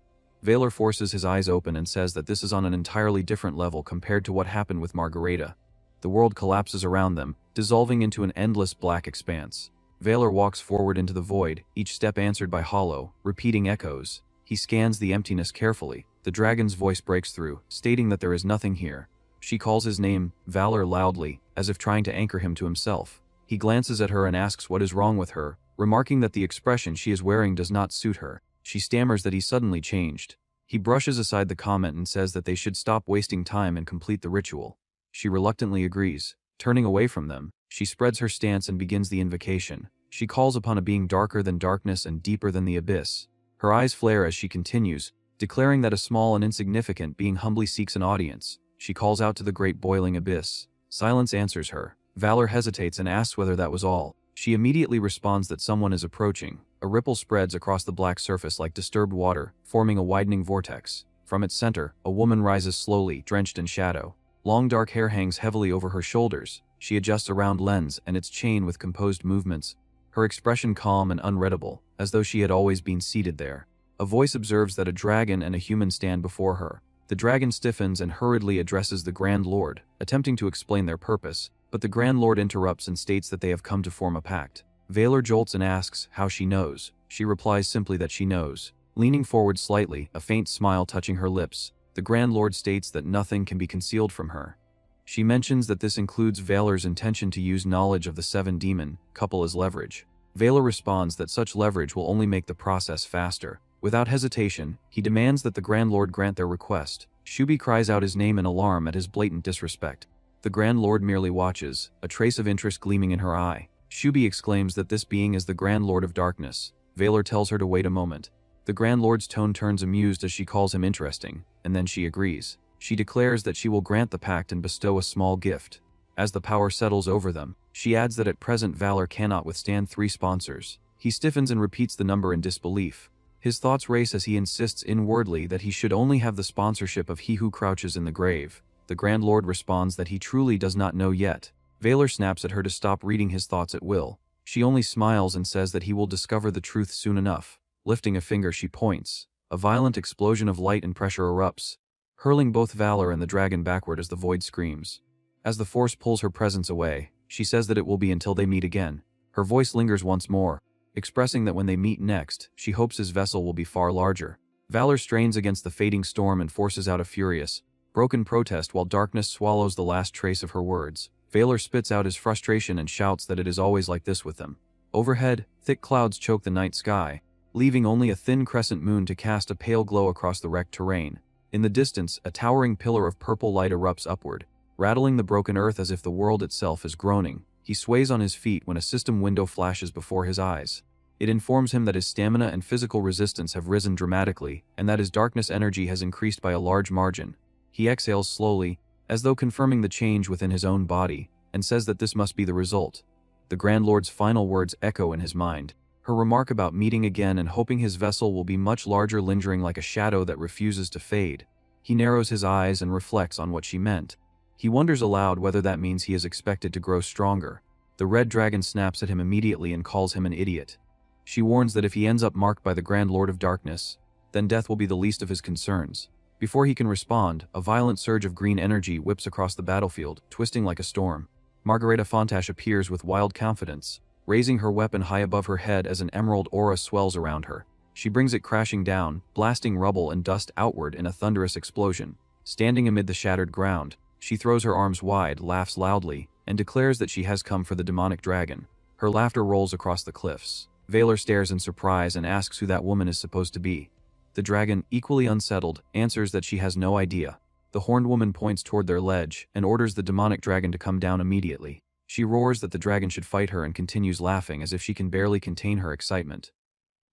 Valor forces his eyes open and says that this is on an entirely different level compared to what happened with Margareta. The world collapses around them, dissolving into an endless black expanse. Valor walks forward into the void, each step answered by hollow, repeating echoes. He scans the emptiness carefully. The dragon's voice breaks through, stating that there is nothing here. She calls his name, Valor, loudly, as if trying to anchor him to himself. He glances at her and asks what is wrong with her, remarking that the expression she is wearing does not suit her. She stammers that he suddenly changed. He brushes aside the comment and says that they should stop wasting time and complete the ritual. She reluctantly agrees. Turning away from them, she spreads her stance and begins the invocation. She calls upon a being darker than darkness and deeper than the abyss. Her eyes flare as she continues, declaring that a small and insignificant being humbly seeks an audience. She calls out to the great boiling abyss. Silence answers her. Valor hesitates and asks whether that was all. She immediately responds that someone is approaching. A ripple spreads across the black surface like disturbed water, forming a widening vortex. From its center, a woman rises slowly, drenched in shadow. Long dark hair hangs heavily over her shoulders. She adjusts a round lens and its chain with composed movements. Her expression calm and unreadable, as though she had always been seated there. A voice observes that a dragon and a human stand before her. The dragon stiffens and hurriedly addresses the Grand Lord, attempting to explain their purpose, but the Grand Lord interrupts and states that they have come to form a pact. Valor jolts and asks how she knows. She replies simply that she knows. Leaning forward slightly, a faint smile touching her lips, the Grand Lord states that nothing can be concealed from her. She mentions that this includes Valor's intention to use knowledge of the seven demon couple as leverage. Valor responds that such leverage will only make the process faster. Without hesitation, he demands that the Grand Lord grant their request. Shubi cries out his name in alarm at his blatant disrespect. The Grand Lord merely watches, a trace of interest gleaming in her eye. Shubi exclaims that this being is the Grand Lord of Darkness. Valor tells her to wait a moment. The Grand Lord's tone turns amused as she calls him interesting, and then she agrees. She declares that she will grant the pact and bestow a small gift. As the power settles over them, she adds that at present Valor cannot withstand 3 sponsors. He stiffens and repeats the number in disbelief. His thoughts race as he insists inwardly that he should only have the sponsorship of he who crouches in the grave. The Grand Lord responds that he truly does not know yet. Valor snaps at her to stop reading his thoughts at will. She only smiles and says that he will discover the truth soon enough. Lifting a finger, she points. A violent explosion of light and pressure erupts, hurling both Valor and the dragon backward as the void screams. As the force pulls her presence away, she says that it will be until they meet again. Her voice lingers once more, expressing that when they meet next, she hopes his vessel will be far larger. Valor strains against the fading storm and forces out a furious, broken protest while darkness swallows the last trace of her words. Valor spits out his frustration and shouts that it is always like this with them. Overhead, thick clouds choke the night sky, leaving only a thin crescent moon to cast a pale glow across the wrecked terrain. In the distance, a towering pillar of purple light erupts upward, rattling the broken earth as if the world itself is groaning. He sways on his feet when a system window flashes before his eyes. It informs him that his stamina and physical resistance have risen dramatically, and that his darkness energy has increased by a large margin. He exhales slowly, as though confirming the change within his own body, and says that this must be the result. The Grand Lord's final words echo in his mind. Her remark about meeting again and hoping his vessel will be much larger lingering like a shadow that refuses to fade. He narrows his eyes and reflects on what she meant. He wonders aloud whether that means he is expected to grow stronger. The red dragon snaps at him immediately and calls him an idiot. She warns that if he ends up marked by the Grand Lord of Darkness, then death will be the least of his concerns. Before he can respond, a violent surge of green energy whips across the battlefield, twisting like a storm. Margareta Fontache appears with wild confidence, raising her weapon high above her head as an emerald aura swells around her. She brings it crashing down, blasting rubble and dust outward in a thunderous explosion. Standing amid the shattered ground, she throws her arms wide, laughs loudly, and declares that she has come for the demonic dragon. Her laughter rolls across the cliffs. Valor stares in surprise and asks who that woman is supposed to be. The dragon, equally unsettled, answers that she has no idea. The horned woman points toward their ledge and orders the demonic dragon to come down immediately. She roars that the dragon should fight her and continues laughing as if she can barely contain her excitement.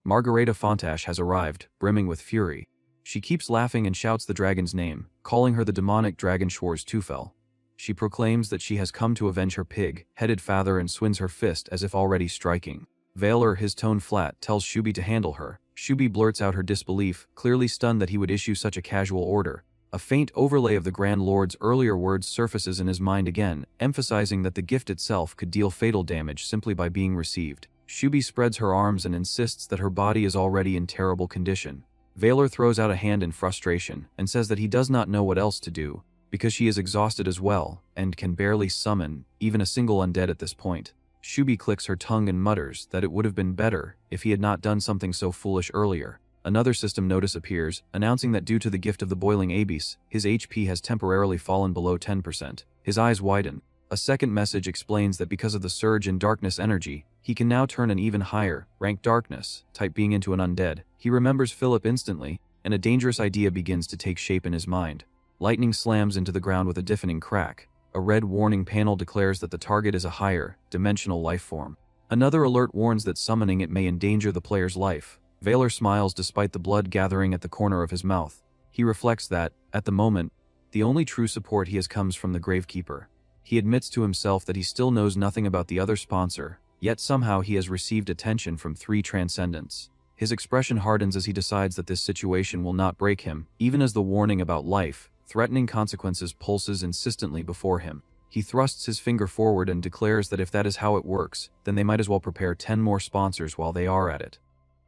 Margareta Fontache has arrived, brimming with fury. She keeps laughing and shouts the dragon's name, calling her the demonic dragon Schwarzteufel. She proclaims that she has come to avenge her pig-headed father and swings her fist as if already striking. Valor, his tone flat, tells Shubi to handle her. Shubi blurts out her disbelief, clearly stunned that he would issue such a casual order. A faint overlay of the Grand Lord's earlier words surfaces in his mind again, emphasizing that the gift itself could deal fatal damage simply by being received. Shubi spreads her arms and insists that her body is already in terrible condition. Valor throws out a hand in frustration and says that he does not know what else to do, because she is exhausted as well and can barely summon even a single undead at this point. Shubi clicks her tongue and mutters that it would have been better if he had not done something so foolish earlier. Another system notice appears, announcing that due to the gift of the boiling abyss, his HP has temporarily fallen below 10%. His eyes widen. A second message explains that because of the surge in darkness energy, he can now turn an even higher, rank darkness, type being into an undead. He remembers Philip instantly, and a dangerous idea begins to take shape in his mind. Lightning slams into the ground with a deafening crack. A red warning panel declares that the target is a higher, dimensional life form. Another alert warns that summoning it may endanger the player's life. Valor smiles despite the blood gathering at the corner of his mouth. He reflects that, at the moment, the only true support he has comes from the Gravekeeper. He admits to himself that he still knows nothing about the other sponsor, yet somehow he has received attention from 3 Transcendents. His expression hardens as he decides that this situation will not break him, even as the warning about life-threatening consequences pulses insistently before him. He thrusts his finger forward and declares that if that is how it works, then they might as well prepare 10 more sponsors while they are at it.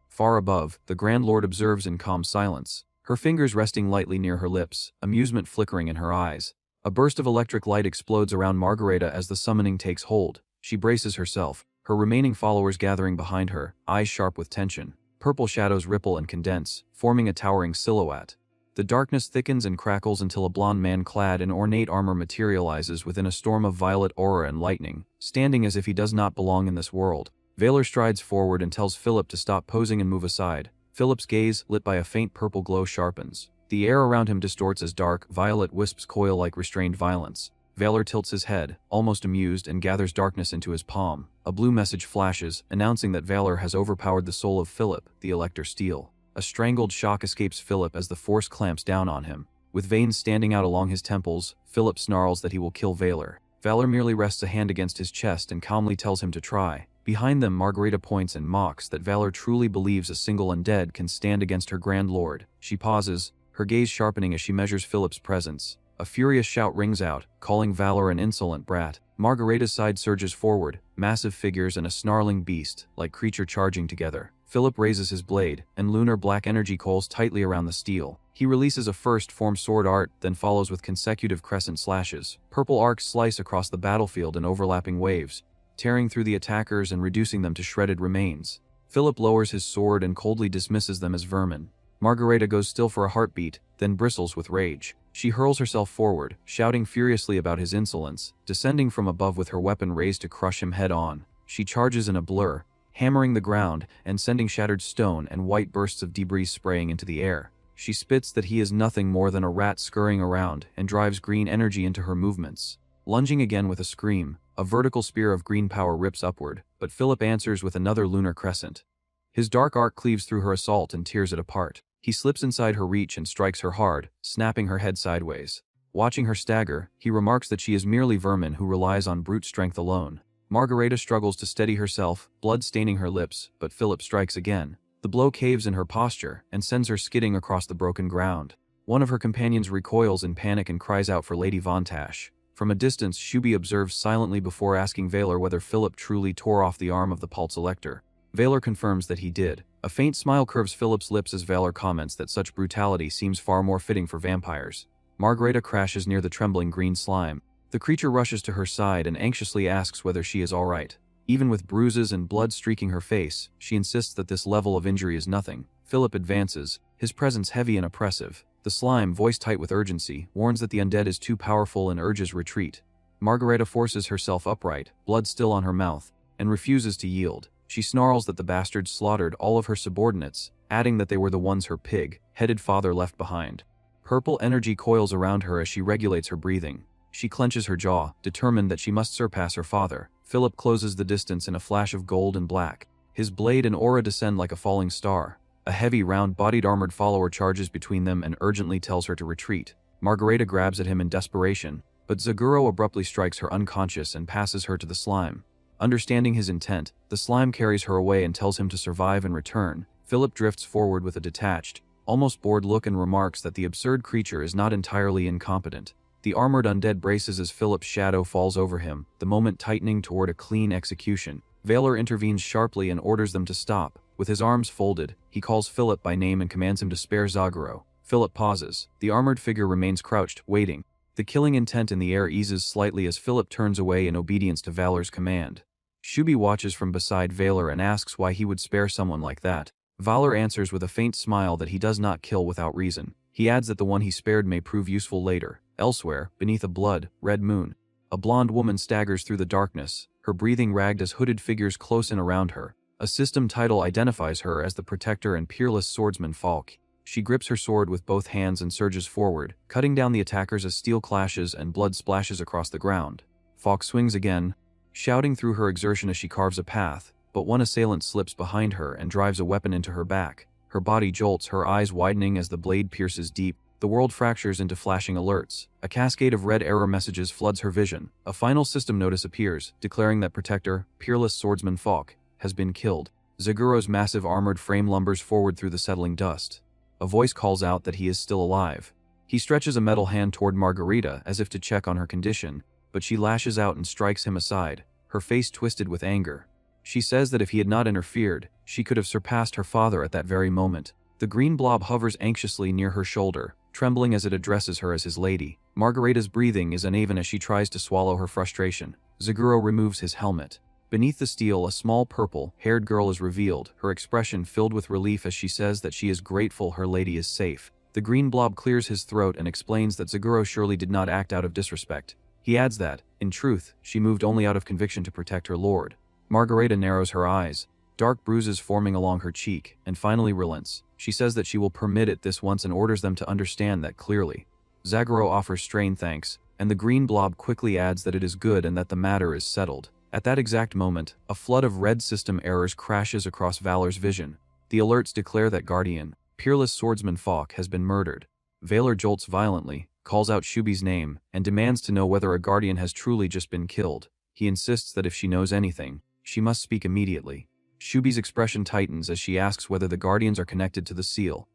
Far above, the Grand Lord observes in calm silence, her fingers resting lightly near her lips, amusement flickering in her eyes. A burst of electric light explodes around Margareta as the summoning takes hold. She braces herself, her remaining followers gathering behind her, eyes sharp with tension. Purple shadows ripple and condense, forming a towering silhouette. The darkness thickens and crackles until a blond man clad in ornate armor materializes within a storm of violet aura and lightning, standing as if he does not belong in this world. Valor strides forward and tells Philip to stop posing and move aside. Philip's gaze, lit by a faint purple glow, sharpens. The air around him distorts as dark, violet wisps coil like restrained violence. Valor tilts his head, almost amused, and gathers darkness into his palm. A blue message flashes, announcing that Valor has overpowered the soul of Philip, the Elector Steel. A strangled shock escapes Philip as the force clamps down on him. With veins standing out along his temples, Philip snarls that he will kill Valor. Valor merely rests a hand against his chest and calmly tells him to try. Behind them, Margareta points and mocks that Valor truly believes a single undead can stand against her Grand Lord. She pauses, her gaze sharpening as she measures Philip's presence. A furious shout rings out, calling Valor an insolent brat. Margareta's side surges forward, massive figures and a snarling beast-like creature charging together. Philip raises his blade, and lunar black energy coils tightly around the steel. He releases a first-form sword art, then follows with consecutive crescent slashes. Purple arcs slice across the battlefield in overlapping waves, tearing through the attackers and reducing them to shredded remains. Philip lowers his sword and coldly dismisses them as vermin. Margareta goes still for a heartbeat, then bristles with rage. She hurls herself forward, shouting furiously about his insolence, descending from above with her weapon raised to crush him head-on. She charges in a blur, hammering the ground and sending shattered stone and white bursts of debris spraying into the air. She spits that he is nothing more than a rat scurrying around and drives green energy into her movements. Lunging again with a scream, a vertical spear of green power rips upward, but Philip answers with another lunar crescent. His dark arc cleaves through her assault and tears it apart. He slips inside her reach and strikes her hard, snapping her head sideways. Watching her stagger, he remarks that she is merely vermin who relies on brute strength alone. Margareta struggles to steady herself, blood staining her lips, but Philip strikes again. The blow caves in her posture and sends her skidding across the broken ground. One of her companions recoils in panic and cries out for Lady Von Tash. From a distance, Shubi observes silently before asking Valor whether Philip truly tore off the arm of the Pulse Elector. Valor confirms that he did. A faint smile curves Philip's lips as Valor comments that such brutality seems far more fitting for vampires. Margareta crashes near the trembling green slime. The creature rushes to her side and anxiously asks whether she is alright. Even with bruises and blood streaking her face, she insists that this level of injury is nothing. Philip advances, his presence heavy and oppressive. The slime, voice tight with urgency, warns that the undead is too powerful and urges retreat. Margareta forces herself upright, blood still on her mouth, and refuses to yield. She snarls that the bastards slaughtered all of her subordinates, adding that they were the ones her pig-headed father left behind. Purple energy coils around her as she regulates her breathing. She clenches her jaw, determined that she must surpass her father. Philip closes the distance in a flash of gold and black. His blade and aura descend like a falling star. A heavy, round-bodied armored follower charges between them and urgently tells her to retreat. Margareta grabs at him in desperation, but Zaguro abruptly strikes her unconscious and passes her to the slime. Understanding his intent, the slime carries her away and tells him to survive and return. Philip drifts forward with a detached, almost bored look and remarks that the absurd creature is not entirely incompetent. The armored undead braces as Philip's shadow falls over him, the moment tightening toward a clean execution. Valor intervenes sharply and orders them to stop. With his arms folded, he calls Philip by name and commands him to spare Zaguro. Philip pauses. The armored figure remains crouched, waiting. The killing intent in the air eases slightly as Philip turns away in obedience to Valor's command. Shubi watches from beside Valor and asks why he would spare someone like that. Valor answers with a faint smile that he does not kill without reason. He adds that the one he spared may prove useful later. Elsewhere, beneath a red moon, a blonde woman staggers through the darkness, her breathing ragged as hooded figures close in around her. A system title identifies her as the protector and peerless swordsman Falk. She grips her sword with both hands and surges forward, cutting down the attackers as steel clashes and blood splashes across the ground. Falk swings again, shouting through her exertion as she carves a path, but one assailant slips behind her and drives a weapon into her back. Her body jolts, her eyes widening as the blade pierces deep. The world fractures into flashing alerts. A cascade of red error messages floods her vision. A final system notice appears, declaring that Protector, peerless swordsman Falk, has been killed. Zaguro's massive armored frame lumbers forward through the settling dust. A voice calls out that he is still alive. He stretches a metal hand toward Margarita as if to check on her condition, but she lashes out and strikes him aside, her face twisted with anger. She says that if he had not interfered, she could have surpassed her father at that very moment. The green blob hovers anxiously near her shoulder, trembling as it addresses her as his lady. Margarita's breathing is uneven as she tries to swallow her frustration. Zaguro removes his helmet. Beneath the steel, a small purple-haired girl is revealed, her expression filled with relief as she says that she is grateful her lady is safe. The green blob clears his throat and explains that Zaguro surely did not act out of disrespect. He adds that, in truth, she moved only out of conviction to protect her lord. Margarita narrows her eyes, dark bruises forming along her cheek, and finally relents. She says that she will permit it this once and orders them to understand that clearly. Zaguro offers strained thanks, and the green blob quickly adds that it is good and that the matter is settled. At that exact moment, a flood of red system errors crashes across Valor's vision. The alerts declare that Guardian, peerless swordsman Falk, has been murdered. Valor jolts violently, calls out Shubi's name, and demands to know whether a Guardian has truly just been killed. He insists that if she knows anything, she must speak immediately. Shubi's expression tightens as she asks whether the Guardians are connected to the seal.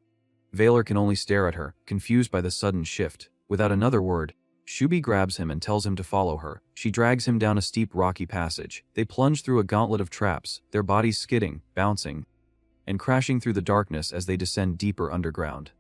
Valor can only stare at her, confused by the sudden shift. Without another word, Shubi grabs him and tells him to follow her. She drags him down a steep rocky passage. They plunge through a gauntlet of traps, their bodies skidding, bouncing, and crashing through the darkness as they descend deeper underground.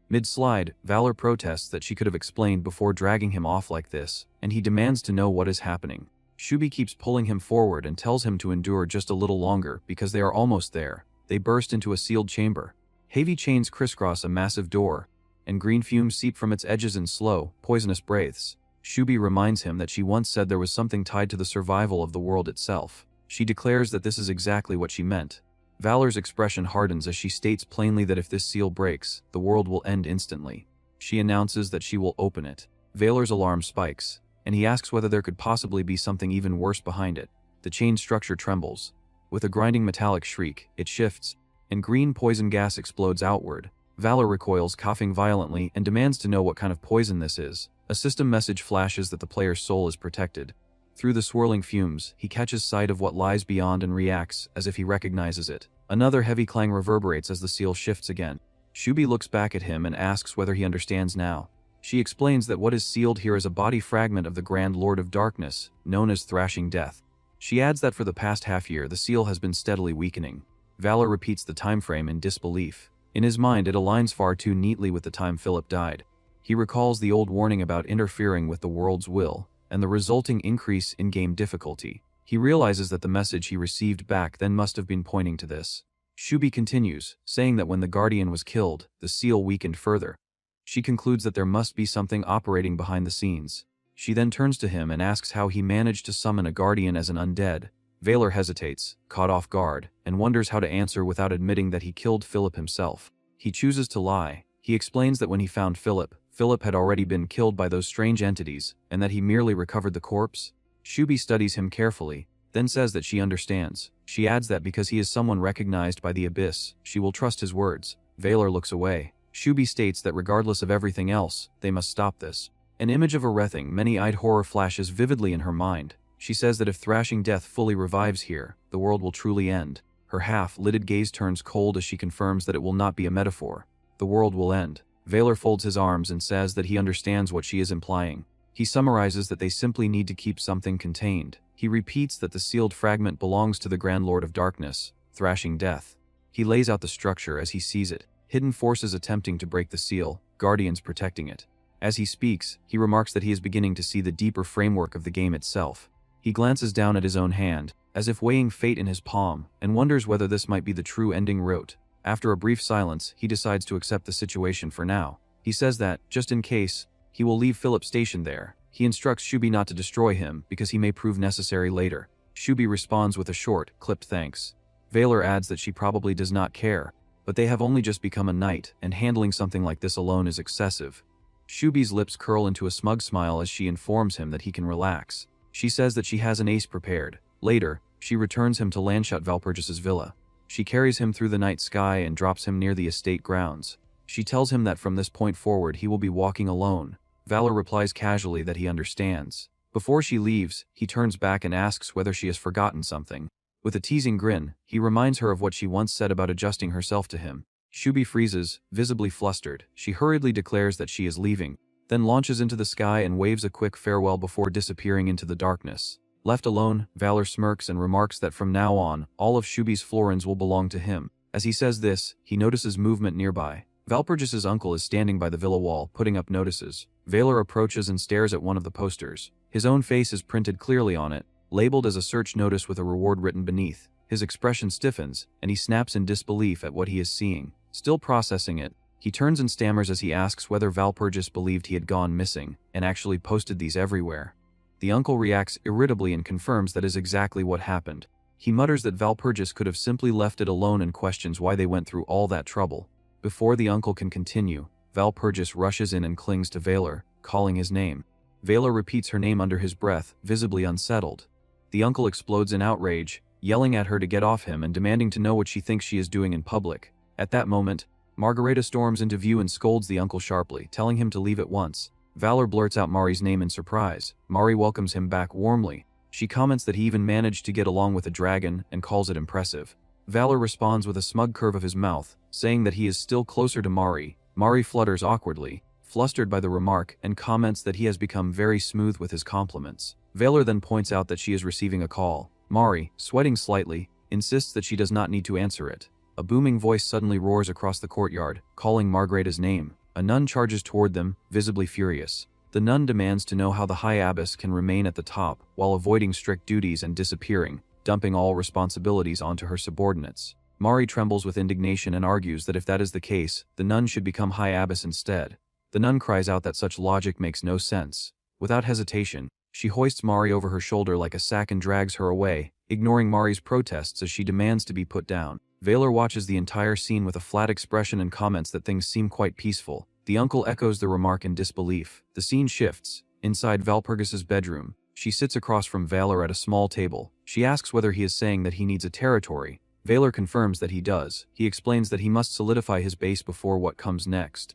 Mid-slide, Valor protests that she could have explained before dragging him off like this, and he demands to know what is happening. Shubi keeps pulling him forward and tells him to endure just a little longer because they are almost there. They burst into a sealed chamber. Heavy chains crisscross a massive door, and green fumes seep from its edges in slow, poisonous breaths. Shubi reminds him that she once said there was something tied to the survival of the world itself. She declares that this is exactly what she meant. Valor's expression hardens as she states plainly that if this seal breaks, the world will end instantly. She announces that she will open it. Valor's alarm spikes, and he asks whether there could possibly be something even worse behind it. The chain structure trembles. With a grinding metallic shriek, it shifts, and green poison gas explodes outward. Valor recoils, coughing violently, and demands to know what kind of poison this is. A system message flashes that the player's soul is protected. Through the swirling fumes, he catches sight of what lies beyond and reacts as if he recognizes it. Another heavy clang reverberates as the seal shifts again. Shubi looks back at him and asks whether he understands now. She explains that what is sealed here is a body fragment of the Grand Lord of Darkness, known as Thrashing Death. She adds that for the past half-year the seal has been steadily weakening. Valor repeats the time frame in disbelief. In his mind it aligns far too neatly with the time Philip died. He recalls the old warning about interfering with the world's will, and the resulting increase in game difficulty. He realizes that the message he received back then must have been pointing to this. Shubi continues, saying that when the Guardian was killed, the seal weakened further. She concludes that there must be something operating behind the scenes. She then turns to him and asks how he managed to summon a Guardian as an undead. Valor hesitates, caught off guard, and wonders how to answer without admitting that he killed Philip himself. He chooses to lie. He explains that when he found Philip had already been killed by those strange entities, and that he merely recovered the corpse. Shubi studies him carefully, then says that she understands. She adds that because he is someone recognized by the Abyss, she will trust his words. Valor looks away. Shubi states that regardless of everything else, they must stop this. An image of a writhing, many-eyed horror flashes vividly in her mind. She says that if Thrashing Death fully revives here, the world will truly end. Her half-lidded gaze turns cold as she confirms that it will not be a metaphor. the world will end. Valor folds his arms and says that he understands what she is implying. He summarizes that they simply need to keep something contained. He repeats that the sealed fragment belongs to the Grand Lord of Darkness, thrashing death. He lays out the structure as he sees it, hidden forces attempting to break the seal, guardians protecting it. As he speaks, he remarks that he is beginning to see the deeper framework of the game itself. He glances down at his own hand, as if weighing fate in his palm, and wonders whether this might be the true ending route. After a brief silence, he decides to accept the situation for now. He says that, just in case, he will leave Philip stationed there. He instructs Shubi not to destroy him because he may prove necessary later. Shubi responds with a short, clipped thanks. Valor adds that she probably does not care, but they have only just become a knight, and handling something like this alone is excessive. Shubi's lips curl into a smug smile as she informs him that he can relax. She says that she has an ace prepared. Later, she returns him to Landshut Valpurgis's villa. She carries him through the night sky and drops him near the estate grounds. She tells him that from this point forward he will be walking alone. Valor replies casually that he understands. Before she leaves, he turns back and asks whether she has forgotten something. With a teasing grin, he reminds her of what she once said about adjusting herself to him. Shubi freezes, visibly flustered. She hurriedly declares that she is leaving, then launches into the sky and waves a quick farewell before disappearing into the darkness. Left alone, Valor smirks and remarks that from now on, all of Shubi's florins will belong to him. As he says this, he notices movement nearby. Valpurgis's uncle is standing by the villa wall, putting up notices. Valor approaches and stares at one of the posters. His own face is printed clearly on it, labeled as a search notice with a reward written beneath. His expression stiffens, and he snaps in disbelief at what he is seeing. Still processing it, he turns and stammers as he asks whether Valpurgis believed he had gone missing, and actually posted these everywhere. The uncle reacts irritably and confirms that is exactly what happened. He mutters that Valpurgis could have simply left it alone and questions why they went through all that trouble. Before the uncle can continue, Valpurgis rushes in and clings to Valor, calling his name. Valor repeats her name under his breath, visibly unsettled. The uncle explodes in outrage, yelling at her to get off him and demanding to know what she thinks she is doing in public. At that moment, Margareta storms into view and scolds the uncle sharply, telling him to leave at once. Valor blurts out Mari's name in surprise. Mari welcomes him back warmly. She comments that he even managed to get along with a dragon and calls it impressive. Valor responds with a smug curve of his mouth, saying that he is still closer to Mari. Mari flutters awkwardly, flustered by the remark, and comments that he has become very smooth with his compliments. Valor then points out that she is receiving a call. Mari, sweating slightly, insists that she does not need to answer it. A booming voice suddenly roars across the courtyard, calling Margareta's name. A nun charges toward them, visibly furious. The nun demands to know how the High Abbess can remain at the top while avoiding strict duties and disappearing, dumping all responsibilities onto her subordinates. Mari trembles with indignation and argues that if that is the case, the nun should become High Abbess instead. The nun cries out that such logic makes no sense. Without hesitation, she hoists Mari over her shoulder like a sack and drags her away, ignoring Mari's protests as she demands to be put down. Valor watches the entire scene with a flat expression and comments that things seem quite peaceful. The uncle echoes the remark in disbelief. The scene shifts. Inside Valpurgis's bedroom, she sits across from Valor at a small table. She asks whether he is saying that he needs a territory. Valor confirms that he does. He explains that he must solidify his base before what comes next.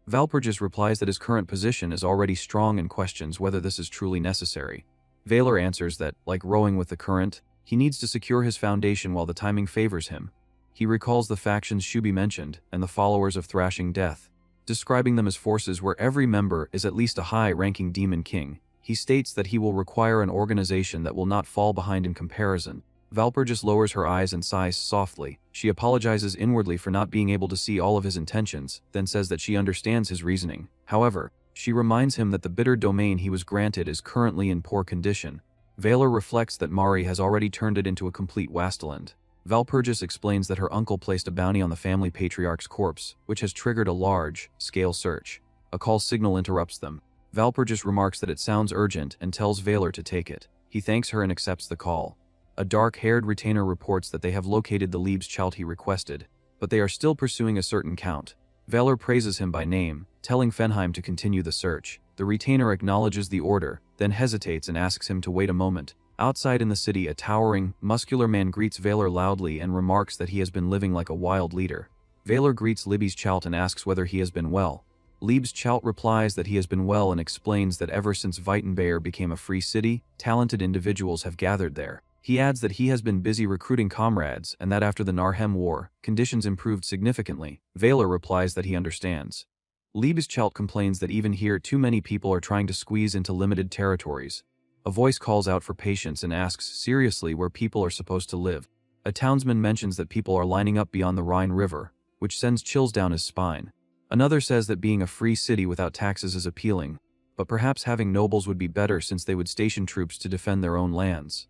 Valpurgis replies that his current position is already strong and questions whether this is truly necessary. Valor answers that, like rowing with the current, he needs to secure his foundation while the timing favors him. He recalls the factions Shubi mentioned and the followers of Thrashing Death, describing them as forces where every member is at least a high-ranking demon king. He states that he will require an organization that will not fall behind in comparison. Valpurgis lowers her eyes and sighs softly. She apologizes inwardly for not being able to see all of his intentions, then says that she understands his reasoning. However, she reminds him that the bitter domain he was granted is currently in poor condition. Valor reflects that Mari has already turned it into a complete wasteland. Valpurgis explains that her uncle placed a bounty on the family patriarch's corpse, which has triggered a large-scale search. A call signal interrupts them. Valpurgis remarks that it sounds urgent and tells Valor to take it. He thanks her and accepts the call. A dark-haired retainer reports that they have located the Liebes child he requested, but they are still pursuing a certain count. Valor praises him by name, telling Fenheim to continue the search. The retainer acknowledges the order, then hesitates and asks him to wait a moment. Outside in the city, a towering, muscular man greets Valor loudly and remarks that he has been living like a wild leader. Valor greets Liebes Chalt and asks whether he has been well. Liebes Chalt replies that he has been well and explains that ever since Weitenbayer became a free city, talented individuals have gathered there. He adds that he has been busy recruiting comrades and that after the Narhem War, conditions improved significantly. Valor replies that he understands. Liebeschild complains that even here too many people are trying to squeeze into limited territories. A voice calls out for patience and asks seriously where people are supposed to live. A townsman mentions that people are lining up beyond the Rhine River, which sends chills down his spine. Another says that being a free city without taxes is appealing, but perhaps having nobles would be better since they would station troops to defend their own lands.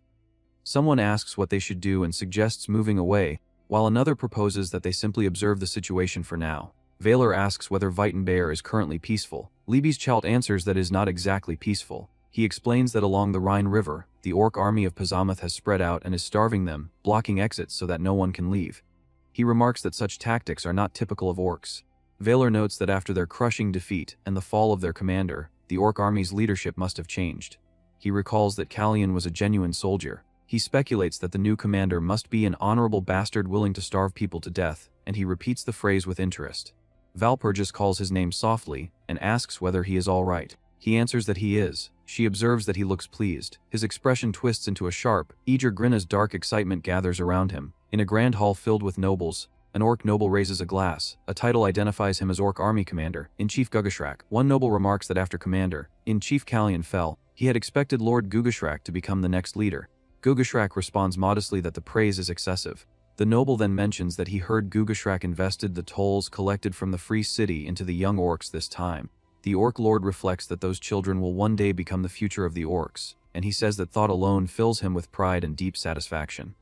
Someone asks what they should do and suggests moving away, while another proposes that they simply observe the situation for now. Valor asks whether Weitenbeyer is currently peaceful. Liebeschild answers that it is not exactly peaceful. He explains that along the Rhine River, the orc army of Pazamoth has spread out and is starving them, blocking exits so that no one can leave. He remarks that such tactics are not typical of orcs. Valor notes that after their crushing defeat and the fall of their commander, the orc army's leadership must have changed. He recalls that Kallian was a genuine soldier. He speculates that the new commander must be an honorable bastard willing to starve people to death, and he repeats the phrase with interest. Valpurgis calls his name softly and asks whether he is all right. He answers that he is. She observes that he looks pleased. His expression twists into a sharp, eager grin as dark excitement gathers around him. In a grand hall filled with nobles, an orc noble raises a glass. A title identifies him as Orc Army Commander, in-Chief Gugashrak. One noble remarks that after Commander-in-Chief Kallian fell, he had expected Lord Gugashrak to become the next leader. Gugashrak responds modestly that the praise is excessive. The noble then mentions that he heard Gugashrak invested the tolls collected from the free city into the young orcs this time. The orc lord reflects that those children will one day become the future of the orcs, and he says that thought alone fills him with pride and deep satisfaction.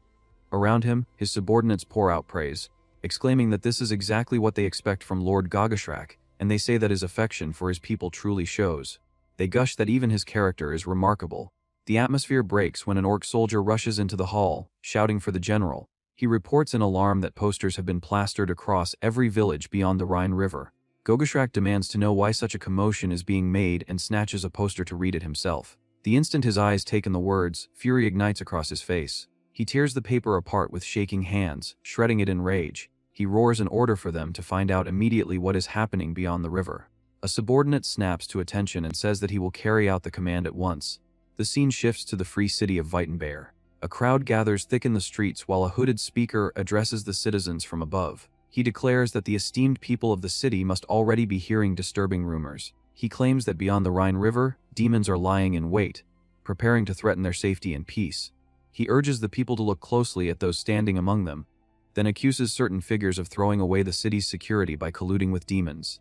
Around him, his subordinates pour out praise, exclaiming that this is exactly what they expect from Lord Gugashrak, and they say that his affection for his people truly shows. They gush that even his character is remarkable. The atmosphere breaks when an orc soldier rushes into the hall, shouting for the general. He reports in alarm that posters have been plastered across every village beyond the Rhine River. Gugashrak demands to know why such a commotion is being made and snatches a poster to read it himself. The instant his eyes take in the words, fury ignites across his face. He tears the paper apart with shaking hands, shredding it in rage. He roars an order for them to find out immediately what is happening beyond the river. A subordinate snaps to attention and says that he will carry out the command at once. The scene shifts to the free city of Weitenbeyer. A crowd gathers thick in the streets while a hooded speaker addresses the citizens from above. He declares that the esteemed people of the city must already be hearing disturbing rumors. He claims that beyond the Rhine River, demons are lying in wait, preparing to threaten their safety and peace. He urges the people to look closely at those standing among them, then accuses certain figures of throwing away the city's security by colluding with demons.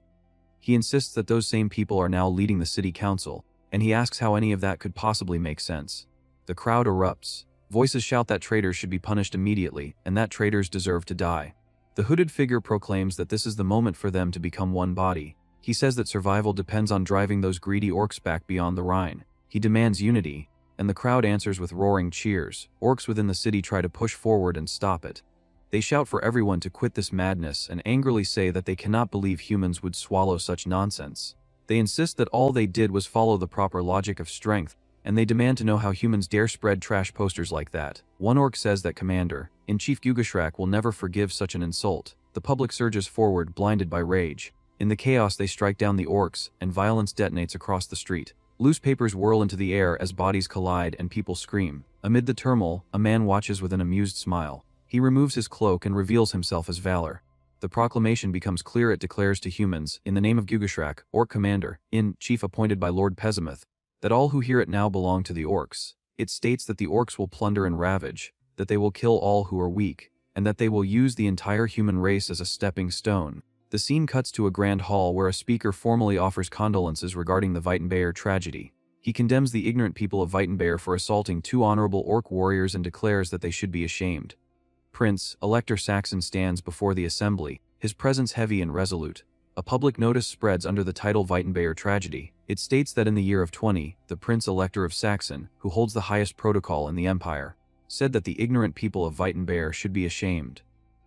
He insists that those same people are now leading the city council, and he asks how any of that could possibly make sense. The crowd erupts. Voices shout that traitors should be punished immediately, and that traitors deserve to die. The hooded figure proclaims that this is the moment for them to become one body. He says that survival depends on driving those greedy orcs back beyond the Rhine. He demands unity, and the crowd answers with roaring cheers. Orcs within the city try to push forward and stop it. They shout for everyone to quit this madness and angrily say that they cannot believe humans would swallow such nonsense. They insist that all they did was follow the proper logic of strength, and they demand to know how humans dare spread trash posters like that. One orc says that Commander-in-Chief Gugashrak will never forgive such an insult. The public surges forward, blinded by rage. In the chaos, they strike down the orcs, and violence detonates across the street. Loose papers whirl into the air as bodies collide and people scream. Amid the turmoil, a man watches with an amused smile. He removes his cloak and reveals himself as Valor. The proclamation becomes clear. It declares to humans, in the name of Gugashrak, Orc Commander-in-Chief appointed by Lord Pazamoth, that all who hear it now belong to the orcs. It states that the orcs will plunder and ravage, that they will kill all who are weak, and that they will use the entire human race as a stepping stone. The scene cuts to a grand hall where a speaker formally offers condolences regarding the Weitenbeyer tragedy. He condemns the ignorant people of Weitenbeyer for assaulting two honorable orc warriors and declares that they should be ashamed. Prince Elector Saxon stands before the assembly, his presence heavy and resolute. A public notice spreads under the title Weitenbeyer Tragedy. It states that in the year of 20, the Prince Elector of Saxon, who holds the highest protocol in the empire, said that the ignorant people of Weitenbeyer should be ashamed.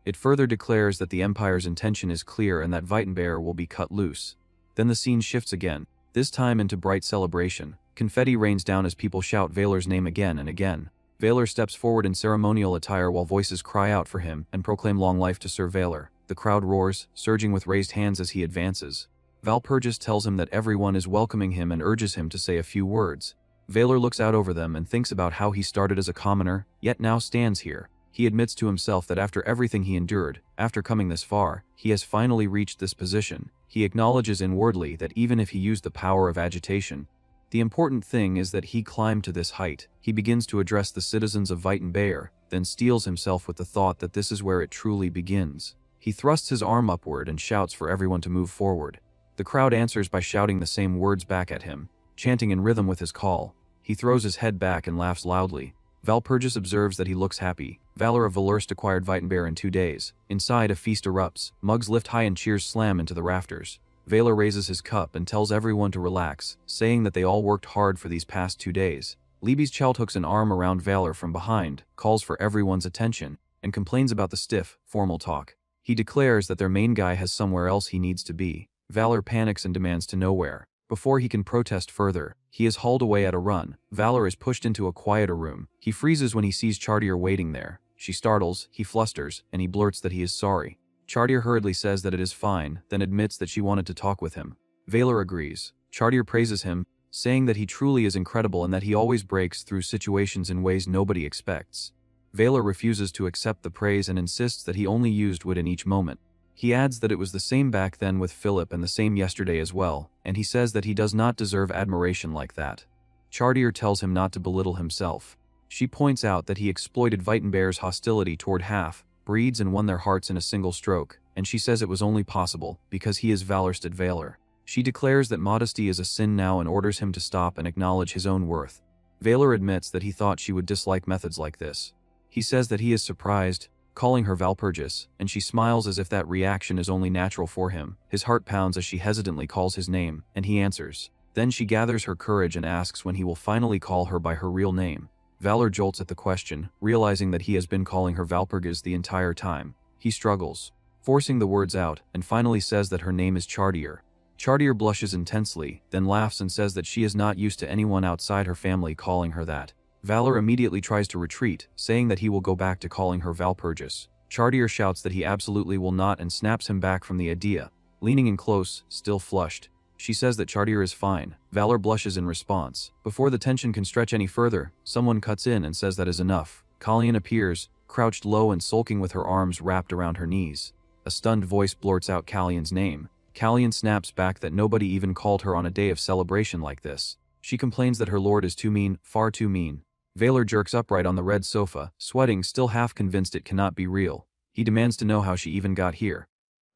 It further declares that the empire's intention is clear and that Weitenbeyer will be cut loose. Then the scene shifts again, this time into bright celebration. Confetti rains down as people shout Valor's name again and again. Valor steps forward in ceremonial attire while voices cry out for him and proclaim long life to Sir Valor. The crowd roars, surging with raised hands as he advances. Valpurgis tells him that everyone is welcoming him and urges him to say a few words. Valor looks out over them and thinks about how he started as a commoner, yet now stands here. He admits to himself that after everything he endured, after coming this far, he has finally reached this position. He acknowledges inwardly that even if he used the power of agitation, the important thing is that he climbed to this height. He begins to address the citizens of Weitenbayer, then steels himself with the thought that this is where it truly begins. He thrusts his arm upward and shouts for everyone to move forward. The crowd answers by shouting the same words back at him, chanting in rhythm with his call. He throws his head back and laughs loudly. Valpurgis observes that he looks happy. Valor of Valurst acquired Weitenbayer in 2 days. Inside, a feast erupts. Mugs lift high and cheers slam into the rafters. Valor raises his cup and tells everyone to relax, saying that they all worked hard for these past 2 days. Libby's child hooks an arm around Valor from behind, calls for everyone's attention, and complains about the stiff, formal talk. He declares that their main guy has somewhere else he needs to be. Valor panics and demands to know where. Before he can protest further, he is hauled away at a run. Valor is pushed into a quieter room. He freezes when he sees Chartier waiting there. She startles, he flusters, and he blurts that he is sorry. Chartier hurriedly says that it is fine, then admits that she wanted to talk with him. Valor agrees. Chartier praises him, saying that he truly is incredible and that he always breaks through situations in ways nobody expects. Valor refuses to accept the praise and insists that he only used wit in each moment. He adds that it was the same back then with Philip and the same yesterday as well, and he says that he does not deserve admiration like that. Chartier tells him not to belittle himself. She points out that he exploited Weitenbayer's hostility toward half, breeds and won their hearts in a single stroke, and she says it was only possible because he is Valorstad Valor. She declares that modesty is a sin now and orders him to stop and acknowledge his own worth. Valor admits that he thought she would dislike methods like this. He says that he is surprised, calling her Valpurgis, and she smiles as if that reaction is only natural for him. His heart pounds as she hesitantly calls his name, and he answers. Then she gathers her courage and asks when he will finally call her by her real name. Valor jolts at the question, realizing that he has been calling her Valpurgis the entire time. He struggles, forcing the words out, and finally says that her name is Chartier. Chartier blushes intensely, then laughs and says that she is not used to anyone outside her family calling her that. Valor immediately tries to retreat, saying that he will go back to calling her Valpurgis. Chartier shouts that he absolutely will not and snaps him back from the idea. Leaning in close, still flushed, she says that Chartier is fine. Valor blushes in response. Before the tension can stretch any further, someone cuts in and says that is enough. Colleen appears, crouched low and sulking with her arms wrapped around her knees. A stunned voice blurts out Callion's name. Callion snaps back that nobody even called her on a day of celebration like this. She complains that her lord is too mean, far too mean. Valor jerks upright on the red sofa, sweating, still half convinced it cannot be real. He demands to know how she even got here.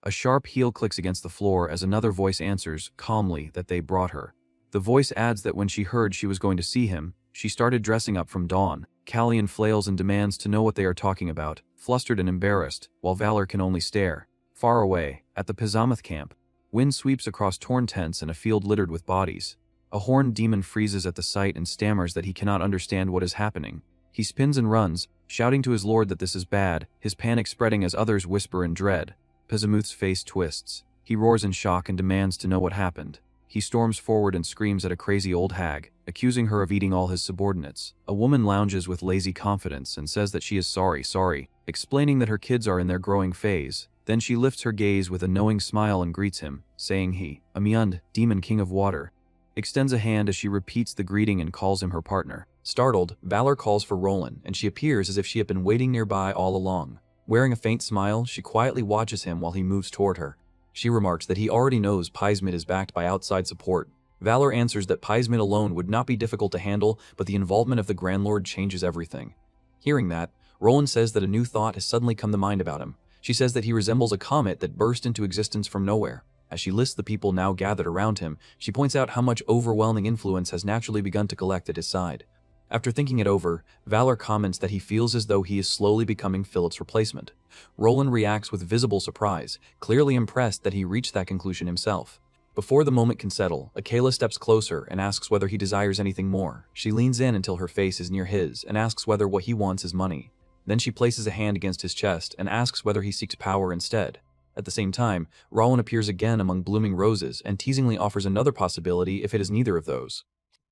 A sharp heel clicks against the floor as another voice answers, calmly, that they brought her. The voice adds that when she heard she was going to see him, she started dressing up from dawn. Callion flails and demands to know what they are talking about, flustered and embarrassed, while Valor can only stare. Far away, at the Pizamoth camp, wind sweeps across torn tents and a field littered with bodies. A horned demon freezes at the sight and stammers that he cannot understand what is happening. He spins and runs, shouting to his lord that this is bad, his panic spreading as others whisper in dread. Pizamoth's face twists. He roars in shock and demands to know what happened. He storms forward and screams at a crazy old hag, accusing her of eating all his subordinates. A woman lounges with lazy confidence and says that she is sorry, explaining that her kids are in their growing phase. Then she lifts her gaze with a knowing smile and greets him, saying he, Amyund, demon king of water, extends a hand as she repeats the greeting and calls him her partner. Startled, Valor calls for Roland, and she appears as if she had been waiting nearby all along. Wearing a faint smile, she quietly watches him while he moves toward her. She remarks that he already knows Pyzmid is backed by outside support. Valor answers that Pyzmid alone would not be difficult to handle, but the involvement of the Grand Lord changes everything. Hearing that, Roland says that a new thought has suddenly come to mind about him. She says that he resembles a comet that burst into existence from nowhere. As she lists the people now gathered around him, she points out how much overwhelming influence has naturally begun to collect at his side. After thinking it over, Valor comments that he feels as though he is slowly becoming Philip's replacement. Roland reacts with visible surprise, clearly impressed that he reached that conclusion himself. Before the moment can settle, Aquila steps closer and asks whether he desires anything more. She leans in until her face is near his and asks whether what he wants is money. Then she places a hand against his chest and asks whether he seeks power instead. At the same time, Roland appears again among blooming roses and teasingly offers another possibility if it is neither of those.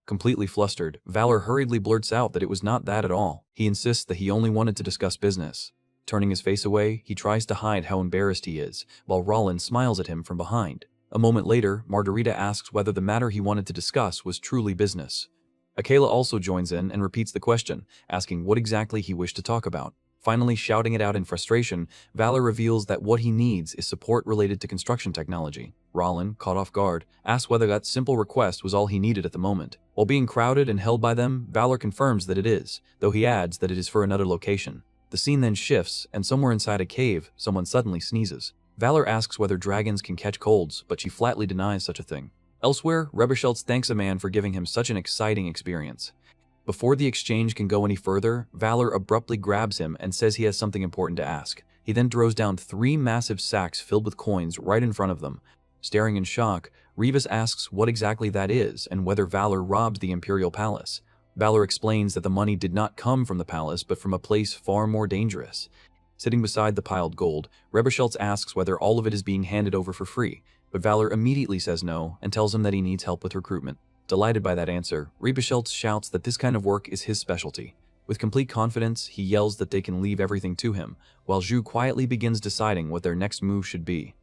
Completely flustered, Valor hurriedly blurts out that it was not that at all. He insists that he only wanted to discuss business. Turning his face away, he tries to hide how embarrassed he is, while Roland smiles at him from behind. A moment later, Margarita asks whether the matter he wanted to discuss was truly business. Aquila also joins in and repeats the question, asking what exactly he wished to talk about. Finally shouting it out in frustration, Valor reveals that what he needs is support related to construction technology. Rollin, caught off guard, asks whether that simple request was all he needed at the moment. While being crowded and held by them, Valor confirms that it is, though he adds that it is for another location. The scene then shifts, and somewhere inside a cave, someone suddenly sneezes. Valor asks whether dragons can catch colds, but she flatly denies such a thing. Elsewhere, Rebesheltz thanks a man for giving him such an exciting experience. Before the exchange can go any further, Valor abruptly grabs him and says he has something important to ask. He then throws down 3 massive sacks filled with coins right in front of them. Staring in shock, Rivas asks what exactly that is and whether Valor robbed the Imperial Palace. Valor explains that the money did not come from the palace but from a place far more dangerous. Sitting beside the piled gold, Rebesheltz asks whether all of it is being handed over for free, but Valor immediately says no and tells him that he needs help with recruitment. Delighted by that answer, Rebesheltz shouts that this kind of work is his specialty. With complete confidence, he yells that they can leave everything to him, while Zhu quietly begins deciding what their next move should be.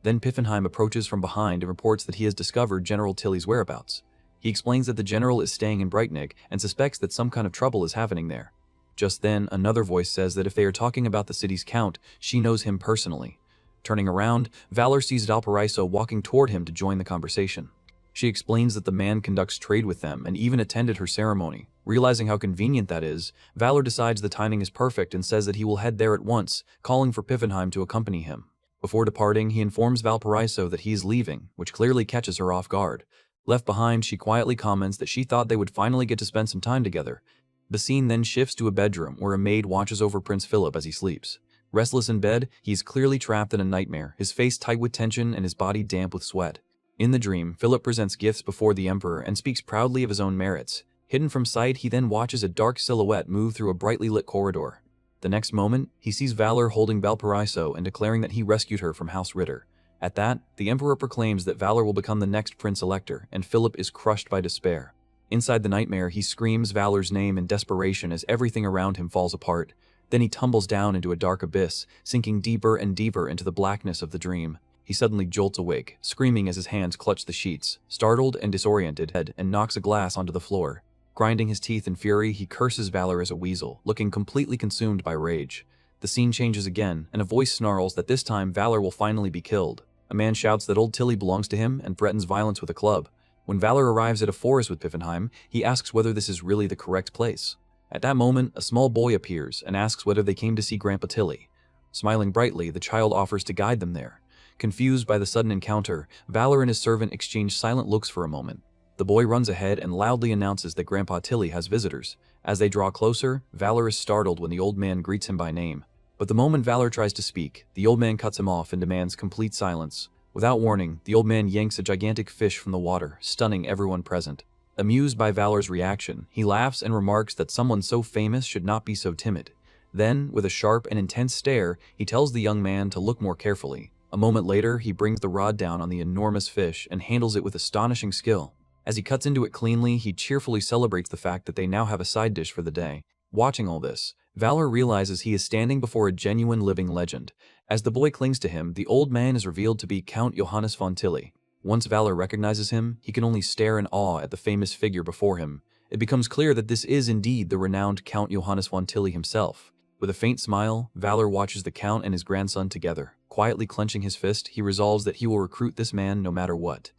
Then Piffenheim approaches from behind and reports that he has discovered General Tilly's whereabouts. He explains that the general is staying in Breitnig and suspects that some kind of trouble is happening there. Just then, another voice says that if they are talking about the city's count, she knows him personally. Turning around, Valor sees Valparaiso walking toward him to join the conversation. She explains that the man conducts trade with them and even attended her ceremony. Realizing how convenient that is, Valor decides the timing is perfect and says that he will head there at once, calling for Piffenheim to accompany him. Before departing, he informs Valparaiso that he is leaving, which clearly catches her off guard. Left behind, she quietly comments that she thought they would finally get to spend some time together. The scene then shifts to a bedroom where a maid watches over Prince Philip as he sleeps. Restless in bed, he is clearly trapped in a nightmare, his face tight with tension and his body damp with sweat. In the dream, Philip presents gifts before the Emperor and speaks proudly of his own merits. Hidden from sight, he then watches a dark silhouette move through a brightly lit corridor. The next moment, he sees Valor holding Valparaiso and declaring that he rescued her from House Ritter. At that, the Emperor proclaims that Valor will become the next Prince Elector, and Philip is crushed by despair. Inside the nightmare, he screams Valor's name in desperation as everything around him falls apart. Then he tumbles down into a dark abyss, sinking deeper and deeper into the blackness of the dream. He suddenly jolts awake, screaming as his hands clutch the sheets, startled and disoriented, and knocks a glass onto the floor. Grinding his teeth in fury, he curses Valor as a weasel, looking completely consumed by rage. The scene changes again, and a voice snarls that this time Valor will finally be killed. A man shouts that old Tilly belongs to him and threatens violence with a club. When Valor arrives at a forest with Piffenheim, he asks whether this is really the correct place. At that moment, a small boy appears and asks whether they came to see Grandpa Tilly. Smiling brightly, the child offers to guide them there. Confused by the sudden encounter, Valor and his servant exchange silent looks for a moment. The boy runs ahead and loudly announces that Grandpa Tilly has visitors. As they draw closer, Valor is startled when the old man greets him by name. But the moment Valor tries to speak, the old man cuts him off and demands complete silence. Without warning, the old man yanks a gigantic fish from the water, stunning everyone present. Amused by Valor's reaction, he laughs and remarks that someone so famous should not be so timid. Then, with a sharp and intense stare, he tells the young man to look more carefully. A moment later, he brings the rod down on the enormous fish and handles it with astonishing skill. As he cuts into it cleanly, he cheerfully celebrates the fact that they now have a side dish for the day. Watching all this, Valor realizes he is standing before a genuine living legend. As the boy clings to him, the old man is revealed to be Count Johannes von Tilly. Once Valor recognizes him, he can only stare in awe at the famous figure before him. It becomes clear that this is indeed the renowned Count Johannes von Tilly himself. With a faint smile, Valor watches the Count and his grandson together. Quietly clenching his fist, he resolves that he will recruit this man no matter what.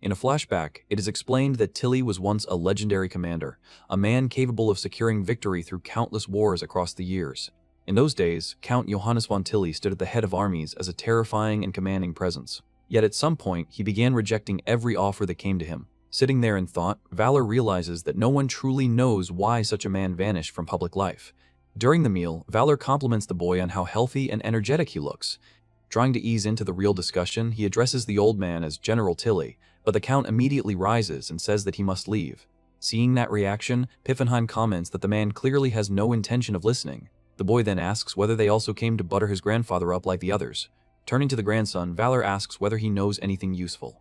In a flashback, it is explained that Tilly was once a legendary commander, a man capable of securing victory through countless wars across the years. In those days, Count Johannes von Tilly stood at the head of armies as a terrifying and commanding presence. Yet at some point, he began rejecting every offer that came to him. Sitting there in thought, Valor realizes that no one truly knows why such a man vanished from public life. During the meal, Valor compliments the boy on how healthy and energetic he looks. Trying to ease into the real discussion, he addresses the old man as General Tilly, but the Count immediately rises and says that he must leave. Seeing that reaction, Piffenheim comments that the man clearly has no intention of listening. The boy then asks whether they also came to butter his grandfather up like the others. Turning to the grandson, Valor asks whether he knows anything useful.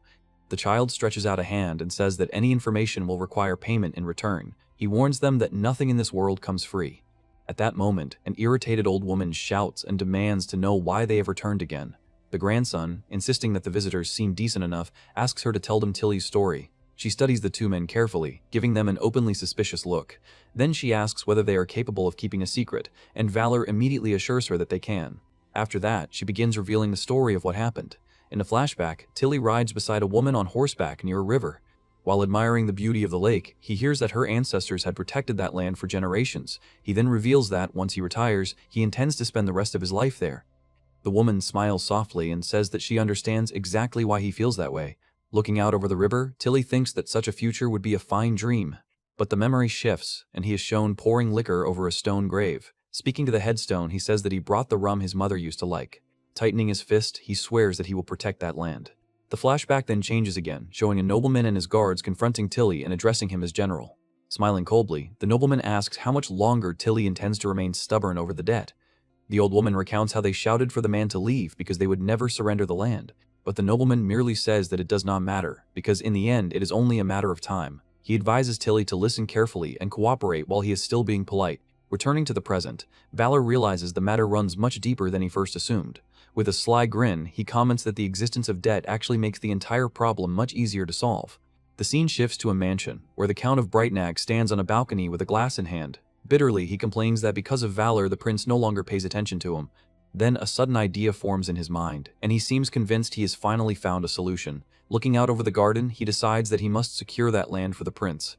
The child stretches out a hand and says that any information will require payment in return. He warns them that nothing in this world comes free. At that moment, an irritated old woman shouts and demands to know why they have returned again. The grandson, insisting that the visitors seem decent enough, asks her to tell them Tilly's story. She studies the two men carefully, giving them an openly suspicious look. Then she asks whether they are capable of keeping a secret, and Valor immediately assures her that they can. After that, she begins revealing the story of what happened. In a flashback, Tilly rides beside a woman on horseback near a river. While admiring the beauty of the lake, he hears that her ancestors had protected that land for generations. He then reveals that, once he retires, he intends to spend the rest of his life there. The woman smiles softly and says that she understands exactly why he feels that way. Looking out over the river, Tilly thinks that such a future would be a fine dream. But the memory shifts, and he is shown pouring liquor over a stone grave. Speaking to the headstone, he says that he brought the rum his mother used to like. Tightening his fist, he swears that he will protect that land. The flashback then changes again, showing a nobleman and his guards confronting Tilly and addressing him as general. Smiling coldly, the nobleman asks how much longer Tilly intends to remain stubborn over the debt. The old woman recounts how they shouted for the man to leave because they would never surrender the land. But the nobleman merely says that it does not matter, because in the end it is only a matter of time. He advises Tilly to listen carefully and cooperate while he is still being polite. Returning to the present, Valor realizes the matter runs much deeper than he first assumed. With a sly grin, he comments that the existence of debt actually makes the entire problem much easier to solve. The scene shifts to a mansion, where the Count of Brightnag stands on a balcony with a glass in hand. Bitterly, he complains that because of Valor, the prince no longer pays attention to him. Then a sudden idea forms in his mind, and he seems convinced he has finally found a solution. Looking out over the garden, he decides that he must secure that land for the prince.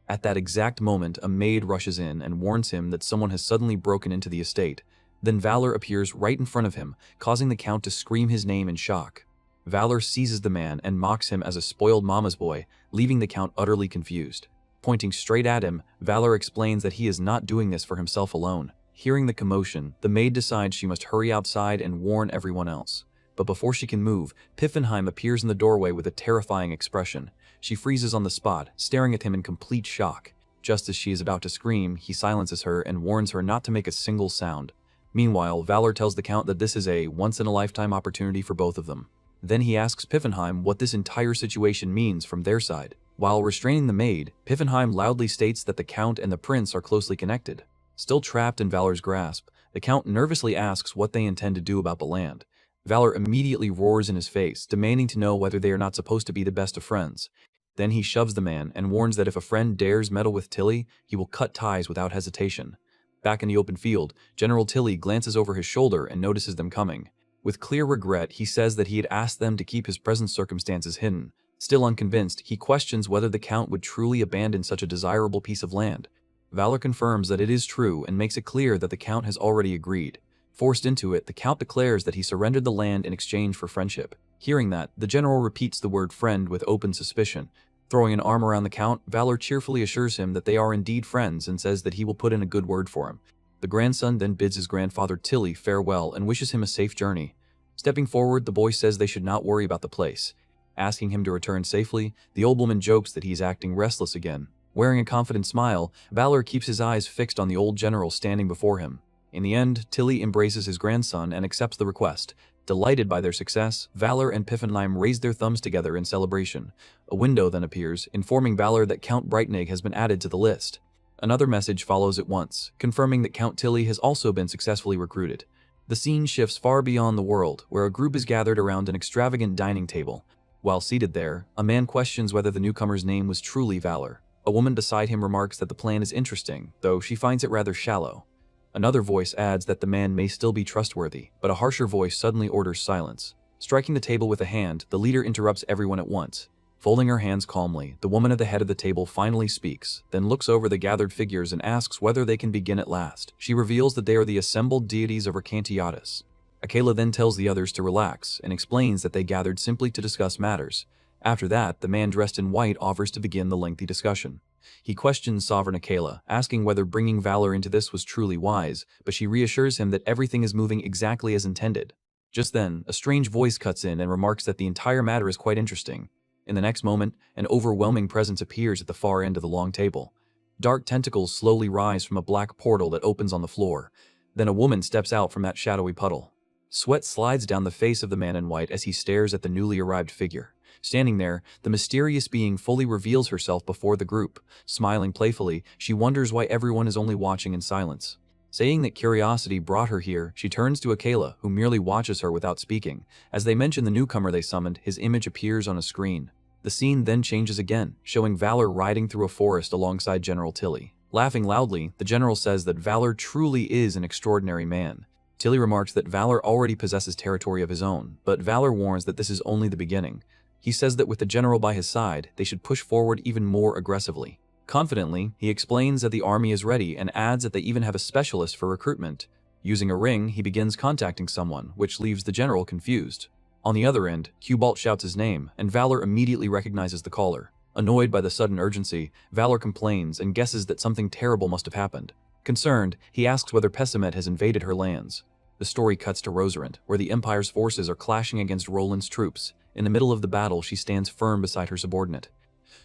At that exact moment, a maid rushes in and warns him that someone has suddenly broken into the estate. Then Valor appears right in front of him, causing the Count to scream his name in shock. Valor seizes the man and mocks him as a spoiled mama's boy, leaving the Count utterly confused. Pointing straight at him, Valor explains that he is not doing this for himself alone. Hearing the commotion, the maid decides she must hurry outside and warn everyone else. But before she can move, Piffenheim appears in the doorway with a terrifying expression. She freezes on the spot, staring at him in complete shock. Just as she is about to scream, he silences her and warns her not to make a single sound. Meanwhile, Valor tells the Count that this is a once-in-a-lifetime opportunity for both of them. Then he asks Piffenheim what this entire situation means from their side. While restraining the maid, Piffenheim loudly states that the Count and the prince are closely connected. Still trapped in Valor's grasp, the Count nervously asks what they intend to do about the land. Valor immediately roars in his face, demanding to know whether they are not supposed to be the best of friends. Then he shoves the man and warns that if a friend dares meddle with Tilly, he will cut ties without hesitation. Back in the open field, General Tilly glances over his shoulder and notices them coming. With clear regret, he says that he had asked them to keep his present circumstances hidden. Still unconvinced, he questions whether the Count would truly abandon such a desirable piece of land. Valor confirms that it is true and makes it clear that the Count has already agreed. Forced into it, the Count declares that he surrendered the land in exchange for friendship. Hearing that, the general repeats the word friend with open suspicion. Throwing an arm around the Count, Valor cheerfully assures him that they are indeed friends and says that he will put in a good word for him. The grandson then bids his grandfather Tilly farewell and wishes him a safe journey. Stepping forward, the boy says they should not worry about the place. Asking him to return safely, the old woman jokes that he is acting restless again. Wearing a confident smile, Valor keeps his eyes fixed on the old general standing before him. In the end, Tilly embraces his grandson and accepts the request. Delighted by their success, Valor and Piffenheim raise their thumbs together in celebration. A window then appears, informing Valor that Count Brightnig has been added to the list. Another message follows at once, confirming that Count Tilly has also been successfully recruited. The scene shifts far beyond the world, where a group is gathered around an extravagant dining table. While seated there, a man questions whether the newcomer's name was truly Valor. A woman beside him remarks that the plan is interesting, though she finds it rather shallow. Another voice adds that the man may still be trustworthy, but a harsher voice suddenly orders silence. Striking the table with a hand, the leader interrupts everyone at once. Folding her hands calmly, the woman at the head of the table finally speaks, then looks over the gathered figures and asks whether they can begin at last. She reveals that they are the assembled deities of Arcantiatus. Aquila then tells the others to relax and explains that they gathered simply to discuss matters. After that, the man dressed in white offers to begin the lengthy discussion. He questions Sovereign Aquila, asking whether bringing Valor into this was truly wise, but she reassures him that everything is moving exactly as intended. Just then, a strange voice cuts in and remarks that the entire matter is quite interesting. In the next moment, an overwhelming presence appears at the far end of the long table. Dark tentacles slowly rise from a black portal that opens on the floor. Then a woman steps out from that shadowy puddle. Sweat slides down the face of the man in white as he stares at the newly arrived figure. Standing there, the mysterious being fully reveals herself before the group. Smiling playfully, she wonders why everyone is only watching in silence. Saying that curiosity brought her here, she turns to Aquila, who merely watches her without speaking. As they mention the newcomer they summoned, his image appears on a screen. The scene then changes again, showing Valor riding through a forest alongside General Tilly. Laughing loudly, the general says that Valor truly is an extraordinary man. Tilly remarks that Valor already possesses territory of his own, but Valor warns that this is only the beginning. He says that with the general by his side, they should push forward even more aggressively. Confidently, he explains that the army is ready and adds that they even have a specialist for recruitment. Using a ring, he begins contacting someone, which leaves the general confused. On the other end, Cubalt shouts his name, and Valor immediately recognizes the caller. Annoyed by the sudden urgency, Valor complains and guesses that something terrible must have happened. Concerned, he asks whether Pessimet has invaded her lands. The story cuts to Rosarant, where the Empire's forces are clashing against Roland's troops. In the middle of the battle, she stands firm beside her subordinate.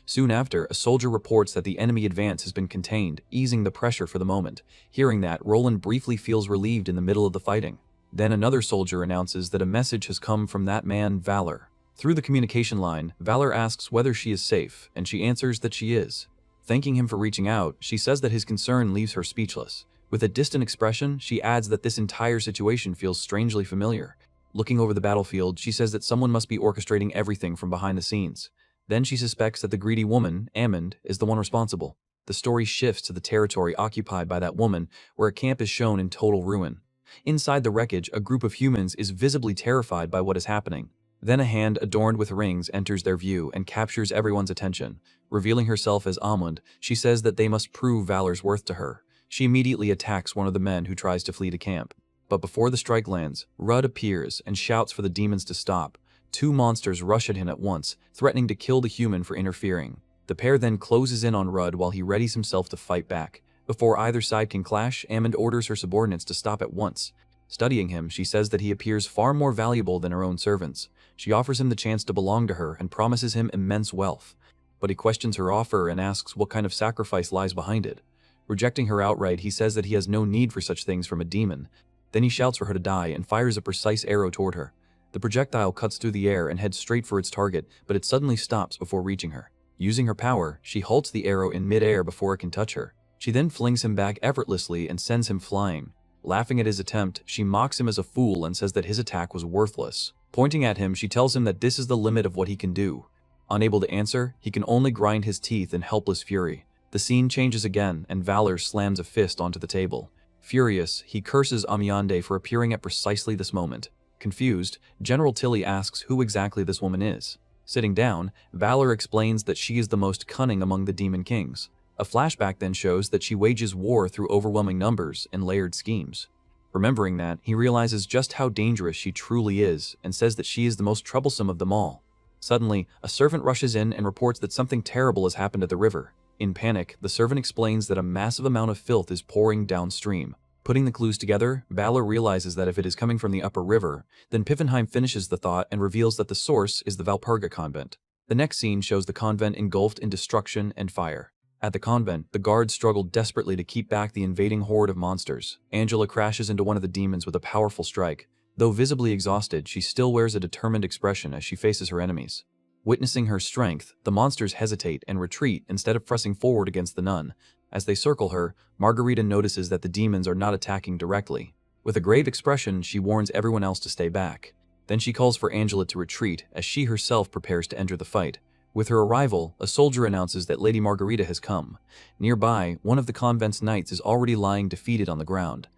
Soon after, a soldier reports that the enemy advance has been contained, easing the pressure for the moment. Hearing that, Roland briefly feels relieved in the middle of the fighting. Then another soldier announces that a message has come from that man, Valor. Through the communication line, Valor asks whether she is safe, and she answers that she is. Thanking him for reaching out, she says that his concern leaves her speechless. With a distant expression, she adds that this entire situation feels strangely familiar. Looking over the battlefield, she says that someone must be orchestrating everything from behind the scenes. Then she suspects that the greedy woman, Amund, is the one responsible. The story shifts to the territory occupied by that woman, where a camp is shown in total ruin. Inside the wreckage, a group of humans is visibly terrified by what is happening. Then a hand adorned with rings enters their view and captures everyone's attention. Revealing herself as Amund, she says that they must prove Valor's worth to her. She immediately attacks one of the men who tries to flee to camp. But before the strike lands, Rudd appears and shouts for the demons to stop. Two monsters rush at him at once, threatening to kill the human for interfering. The pair then closes in on Rudd while he readies himself to fight back. Before either side can clash, Amund orders her subordinates to stop at once. Studying him, she says that he appears far more valuable than her own servants. She offers him the chance to belong to her and promises him immense wealth. But he questions her offer and asks what kind of sacrifice lies behind it. Rejecting her outright, he says that he has no need for such things from a demon. Then he shouts for her to die and fires a precise arrow toward her. The projectile cuts through the air and heads straight for its target, but it suddenly stops before reaching her. Using her power, she halts the arrow in mid-air before it can touch her. She then flings him back effortlessly and sends him flying. Laughing at his attempt, she mocks him as a fool and says that his attack was worthless. Pointing at him, she tells him that this is the limit of what he can do. Unable to answer, he can only grind his teeth in helpless fury. The scene changes again, and Valor slams a fist onto the table. Furious, he curses Amiande for appearing at precisely this moment. Confused, General Tilly asks who exactly this woman is. Sitting down, Valor explains that she is the most cunning among the demon kings. A flashback then shows that she wages war through overwhelming numbers and layered schemes. Remembering that, he realizes just how dangerous she truly is and says that she is the most troublesome of them all. Suddenly, a servant rushes in and reports that something terrible has happened at the river. In panic, the servant explains that a massive amount of filth is pouring downstream. Putting the clues together, Valor realizes that if it is coming from the upper river, then Piffenheim finishes the thought and reveals that the source is the Valpurga convent. The next scene shows the convent engulfed in destruction and fire. At the convent, the guards struggle desperately to keep back the invading horde of monsters. Angela crashes into one of the demons with a powerful strike. Though visibly exhausted, she still wears a determined expression as she faces her enemies. Witnessing her strength, the monsters hesitate and retreat instead of pressing forward against the nun. As they circle her, Margarita notices that the demons are not attacking directly. With a grave expression, she warns everyone else to stay back. Then she calls for Angela to retreat as she herself prepares to enter the fight. With her arrival, a soldier announces that Lady Margarita has come. Nearby, one of the convent's knights is already lying defeated on the ground.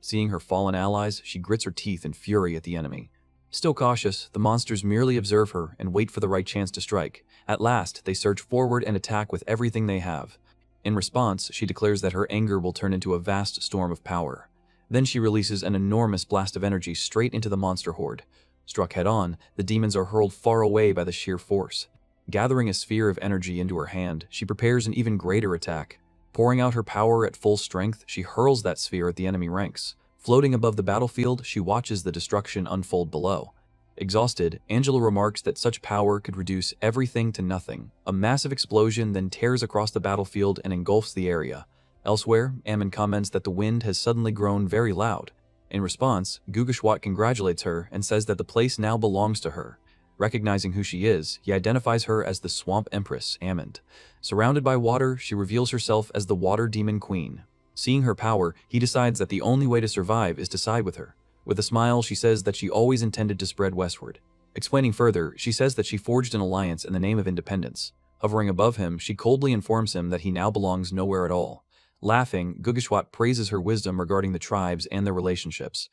Seeing her fallen allies, she grits her teeth in fury at the enemy. Still cautious, the monsters merely observe her and wait for the right chance to strike. At last, they surge forward and attack with everything they have. In response, she declares that her anger will turn into a vast storm of power. Then she releases an enormous blast of energy straight into the monster horde. Struck head-on, the demons are hurled far away by the sheer force. Gathering a sphere of energy into her hand, she prepares an even greater attack. Pouring out her power at full strength, she hurls that sphere at the enemy ranks. Floating above the battlefield, she watches the destruction unfold below. Exhausted, Angela remarks that such power could reduce everything to nothing. A massive explosion then tears across the battlefield and engulfs the area. Elsewhere, Amund comments that the wind has suddenly grown very loud. In response, Gugeshwat congratulates her and says that the place now belongs to her. Recognizing who she is, he identifies her as the Swamp Empress, Amund. Surrounded by water, she reveals herself as the Water Demon Queen. Seeing her power, he decides that the only way to survive is to side with her. With a smile, she says that she always intended to spread westward. Explaining further, she says that she forged an alliance in the name of independence. Hovering above him, she coldly informs him that he now belongs nowhere at all. Laughing, Gugeshwat praises her wisdom regarding the tribes and their relationships.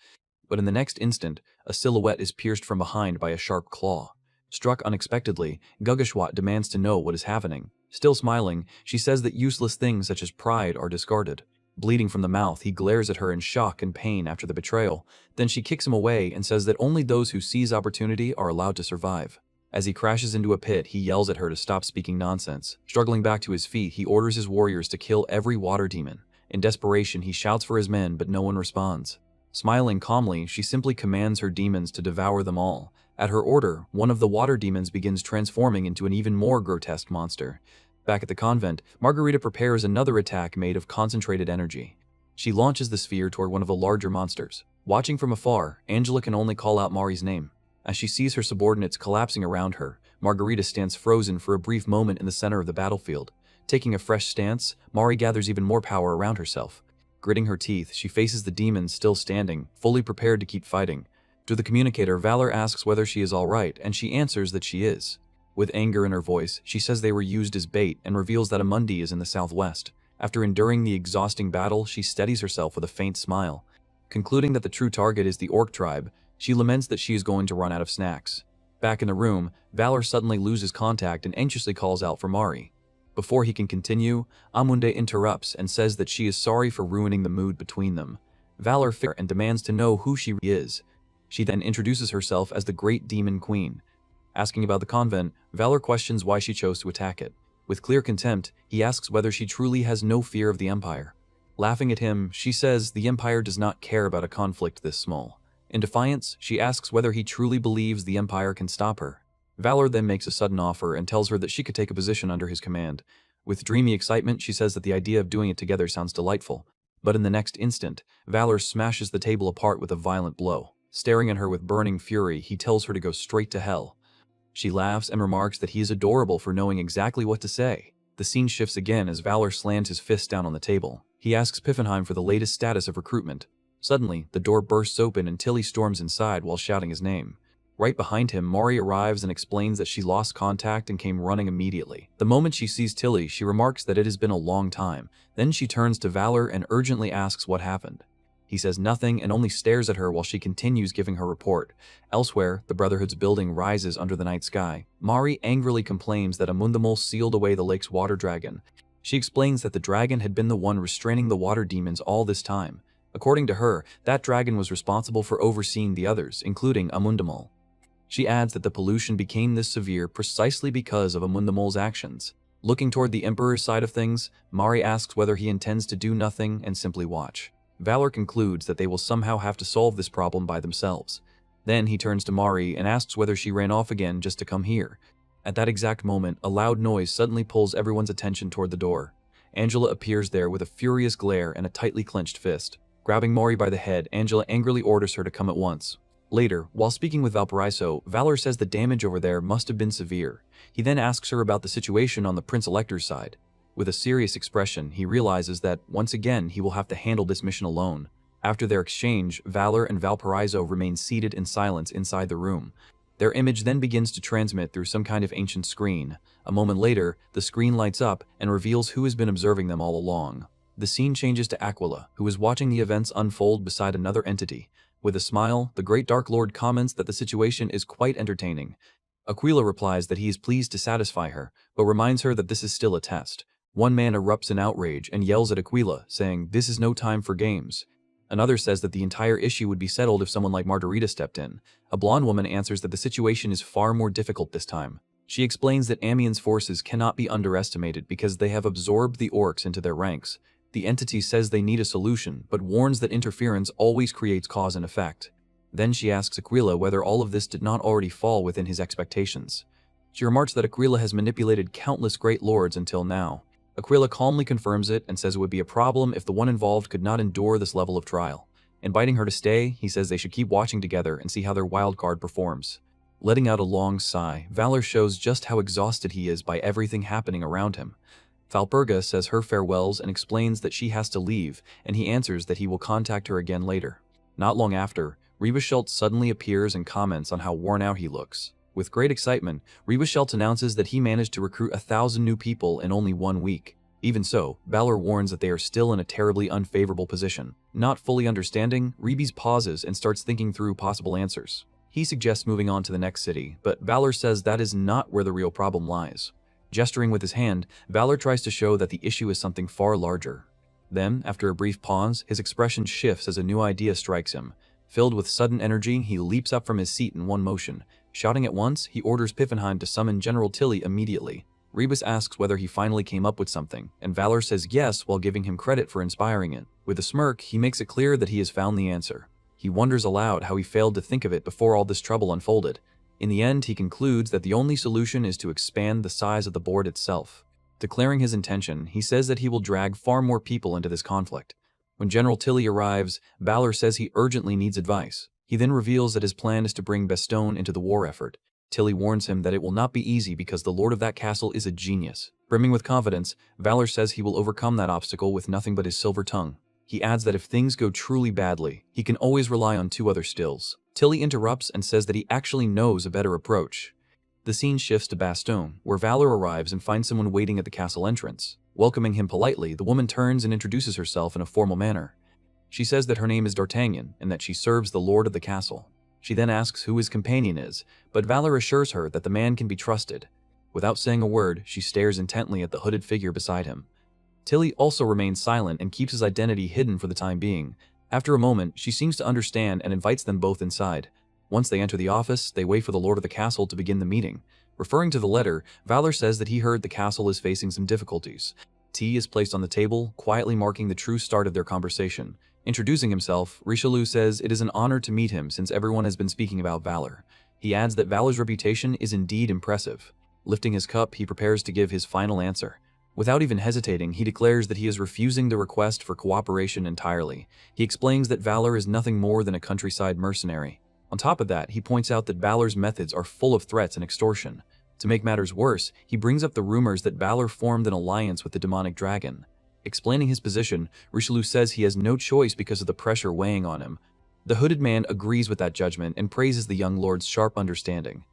But in the next instant, a silhouette is pierced from behind by a sharp claw. Struck unexpectedly, Gugeshwat demands to know what is happening. Still smiling, she says that useless things such as pride are discarded. Bleeding from the mouth, he glares at her in shock and pain after the betrayal. Then she kicks him away and says that only those who seize opportunity are allowed to survive. As he crashes into a pit, he yells at her to stop speaking nonsense. Struggling back to his feet, he orders his warriors to kill every water demon. In desperation, he shouts for his men, but no one responds. Smiling calmly, she simply commands her demons to devour them all. At her order, one of the water demons begins transforming into an even more grotesque monster. Back at the convent, Margarita prepares another attack made of concentrated energy. She launches the sphere toward one of the larger monsters. Watching from afar, Angela can only call out Mari's name. As she sees her subordinates collapsing around her, Margarita stands frozen for a brief moment in the center of the battlefield. Taking a fresh stance, Mari gathers even more power around herself. Gritting her teeth, she faces the demons still standing, fully prepared to keep fighting. To the communicator, Valor asks whether she is alright, and she answers that she is. With anger in her voice, she says they were used as bait and reveals that Amundi is in the southwest. After enduring the exhausting battle, she steadies herself with a faint smile. Concluding that the true target is the Orc tribe, she laments that she is going to run out of snacks. Back in the room, Valor suddenly loses contact and anxiously calls out for Mari. Before he can continue, Amunde interrupts and says that she is sorry for ruining the mood between them. Valor fair and demands to know who she is. She then introduces herself as the Great Demon Queen. Asking about the convent, Valor questions why she chose to attack it. With clear contempt, he asks whether she truly has no fear of the Empire. Laughing at him, she says the Empire does not care about a conflict this small. In defiance, she asks whether he truly believes the Empire can stop her. Valor then makes a sudden offer and tells her that she could take a position under his command. With dreamy excitement, she says that the idea of doing it together sounds delightful. But in the next instant, Valor smashes the table apart with a violent blow. Staring at her with burning fury, he tells her to go straight to hell. She laughs and remarks that he is adorable for knowing exactly what to say. The scene shifts again as Valor slams his fist down on the table. He asks Piffenheim for the latest status of recruitment. Suddenly, the door bursts open and Tilly storms inside while shouting his name. Right behind him, Mari arrives and explains that she lost contact and came running immediately. The moment she sees Tilly, she remarks that it has been a long time. Then she turns to Valor and urgently asks what happened. He says nothing and only stares at her while she continues giving her report. Elsewhere, the Brotherhood's building rises under the night sky. Mari angrily complains that Amundamol sealed away the lake's water dragon. She explains that the dragon had been the one restraining the water demons all this time. According to her, that dragon was responsible for overseeing the others, including Amundamol. She adds that the pollution became this severe precisely because of Amundamol's actions. Looking toward the Emperor's side of things, Mari asks whether he intends to do nothing and simply watch. Valor concludes that they will somehow have to solve this problem by themselves. Then he turns to Mari and asks whether she ran off again just to come here. At that exact moment, a loud noise suddenly pulls everyone's attention toward the door. Angela appears there with a furious glare and a tightly clenched fist. Grabbing Mari by the head, Angela angrily orders her to come at once. Later, while speaking with Valparaiso, Valor says the damage over there must have been severe. He then asks her about the situation on the Prince Elector's side. With a serious expression, he realizes that, once again, he will have to handle this mission alone. After their exchange, Valor and Valparaiso remain seated in silence inside the room. Their image then begins to transmit through some kind of ancient screen. A moment later, the screen lights up and reveals who has been observing them all along. The scene changes to Aquila, who is watching the events unfold beside another entity. With a smile, the Great Dark Lord comments that the situation is quite entertaining. Aquila replies that he is pleased to satisfy her, but reminds her that this is still a test. One man erupts in outrage and yells at Aquila, saying, "This is no time for games." Another says that the entire issue would be settled if someone like Margarita stepped in. A blonde woman answers that the situation is far more difficult this time. She explains that Amien's forces cannot be underestimated because they have absorbed the orcs into their ranks. The entity says they need a solution, but warns that interference always creates cause and effect. Then she asks Aquila whether all of this did not already fall within his expectations. She remarks that Aquila has manipulated countless great lords until now. Aquila calmly confirms it and says it would be a problem if the one involved could not endure this level of trial. Inviting her to stay, he says they should keep watching together and see how their wild card performs. Letting out a long sigh, Valor shows just how exhausted he is by everything happening around him. Valpurga says her farewells and explains that she has to leave, and he answers that he will contact her again later. Not long after, Schultz suddenly appears and comments on how worn out he looks. With great excitement, Schultz announces that he managed to recruit 1,000 new people in only 1 week. Even so, Valor warns that they are still in a terribly unfavorable position. Not fully understanding, Rebes pauses and starts thinking through possible answers. He suggests moving on to the next city, but Valor says that is not where the real problem lies. Gesturing with his hand, Valor tries to show that the issue is something far larger. Then, after a brief pause, his expression shifts as a new idea strikes him. Filled with sudden energy, he leaps up from his seat in one motion. Shouting at once, he orders Piffenheim to summon General Tilly immediately. Rebus asks whether he finally came up with something, and Valor says yes while giving him credit for inspiring it. With a smirk, he makes it clear that he has found the answer. He wonders aloud how he failed to think of it before all this trouble unfolded. In the end, he concludes that the only solution is to expand the size of the board itself. Declaring his intention, he says that he will drag far more people into this conflict. When General Tilly arrives, Valor says he urgently needs advice. He then reveals that his plan is to bring Bastogne into the war effort. Tilly warns him that it will not be easy because the lord of that castle is a genius. Brimming with confidence, Valor says he will overcome that obstacle with nothing but his silver tongue. He adds that if things go truly badly, he can always rely on 2 other stills. Tilly interrupts and says that he actually knows a better approach. The scene shifts to Bastogne, where Valor arrives and finds someone waiting at the castle entrance. Welcoming him politely, the woman turns and introduces herself in a formal manner. She says that her name is D'Artagnan and that she serves the lord of the castle. She then asks who his companion is, but Valor assures her that the man can be trusted. Without saying a word, she stares intently at the hooded figure beside him. Tilly also remains silent and keeps his identity hidden for the time being. After a moment, she seems to understand and invites them both inside. Once they enter the office, they wait for the lord of the castle to begin the meeting. Referring to the letter, Valor says that he heard the castle is facing some difficulties. Tea is placed on the table, quietly marking the true start of their conversation. Introducing himself, Richelieu says it is an honor to meet him since everyone has been speaking about Valor. He adds that Valor's reputation is indeed impressive. Lifting his cup, he prepares to give his final answer. Without even hesitating, he declares that he is refusing the request for cooperation entirely. He explains that Valor is nothing more than a countryside mercenary. On top of that, he points out that Valor's methods are full of threats and extortion. To make matters worse, he brings up the rumors that Valor formed an alliance with the demonic dragon. Explaining his position, Richelieu says he has no choice because of the pressure weighing on him. The hooded man agrees with that judgment and praises the young lord's sharp understanding.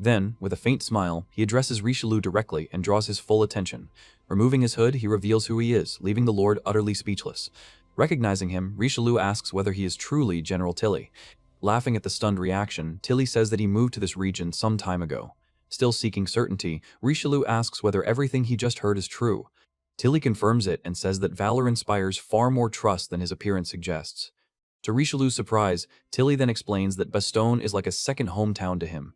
Then, with a faint smile, he addresses Richelieu directly and draws his full attention. Removing his hood, he reveals who he is, leaving the lord utterly speechless. Recognizing him, Richelieu asks whether he is truly General Tilly. Laughing at the stunned reaction, Tilly says that he moved to this region some time ago. Still seeking certainty, Richelieu asks whether everything he just heard is true. Tilly confirms it and says that Valor inspires far more trust than his appearance suggests. To Richelieu's surprise, Tilly then explains that Bastogne is like a second hometown to him.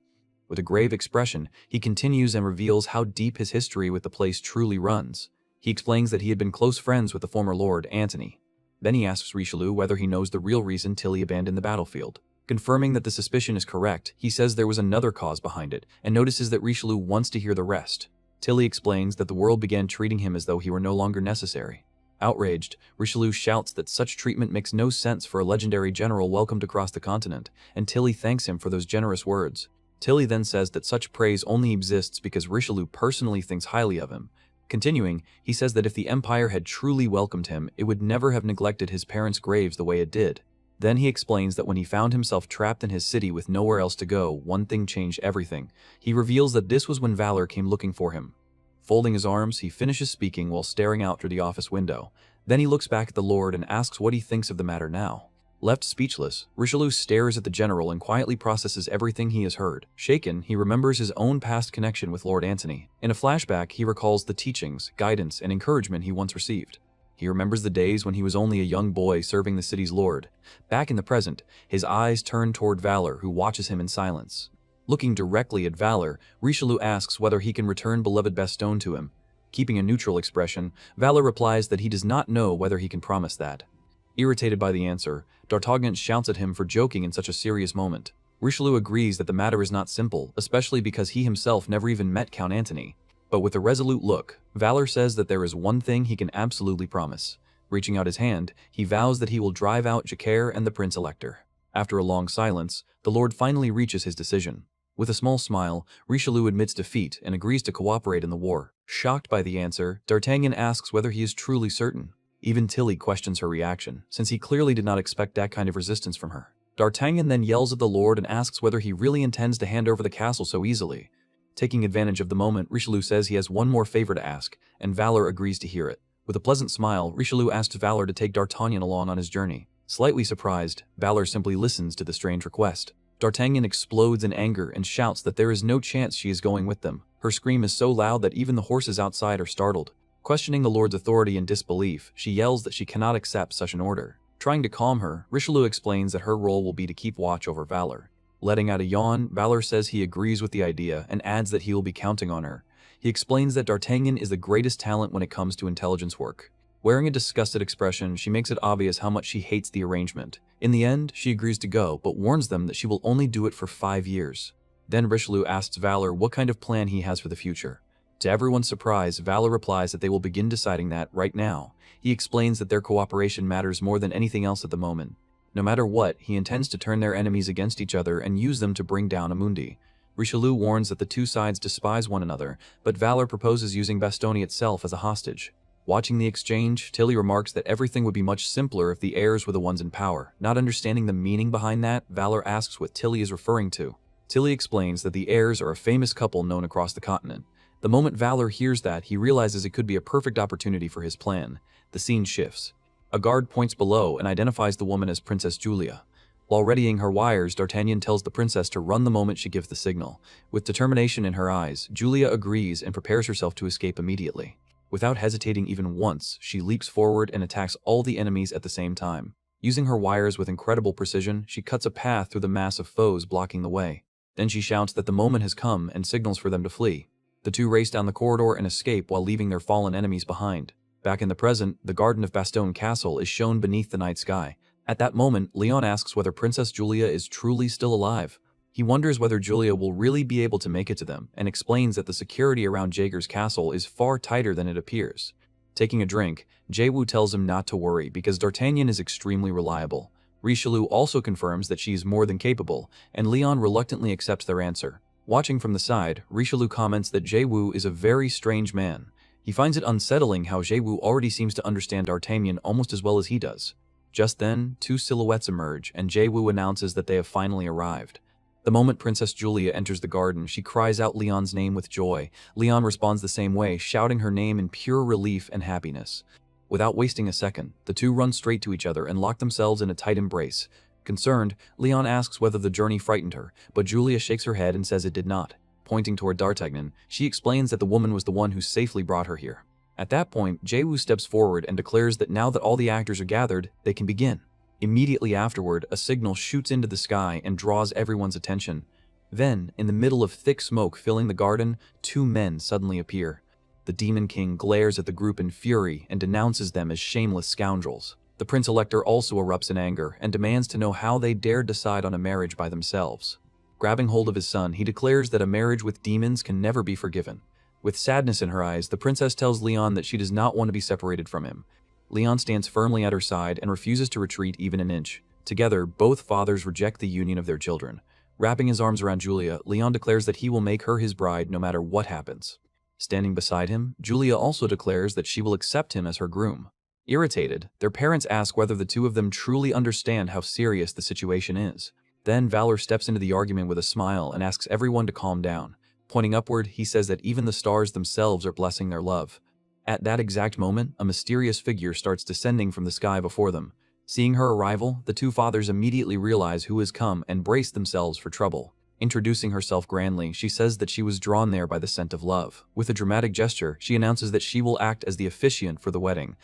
With a grave expression, he continues and reveals how deep his history with the place truly runs. He explains that he had been close friends with the former lord, Antony. Then he asks Richelieu whether he knows the real reason Tilly abandoned the battlefield. Confirming that the suspicion is correct, he says there was another cause behind it, and notices that Richelieu wants to hear the rest. Tilly explains that the world began treating him as though he were no longer necessary. Outraged, Richelieu shouts that such treatment makes no sense for a legendary general welcomed across the continent, and Tilly thanks him for those generous words. Tilly then says that such praise only exists because Richelieu personally thinks highly of him. Continuing, he says that if the Empire had truly welcomed him, it would never have neglected his parents' graves the way it did. Then he explains that when he found himself trapped in his city with nowhere else to go, one thing changed everything. He reveals that this was when Valor came looking for him. Folding his arms, he finishes speaking while staring out through the office window. Then he looks back at the Lord and asks what he thinks of the matter now. Left speechless, Richelieu stares at the general and quietly processes everything he has heard. Shaken, he remembers his own past connection with Lord Antony. In a flashback, he recalls the teachings, guidance, and encouragement he once received. He remembers the days when he was only a young boy serving the city's lord. Back in the present, his eyes turn toward Valor, who watches him in silence. Looking directly at Valor, Richelieu asks whether he can return beloved Bastogne to him. Keeping a neutral expression, Valor replies that he does not know whether he can promise that. Irritated by the answer, D'Artagnan shouts at him for joking in such a serious moment. Richelieu agrees that the matter is not simple, especially because he himself never even met Count Antony. But with a resolute look, Valor says that there is one thing he can absolutely promise. Reaching out his hand, he vows that he will drive out Jacquer and the Prince Elector. After a long silence, the Lord finally reaches his decision. With a small smile, Richelieu admits defeat and agrees to cooperate in the war. Shocked by the answer, D'Artagnan asks whether he is truly certain. Even Tilly questions her reaction, since he clearly did not expect that kind of resistance from her. D'Artagnan then yells at the Lord and asks whether he really intends to hand over the castle so easily. Taking advantage of the moment, Richelieu says he has one more favor to ask, and Valor agrees to hear it. With a pleasant smile, Richelieu asks Valor to take D'Artagnan along on his journey. Slightly surprised, Valor simply listens to the strange request. D'Artagnan explodes in anger and shouts that there is no chance she is going with them. Her scream is so loud that even the horses outside are startled. Questioning the Lord's authority in disbelief, she yells that she cannot accept such an order. Trying to calm her, Richelieu explains that her role will be to keep watch over Valor. Letting out a yawn, Valor says he agrees with the idea and adds that he will be counting on her. He explains that D'Artagnan is the greatest talent when it comes to intelligence work. Wearing a disgusted expression, she makes it obvious how much she hates the arrangement. In the end, she agrees to go, but warns them that she will only do it for 5 years. Then Richelieu asks Valor what kind of plan he has for the future. To everyone's surprise, Valor replies that they will begin deciding that right now. He explains that their cooperation matters more than anything else at the moment. No matter what, he intends to turn their enemies against each other and use them to bring down Amundi. Richelieu warns that the two sides despise one another, but Valor proposes using Bastogne itself as a hostage. Watching the exchange, Tilly remarks that everything would be much simpler if the heirs were the ones in power. Not understanding the meaning behind that, Valor asks what Tilly is referring to. Tilly explains that the heirs are a famous couple known across the continent. The moment Valor hears that, he realizes it could be a perfect opportunity for his plan. The scene shifts. A guard points below and identifies the woman as Princess Julia. While readying her wires, D'Artagnan tells the princess to run the moment she gives the signal. With determination in her eyes, Julia agrees and prepares herself to escape immediately. Without hesitating even once, she leaps forward and attacks all the enemies at the same time. Using her wires with incredible precision, she cuts a path through the mass of foes blocking the way. Then she shouts that the moment has come and signals for them to flee. The two race down the corridor and escape while leaving their fallen enemies behind. Back in the present, the garden of Bastogne Castle is shown beneath the night sky. At that moment, Leon asks whether Princess Julia is truly still alive. He wonders whether Julia will really be able to make it to them, and explains that the security around Jaeger's castle is far tighter than it appears. Taking a drink, Jaewoo tells him not to worry because D'Artagnan is extremely reliable. Richelieu also confirms that she is more than capable, and Leon reluctantly accepts their answer. Watching from the side, Richelieu comments that Jaewoo is a very strange man. He finds it unsettling how Jaewoo already seems to understand D'Artagnan almost as well as he does. Just then, two silhouettes emerge, and Jaewoo announces that they have finally arrived. The moment Princess Julia enters the garden, she cries out Leon's name with joy. Leon responds the same way, shouting her name in pure relief and happiness. Without wasting a second, the two run straight to each other and lock themselves in a tight embrace. Concerned, Leon asks whether the journey frightened her, but Julia shakes her head and says it did not. Pointing toward D'Artagnan, she explains that the woman was the one who safely brought her here. At that point, Jaewoo steps forward and declares that now that all the actors are gathered, they can begin. Immediately afterward, a signal shoots into the sky and draws everyone's attention. Then, in the middle of thick smoke filling the garden, two men suddenly appear. The Demon King glares at the group in fury and denounces them as shameless scoundrels. The Prince Elector also erupts in anger and demands to know how they dared decide on a marriage by themselves. Grabbing hold of his son, he declares that a marriage with demons can never be forgiven. With sadness in her eyes, the princess tells Leon that she does not want to be separated from him. Leon stands firmly at her side and refuses to retreat even an inch. Together, both fathers reject the union of their children. Wrapping his arms around Julia, Leon declares that he will make her his bride no matter what happens. Standing beside him, Julia also declares that she will accept him as her groom. Irritated, their parents ask whether the two of them truly understand how serious the situation is. Then Valor steps into the argument with a smile and asks everyone to calm down. Pointing upward, he says that even the stars themselves are blessing their love. At that exact moment, a mysterious figure starts descending from the sky before them. Seeing her arrival, the two fathers immediately realize who has come and brace themselves for trouble. Introducing herself grandly, she says that she was drawn there by the scent of love. With a dramatic gesture, she announces that she will act as the officiant for the wedding.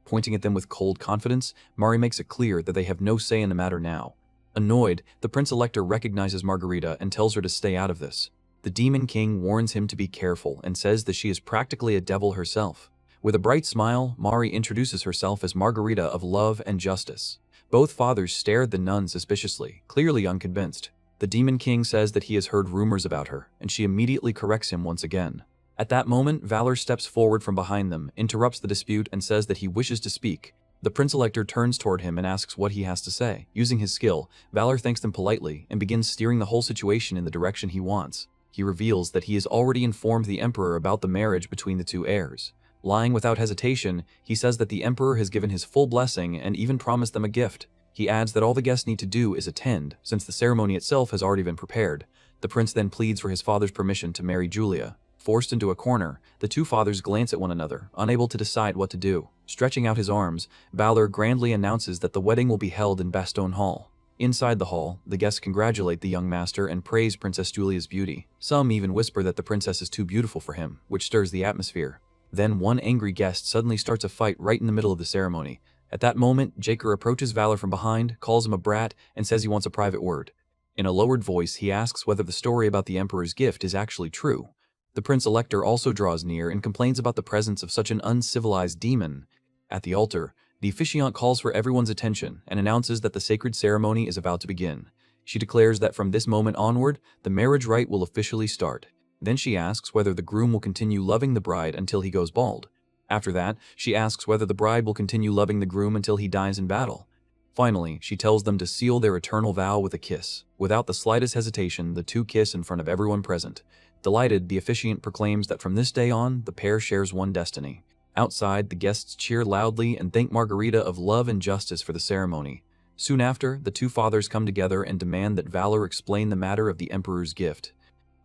Pointing at them with cold confidence, Mari makes it clear that they have no say in the matter now. Annoyed, the Prince Elector recognizes Margarita and tells her to stay out of this. The Demon King warns him to be careful and says that she is practically a devil herself. With a bright smile, Mari introduces herself as Margarita of Love and Justice. Both fathers stare at the nun suspiciously, clearly unconvinced. The Demon King says that he has heard rumors about her, and she immediately corrects him once again. At that moment, Valor steps forward from behind them, interrupts the dispute, and says that he wishes to speak. The Prince Elector turns toward him and asks what he has to say. Using his skill, Valor thanks them politely and begins steering the whole situation in the direction he wants. He reveals that he has already informed the Emperor about the marriage between the two heirs. Lying without hesitation, he says that the Emperor has given his full blessing and even promised them a gift. He adds that all the guests need to do is attend, since the ceremony itself has already been prepared. The prince then pleads for his father's permission to marry Julia. Forced into a corner, the two fathers glance at one another, unable to decide what to do. Stretching out his arms, Valor grandly announces that the wedding will be held in Bastogne Hall. Inside the hall, the guests congratulate the young master and praise Princess Julia's beauty. Some even whisper that the princess is too beautiful for him, which stirs the atmosphere. Then one angry guest suddenly starts a fight right in the middle of the ceremony. At that moment, Jaker approaches Valor from behind, calls him a brat, and says he wants a private word. In a lowered voice, he asks whether the story about the Emperor's gift is actually true. The Prince-Elector also draws near and complains about the presence of such an uncivilized demon. At the altar, the officiant calls for everyone's attention and announces that the sacred ceremony is about to begin. She declares that from this moment onward, the marriage rite will officially start. Then she asks whether the groom will continue loving the bride until he goes bald. After that, she asks whether the bride will continue loving the groom until he dies in battle. Finally, she tells them to seal their eternal vow with a kiss. Without the slightest hesitation, the two kiss in front of everyone present. Delighted, the officiant proclaims that from this day on, the pair shares one destiny. Outside, the guests cheer loudly and thank Margarita of love and justice for the ceremony. Soon after, the two fathers come together and demand that Valor explain the matter of the Emperor's gift.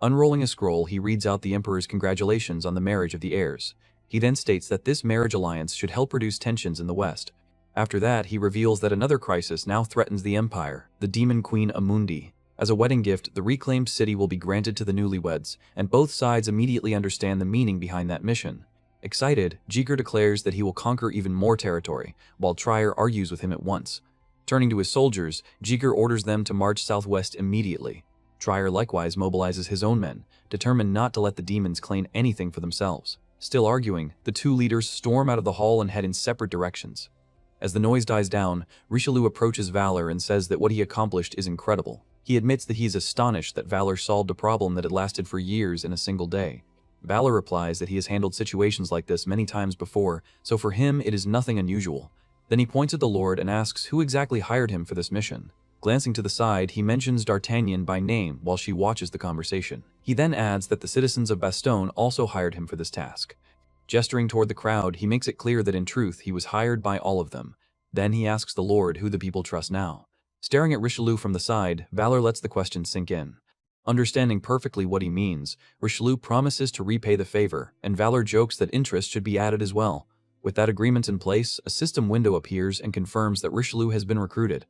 Unrolling a scroll, he reads out the Emperor's congratulations on the marriage of the heirs. He then states that this marriage alliance should help reduce tensions in the West. After that, he reveals that another crisis now threatens the Empire, the Demon Queen Amundi. As a wedding gift, the reclaimed city will be granted to the newlyweds, and both sides immediately understand the meaning behind that mission. Excited, Jeeker declares that he will conquer even more territory, while Trier argues with him at once. Turning to his soldiers, Jeeker orders them to march southwest immediately. Trier likewise mobilizes his own men, determined not to let the demons claim anything for themselves. Still arguing, the two leaders storm out of the hall and head in separate directions. As the noise dies down, Richelieu approaches Valor and says that what he accomplished is incredible. He admits that he is astonished that Valor solved a problem that had lasted for years in a single day. Valor replies that he has handled situations like this many times before, so for him it is nothing unusual. Then he points at the Lord and asks who exactly hired him for this mission. Glancing to the side, he mentions D'Artagnan by name while she watches the conversation. He then adds that the citizens of Bastogne also hired him for this task. Gesturing toward the crowd, he makes it clear that in truth he was hired by all of them. Then he asks the Lord who the people trust now. Staring at Richelieu from the side, Valor lets the question sink in. Understanding perfectly what he means, Richelieu promises to repay the favor, and Valor jokes that interest should be added as well. With that agreement in place, a system window appears and confirms that Richelieu has been recruited.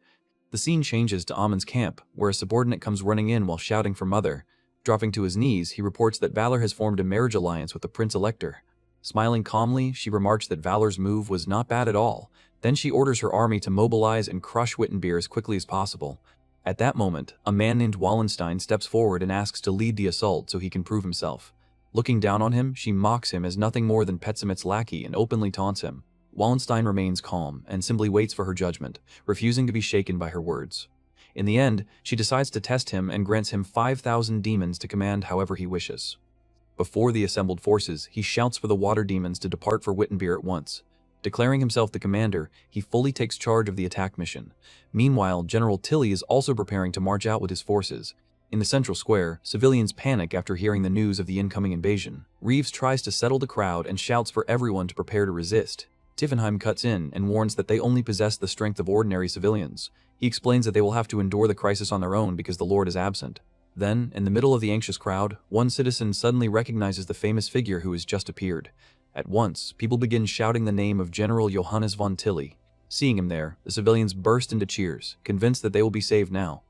The scene changes to Amon's camp, where a subordinate comes running in while shouting for mother. Dropping to his knees, he reports that Valor has formed a marriage alliance with the Prince-Elector. Smiling calmly, she remarks that Valor's move was not bad at all. Then she orders her army to mobilize and crush Wittenberg as quickly as possible. At that moment, a man named Wallenstein steps forward and asks to lead the assault so he can prove himself. Looking down on him, she mocks him as nothing more than Petzemit's lackey and openly taunts him. Wallenstein remains calm and simply waits for her judgment, refusing to be shaken by her words. In the end, she decides to test him and grants him 5,000 demons to command however he wishes. Before the assembled forces, he shouts for the water demons to depart for Wittenberg at once. Declaring himself the commander, he fully takes charge of the attack mission. Meanwhile, General Tilly is also preparing to march out with his forces. In the central square, civilians panic after hearing the news of the incoming invasion. Reeves tries to settle the crowd and shouts for everyone to prepare to resist. Tiffenheim cuts in and warns that they only possess the strength of ordinary civilians. He explains that they will have to endure the crisis on their own because the Lord is absent. Then, in the middle of the anxious crowd, one citizen suddenly recognizes the famous figure who has just appeared. At once, people begin shouting the name of General Johannes von Tilly. Seeing him there, the civilians burst into cheers, convinced that they will be saved now.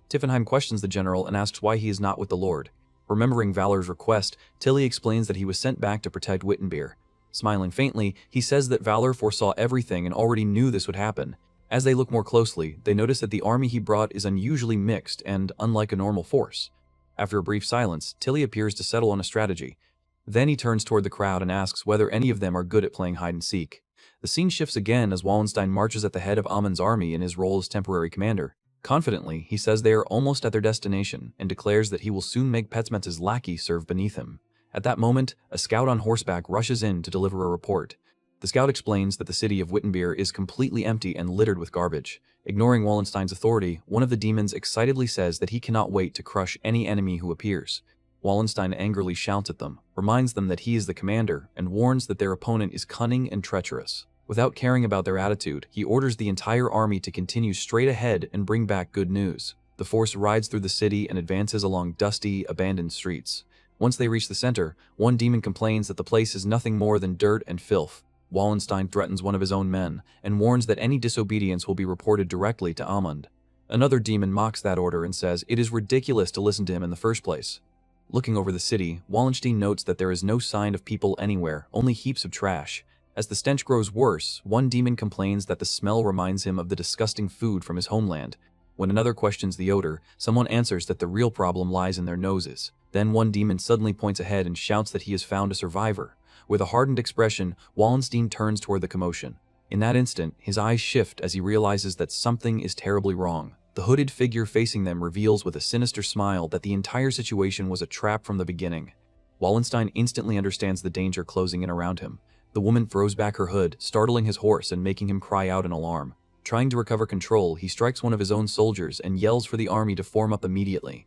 Tiffenheim questions the general and asks why he is not with the Lord. Remembering Valor's request, Tilly explains that he was sent back to protect Wittenberg. Smiling faintly, he says that Valor foresaw everything and already knew this would happen. As they look more closely, they notice that the army he brought is unusually mixed and unlike a normal force. After a brief silence, Tilly appears to settle on a strategy. Then he turns toward the crowd and asks whether any of them are good at playing hide-and-seek. The scene shifts again as Wallenstein marches at the head of Amon's army in his role as temporary commander. Confidently, he says they are almost at their destination and declares that he will soon make Petzemit's lackey serve beneath him. At that moment, a scout on horseback rushes in to deliver a report. The scout explains that the city of Wittenberg is completely empty and littered with garbage. Ignoring Wallenstein's authority, one of the demons excitedly says that he cannot wait to crush any enemy who appears. Wallenstein angrily shouts at them, reminds them that he is the commander, and warns that their opponent is cunning and treacherous. Without caring about their attitude, he orders the entire army to continue straight ahead and bring back good news. The force rides through the city and advances along dusty, abandoned streets. Once they reach the center, one demon complains that the place is nothing more than dirt and filth. Wallenstein threatens one of his own men and warns that any disobedience will be reported directly to Amund. Another demon mocks that order and says it is ridiculous to listen to him in the first place. Looking over the city, Wallenstein notes that there is no sign of people anywhere, only heaps of trash. As the stench grows worse, one demon complains that the smell reminds him of the disgusting food from his homeland. When another questions the odor, someone answers that the real problem lies in their noses. Then one demon suddenly points ahead and shouts that he has found a survivor. With a hardened expression, Wallenstein turns toward the commotion. In that instant, his eyes shift as he realizes that something is terribly wrong. The hooded figure facing them reveals with a sinister smile that the entire situation was a trap from the beginning. Wallenstein instantly understands the danger closing in around him. The woman throws back her hood, startling his horse and making him cry out in alarm. Trying to recover control, he strikes one of his own soldiers and yells for the army to form up immediately.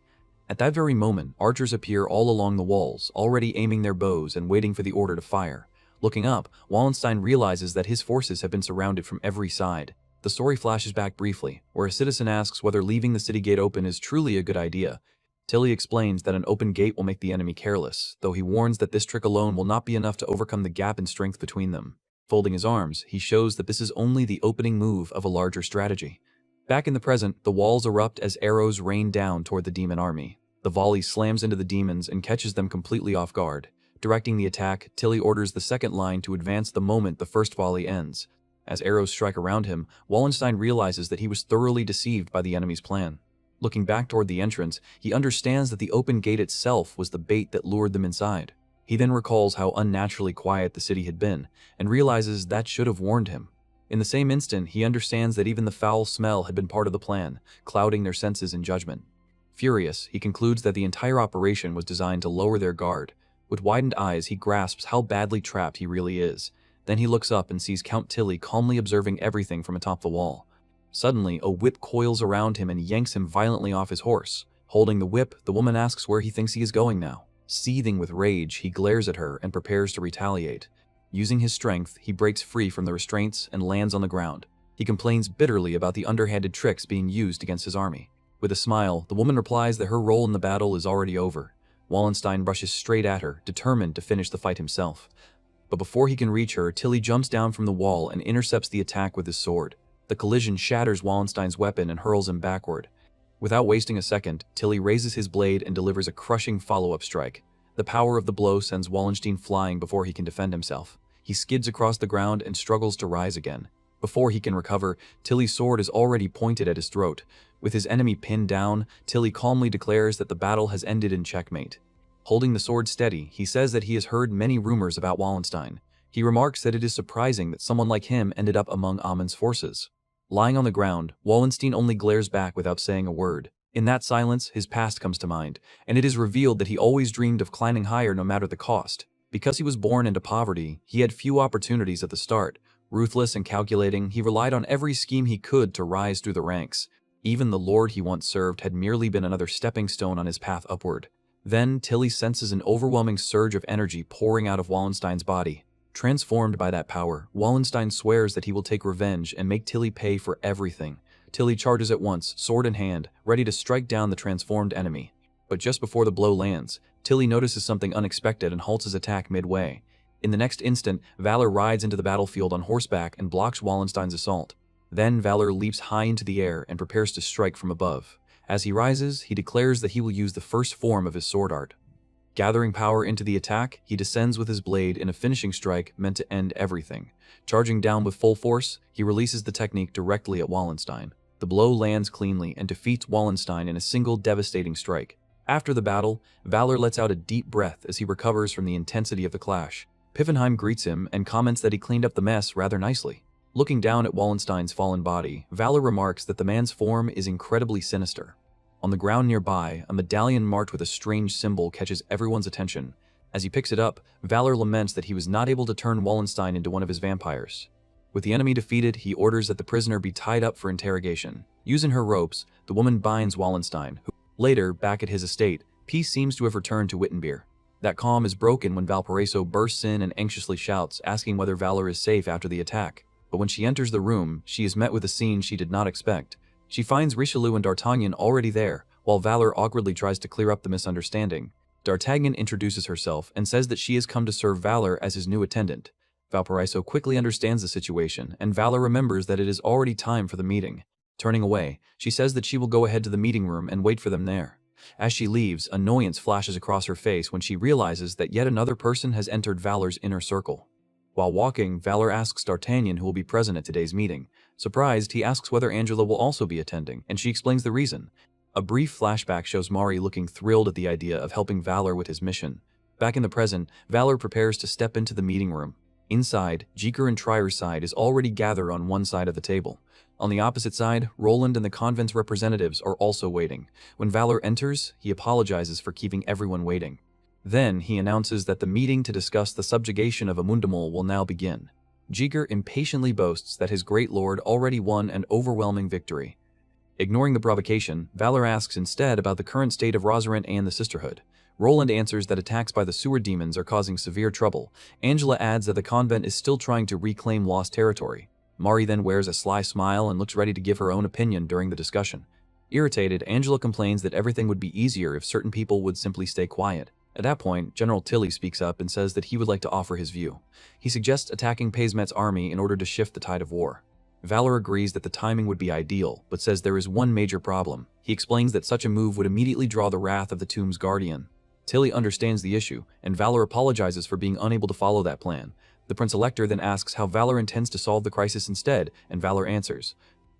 At that very moment, archers appear all along the walls, already aiming their bows and waiting for the order to fire. Looking up, Wallenstein realizes that his forces have been surrounded from every side. The story flashes back briefly, where a citizen asks whether leaving the city gate open is truly a good idea. Tilly explains that an open gate will make the enemy careless, though he warns that this trick alone will not be enough to overcome the gap in strength between them. Folding his arms, he shows that this is only the opening move of a larger strategy. Back in the present, the walls erupt as arrows rain down toward the demon army. The volley slams into the demons and catches them completely off guard. Directing the attack, Tilly orders the second line to advance the moment the first volley ends. As arrows strike around him, Wallenstein realizes that he was thoroughly deceived by the enemy's plan. Looking back toward the entrance, he understands that the open gate itself was the bait that lured them inside. He then recalls how unnaturally quiet the city had been, and realizes that should have warned him. In the same instant, he understands that even the foul smell had been part of the plan, clouding their senses and judgment. Furious, he concludes that the entire operation was designed to lower their guard. With widened eyes, he grasps how badly trapped he really is. Then he looks up and sees Count Tilly calmly observing everything from atop the wall. Suddenly, a whip coils around him and yanks him violently off his horse. Holding the whip, the woman asks where he thinks he is going now. Seething with rage, he glares at her and prepares to retaliate. Using his strength, he breaks free from the restraints and lands on the ground. He complains bitterly about the underhanded tricks being used against his army. With a smile, the woman replies that her role in the battle is already over. Wallenstein rushes straight at her, determined to finish the fight himself. But before he can reach her, Tilly jumps down from the wall and intercepts the attack with his sword. The collision shatters Wallenstein's weapon and hurls him backward. Without wasting a second, Tilly raises his blade and delivers a crushing follow-up strike. The power of the blow sends Wallenstein flying before he can defend himself. He skids across the ground and struggles to rise again. Before he can recover, Tilly's sword is already pointed at his throat. With his enemy pinned down, Tilly calmly declares that the battle has ended in checkmate. Holding the sword steady, he says that he has heard many rumors about Wallenstein. He remarks that it is surprising that someone like him ended up among Amund's forces. Lying on the ground, Wallenstein only glares back without saying a word. In that silence, his past comes to mind, and it is revealed that he always dreamed of climbing higher no matter the cost. Because he was born into poverty, he had few opportunities at the start. Ruthless and calculating, he relied on every scheme he could to rise through the ranks. Even the lord he once served had merely been another stepping stone on his path upward. Then, Tilly senses an overwhelming surge of energy pouring out of Wallenstein's body. Transformed by that power, Wallenstein swears that he will take revenge and make Tilly pay for everything. Tilly charges at once, sword in hand, ready to strike down the transformed enemy. But just before the blow lands, Tilly notices something unexpected and halts his attack midway. In the next instant, Valor rides into the battlefield on horseback and blocks Wallenstein's assault. Then Valor leaps high into the air and prepares to strike from above. As he rises, he declares that he will use the first form of his sword art. Gathering power into the attack, he descends with his blade in a finishing strike meant to end everything. Charging down with full force, he releases the technique directly at Wallenstein. The blow lands cleanly and defeats Wallenstein in a single devastating strike. After the battle, Valor lets out a deep breath as he recovers from the intensity of the clash. Piffenheim greets him and comments that he cleaned up the mess rather nicely. Looking down at Wallenstein's fallen body, Valor remarks that the man's form is incredibly sinister. On the ground nearby, a medallion marked with a strange symbol catches everyone's attention. As he picks it up, Valor laments that he was not able to turn Wallenstein into one of his vampires. With the enemy defeated, he orders that the prisoner be tied up for interrogation. Using her ropes, the woman binds Wallenstein, who, later, back at his estate, peace seems to have returned to Wittenberg. That calm is broken when Valparaiso bursts in and anxiously shouts, asking whether Valor is safe after the attack. but when she enters the room, she is met with a scene she did not expect. She finds Richelieu and D'Artagnan already there, while Valor awkwardly tries to clear up the misunderstanding. D'Artagnan introduces herself and says that she has come to serve Valor as his new attendant. Valparaiso quickly understands the situation, and Valor remembers that it is already time for the meeting. Turning away, she says that she will go ahead to the meeting room and wait for them there. As she leaves, annoyance flashes across her face when she realizes that yet another person has entered Valor's inner circle. While walking, Valor asks D'Artagnan who will be present at today's meeting. Surprised, he asks whether Angela will also be attending, and she explains the reason. A brief flashback shows Mari looking thrilled at the idea of helping Valor with his mission. Back in the present, Valor prepares to step into the meeting room. Inside, Jeker and Trier's side is already gathered on one side of the table. On the opposite side, Roland and the convent's representatives are also waiting. When Valor enters, he apologizes for keeping everyone waiting. Then, he announces that the meeting to discuss the subjugation of Amundamol will now begin. Jeker impatiently boasts that his great lord already won an overwhelming victory. Ignoring the provocation, Valor asks instead about the current state of Rosarent and the Sisterhood. Roland answers that attacks by the sewer demons are causing severe trouble. Angela adds that the convent is still trying to reclaim lost territory. Mari then wears a sly smile and looks ready to give her own opinion during the discussion. Irritated, Angela complains that everything would be easier if certain people would simply stay quiet. At that point, General Tilly speaks up and says that he would like to offer his view. He suggests attacking Pesmet's army in order to shift the tide of war. Valor agrees that the timing would be ideal, but says there is one major problem. He explains that such a move would immediately draw the wrath of the tomb's guardian. Tilly understands the issue, and Valor apologizes for being unable to follow that plan. The Prince-Elector then asks how Valor intends to solve the crisis instead, and Valor answers.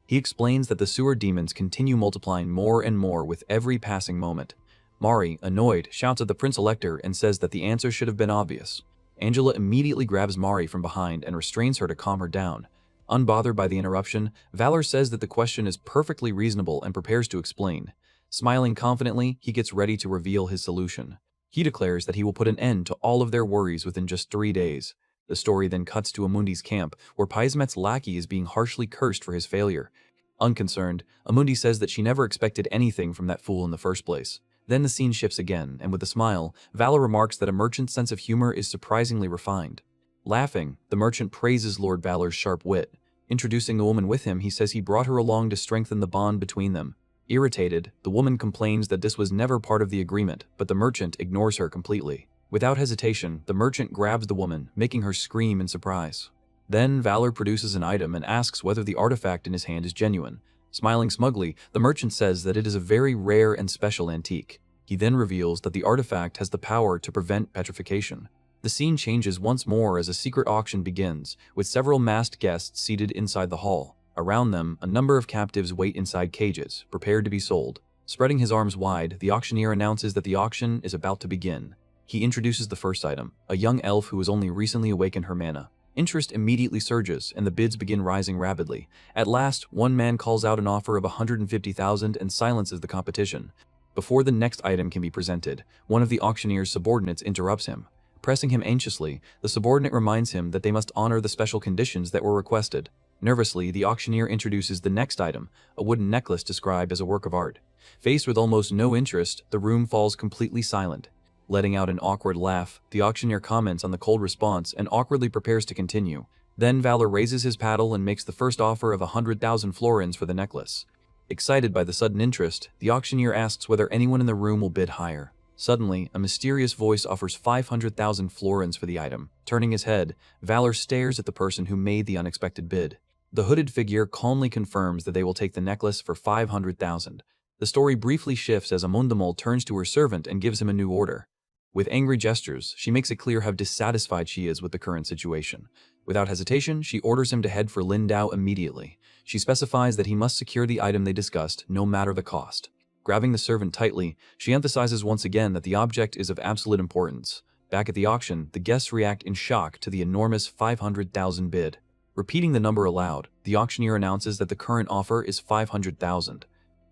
He explains that the sewer demons continue multiplying more and more with every passing moment. Mari, annoyed, shouts at the Prince-Elector and says that the answer should have been obvious. Angela immediately grabs Mari from behind and restrains her to calm her down. Unbothered by the interruption, Valor says that the question is perfectly reasonable and prepares to explain. Smiling confidently, he gets ready to reveal his solution. He declares that he will put an end to all of their worries within just 3 days. The story then cuts to Amundi's camp, where Pesmet's lackey is being harshly cursed for his failure. Unconcerned, Amundi says that she never expected anything from that fool in the first place. Then the scene shifts again, and with a smile, Valor remarks that a merchant's sense of humor is surprisingly refined. Laughing, the merchant praises Lord Valor's sharp wit. Introducing the woman with him, he says he brought her along to strengthen the bond between them. Irritated, the woman complains that this was never part of the agreement, but the merchant ignores her completely. Without hesitation, the merchant grabs the woman, making her scream in surprise. Then Valor produces an item and asks whether the artifact in his hand is genuine. Smiling smugly, the merchant says that it is a very rare and special antique. He then reveals that the artifact has the power to prevent petrification. The scene changes once more as a secret auction begins, with several masked guests seated inside the hall. Around them, a number of captives wait inside cages, prepared to be sold. Spreading his arms wide, the auctioneer announces that the auction is about to begin. He introduces the first item, a young elf who has only recently awakened her mana. Interest immediately surges, and the bids begin rising rapidly. At last, one man calls out an offer of 150,000 and silences the competition. Before the next item can be presented, one of the auctioneer's subordinates interrupts him. Pressing him anxiously, the subordinate reminds him that they must honor the special conditions that were requested. Nervously, the auctioneer introduces the next item, a wooden necklace described as a work of art. Faced with almost no interest, the room falls completely silent. Letting out an awkward laugh, the auctioneer comments on the cold response and awkwardly prepares to continue. Then Valor raises his paddle and makes the first offer of 100,000 florins for the necklace. Excited by the sudden interest, the auctioneer asks whether anyone in the room will bid higher. Suddenly, a mysterious voice offers 500,000 florins for the item. Turning his head, Valor stares at the person who made the unexpected bid. The hooded figure calmly confirms that they will take the necklace for 500,000. The story briefly shifts as Amundamol turns to her servant and gives him a new order. With angry gestures, she makes it clear how dissatisfied she is with the current situation. Without hesitation, she orders him to head for Lindau immediately. She specifies that he must secure the item they discussed, no matter the cost. Grabbing the servant tightly, she emphasizes once again that the object is of absolute importance. Back at the auction, the guests react in shock to the enormous 500,000 bid. Repeating the number aloud, the auctioneer announces that the current offer is 500,000.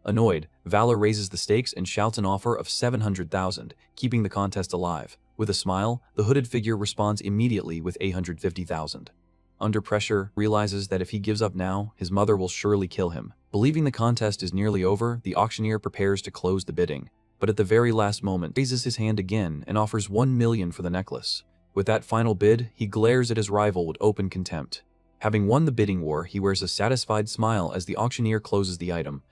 Annoyed, Valor raises the stakes and shouts an offer of 700,000, keeping the contest alive. With a smile, the hooded figure responds immediately with 850,000. Under pressure, realizes that if he gives up now, his mother will surely kill him. Believing the contest is nearly over, the auctioneer prepares to close the bidding. But at the very last moment, raises his hand again and offers 1 million for the necklace. With that final bid, he glares at his rival with open contempt. Having won the bidding war, he wears a satisfied smile as the auctioneer closes the item.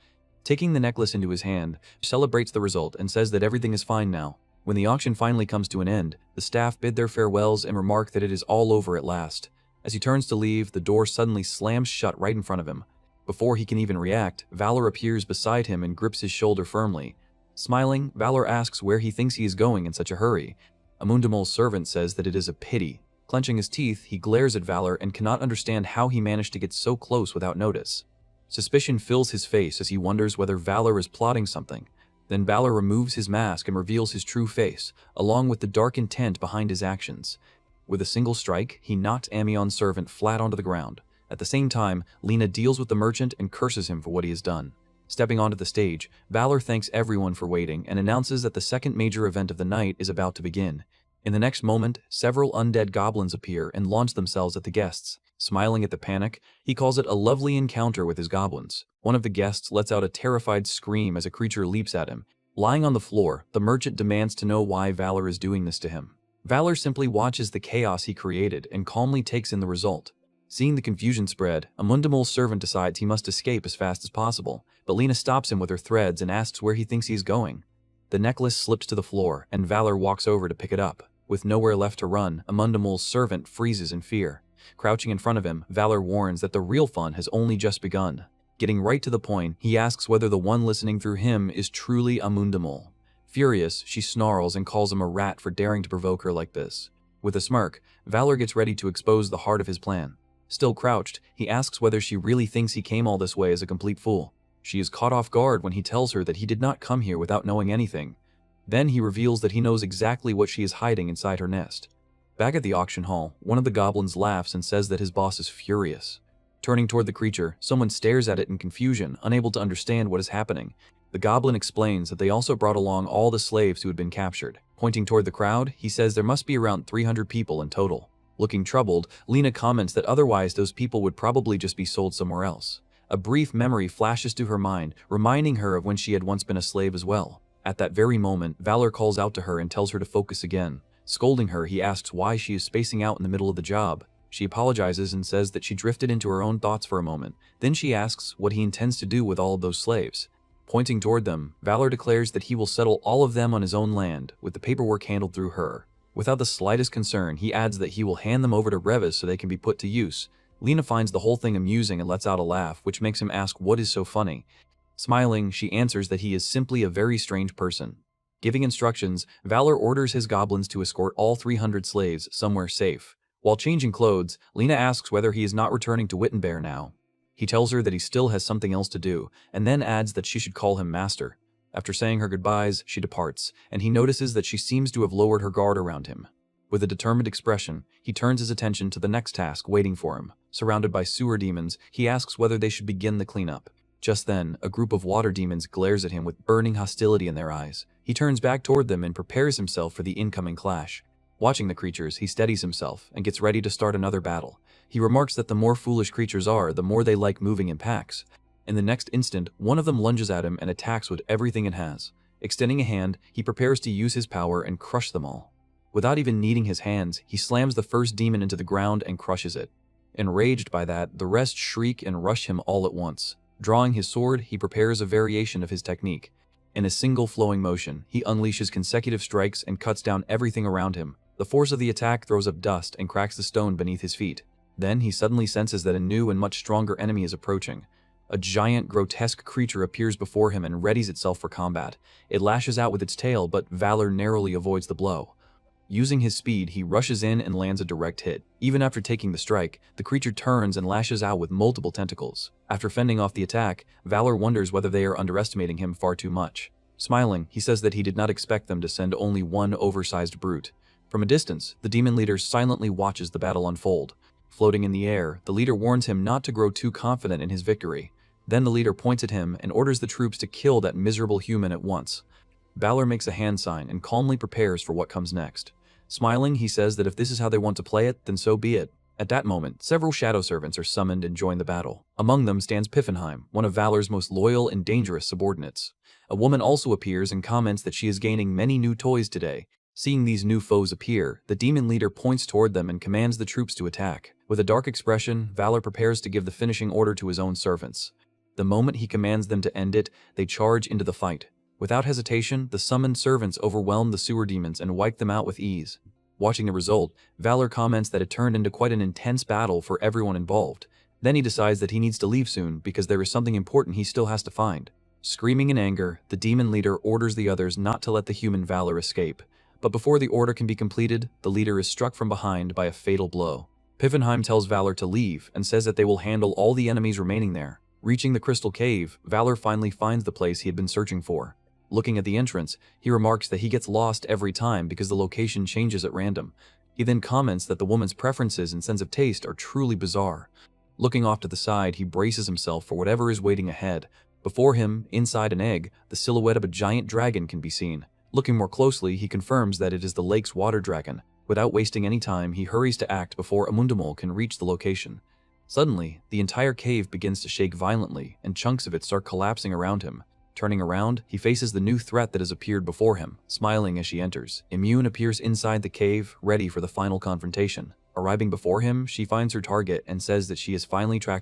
Taking the necklace into his hand, he celebrates the result and says that everything is fine now. When the auction finally comes to an end, the staff bid their farewells and remark that it is all over at last. As he turns to leave, the door suddenly slams shut right in front of him. Before he can even react, Valor appears beside him and grips his shoulder firmly. Smiling, Valor asks where he thinks he is going in such a hurry. Amundamul's servant says that it is a pity. Clenching his teeth, he glares at Valor and cannot understand how he managed to get so close without notice. Suspicion fills his face as he wonders whether Valor is plotting something. Then Valor removes his mask and reveals his true face, along with the dark intent behind his actions. With a single strike, he knocks Amion's servant flat onto the ground. At the same time, Lena deals with the merchant and curses him for what he has done. Stepping onto the stage, Valor thanks everyone for waiting and announces that the second major event of the night is about to begin. In the next moment, several undead goblins appear and launch themselves at the guests. Smiling at the panic, he calls it a lovely encounter with his goblins. One of the guests lets out a terrified scream as a creature leaps at him. Lying on the floor, the merchant demands to know why Valor is doing this to him. Valor simply watches the chaos he created and calmly takes in the result. Seeing the confusion spread, Amundamul's servant decides he must escape as fast as possible, but Lena stops him with her threads and asks where he thinks he is going. The necklace slips to the floor, and Valor walks over to pick it up. With nowhere left to run, Amundamul's servant freezes in fear. Crouching in front of him, Valor warns that the real fun has only just begun. Getting right to the point, he asks whether the one listening through him is truly Amundamul. Furious, she snarls and calls him a rat for daring to provoke her like this. With a smirk, Valor gets ready to expose the heart of his plan. Still crouched, he asks whether she really thinks he came all this way as a complete fool. She is caught off guard when he tells her that he did not come here without knowing anything. Then he reveals that he knows exactly what she is hiding inside her nest. Back at the auction hall, one of the goblins laughs and says that his boss is furious. Turning toward the creature, someone stares at it in confusion, unable to understand what is happening. The goblin explains that they also brought along all the slaves who had been captured. Pointing toward the crowd, he says there must be around 300 people in total. Looking troubled, Lena comments that otherwise those people would probably just be sold somewhere else. A brief memory flashes to her mind, reminding her of when she had once been a slave as well. At that very moment, Valor calls out to her and tells her to focus again. Scolding her, he asks why she is spacing out in the middle of the job. She apologizes and says that she drifted into her own thoughts for a moment. Then she asks what he intends to do with all of those slaves. Pointing toward them, Valor declares that he will settle all of them on his own land, with the paperwork handled through her. Without the slightest concern, he adds that he will hand them over to Revis so they can be put to use. Lena finds the whole thing amusing and lets out a laugh, which makes him ask what is so funny. Smiling, she answers that he is simply a very strange person. Giving instructions, Valor orders his goblins to escort all 300 slaves somewhere safe. While changing clothes, Lena asks whether he is not returning to Wittenberg now. He tells her that he still has something else to do, and then adds that she should call him master. After saying her goodbyes, she departs, and he notices that she seems to have lowered her guard around him. With a determined expression, he turns his attention to the next task waiting for him. Surrounded by sewer demons, he asks whether they should begin the cleanup. Just then, a group of water demons glares at him with burning hostility in their eyes. He turns back toward them and prepares himself for the incoming clash. Watching the creatures, he steadies himself and gets ready to start another battle. He remarks that the more foolish creatures are, the more they like moving in packs. In the next instant, one of them lunges at him and attacks with everything it has. Extending a hand, he prepares to use his power and crush them all. Without even needing his hands, he slams the first demon into the ground and crushes it. Enraged by that, the rest shriek and rush him all at once. Drawing his sword, he prepares a variation of his technique. In a single flowing motion, he unleashes consecutive strikes and cuts down everything around him. The force of the attack throws up dust and cracks the stone beneath his feet. Then he suddenly senses that a new and much stronger enemy is approaching. A giant, grotesque creature appears before him and readies itself for combat. It lashes out with its tail, but Valor narrowly avoids the blow. Using his speed, he rushes in and lands a direct hit. Even after taking the strike, the creature turns and lashes out with multiple tentacles. After fending off the attack, Valor wonders whether they are underestimating him far too much. Smiling, he says that he did not expect them to send only one oversized brute. From a distance, the demon leader silently watches the battle unfold. Floating in the air, the leader warns him not to grow too confident in his victory. Then the leader points at him and orders the troops to kill that miserable human at once. Valor makes a hand sign and calmly prepares for what comes next. Smiling, he says that if this is how they want to play it, then so be it. At that moment, several shadow servants are summoned and join the battle. Among them stands Piffenheim, one of Valor's most loyal and dangerous subordinates. A woman also appears and comments that she is gaining many new toys today. Seeing these new foes appear, the demon leader points toward them and commands the troops to attack. With a dark expression, Valor prepares to give the finishing order to his own servants. The moment he commands them to end it, they charge into the fight. Without hesitation, the summoned servants overwhelm the sewer demons and wipe them out with ease. Watching the result, Valor comments that it turned into quite an intense battle for everyone involved. Then he decides that he needs to leave soon because there is something important he still has to find. Screaming in anger, the demon leader orders the others not to let the human Valor escape. But before the order can be completed, the leader is struck from behind by a fatal blow. Piffenheim tells Valor to leave and says that they will handle all the enemies remaining there. Reaching the crystal cave, Valor finally finds the place he had been searching for. Looking at the entrance, he remarks that he gets lost every time because the location changes at random. He then comments that the woman's preferences and sense of taste are truly bizarre. Looking off to the side, he braces himself for whatever is waiting ahead. Before him, inside an egg, the silhouette of a giant dragon can be seen. Looking more closely, he confirms that it is the lake's water dragon. Without wasting any time, he hurries to act before Amundamol can reach the location. Suddenly, the entire cave begins to shake violently, and chunks of it start collapsing around him. Turning around, he faces the new threat that has appeared before him, smiling as she enters. Immune appears inside the cave, ready for the final confrontation. Arriving before him, she finds her target and says that she has finally tracked